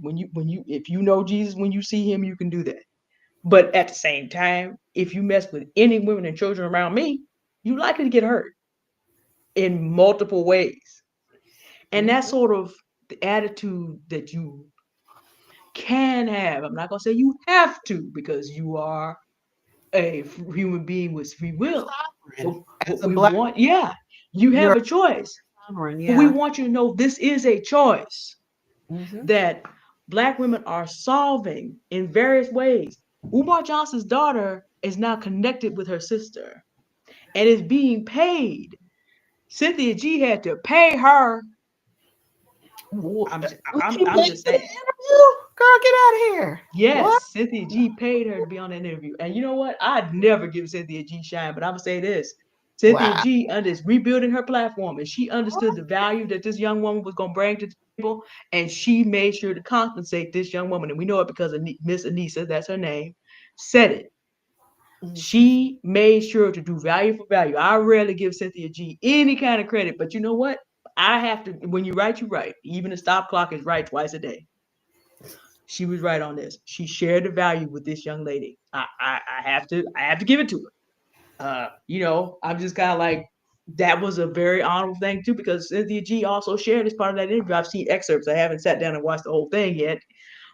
when you if you know Jesus when you see him, you can do that. But at the same time, if you mess with any women and children around me, you likely to get hurt in multiple ways. And that's hmm sort of the attitude that you can have. I'm not gonna say you have to because you are a human being with free You're will. But sovereign. what As a we black, want, yeah, you have you're a choice. sovereign. But we Yeah. want you to know this is a choice Hmm. that Black women are solving in various ways. Umar Johnson's daughter is now connected with her sister and is being paid. Cynthia G had to pay her. She I'm paid just for the saying. interview. Girl, get out of here. What? Yes, Cynthia G paid her to be on that interview. And you know what? I'd never give Cynthia G shine, but I'm gonna say this. Cynthia Wow. G is rebuilding her platform and she understood the value that this young woman was gonna bring to the table, and she made sure to compensate this young woman. And we know it because of Miss Anissa, that's her name, said it. Mhm. She made sure to do value for value. I rarely give Cynthia G any kind of credit, but you know what? I have to, when you write, you write. Even the stop clock is right twice a day. She was right on this. She shared the value with this young lady. I have to give it to her. I'm just kind of like that was a very honorable thing too because Cynthia G also shared as part of that interview. I've seen excerpts. I haven't sat down and watched the whole thing yet,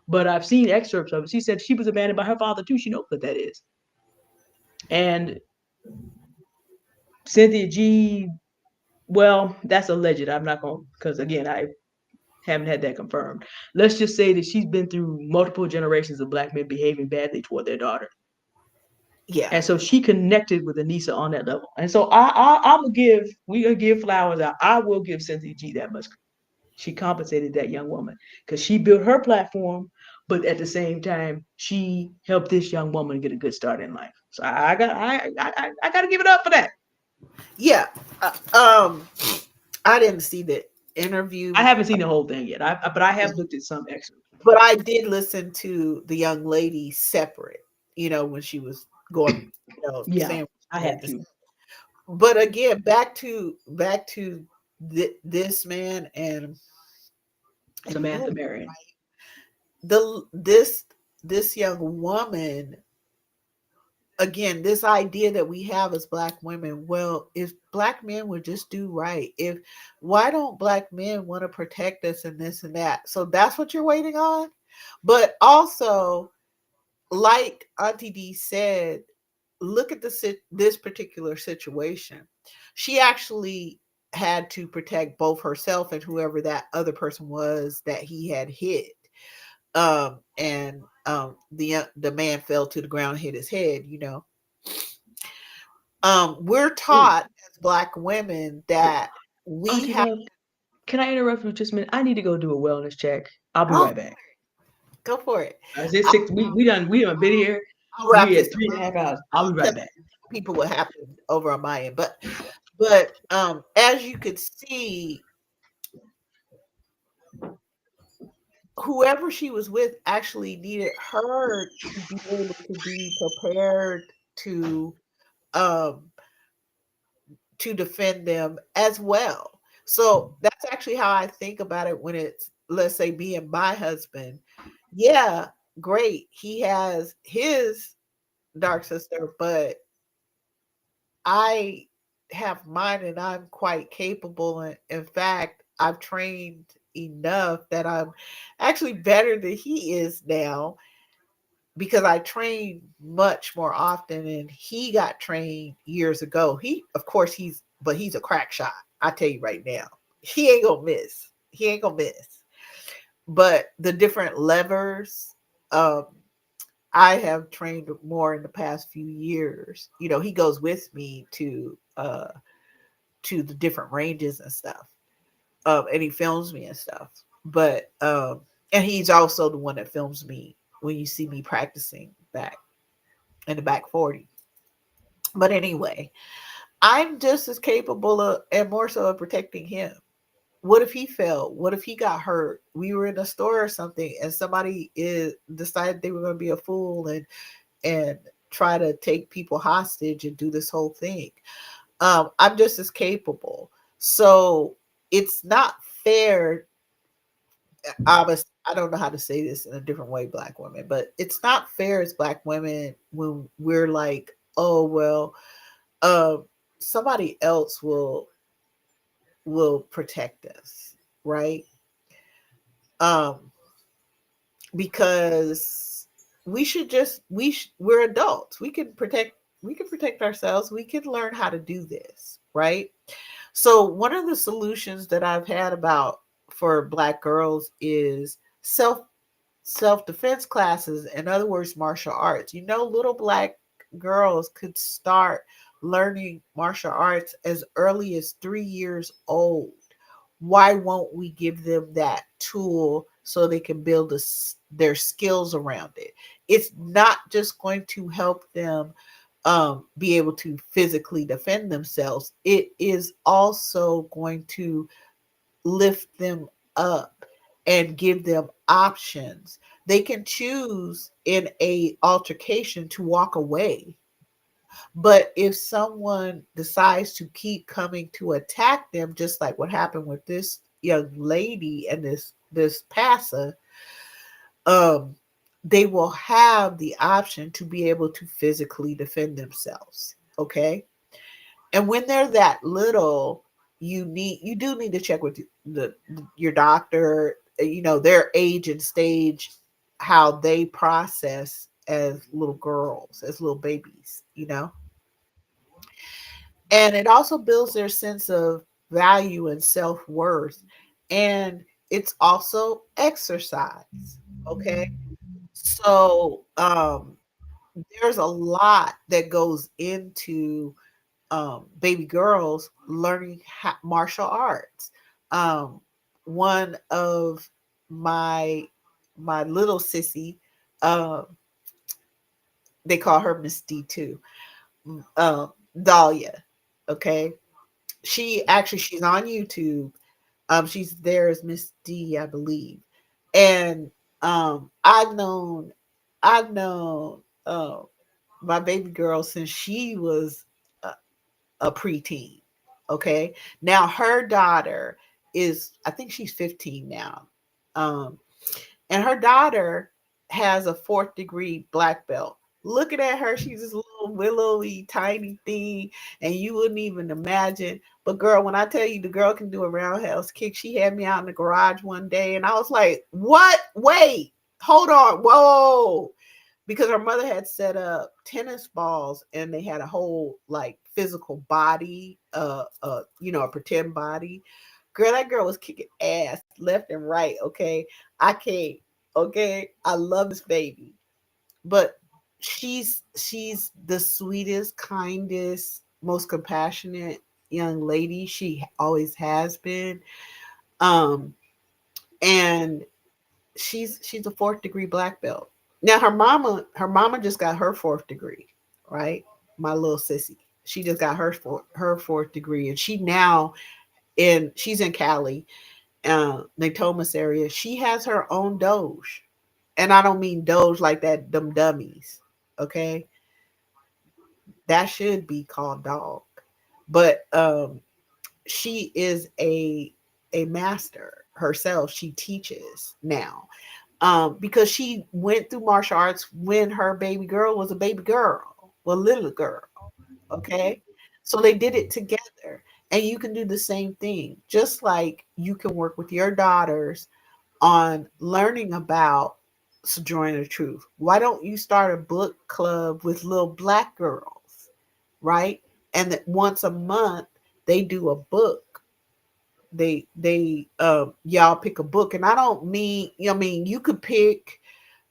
but I've seen excerpts of it. She said she was abandoned by her father too. She knows what that is. And Cynthia G, well, that's alleged. I'm not going to, because again, I haven't had that confirmed. Let's just say that she's been through multiple generations of Black men behaving badly toward their daughter. Yeah. And so she connected with Anissa on that level. And so I'm gonna give we gonna give flowers out. I will give Cynthia G that much. She compensated that young woman because she built her platform, but at the same time she helped this young woman get a good start in life. So I got to give it up for that. Yeah. I didn't see the I interview, haven't seen the whole thing yet. But I have looked at some excerpts. but I did listen to the young lady separate, when she was going, Yeah, saying what I she had have to say. to. But again, back to this man and you Samantha Marion. the this young woman, again, this idea that we have as black women, well, if black men would just do right, if why don't black men want to protect us and this and that, so that's what you're waiting on. But also, like Auntie D said, look at this particular situation. She actually had to protect both herself and whoever that other person was that he had hit. And the man fell to the ground, hit his head. We're Ooh, taught as black women wait, that we Auntie have. Love, can I interrupt you just a minute? I need to go do a wellness check. I'll be Oh, right back. go for it. Is it I, six? We done been here. I'll wrap We at this three up. and a half hours. I'll I'll be tell right back. people what happened over on my end, but as you could see, whoever she was with actually needed her to be able to be prepared um to defend them as well. So that's actually how I think about it when it's, let's say, being my husband. Yeah, great. He has his dark sister, but I have mine and I'm quite capable. And in fact, I've trained enough that I'm actually better than he is now because I train much more often and he got trained years ago. Of course, he's a crack shot. I tell you right now, he ain't gonna miss. He ain't gonna miss. But the different levers, um, I have trained more in the past few years. He goes with me to the different ranges and stuff. And he films me and stuff. But and he's also the one that films me when you see me practicing back in the back 40. But anyway, I'm just as capable of and more so of protecting him. What if he fell? What if he got hurt? We were in a store or something and somebody decided they were going to be a fool and try to take people hostage and do this whole thing. I'm just as capable. So it's not fair. I don't know how to say this in a different way, black women, but it's not fair as black women when we're like, oh well, uh, somebody else will protect us, right? Um, because we're adults. We can protect ourselves. We can learn how to do this, right? So one of the solutions that I've had about for black girls is self defense classes. In other words, martial arts. Little black girls could start learning martial arts as early as 3 years old. Why won't we give them that tool so they can build their skills around it? It's not just going to help them be able to physically defend themselves. It is also going to lift them up and give them options. They can choose in a altercation to walk away. But if someone decides to keep coming to attack them, just like what happened with this young lady and this passer, um, they will have the option to be able to physically defend themselves. Okay. And when they're that little, you do need to check with your doctor, their age and stage, how they process as little girls, as little babies. And it also builds their sense of value and self-worth. And it's also exercise. Okay. So there's a lot that goes into baby girls learning martial arts. Um, One of my little sissy, uh, they call her Miss D too, uh, Dahlia. Okay, she's on YouTube. She's there as Miss D, I believe, and I've known my baby girl since she was a preteen. Okay. Now her daughter I think she's 15 now. Um, and her daughter has a fourth degree black belt. Looking at her, she's this little willowy, tiny thing, and you wouldn't even imagine. But girl, when I tell you the girl can do a roundhouse kick, she had me out in the garage one day, and I was like, "What? Wait, hold on, whoa!" Because her mother had set up tennis balls and they had a whole like physical body, a pretend body. Girl, that girl was kicking ass left and right. Okay. I can't. Okay. I love this baby. But she's the sweetest, kindest, most compassionate young lady. She always has been. Um, and she's a fourth degree black belt. Now her mama just got her fourth degree, right? My little sissy. She just got her fourth degree, and she's in Cali, Natomas area. She has her own doge, and I don't mean doge like that them dummies. Okay, that should be called dog, but she is a master herself. She teaches now, because she went through martial arts when her baby girl was a baby girl, well, little girl. Okay. So they did it together. And you can do the same thing, just like you can work with your daughters on learning about Sojourner Truth. Why don't you start a book club with little black girls, right? And that once a month they do a book. Y'all pick a book, and I don't mean, I mean, you could pick,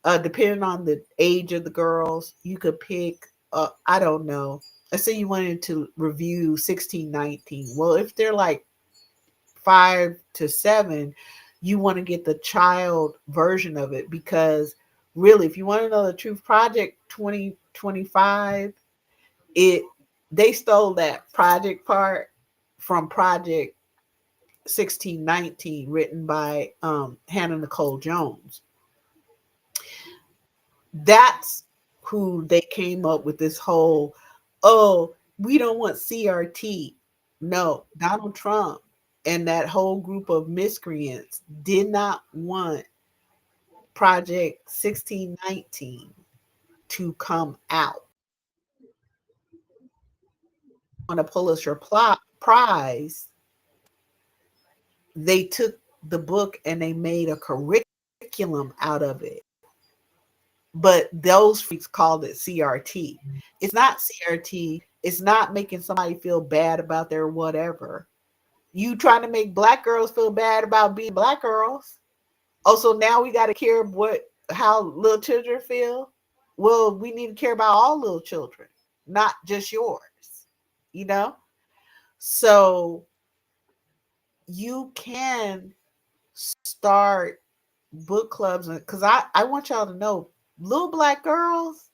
depending on the age of the girls, you could pick, I don't know. Let's say you wanted to review 1619. Well, if they're like 5 to 7, you want to get the child version of it, because really, if you want to know the truth, Project 2025, it they stole that project part from Project 1619, written by Hannah Nicole Jones. That's who they came up with this whole, oh, we don't want CRT. No, Donald Trump and that whole group of miscreants did not want Project 1619 to come out. On a Pulitzer Prize, they took the book and they made a curriculum out of it. but those freaks called it CRT. It's not CRT. It's not making somebody feel bad about their whatever. You trying to make black girls feel bad about being black girls. Oh, so now we got to care what how little children feel. Well, we need to care about all little children, not just yours. You know, so you can start book clubs because I want y'all to know little black girls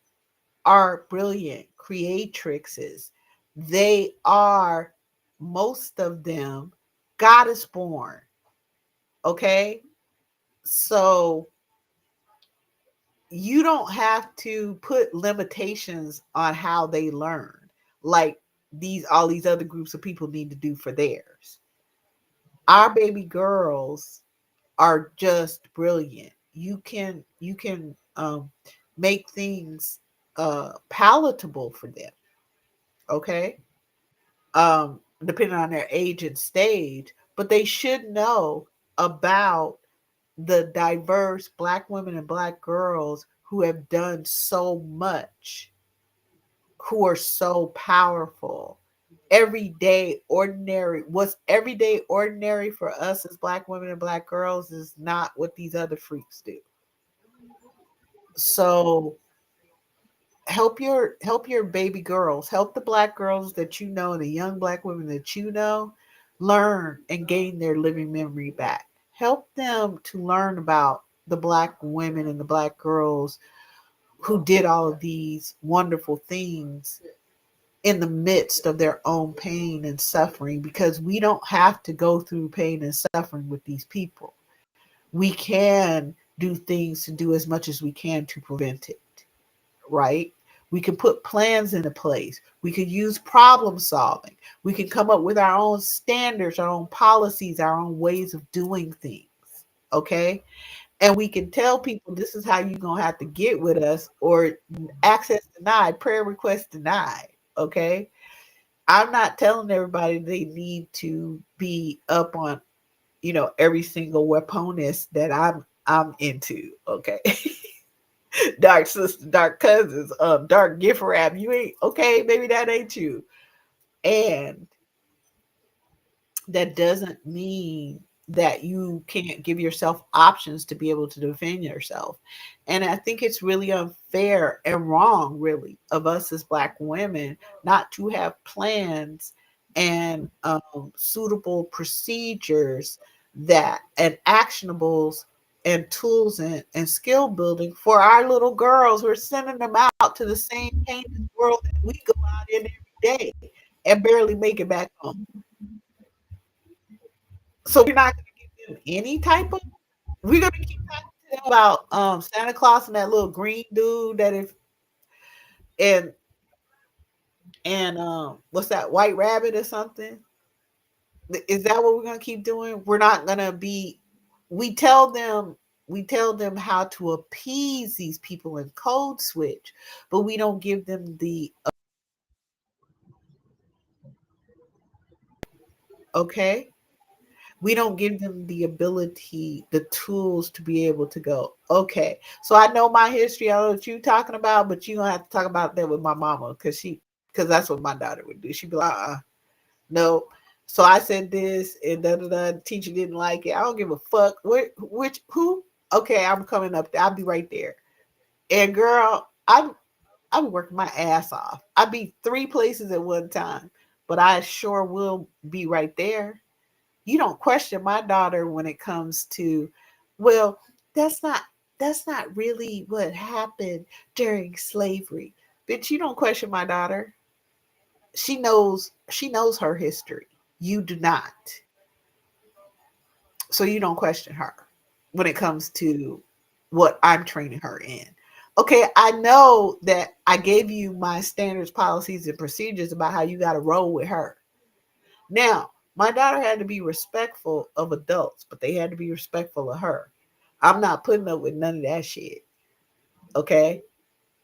are brilliant creatrixes. They are, most of them, goddess born. Okay. So you don't have to put limitations on how they learn like these all these other groups of people need to do for theirs. Our baby girls are just brilliant. You can make things palatable for them, okay? Depending on their age and stage, but they should know about the diverse black women and black girls who have done so much, who are so powerful. Everyday ordinary, what's everyday ordinary for us as black women and black girls is not what these other freaks do. So help your baby girls, help the black girls that you know and the young black women that you know learn and gain their living memory back. Help them to learn about the black women and the black girls who did all of these wonderful things in the midst of their own pain and suffering, because we don't have to go through pain and suffering with these people. We can do things to do as much as we can to prevent it, right? We can put plans into place. We could use problem solving. We can come up with our own standards, our own policies, our own ways of doing things. Okay. And we can tell people this is how you're going to have to get with us, or access denied, prayer request denied. Okay. I'm not telling everybody they need to be up on, every single weaponist that I'm into. Okay. Dark sister, dark cousins, dark gift wrap. You ain't okay, maybe that ain't you. And that doesn't mean that you can't give yourself options to be able to defend yourself. And I think it's really unfair and wrong, really, of us as black women not to have plans and suitable procedures that and actionables and tools and skill building for our little girls. We're sending them out to the same heinous world that we go out in every day and barely make it back home. So we're not going to give them any type of. We're going to keep talking to them about Santa Claus and that little green dude that if and what's that, White Rabbit or something? Is that what we're going to keep doing? We're not going to be. We tell them how to appease these people and code switch, but we don't give them the okay. We don't give them the ability, the tools to be able to go, okay, so I know my history, I know what you talking about, but you're gonna have to talk about that with my mama, because that's what my daughter would do. She'd be like, no. So I said this and da da da. The teacher didn't like it. I don't give a fuck. Which who? Okay, I'm coming up there. I'll be right there. And girl, I'm working my ass off. I'd be three places at one time, but I sure will be right there. You don't question my daughter when it comes to, well, that's not that's not really what happened during slavery. Bitch, you don't question my daughter. She knows her history. You do not. So you don't question her when it comes to what I'm training her in. Okay, I know that I gave you my standards, policies, and procedures about how you got to roll with her. Now, my daughter had to be respectful of adults, but they had to be respectful of her. I'm not putting up with none of that shit. Okay.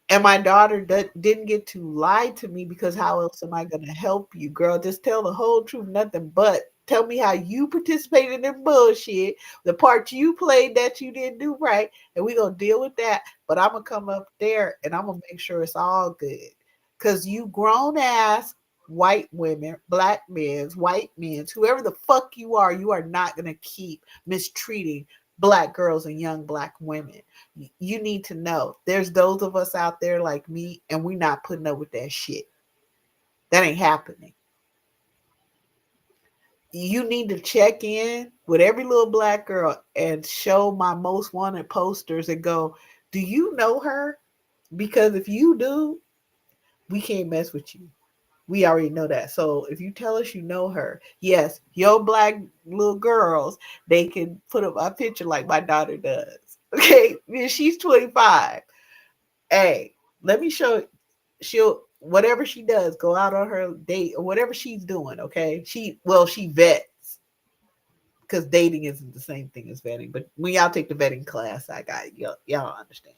And my daughter didn't get to lie to me, because how else am I going to help you, girl? Just tell the whole truth, nothing but Tell me how you participated in bullshit, the part you played that you didn't do right, and we're gonna deal with that. But I'm gonna come up there and I'm gonna make sure it's all good. Cause you grown ass white women, black men, white men, whoever the fuck you are not gonna keep mistreating black girls and young black women. You need to know there's those of us out there like me, and we're not putting up with that shit. That ain't happening. You need to check in with every little black girl and show my most wanted posters and go, do you know her? Because if you do, we can't mess with you. We already know that. So if you tell us you know her, yes, your black little girls, they can put up my picture like my daughter does. Okay, she's 25. Hey, let me show. She'll whatever she does, go out on her date or whatever she's doing. Okay, she vets because dating isn't the same thing as vetting. But when y'all take the vetting class, I got y'all understand.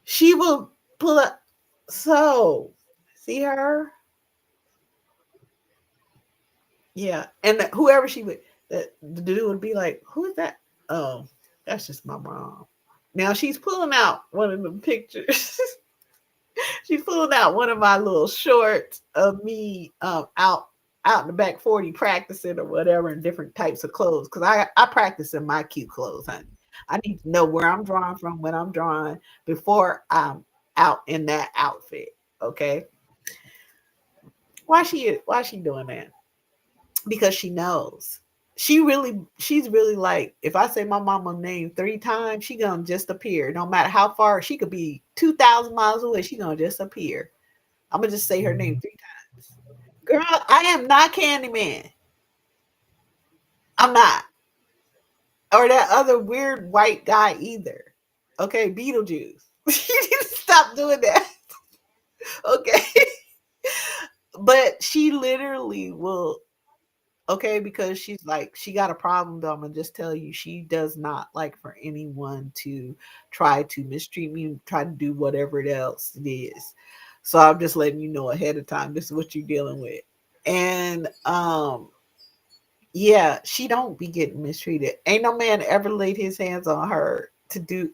She will pull up. So see her, yeah, and whoever she would, the dude would be like, "Who is that?" Oh, that's just my mom. Now she's pulling out one of the pictures. She's pulling out one of my little shorts of me out in the back 40 practicing or whatever in different types of clothes because I practice in my cute clothes, honey. I need to know where I'm drawing from, when I'm drawing before I'm out in that outfit. Okay, why she doing that? Because she knows. She's really like, if I say my mama name 3 times, she gonna just appear. No matter how far she could be 2,000 miles away, she gonna just appear. I'm gonna just say her name 3 times. Girl, I am not Candyman. I'm not. Or that other weird white guy either. Okay, Beetlejuice. You need to stop doing that. Okay. But she literally will, okay, because she's like, she got a problem though. I'm gonna just tell you, she does not like for anyone to try to mistreat me, try to do whatever it else it is. So I'm just letting you know ahead of time, this is what you're dealing with. And yeah, she don't be getting mistreated. Ain't no man ever laid his hands on her to do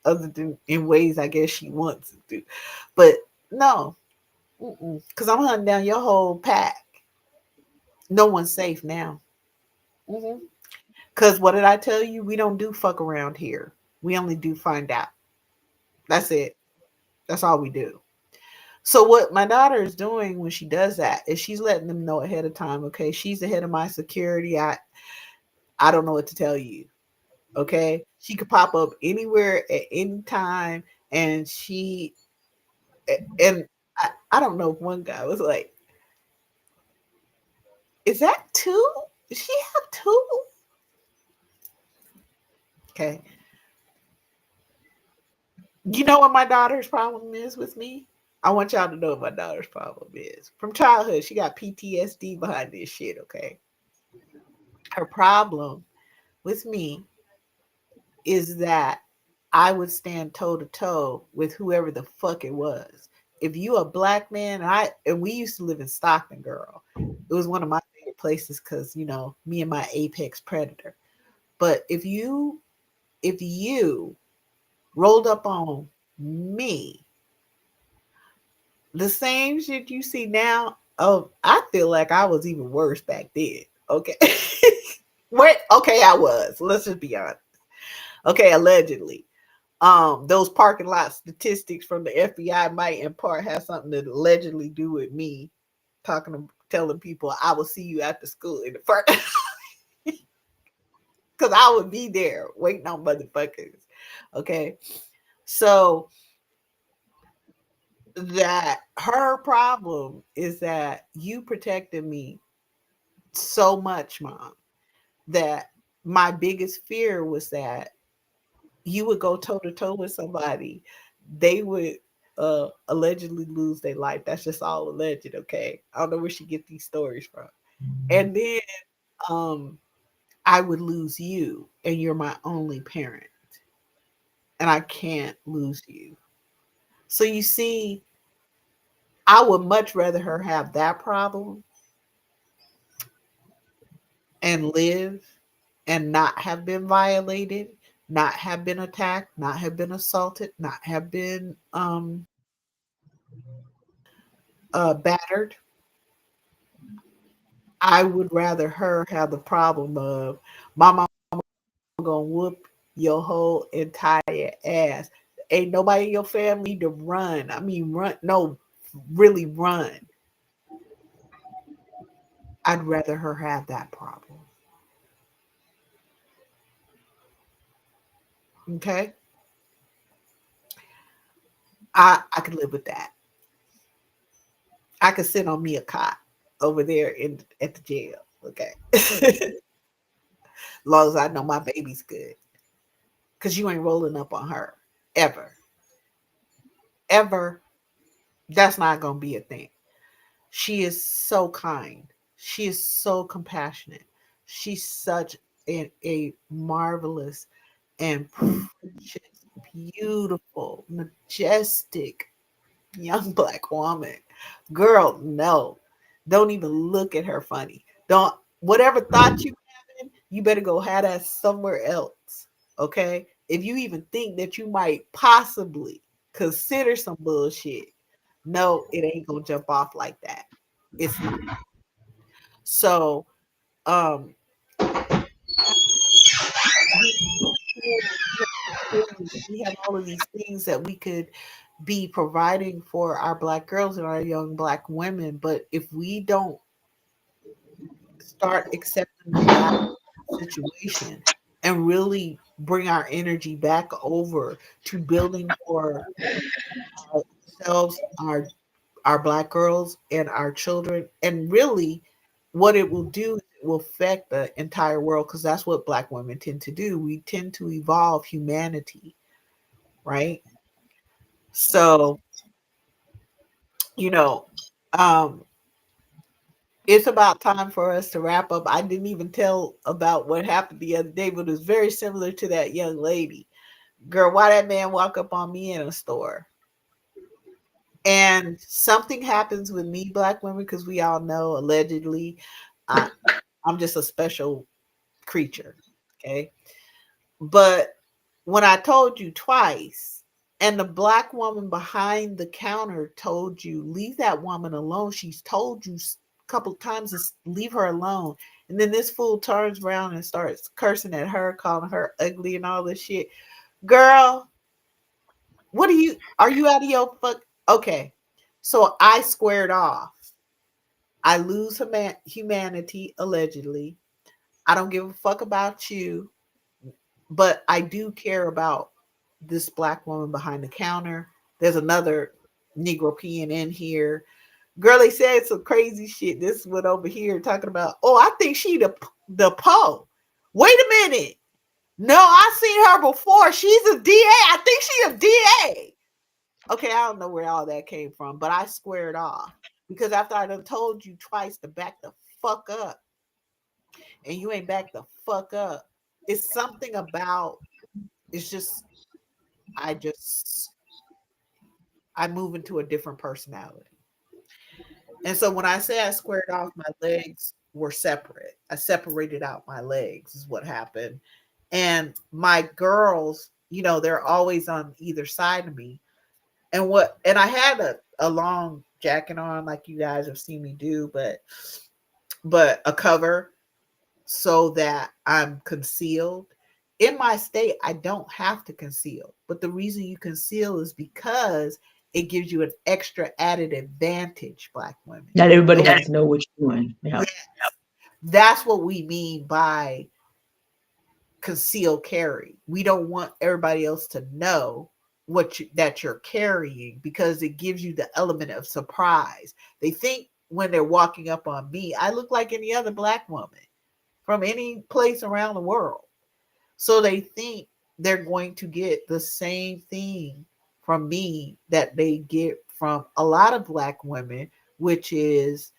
other than in ways I guess she wants to do. But no, because I'm hunting down your whole pack. No one's safe now. Mm-hmm. Because what did I tell you? We don't do fuck around here. We only do find out. That's it. That's all we do. So what my daughter is doing when she does that is she's letting them know ahead of time. Okay, she's the head of my security. I don't know what to tell you. Okay, she could pop up anywhere at any time, and and I don't know if one guy was like, "Is that two? Does she have two?" Okay, you know what my daughter's problem is with me? I want y'all to know what my daughter's problem is. From childhood, she got PTSD behind this shit, okay? Her problem with me is that I would stand toe to toe with whoever the fuck it was. If you a black man, and we used to live in Stockton, girl. It was one of my favorite places because me and my apex predator. But if you rolled up on me, the same shit you see now. Oh, I feel like I was even worse back then. Okay. What? Okay, I was. Let's just be honest. Okay, allegedly. Those parking lot statistics from the FBI might in part have something to allegedly do with me telling people I will see you after school in the first because I would be there waiting on motherfuckers. Okay. So that her problem is that you protected me so much, mom, that my biggest fear was that you would go toe to toe with somebody, they would allegedly lose their life. That's just all alleged, okay? I don't know where she get these stories from. And then um I would lose you, and you're my only parent, and I can't lose you. So you see, I would much rather her have that problem and live and not have been violated, not have been attacked, not have been assaulted, not have been battered. I would rather her have the problem of my mama gonna whoop your whole entire ass. Ain't nobody in your family to run. I mean, run. No, really run. I'd rather her have that problem. Okay, I could live with that. I could sit on me a cot over there in at the jail. Okay, as long as I know my baby's good, because you ain't rolling up on her ever, ever. That's not gonna be a thing. She is so kind. She is so compassionate. She's such a marvelous and precious, beautiful, majestic young black woman. Girl, no. Don't even look at her funny. Don't whatever thought you having, you better go have that somewhere else. Okay? If you even think that you might possibly consider some bullshit, no, it ain't gonna jump off like that. It's not. So um we we have tools, we have all of these things that we could be providing for our black girls and our young black women, but if we don't start accepting the value of the situation and really bring our energy back over to building for ourselves, our black girls and our children, and really what it will do is it will affect the entire world because that's what black women tend to do. We tend to evolve humanity, right? So, you know, um, it's about time for us to wrap up. I didn't even tell about what happened the other day, but it was very similar to that young lady. Girl, why that man walk up on me in a store? And something happens with me, black women, because we all know allegedly I, I'm just a special creature. Okay. But when I told you twice, and the black woman behind the counter told you, leave that woman alone. She's told you a couple of times to leave her alone. And then this fool turns around and starts cursing at her, calling her ugly and all this shit. Girl, are you out of your fuck? Okay. So I squared off. I lose humanity, allegedly. I don't give a fuck about you, but I do care about this black woman behind the counter. There's another Negro peeing in here. Girl, they said some crazy shit. This one over here talking about, oh, I think she the Poe. Wait a minute. No, I seen her before. She's a DA. I think she's a DA. Okay, I don't know where all that came from, but I squared off. Because after I done told you twice to back the fuck up, and you ain't back the fuck up, it's something about, it's just, I just, I move into a different personality. And so when I say I squared off, my legs were separate. I separated out my legs, is what happened. And my girls, they're always on either side of me. And I had a long jacket on, like you guys have seen me do, but a cover so that I'm concealed. In my state, I don't have to conceal. But the reason you conceal is because it gives you an extra added advantage, black women. Not everybody No, has to know what you're doing. Yeah. yeah, that's what we mean by conceal carry. We don't want everybody else to know that you're carrying because it gives you the element of surprise. They think when they're walking up on me, I look like any other black woman from any place around the world. So they think they're going to get the same thing from me that they get from a lot of black women, which is,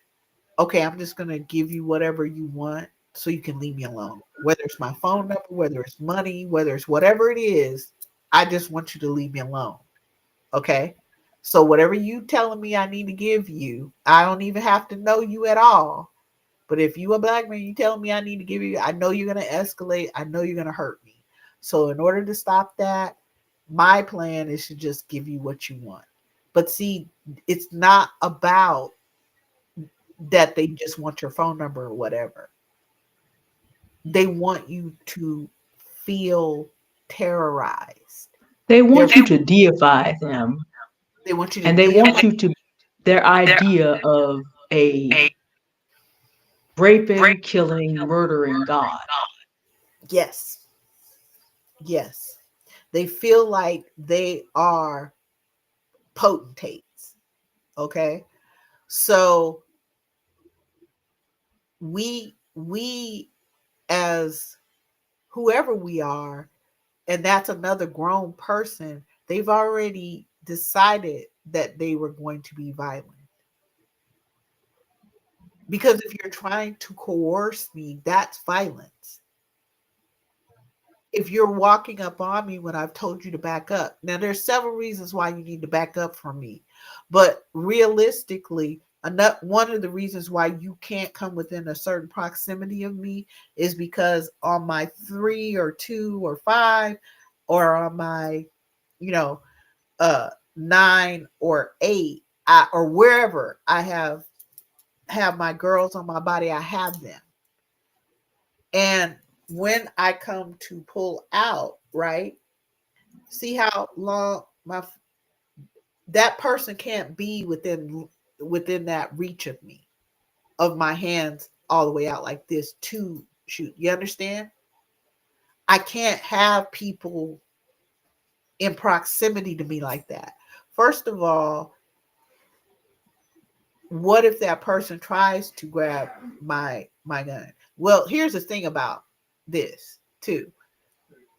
okay, I'm just going to give you whatever you want so you can leave me alone. Whether it's my phone number, whether it's money, whether it's whatever it is, I just want you to leave me alone. Okay? So whatever you telling me I need to give you, I don't even have to know you at all. But if you a black man, you tell me I need to give you, I know you're gonna escalate. I know you're gonna hurt me. So in order to stop that, my plan is to just give you what you want. But see, it's not about that they just want your phone number or whatever. They want you to feel terrorized. They They're, want you to deify them, they want you to and they want deify. you to their idea of a raping, killing, murdering God. Yes, yes. They feel like they are potentates. Okay, so we as whoever we are, and that's another grown person, they've already decided that they were going to be violent. Because if you're trying to coerce me, that's violence. If you're walking up on me when I've told you to back up. Now, there's several reasons why you need to back up from me, but realistically, one of the reasons why you can't come within a certain proximity of me is because on my 3 or 2 or 5, or on my, you know, 9 or 8, or wherever I have my girls on my body, I have them. And when I come to pull out, right? See how long my that person can't be within that reach of me, of my hands all the way out like this to shoot. You understand? I can't have people in proximity to me like that. First of all, what if that person tries to grab my gun? Well, here's the thing about this too.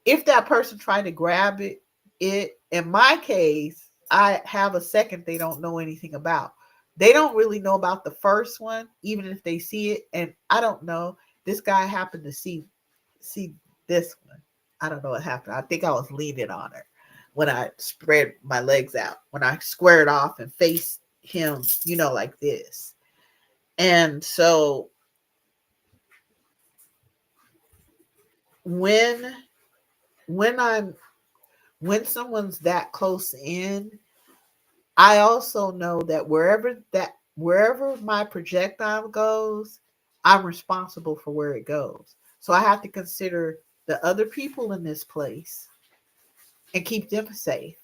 If that person trying to grab it in my case, I have a second they don't know anything about. They don't really know about the first one, even if they see it. And I don't know. This guy happened to see this one. I don't know what happened. I think I was leaning on her when I spread my legs out, when I squared off and faced him, like this. And so when when I'm when someone's that close in, I also know that wherever my projectile goes, I'm responsible for where it goes. So I have to consider the other people in this place and keep them safe,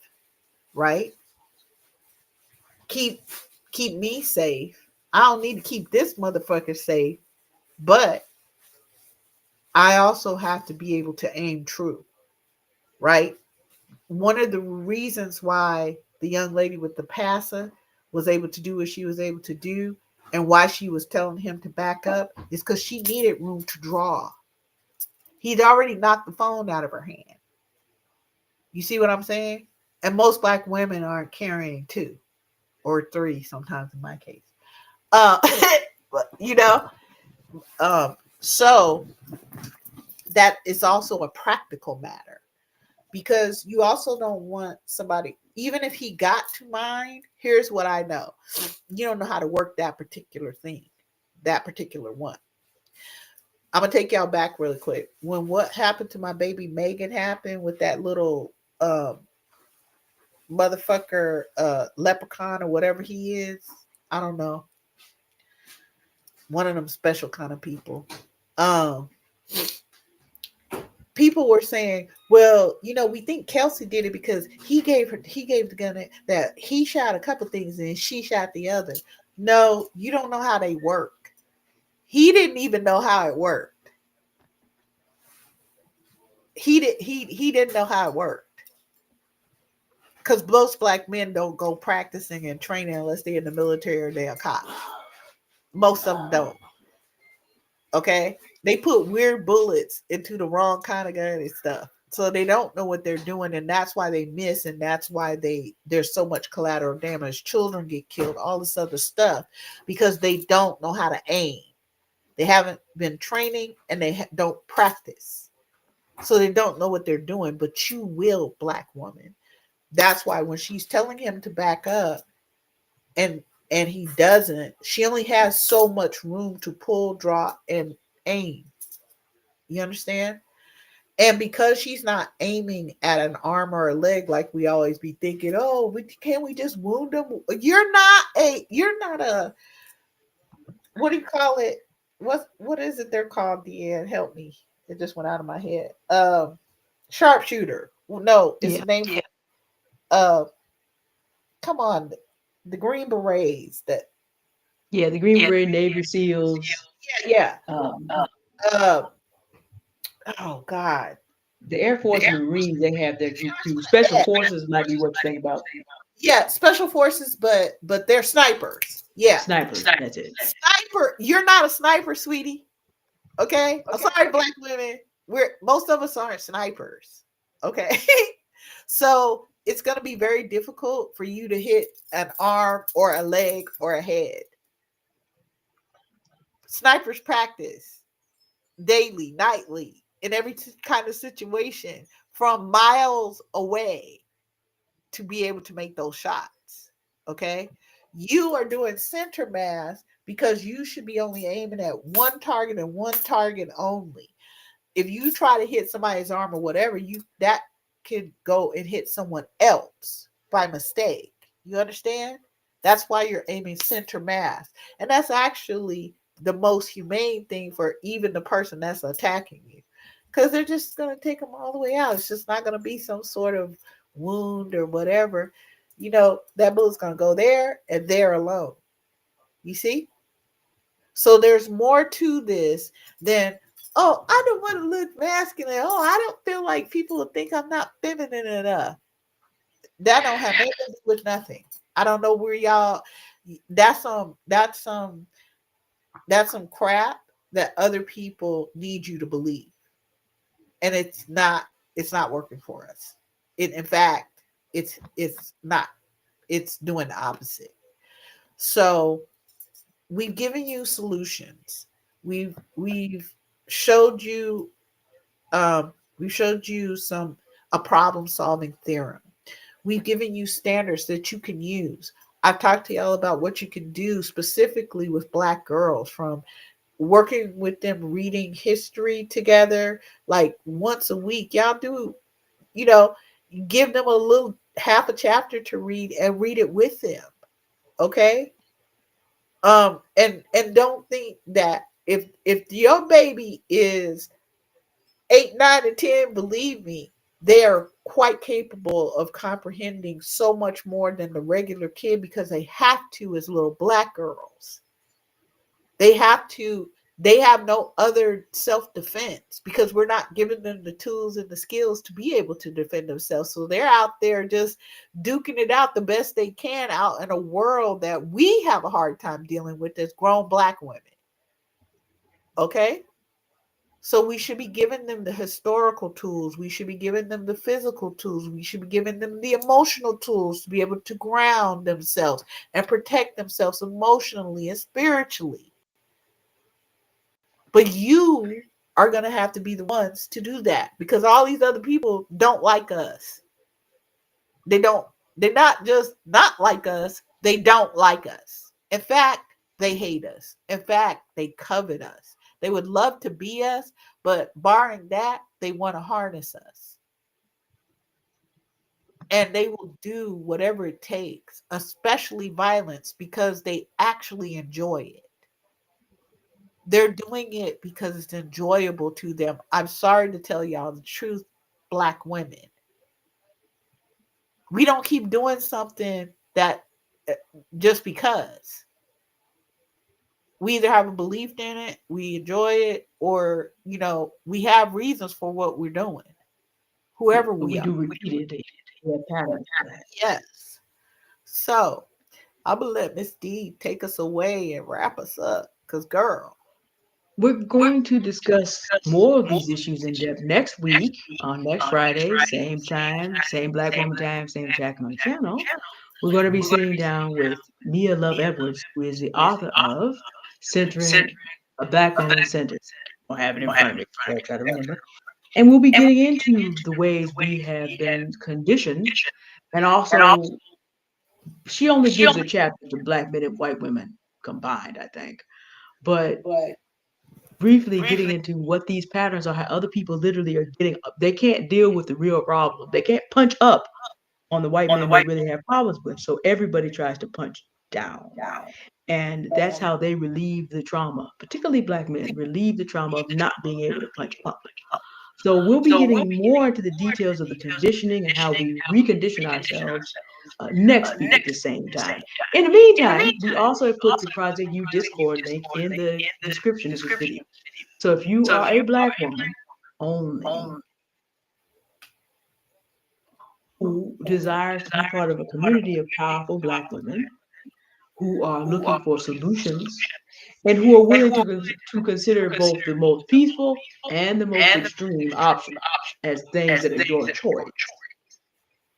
right? Keep keep me safe. I don't need to keep this motherfucker safe, but I also have to be able to aim true, right? One of the reasons why the young lady with the passer was able to do what she was able to do, and why she was telling him to back up, is because she needed room to draw. He'd already knocked the phone out of her hand. You see what I'm saying? And most black women aren't carrying 2 or 3, sometimes in my case. Uh, but so that is also a practical matter, because you also don't want somebody, even if he got to mine, here's what I know. You don't know how to work that particular thing, that particular one. I'm gonna take y'all back really quick. When what happened to my baby Megan happened with that little motherfucker leprechaun or whatever he is, I don't know, one of them special kind of people. Um People were saying, well, we think Kelsey did it because he gave the gun that he shot a couple things and she shot the other. No, you don't know how they work. He didn't even know how it worked. He didn't know how it worked. Because most black men don't go practicing and training unless they're in the military or they're a cop. Most of them don't. Okay, they put weird bullets into the wrong kind of gun and stuff, so they don't know what they're doing, and that's why they miss, and that's why there's so much collateral damage. Children get killed, all this other stuff, because they don't know how to aim. They haven't been training, and they don't practice, so they don't know what they're doing. But you will, black woman. That's why when she's telling him to back up, and and he doesn't, she only has so much room to pull, draw, and aim. You understand? And because she's not aiming at an arm or a leg like we always be thinking, oh, can't we just wound them? You're not a, what do you call it? What is it they're called, Deanne? Help me. It just went out of my head. Sharpshooter. Well, no, it's Yeah, the name for uh come on, the Green Berets that yeah. The Green Beret, Navy SEALs, yeah. um, Uh oh God. the Air Force and Marines. They have their group too. Special Forces might be what you think about. Yeah, special forces, but they're snipers. Yeah. Snipers. That's it. Sniper, you're not a sniper, sweetie. Okay? I'm sorry, black women. Most of us aren't snipers. Okay. So it's gonna be very difficult for you to hit an arm or a leg or a head. Snipers practice daily, nightly, in every kind of situation from miles away to be able to make those shots. Okay. You are doing center mass because you should be only aiming at one target and one target only. If you try to hit somebody's arm or whatever, you that could go and hit someone else by mistake. You understand? That's why you're aiming center mass. And that's actually the most humane thing for even the person that's attacking you. Because they're just going to take them all the way out. It's just not going to be some sort of wound or whatever. That bullet's going to go there and there alone. You see? So there's more to this than, oh, I don't want to look masculine. Oh, I don't feel like people will think I'm not feminine enough. That don't have nothing to do with nothing. I don't know where y'all. That's some crap that other people need you to believe, and it's not working for us. In fact, it's not. It's doing the opposite. So we've given you solutions. We've showed you we've showed you some a problem solving theorem. We've given you standards that you can use. I've talked to y'all about what you can do specifically with black girls, from working with them reading history together like once a week. Y'all do, you know, give them a little half a chapter to read and read it with them. Okay? And don't think that if your baby is 8, 9, and 10, believe me, they are quite capable of comprehending so much more than the regular kid, because they have to, as little black girls. They have to, they have no other self-defense, because we're not giving them the tools and the skills to be able to defend themselves. So they're out there just duking it out the best they can out in a world that we have a hard time dealing with as grown black women. Okay? So we should be giving them the historical tools. We should be giving them the physical tools. We should be giving them the emotional tools to be able to ground themselves and protect themselves emotionally and spiritually. But you are going to have to be the ones to do that, because all these other people don't like us. They don't, they're not just not like us, they don't like us. In fact, they hate us. In fact, they covet us. They would love to be us, but barring that, they want to harness us. And they will do whatever it takes, especially violence, because they actually enjoy it. They're doing it because it's enjoyable to them. I'm sorry to tell y'all the truth, black women. We don't keep doing something that uh, just because. We either have a belief in it, we enjoy it, or we have reasons for what we're doing, Yeah, whoever and we we are. do repeat it. We have patterns for that. Yes. So I'm gonna let Miss D take us away and wrap us up. Cause girl, We're going to discuss more of these issues in depth next week on next Friday, same time, same Black Woman time, same check on the channel. We're going to be sitting down with Mia Love Edwards, who is the author of Centering a Black Woman Centered. I'll have it in front of me. I'll try to remember. And we'll be getting into the ways we have been conditioned, and also She only gives a chapter to black men and white women combined, I think. But briefly getting into what these patterns are, how other people literally are getting up. They can't deal with the real problem. They can't punch up on the white men they really have problems with. So everybody tries to punch down. And that's how they relieve the trauma, particularly black men, relieve the trauma of not being able to punch up. So we'll be getting more into the details of the conditioning and how we recondition ourselves next week at the same time. In the meantime, we also put the Project U Discord link in the description of this video. So if you are a black woman only who desires to be part of a community of powerful black women who are looking for solutions and who are willing to consider both the most peaceful and the most extreme options as things that are your choice,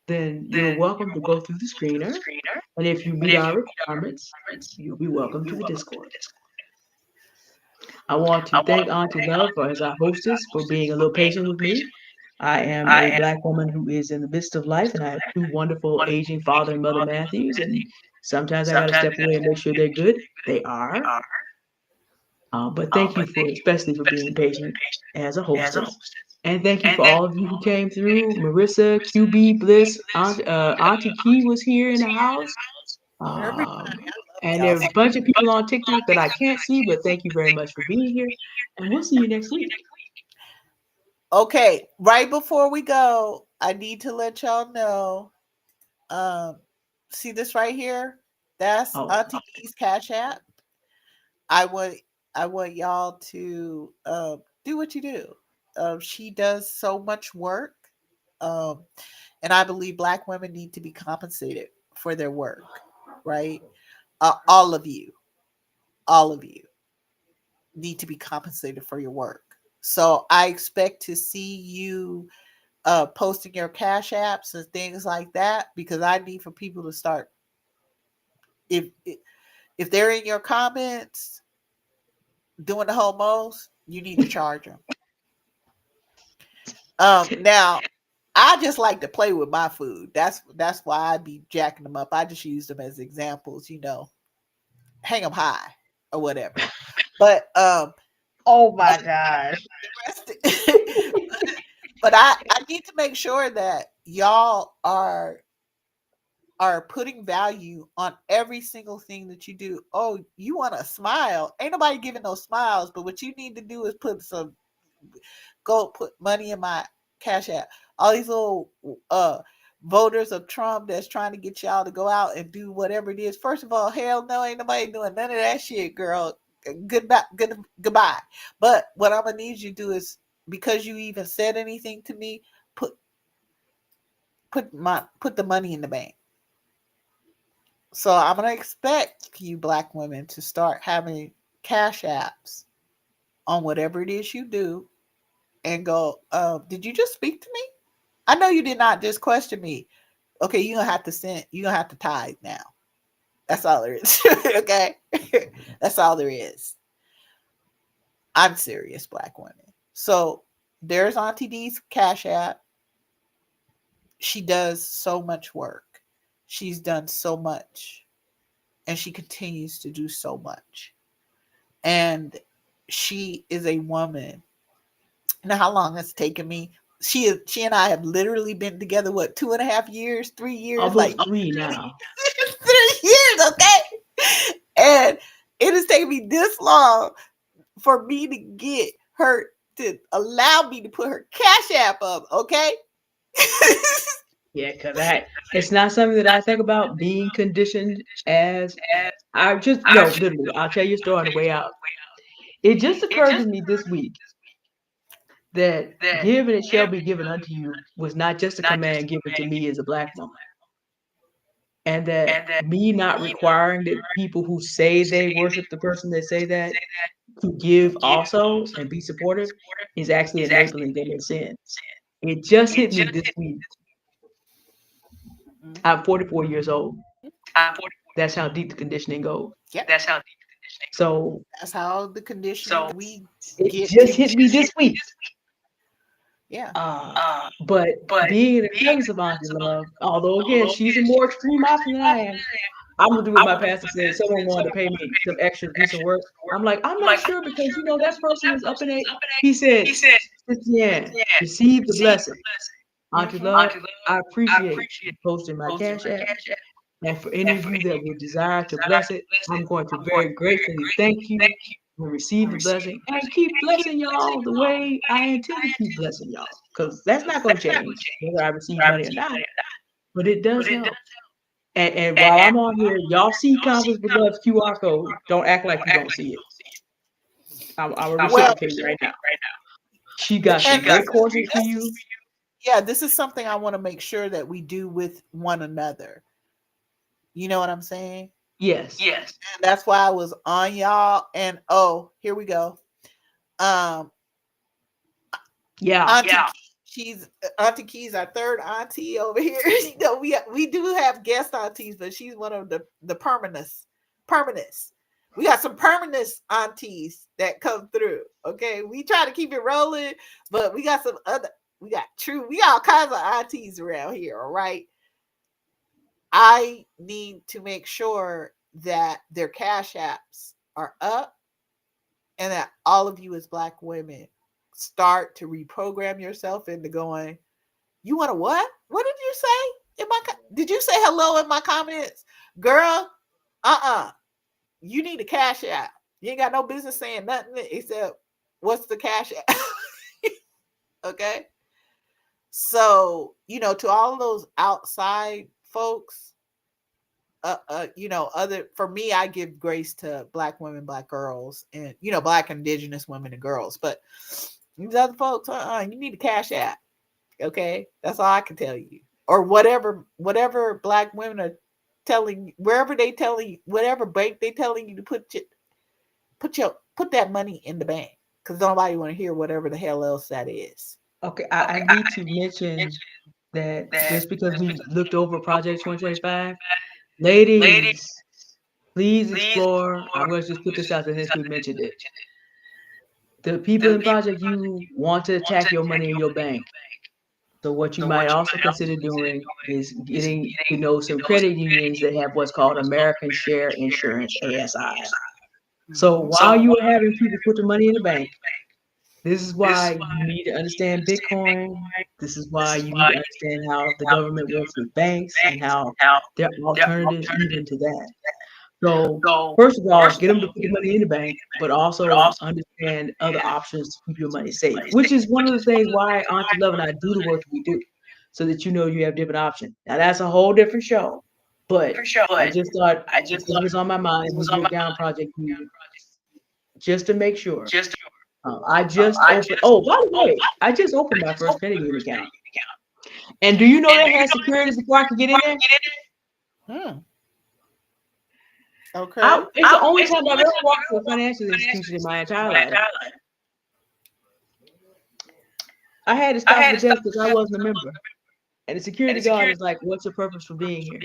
then you're welcome to go through the screener. And if you meet our requirements, you'll be welcome to the Discord. I want to thank Auntie Love for, as our hostess, for being a little patient with me. I am a black woman who is in the midst of life, and I have two wonderful aging father and mother Matthews, and sometimes I got to step away and make sure they're good. They are. But thank you for, especially for being patient as a hostess. And thank you for all of you who came through. Marissa, QB, Bliss, Auntie Key was here in the house. Everybody, Um, I love and y'all. there's a bunch of people on TikTok that I can't see, but thank you very much for being here. And we'll see you next week. Okay, right before we go, I need to let y'all know. Um, see this right here? That's Oh, Auntie D's Cash App. I want I want y'all to do what you do. She does so much work, um, and I believe Black women need to be compensated for their work. Right? All of you, all of you need to be compensated for your work. So I expect to see you posting your cash apps and things like that because I need for people to start if if they're in your comments doing the whole most, you need to charge them. Now I just like to play with my food. That's why I be jacking them up. I just use them as examples, hang them high or whatever. But oh my gosh. but I need to make sure that y'all are putting value on every single thing that you do. Oh, you want a smile? Ain't nobody giving no smiles, but what you need to do is go put money in my cash app. All these little voters of Trump that's trying to get y'all to go out and do whatever it is. First of all, hell no, ain't nobody doing none of that shit, girl. Goodbye. But what I'm gonna need you to do is because you even said anything to me, put put the money in the bank. So I'm gonna expect you black women to start having cash apps on whatever it is you do and go, did you just speak to me? I know you did not just question me. Okay, you're gonna have to tithe now. That's all there is. Okay. That's all there is. I'm serious, black women. So there's Auntie D's Cash App. She does so much work. She's done so much. And she continues to do so much. And she is a woman. You know how long it's taken me? She and I have literally been together, what, 2.5 years, 3 years? Like Almost three now. 3 years, okay? And it has taken me this long for me to get her to allow me to put her cash app up, okay? Yeah, because it's not something that I think about being conditioned as. I just, no, literally, I'll tell you a story on the way out. It just occurred to me this week that give and it shall be given unto you was not just a command given to me as a black woman. And that me not requiring that people who say they worship the person that say that to give also and be supportive is actually enabling them in sin. It just hit me this week. I'm 44 years old. That's how deep the conditioning goes. Yep. So That's how the conditioning we it get to just hit me this week Yeah. But being in the presence of Auntie Love, although again she's a more extreme option than I am, I'm gonna do what my pastor said. Someone wanted to pay me some extra to do some work. I'm like, I'm not sure because that person is up in age. He said, Sister Yan, receive the blessing. Auntie Mm-hmm. Love, I appreciate you posting my cash app. And for any of you that would desire to bless it, I'm going to very gratefully thank you and receive the blessing and keep blessing y'all the way I intend to keep blessing y'all. Because that's not going to change whether I receive money or not, but it does help. And while I'm on here, y'all see Conference with Love's QR code. Don't act like you don't see it. I'm a Well, reciprocate right now. She got some and great courses for this you. is yeah, this is something I want to make sure that we do with one another. You know what I'm saying? Yes. And that's why I was on y'all. And oh, here we go. Um, Yeah. Auntie, she's Auntie Key's our third auntie over here. We do have guest aunties, but she's one of the permanents. We got some permanent aunties that come through. Okay, we try to keep it rolling, but we got some other. We got all kinds of aunties around here. All right, I need to make sure that their cash apps are up and that all of you as black women start to reprogram yourself into going, you want to what? What did you say? Did you say hello in my comments? Girl, you need a cash app. You ain't got no business saying nothing except what's the cash app? Okay. So, to all those outside folks, other for me, I give grace to black women, black girls, and black indigenous women and girls. But these other folks, you need a cash app. Okay, that's all I can tell you. Or whatever black women are telling, wherever they telling you, whatever bank they telling you to put that money in the bank, because nobody want to hear whatever the hell else that is. Okay, I need to mention that just because we looked over Project 2025, ladies, please explore. I'm going to just put this out there since we mentioned it. The people in Project You want to attack your money in your bank. So what you might also consider doing is getting to know some credit unions that have what's called American Share Insurance, ASI. So Mm-hmm. while you are having people put the money in the bank, this is why you need to understand Bitcoin. This is why you need to understand how the government works with banks and how there are alternatives even to that. So first of all, get them to put the money in the bank, but also understand other options to keep your money safe, which is one of the things why Auntie Love and I do the work we do, so that you have different options. Now that's a whole different show, but I just thought because it was on my mind, we broke down Project You just to make sure. I just opened. Oh, by the way, I just opened my first credit union account, and do you know they had security before I could get in there? Hmm. Okay. It's the only time I've ever walked to a financial institution in my entire life. I had to stop at the desk because I wasn't a member. And the security guard is like, "What's your purpose for being here?"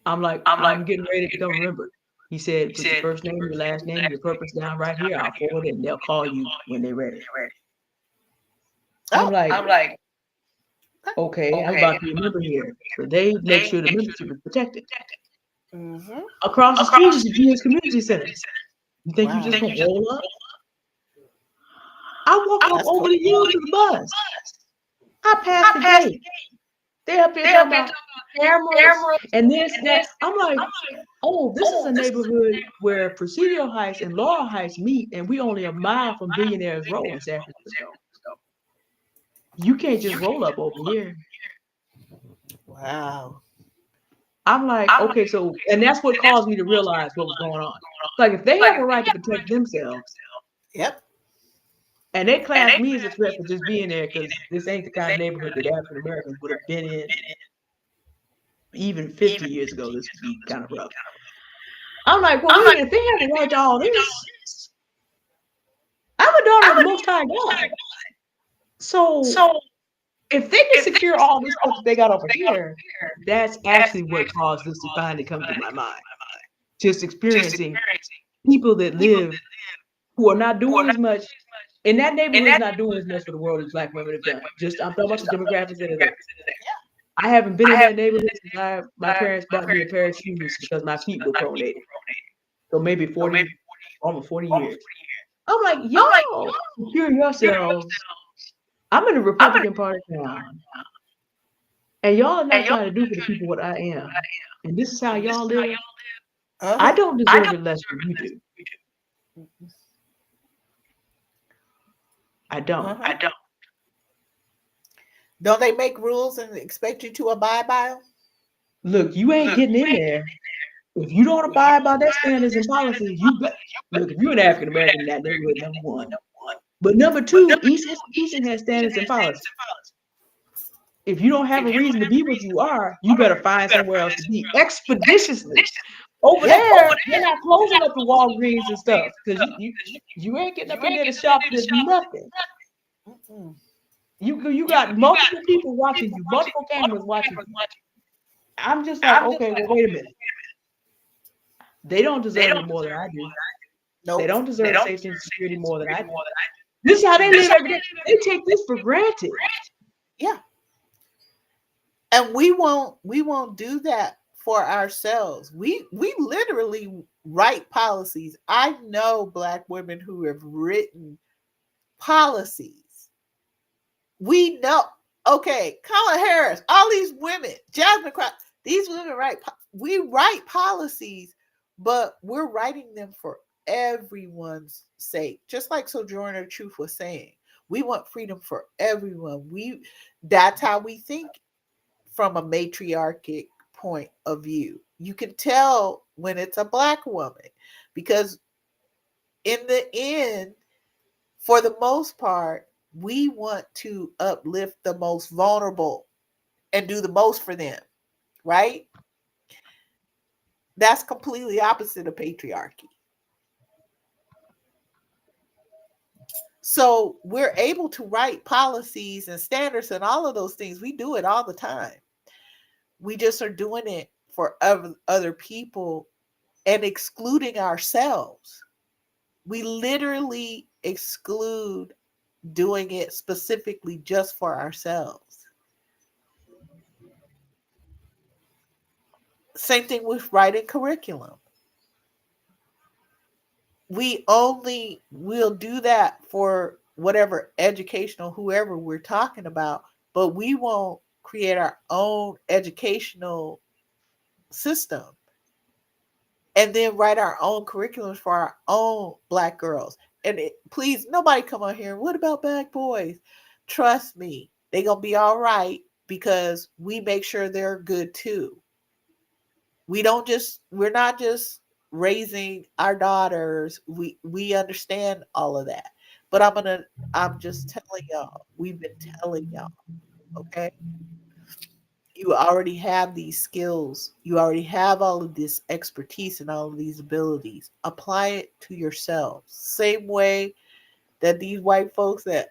I'm like, "I'm getting ready to become a member." He said, "Put your first name, your last name, your purpose down right here. I'll forward it and they'll call you when they're ready." I'm Oh, like, "Okay, I'm about to be a member here." So they make sure the membership is protected. mm-hmm. Across the street is the Jewish Community Center. You think you Wow. just gonna roll up? I walk up That's over cool. the hill to the bus. I passed the gate. They up there talking about cameras and this, that. I'm like, oh, this is a neighborhood where Presidio Heights and Laurel Heights meet, and we only a mile from Billionaires Row in San Francisco. You can't just roll up over here. Wow. I'm like, okay, so, and that's what caused me to realize what was going on. Like, if they have a right to protect themselves, Yep. and they class me as a threat for just being there, because this ain't the kind of neighborhood that African Americans would have been in even 50 years ago. This would be kind of rough. I'm like, well, wait a minute, if they have a right to all this, I'm a daughter of the Most High God. So if they can secure all this stuff that they got over here, that's actually what caused this to finally come to my mind. Just experiencing people that live who are not doing as much, in that neighborhood is not doing as much for the world as black women have done. Just I'm talking about the demographics that are there. I haven't been in that neighborhood since my parents bought me a pair of shoes because my feet were pronated. So maybe 40, almost 40 years. I'm like, y'all secure yourselves. I'm in the Republican Party now, and y'all are not trying to do for the people what I am. And this is how y'all live. I Uh-huh. don't deserve it less than you do. I don't. Uh-huh. Don't they make rules and expect you to abide by them? Look, you ain't getting in there. If you don't abide by their standards and policies, you got look, if you're an African American in that neighborhood, number one. But number two, each institution has standards and policies. If you don't have a reason to be what you are, you better find somewhere else to be expeditiously. Over Yeah. there, they're not closing up the Walgreens and stuff because you ain't getting up in there to shop for nothing. Mm-mm. You got multiple people watching you, multiple cameras watching you. I'm just like, okay, well, wait a minute. They don't deserve it more than I do. They Nope. don't deserve safety and security more than I do. This is how they live every day. They take this for granted. Yeah. And we won't do that for ourselves. We literally write policies. I know black women who have written policies. We know, okay, Kamala Harris, all these women, Jasmine Cross, these women we write policies, but we're writing them for everyone's sake. Just like Sojourner Truth was saying, we want freedom for everyone. That's how we think from a matriarchic point of view. You can tell when it's a black woman because in the end, for the most part, we want to uplift the most vulnerable and do the most for them, right? That's completely opposite of patriarchy. So we're able to write policies and standards and all of those things. We do it all the time. We just are doing it for other people and excluding ourselves. We literally exclude doing it specifically just for ourselves. Same thing with writing curriculum. We only will do that for whatever educational whoever we're talking about, but we won't create our own educational system and then write our own curriculums for our own black girls. And please, nobody come on here. What about black boys? Trust me, they gonna be all right because we make sure they're good too. We're not just raising our daughters. We understand all of that. But I'm just telling y'all, we've been telling y'all, okay? You already have these skills. You already have all of this expertise and all of these abilities. Apply it to yourself. Same way that these white folks that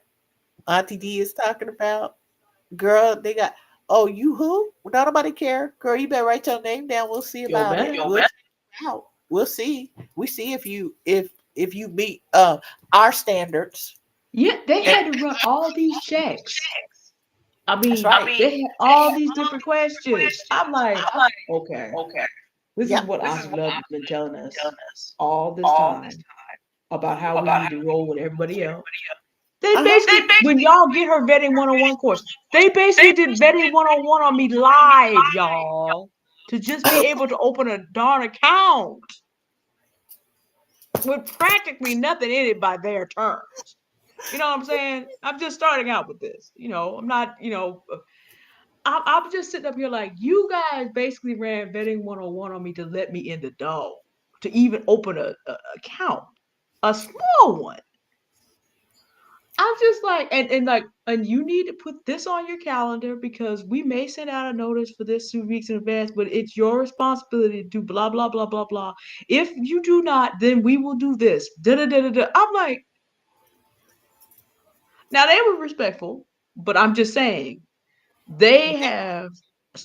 Auntie D is talking about, girl, they got, oh, you who? Well, nobody care. Girl, you better write your name down. We'll see Yo, about it. better. We'll check it out. We'll see. We see if you meet our standards. Yeah, they And had to run all these checks. I that's mean, right. they had all these different questions. I'm like, okay, this is Yep. what Auntie Love has been telling us all this time about how we need to roll with everybody else. They Uh-huh. basically, when y'all get her vetting 101 course, they basically did vetting 101 on me live, y'all, to just be able to open a darn account with practically nothing in it by their terms. You know what I'm saying? I'm just starting out with this. I'm not, I'm just sitting up here like, you guys basically ran vetting 101 on me to let me in the door, to even open a account, a small one. I'm just like, and you need to put this on your calendar because we may send out a notice for this 2 weeks in advance, but it's your responsibility to do blah, blah, blah, blah, blah. If you do not, then we will do this. Da, da, da, da, da. I'm like, now they were respectful, but I'm just saying, they have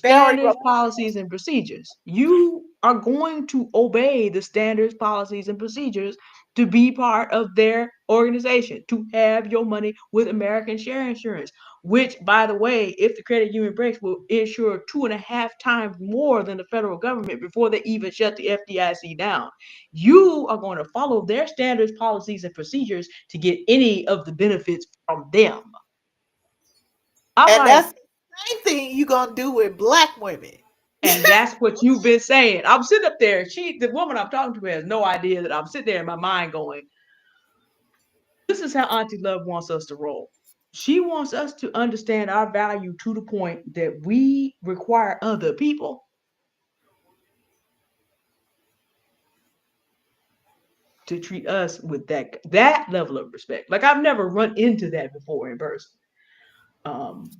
They already standards, wrote. policies, and procedures. You are going to obey the standards, policies, and procedures to be part of their organization, to have your money with American Share Insurance, which, by the way, if the credit union breaks, will insure 2.5 times more than the federal government before they even shut the FDIC down. You are going to follow their standards, policies, and procedures to get any of the benefits from them. I'm And that's like, the same thing you gonna do with black women. and that's what you've been saying. I'm sitting up there. The woman I'm talking to, has no idea that I'm sitting there in my mind going, this is how Auntie Love wants us to roll. She wants us to understand our value to the point that we require other people to treat us with that level of respect. Like, I've never run into that before in person.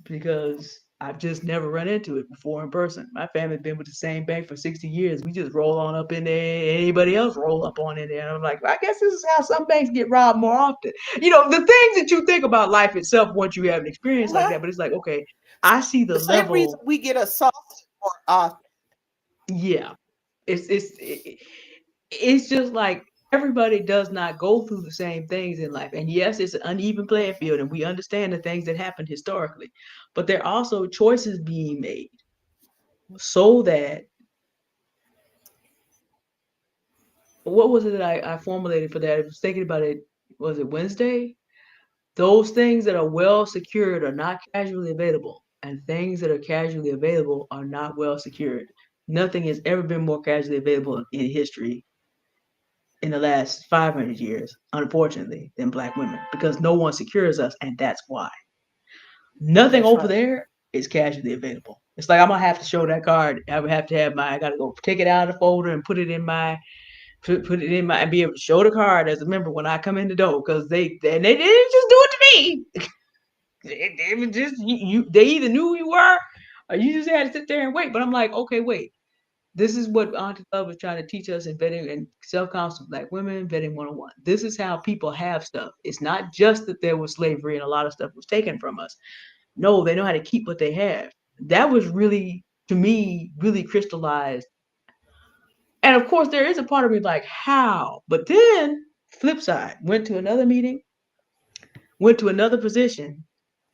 Because I've just never run into it before in person. My family's been with the same bank for 60 years. We just roll on up in there. Anybody else roll up on in there. And I'm like, well, I guess this is how some banks get robbed more often. The things that you think about life itself once you have an experience like Uh-huh. that. But it's like, okay, I see the The same reason level. we get assaulted more often. Yeah, it's just like everybody does not go through the same things in life. And yes, it's an uneven playing field, and we understand the things that happened historically, but there are also choices being made so that, what was it that I formulated for that? I was thinking about it, was it Wednesday? Those things that are well secured are not casually available, and things that are casually available are not well secured. Nothing has ever been more casually available in history in the last 500 years, unfortunately, than black women, because no one secures us, and that's why. Nothing That's over right. there is casually available. It's like I'm gonna have to show that card. I would have to have I gotta go take it out of the folder and put it in my, and be able to show the card as a member when I come in the door, because they didn't just do it to me. They just they either knew who you were, or you just had to sit there and wait. But I'm like, okay, wait. This is what Auntie Love was trying to teach us in vetting and self-counsel black women, vetting 101. This is how people have stuff. It's not just that there was slavery and a lot of stuff was taken from us. No, they know how to keep what they have. That was really, to me, really crystallized. And of course, there is a part of me like, how? But then, flip side, went to another meeting, went to another position,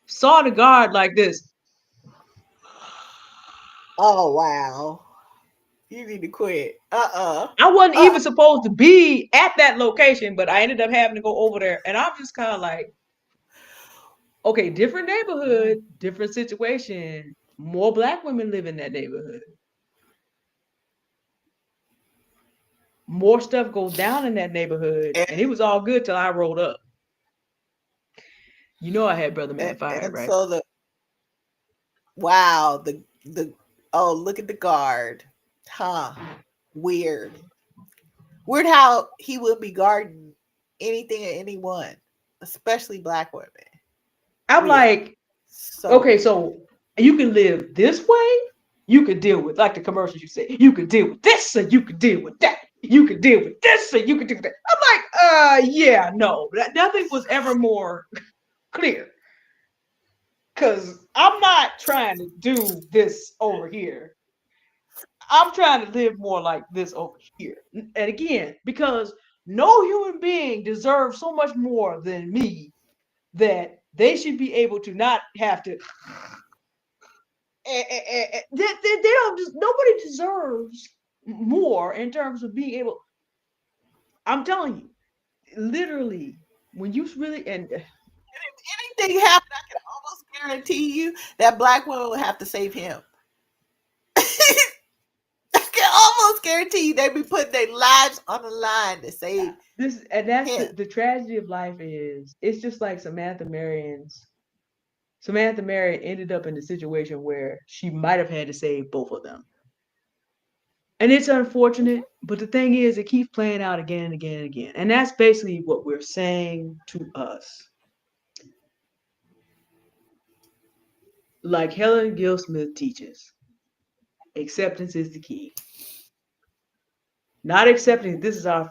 saw the guard like this. Oh wow. You need to quit. I wasn't Uh. even supposed to be at that location, but I ended up having to go over there. And I'm just kind of like, okay, different neighborhood, different situation. More black women live in that neighborhood. More stuff goes down in that neighborhood. And, And it was all good till I rolled up. I had Brother Man fired, and right? so the wow, the oh, look at the guard. Huh. Weird. Weird how he would be guarding anything and anyone, especially black women. I'm Weird. like, So okay, weird. so you can live this way. You could deal with, like the commercials you say, you could deal with this, and you could deal with that. You could deal with this, and you could do that. I'm like, yeah, no, nothing was ever more clear, because I'm not trying to do this over here. I'm trying to live more like this over here. And again, because no human being deserves so much more than me, that they should be able to not have to. They don't just, nobody deserves more in terms of being able. I'm telling you, literally, when you really, and Anything happen, I can almost guarantee you that black women would have to save him. I can almost guarantee you they'd be putting their lives on the line to save this, and that's him. the tragedy of life, is it's just like Samantha Marion ended up in the situation where she might have had to save both of them. And it's unfortunate, but the thing is, it keeps playing out again and again and again. And that's basically what we're saying to us. Like Helen Gill Smith teaches, acceptance is the key. Not accepting this is our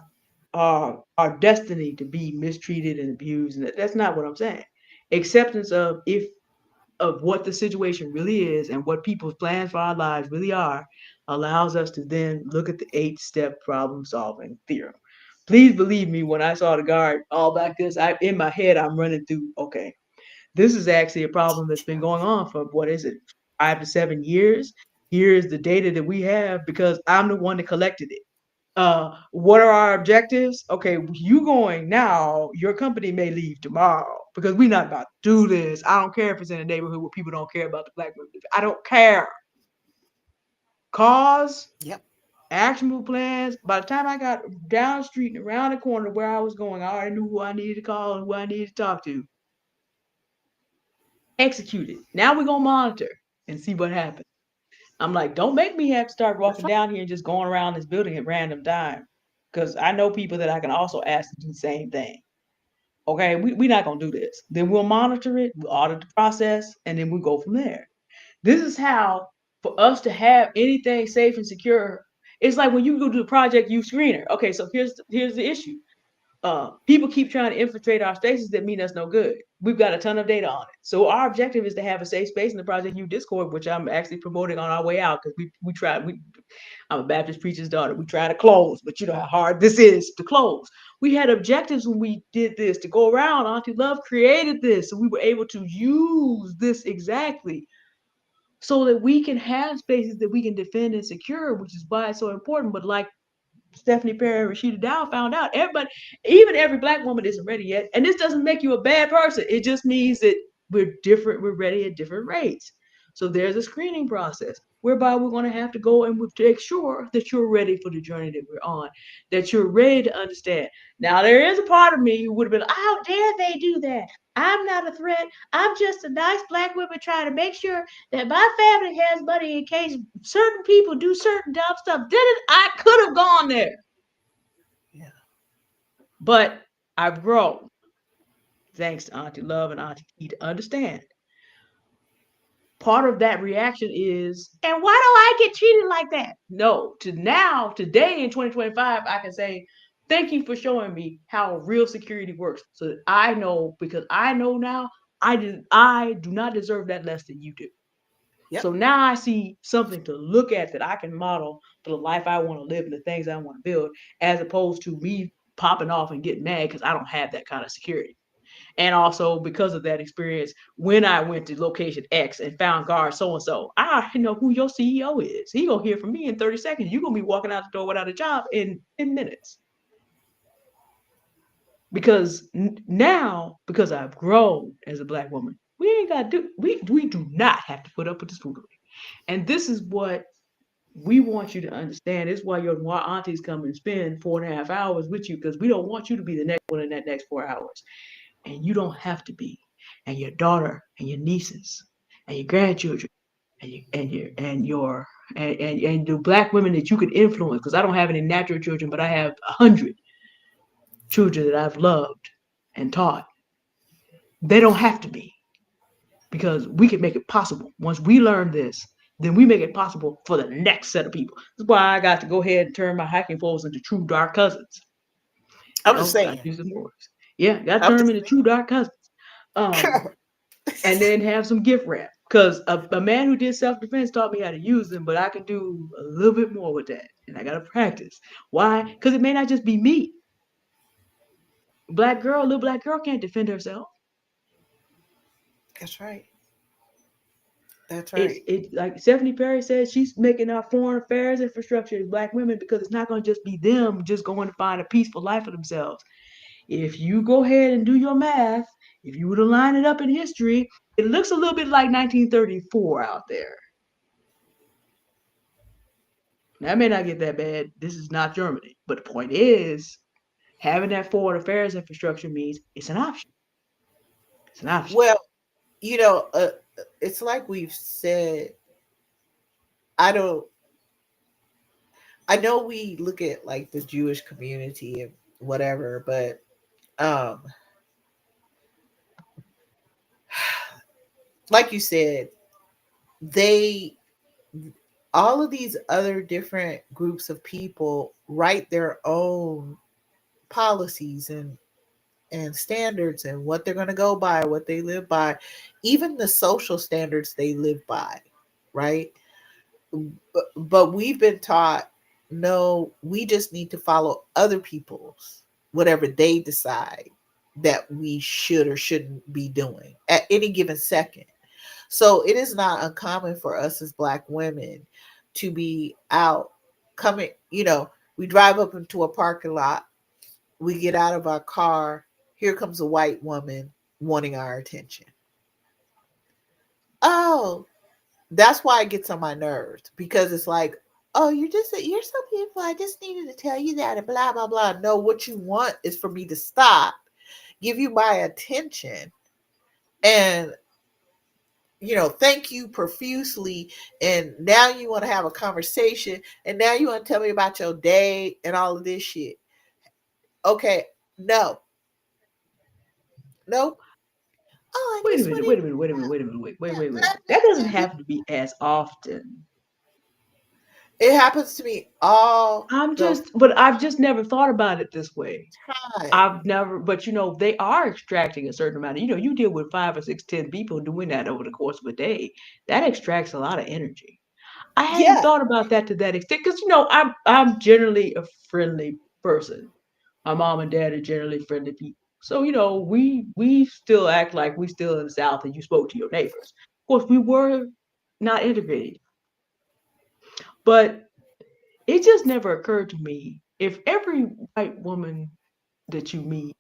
destiny to be mistreated and abused. And that's not what I'm saying. Acceptance of, if of what the situation really is and what people's plans for our lives really are, allows us to then look at the 8-step problem solving theorem. Please believe me, when I saw the guard all like this, in my head I'm running through, okay, this is actually a problem that's been going on for, what is it, 5 to 7 years. Here's the data that we have because I'm the one that collected it. What are our objectives? Okay, you going now, your company may leave tomorrow because we're not about to do this. I don't care if it's in a neighborhood where people don't care about the black community. I don't care. Cause, Yep. actionable plans. By the time I got down the street and around the corner where I was going, I already knew who I needed to call and who I needed to talk to. Execute it. Now we're gonna monitor and see what happens. I'm like, don't make me have to start That's walking right. down here and just going around this building at random time. Because I know people that I can also ask to do the same thing. Okay, we're not gonna do this. Then we'll monitor it, we'll audit the process, and then we'll go from there. This is how, for us to have anything safe and secure, it's like when you go do the project you screener. Okay, so here's the issue. People keep trying to infiltrate our spaces that mean us no good. We've got a ton of data on it. So our objective is to have a safe space in the Project U Discord, which I'm actually promoting on our way out because we try we I'm a Baptist preacher's daughter. We try to close, but you know how hard this is to close. We had objectives when we did this to go around. Auntie Love created this, so we were able to use this exactly so that we can have spaces that we can defend and secure, which is why it's so important. But like Stephanie Perry and Rashida Dow found out, everybody, even every black woman isn't ready yet. And this doesn't make you a bad person. It just means that we're different, we're ready at different rates. So there's a screening process whereby we're going to have to go and make sure that you're ready for the journey that we're on, that you're ready to understand. Now, there is a part of me who would have been, how dare they do that? I'm not a threat. I'm just a nice black woman trying to make sure that my family has money in case certain people do certain dumb stuff. Didn't I could have gone there, Yeah. but I've grown thanks to Auntie Love and Auntie Key to understand. Part of that reaction is, and why do I get treated like that? No, to now, today in 2025, I can say, thank you for showing me how real security works. So that I know, because I know now, I do not deserve that less than you do. Yep. So now I see something to look at that I can model for the life I want to live and the things I want to build, as opposed to me popping off and getting mad because I don't have that kind of security. And also because of that experience, when I went to location X and found guard so and so, I know who your CEO is. He gonna hear from me in 30 seconds. You're gonna be walking out the door without a job in 10 minutes. Because now, because I've grown as a black woman, we ain't got to do we do not have to put up with this foolery. And this is what we want you to understand. This is why your Noir Aunties come and spend 4.5 hours with you, because we don't want you to be the next one in that next 4 hours. And you don't have to be. And your daughter and your nieces and your grandchildren and and the black women that you could influence, because I don't have any natural children, but I have 100 children that I've loved and taught. They don't have to be, because we can make it possible. Once we learn this, then we make it possible for the next set of people. That's why I got to go ahead and turn my hiking poles into true dark cousins. You I'm just know, got to saying. use some words. Yeah, got to I'm turn them just into true dark cousins. Um, and then have some gift wrap. Because a man who did self defense taught me how to use them, but I can do a little bit more with that. And I got to practice. Why? Because it may not just be me. Black girl, little black girl can't defend herself. That's right. That's It's right. it like Stephanie Perry says, she's making our foreign affairs infrastructure as black women, because it's not going to just be them just going to find a peaceful life for themselves. If you go ahead and do your math, if you were to line it up in history, it looks a little bit like 1934 out there. That may not get that bad. This is not Germany. But the point is, having that foreign affairs infrastructure means it's an option. It's an option. Well, you know, it's like we've said. I don't. I know we look at like the Jewish community and whatever, but um, like you said, they all of these other different groups of people write their own policies and standards and what they're going to go by, what they live by, even the social standards they live by, right? but we've been taught, no, we just need to follow other people's whatever they decide that we should or shouldn't be doing at any given second. So it is not uncommon for us as Black women to be out coming, we drive up into a parking lot, we get out of our car, here comes a white woman wanting our attention. Oh, that's why it gets on my nerves, because it's like, oh, you're so beautiful. I just needed to tell you that and blah blah blah. No, what you want is for me to stop, give you my attention, and thank you profusely. And now you want to have a conversation, and now you want to tell me about your day and all of this shit. Okay, no, nope. Oh, I Wait a just minute, wanted. wait a minute, wait a minute, wait a minute, wait. Blah, That doesn't blah, blah. have to be as often. It happens to me all the But I've just never thought about it this way. time. I've never, but they are extracting a certain amount. You deal with five or six, 10 people doing that over the course of a day. That extracts a lot of energy. I hadn't Yeah, thought about that to that extent because I'm generally a friendly person. My mom and dad are generally friendly people. So we still act like we still in the South and you spoke to your neighbors. Of course, we were not integrated, but it just never occurred to me if every white woman that you meet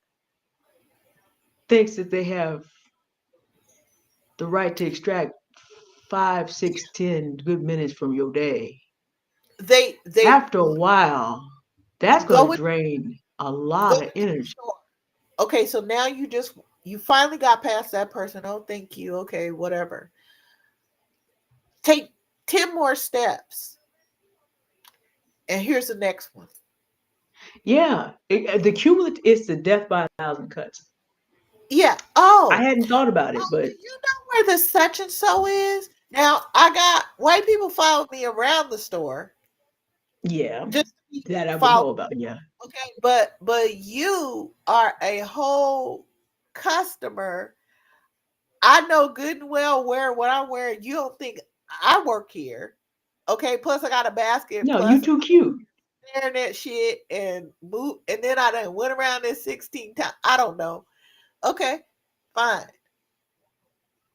thinks that they have the right to extract five, six, 10 good minutes from your day. they After a while, that's going go to with drain a go lot of with the energy. short. Okay, so now you finally got past that person. Oh, thank you. Okay, whatever. Take 10 more steps. And here's the next one. Yeah, the cumulative is the death by a thousand cuts. Yeah. I Oh, hadn't thought about it, do but you know where the such and so is? Now I got white people follow me around the store yeah, just to be that I would follow. know about. Yeah, Okay, but you are a whole customer. I know good and well where what I'm wearing. You don't think I work here. Okay, plus I got a basket, no, you plus too cute. wearing that shit and move, and then I done went around this 16 times. I don't know. Okay, fine.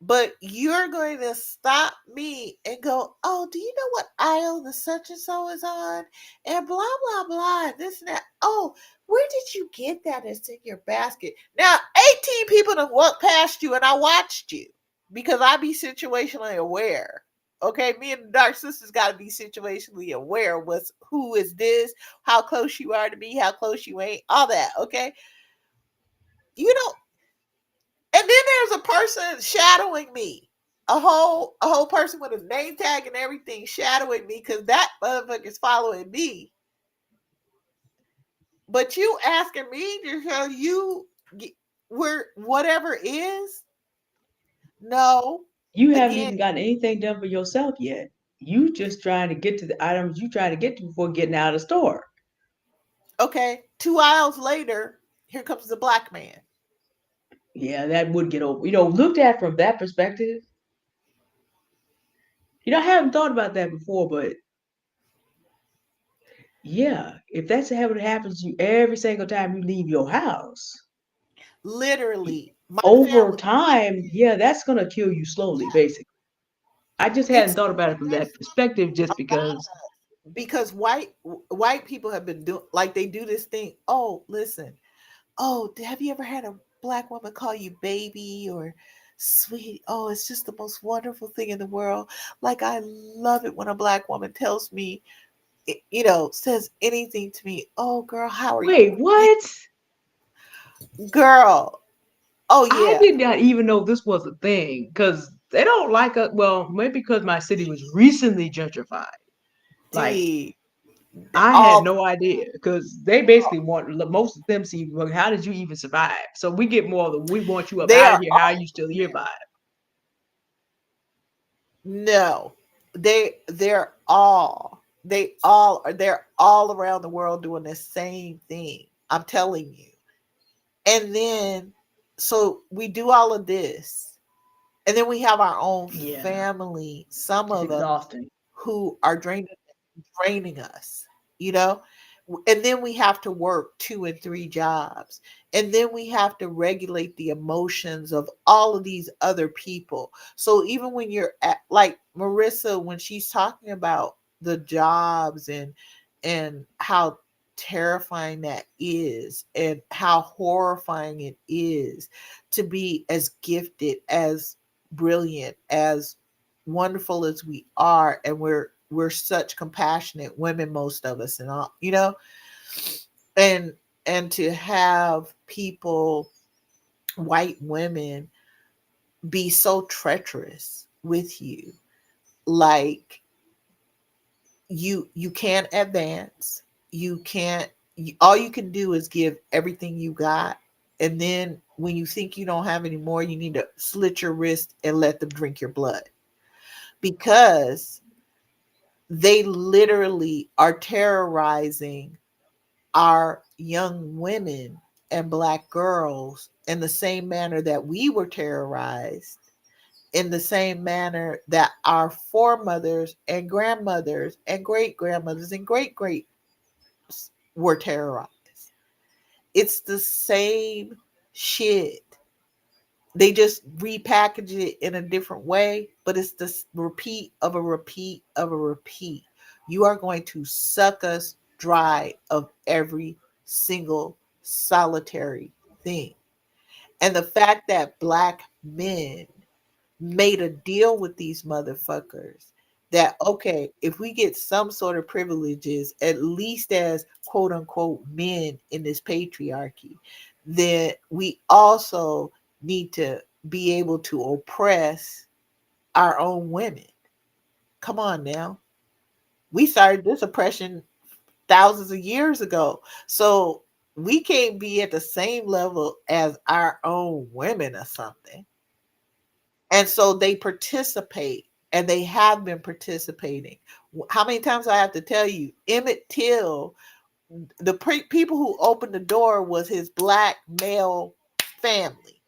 But you're going to stop me and go, oh, do you know what aisle the such and so is on? And blah, blah, blah, and this and that. Oh, where did you get that? It's in your basket. Now, 18 people have walked past you and I watched you because I be situationally aware. Okay, me and the dark sisters got to be situationally aware of who is this, how close you are to me, how close you ain't, all that. Okay, you don't. And then there's a person shadowing me. A whole person with a name tag and everything shadowing me because that motherfucker's following me. But you asking me to show you where whatever is, no. You haven't Again, even gotten anything done for yourself yet. You just trying to get to the items you trying to get to before getting out of the store. okay, 2 aisles later, here comes the black man. Yeah, that would get over. Looked at from that perspective, I haven't thought about that before, but yeah, if that's how it happens to you every single time you leave your house, Literally, my over family. time, yeah, that's gonna kill you slowly, Yeah, basically. I just hadn't it's thought about it from that perspective just about because, because white people have been doing like they do this thing. Oh, listen. Oh, have you ever had a black woman call you baby or sweet? Oh, it's just the most wonderful thing in the world. Like I love it when a black woman tells me, says anything to me. Oh, girl, how are you? wait, what? Girl. Oh I yeah. did not even know this was a thing because they don't like us. Well, maybe because my city was recently gentrified. Like, D I had all no idea because they basically want most of them see, well, how did you even survive? So we get more of the we want you up they out of are here. How are all you still here by? no. They're all around the world doing the same thing. I'm telling you. And then so we do all of this. And then we have our own Yeah, family, some it's of us exhausting. who are draining us, you know? And then we have to work two and three jobs. And then we have to regulate the emotions of all of these other people. So even when you're at, like Marissa, when she's talking about the jobs and how terrifying that is and how horrifying it is to be as gifted, as brilliant, as wonderful as we are, and we're such compassionate women, most of us, and all, and to have people, white women, be so treacherous with you, like you can't advance, you can't, all you can do is give everything you got, and then when you think you don't have any more, you need to slit your wrist and let them drink your blood, because they literally are terrorizing our young women and black girls in the same manner that we were terrorized, in the same manner that our foremothers and grandmothers and great grandmothers and great greats were terrorized. It's the same shit. They just repackage it in a different way, but it's this repeat of a repeat of a repeat. You are going to suck us dry of every single solitary thing. And the fact that black men made a deal with these motherfuckers that, okay, if we get some sort of privileges, at least as quote unquote men in this patriarchy, then we also need to be able to oppress our own women. Come on now. We started this oppression thousands of years ago. So we can't be at the same level as our own women or something. And so they participate, and they have been participating. How many times I have to tell you, Emmett Till, the people who opened the door was his black male family.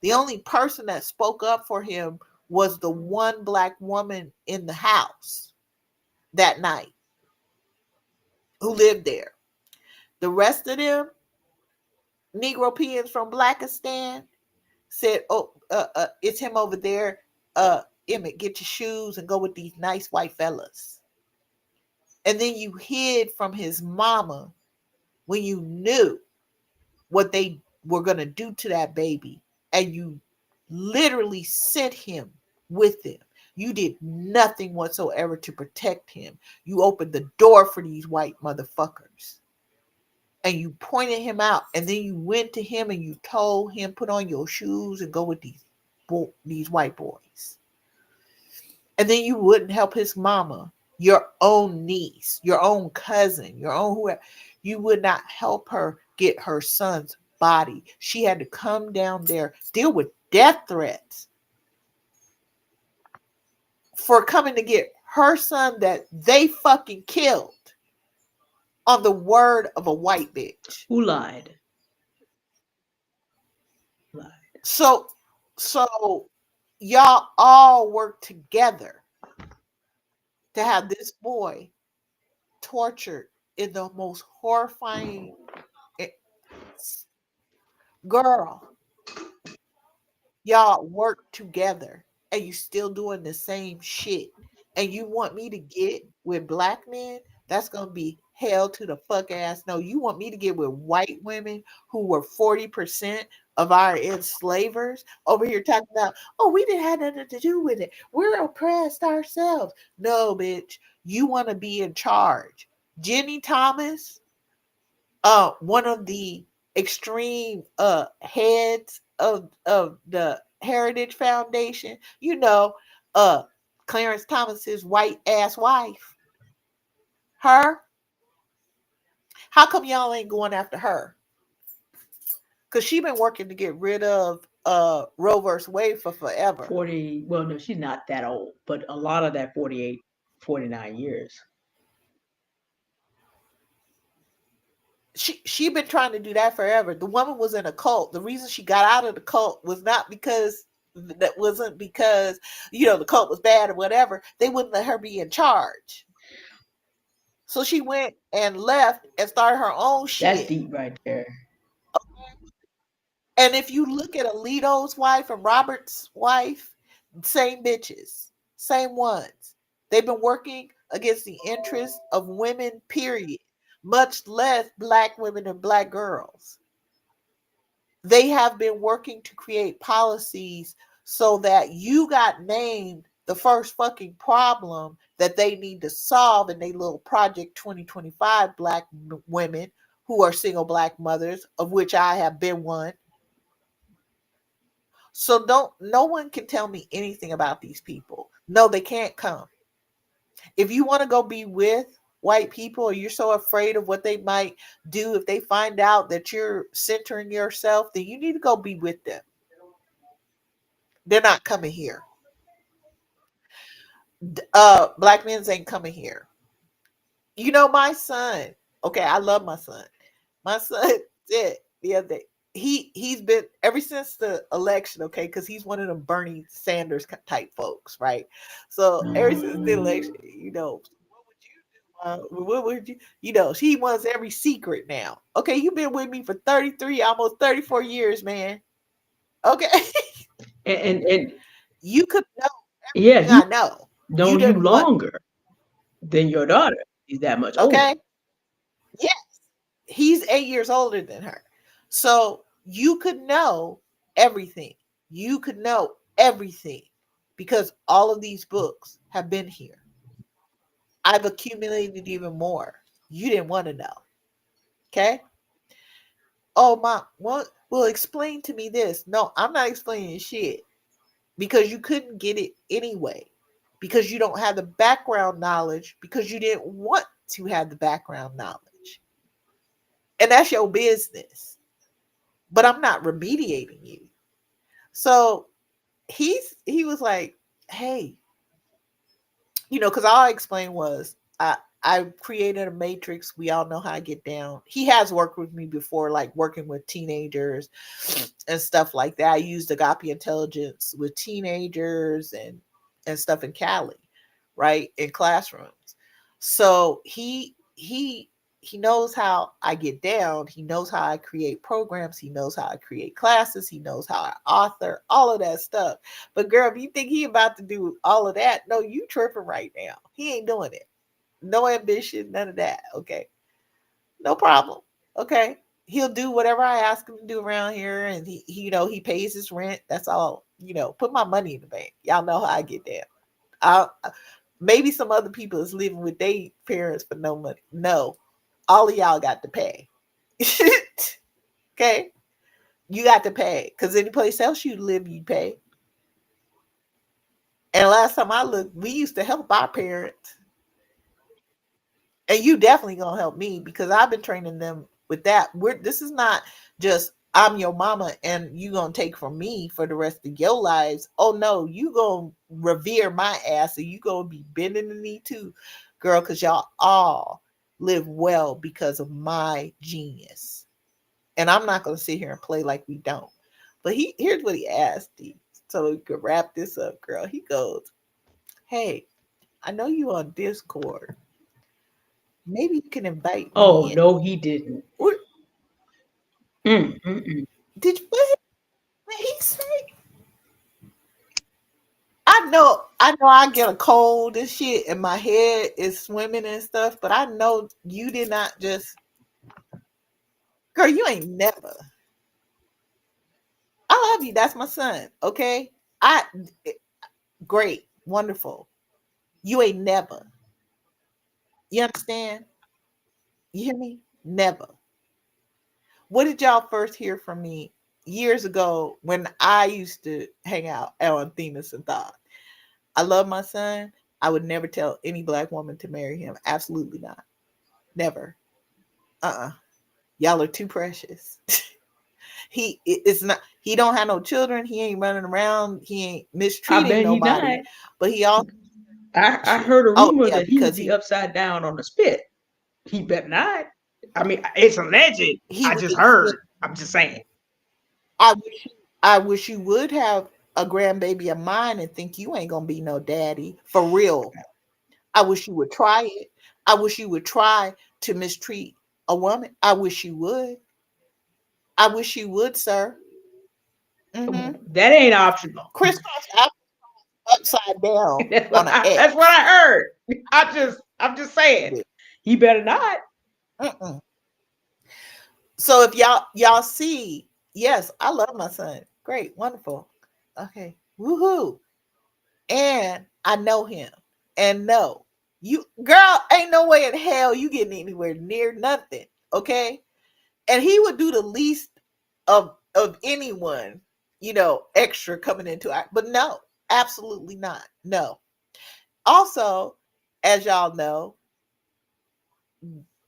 The only person that spoke up for him was the one black woman in the house that night who lived there. The rest of them, Negro peons from Blackistan, said, "Oh, it's him over there. Emmett, get your shoes and go with these nice white fellas." And then you hid from his mama when you knew what they were gonna do to that baby, and you literally sent him with them. You did nothing whatsoever to protect him. You opened the door for these white motherfuckers, and you pointed him out, and then you went to him and you told him, put on your shoes and go with these white boys. And then you wouldn't help his mama, your own niece, your own cousin, your own whoever. You would not help her get her son's body. She had to come down there, deal with death threats for coming to get her son that they fucking killed on the word of a white bitch. Who lied? Lied. So, so y'all all work together to have this boy tortured in the most horrifying. eh, Girl, y'all work together and you still doing the same shit. And you want me to get with black men? That's gonna be hell to the fuck ass. No, you want me to get with white women who were 40% of our enslavers over here talking about, oh, we didn't have nothing to do with it. We're oppressed ourselves. No, bitch, you want to be in charge. Jenny Thomas, one of the extreme heads of the Heritage Foundation, uh Clarence Thomas's white ass wife. Her, how come y'all ain't going after her? Because she been working to get rid of Roe versus Wade for forever. 40, well, no, she's not that old, but a lot of that 48, 49 years. She been trying to do that forever. The woman was in a cult. The reason she got out of the cult was not because that wasn't because, the cult was bad or whatever, they wouldn't let her be in charge. So she went and left and started her own That's shit. deep right there. And if you look at Alito's wife and Robert's wife, same bitches, same ones. They've been working against the interests of women, period, much less black women and black girls. They have been working to create policies so that you got named the first fucking problem that they need to solve in their little Project 2025 black women who are single black mothers, of which I have been one. So don't no one can tell me anything about these people. No, they can't come. If you want to go be with white people or you're so afraid of what they might do if they find out that you're centering yourself, then you need to go be with them. They're not coming here. Black men's ain't coming here. My son. Okay, I love my son. My son did the other day. He's been ever since the election, okay, because he's one of them Bernie Sanders type folks, right? So ever since the election, what would you do? What would you? He wants every secret now. Okay, you've been with me for 33, almost 34 years, man. Okay, And you could know yeah, everything he I know. You known you didn't want me. longer than your daughter. He's that much older. Okay, yeah, he's 8 years older than her. So you could know everything. You could know everything because all of these books have been here. I've accumulated even more. You didn't want to know. Okay. Oh, mom, what? Well, explain to me this. No, I'm not explaining shit because you couldn't get it anyway. Because you don't have the background knowledge because you didn't want to have the background knowledge. And that's your business. But I'm not remediating you. So he was like, hey, because all I explained was I created a matrix. We all know how I get down. He has worked with me before, like working with teenagers and stuff like that. I used agape intelligence with teenagers and stuff in Cali, right, in classrooms. So he knows how I get down. He knows how I create programs. He knows how I create classes. He knows how I author, all of that stuff. But girl, if you think he about to do all of that, no, you tripping right now. He ain't doing it. No ambition, none of that. Okay. No problem. Okay. He'll do whatever I ask him to do around here, and he pays his rent. That's all. Put my money in the bank. Y'all know how I get down. I Maybe some other people is living with their parents for no money. No, all of y'all got to pay. Okay, you got to pay because any place else you live, you pay. And last time I looked, we used to help our parents, and you definitely gonna help me because I've been training them with that. This is not just I'm your mama and you gonna take from me for the rest of your lives. Oh no, you gonna revere my ass and you gonna be bending the knee too, girl, because y'all all live well because of my genius. And I'm not gonna sit here and play like we don't. But here's what he asked me. So we could wrap this up, girl. He goes, hey, I know you on Discord. Maybe you can invite Oh me in. no, he didn't. What Mm. did what he say? I know I get a cold and shit and my head is swimming and stuff, but I know you did not just girl, you ain't never. I love you. That's my son. Okay. I Great, wonderful. You ain't never. You understand? You hear me? Never. What did y'all first hear from me years ago when I used to hang out on Themis and Thought? I love my son. I would never tell any black woman to marry him. Absolutely not. Never. Uh-uh. Y'all are too precious. It's not he don't have no children. He ain't running around. He ain't I mistreating bet he nobody. not. But he also I shit. heard a Oh rumor yeah, that he would because be upside down on the spit. He bet not. I mean, it's a legend. he I would just be. heard. I'm just saying. I wish I wish you would have a grandbaby of mine and think you ain't gonna be no daddy for real. I wish you would try it. I wish you would try to mistreat a woman. I wish you would. I wish you would, sir. Mm-hmm. That ain't optional. Crisscross apple upside down on an That's what X. I heard. I'm just saying. He better not. Mm-mm. So if y'all see, yes, I love my son. Great, wonderful. Okay, woohoo! And I know him. And no, you girl, ain't no way in hell you getting anywhere near nothing. Okay, and he would do the least of anyone, extra coming into our. But no, absolutely not. No. Also, as y'all know,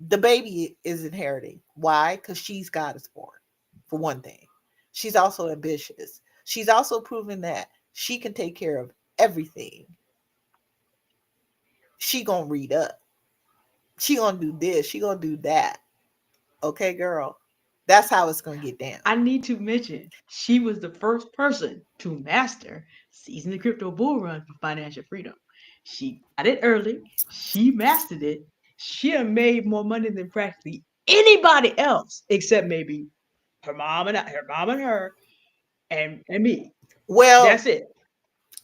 the baby is inheriting. Why? Because she's God is born, for one thing. She's also ambitious. She's also proven that she can take care of everything. She gonna read up. She gonna do this. She gonna do that. Okay, girl. That's how it's gonna get down. I need to mention she was the first person to master seizing the crypto bull run for financial freedom. She got it early. She mastered it. She had made more money than practically anybody else, except maybe her and me. Well, That's it.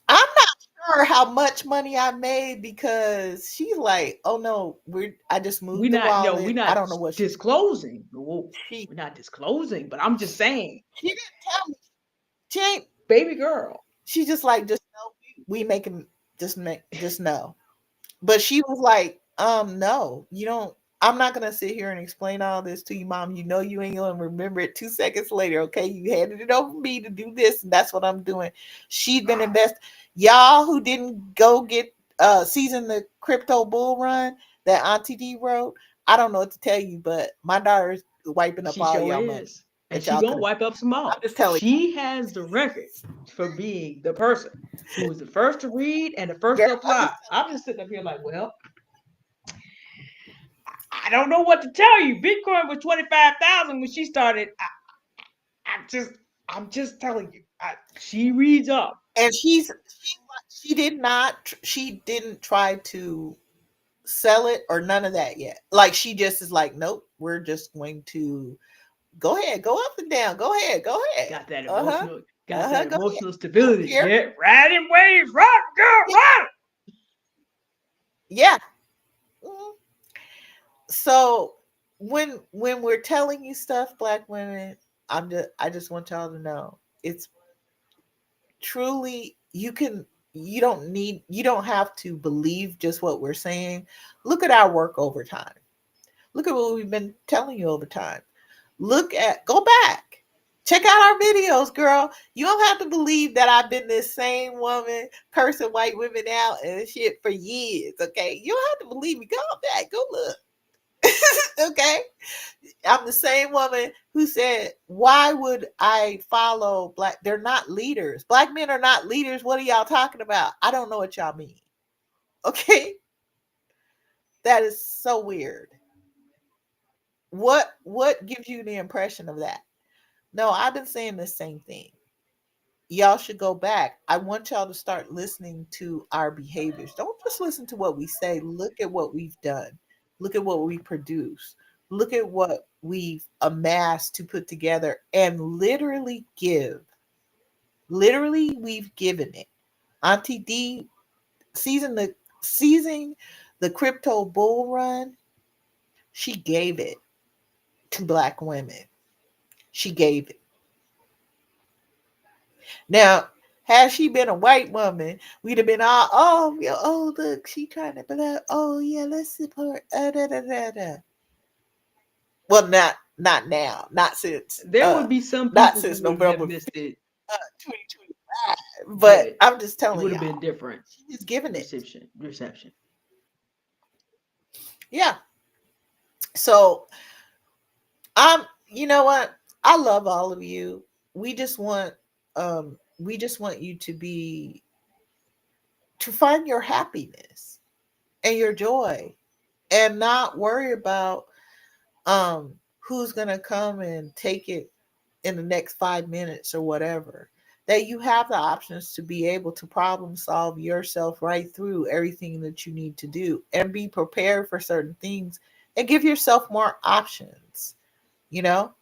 I'm not sure how much money I made because she's like, oh no, I just moved the We're wallet. I not don't know what disclosing. Whoa, she we're not disclosing, but I'm just saying, she didn't tell me. She ain't baby girl. she just like just know we make him just know. But she was like, no, you don't. I'm not gonna sit here and explain all this to you, mom. You know you ain't gonna remember it 2 seconds later. Okay, you handed it over to me to do this, and that's what I'm doing. She'd been invest. Y'all who didn't go get season the crypto bull run that Auntie D wrote. I don't know what to tell you, but my daughter's wiping up She all sure y'all money is. And that she y'all gonna could have. wipe up some more. I'm just telling She has the record for being the person who was the first to read and the you, first girl. to I'm just apply. I'm just sitting up here like, well, I don't know what to tell you. Bitcoin was 25,000 when she started. I just, I'm just telling you. She reads up. and she did not she didn't try to sell it or none of that yet. Like she just is like, nope, we're just going to go ahead, go up and down, go ahead, go ahead. Got that Uh-huh. emotional, Go ahead. I don't stability. care. Yeah, riding waves, rock, girl, Yeah. rock. Yeah. Mhm. So when we're telling you stuff, black women, I just want y'all to know it's truly you don't have to believe just what we're saying. Look at our work over time. Look at what we've been telling you over time. Go back. Check out our videos, girl. You don't have to believe that I've been this same woman cursing white women out and shit for years, okay? You don't have to believe me. Go back, go look. Okay? I'm the same woman who said, why would I follow black? They're not leaders. Black men are not leaders. What are y'all talking about? I don't know what y'all mean. Okay? That is so weird. What gives you the impression of that? No, I've been saying the same thing. Y'all should go back. I want y'all to start listening to our behaviors. Don't just listen to what we say. Look at what we've done. Look at what we produce. Look at what we've amassed to put together and literally give. Literally, we've given it. Auntie D seizing the crypto bull run, she gave it to black women. She gave it. Now, had she been a white woman, we'd have been all, oh, look, she trying to, oh, yeah, let's support, da, da, da, da. Well, not now, There would be some not people who since would have November missed it, 2025. But but I'm just it telling would have been y'all, different she's giving it. reception. Yeah. So you know what? I love all of you. We just want, you to find your happiness and your joy and not worry about who's gonna come and take it in the next 5 minutes or whatever. that you have the options to be able to problem solve yourself right through everything that you need to do and be prepared for certain things and give yourself more options, you know?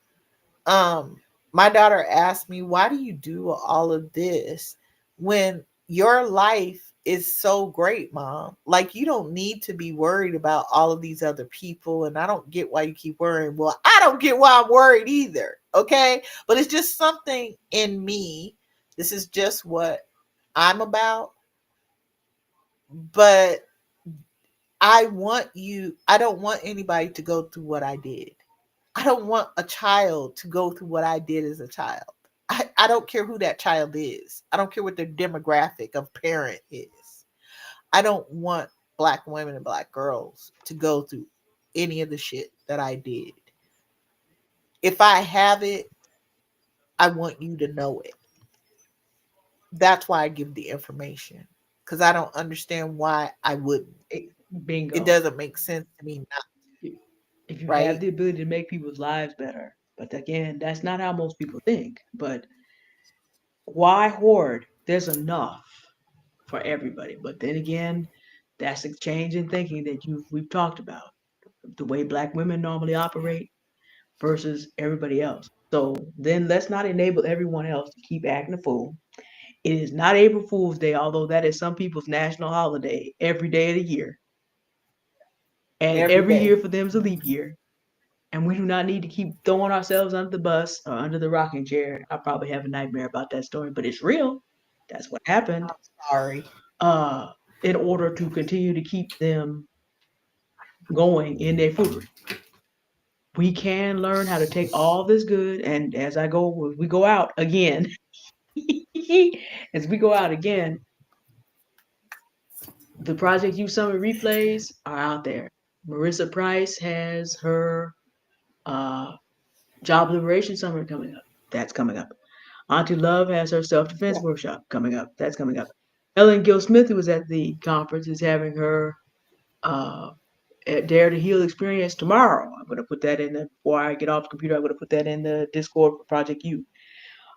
um my daughter asked me, why do you do all of this when your life is so great, mom? Like, you don't need to be worried about all of these other people, and I don't get why you keep worrying. Well, I don't get why I'm worried either, okay? But it's just something in me. This is just what I'm about. But I don't want anybody to go through what I did. I don't want a child to go through what I did as a child. I don't care who that child is. I don't care what their demographic of parent is. I don't want black women and black girls to go through any of the shit that I did. If I have it, I want you to know it. That's why I give the information. Because I don't understand why I wouldn't. It Bingo. doesn't make sense to me not, If you have right? the ability to make people's lives better, but again, that's not how most people think. But why hoard? There's enough for everybody. But then again, that's a change in thinking that we've talked about. The way black women normally Yeah. operate versus everybody else. So then let's not enable everyone else to keep acting a fool. It is not April Fool's Day, although that is some people's national holiday every day of the year. And Every every year day. for them is a leap year. And we do not need to keep throwing ourselves under the bus or under the rocking chair. I probably have a nightmare about that story, but it's real. That's what happened. I'm sorry. Uh, in order to continue to keep them going in their foolery. We can learn how to take all this good, and as we go out again, as we go out again, the Project You Summer replays are out there. Marissa Price has her uh, Job Liberation Summer coming up. That's coming up. Auntie Love has her self defense Yeah. workshop coming up. That's coming up. Ellen Gill Smith, who was at the conference, is having her uh, Dare to Heal experience tomorrow. I'm going to put that in the, before I get off the computer, I'm going to put that in the Discord for Project U.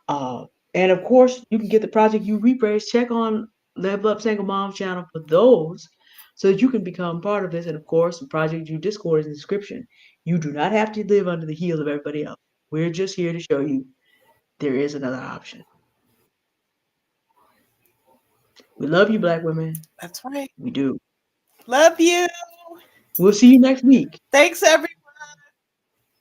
Uh, and of course, you can get the Project U replays. Check on Level Up Single Mom channel for those so that you can become part of this. And of course, the Project U Discord is in the description. You do not have to live under the heel of everybody else. We're just here to show you there is another option. We love you, Black women. That's right. We do. Love you. We'll see you next week. Thanks, everyone.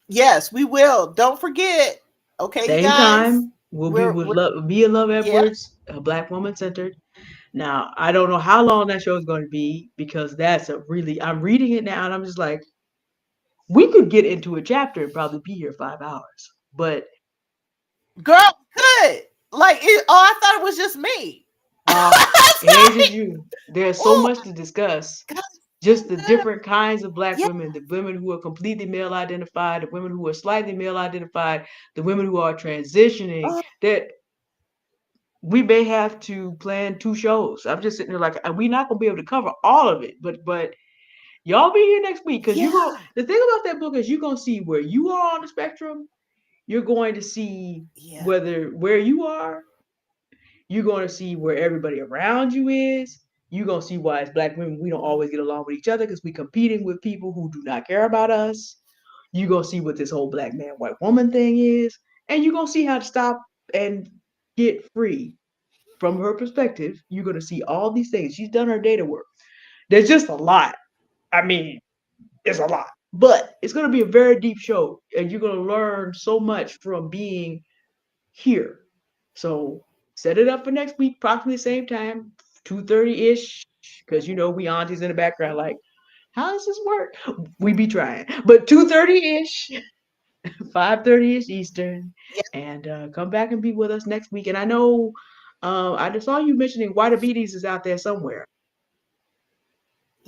Yes, we will. Don't forget. Okay, you Same guys. time. We'll be We're with we're Love, Be in Love yeah. Edwards, a Black woman centered. Now, I don't know how long that show is going to be because that's a really, I'm reading it now and I'm just like, we could get into a chapter and probably be here 5 hours. But Girl, good. Like oh, I thought it was just me. uh, it ain't just you. There's so Oh much to discuss. God, Just the different kinds of Black yeah. women, the women who are completely male identified, the women who are slightly male identified, the women who are transitioning, Oh, that we may have to plan 2 shows. I'm just sitting there like we're not gonna be able to cover all of it, but y'all be here next week because you go. yeah. The thing about that book is you're gonna see where you are on the spectrum. You're going to see Yeah. where you are. You're going to see where everybody around you is. You're going to see why as Black women we don't always get along with each other because we're competing with people who do not care about us. You're going to see what this whole Black man white woman thing is, and you're going to see how to stop and get free from her perspective. You're going to see all these things. She's done her data work. There's just a lot. I mean, it's a lot. But it's going to be a very deep show, and you're going to learn so much from being here. So set it up for next week, approximately the same time, 2:30 ish, because we aunties in the background like, how does this work? We be trying, but 2:30 ish, 5:30 ish Eastern, Yeah. and come back and be with us next week. And I know, I just saw you mentioning White Beaties is out there somewhere.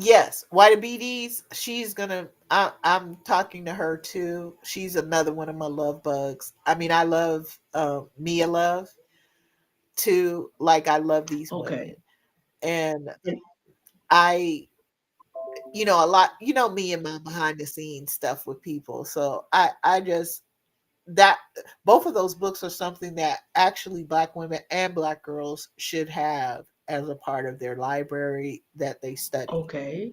Yes. White BDs, she's gonna I'm talking to her too. She's another one of my love bugs. I mean, I love Mia Love too. Like, I love these Okay. women. And And I, a lot, me and my behind the scenes stuff with people. So I just that both of those books are something that actually Black women and Black girls should have as a part of their library that they study. Okay.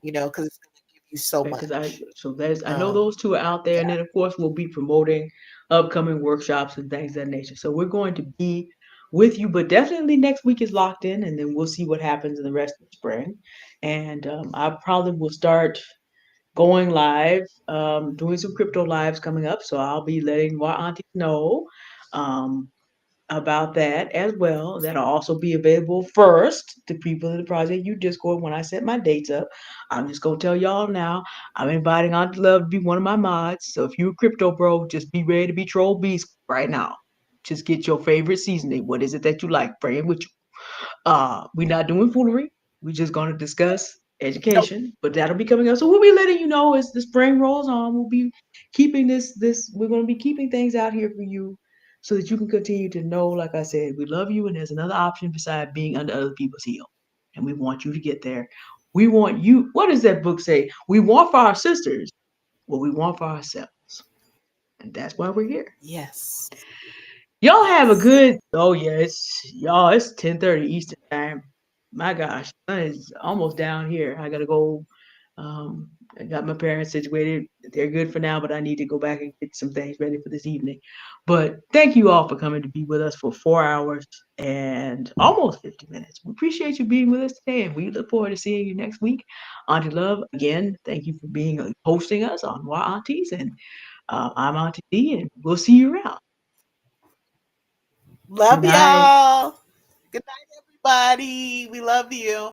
Because it's going to give you so Because much. I know those two are out there, Yeah. and then of course we'll be promoting upcoming workshops and things of that nature. So we're going to be with you, but definitely next week is locked in, and then we'll see what happens in the rest of the spring. And I probably will start going live, doing some crypto lives coming up. So I'll be letting our aunties know. Um, about that as well. That'll also be available first to people in the Project U Discord when I set my dates up. I'm just gonna tell y'all now. I'm inviting Aunt Love to be one of my mods. So if you're a crypto bro, just be ready to be troll beast right now. Just get your favorite seasoning. What is it that you like? Bring it with you. We're not doing foolery. We're just going to discuss Nope. education, but that'll be coming up. So we'll be letting you know as the spring rolls on. We'll be keeping this. We're going to be keeping things out here for you, so that you can continue to know. Like I said, we love you, and there's another option beside being under other people's heel, and we want you to get there. We want you. What does that book say? We want for our sisters what we want for ourselves, and that's why we're here. Yes. Y'all have a Yes. good. Oh yeah, it's 10:30 Eastern time. My gosh, sun is almost down here. I gotta go. Um, I got my parents situated. They're good for now, but I need to go back and get some things ready for this evening. But thank you all for coming to be with us for 4 hours and almost 50 minutes. We appreciate you being with us today, and we look forward to seeing you next week. Auntie Love, again, thank you for being hosting us on Noir Aunties, and I'm Auntie D, and we'll see you around. Good Love night. y'all. Good night, everybody. We love you.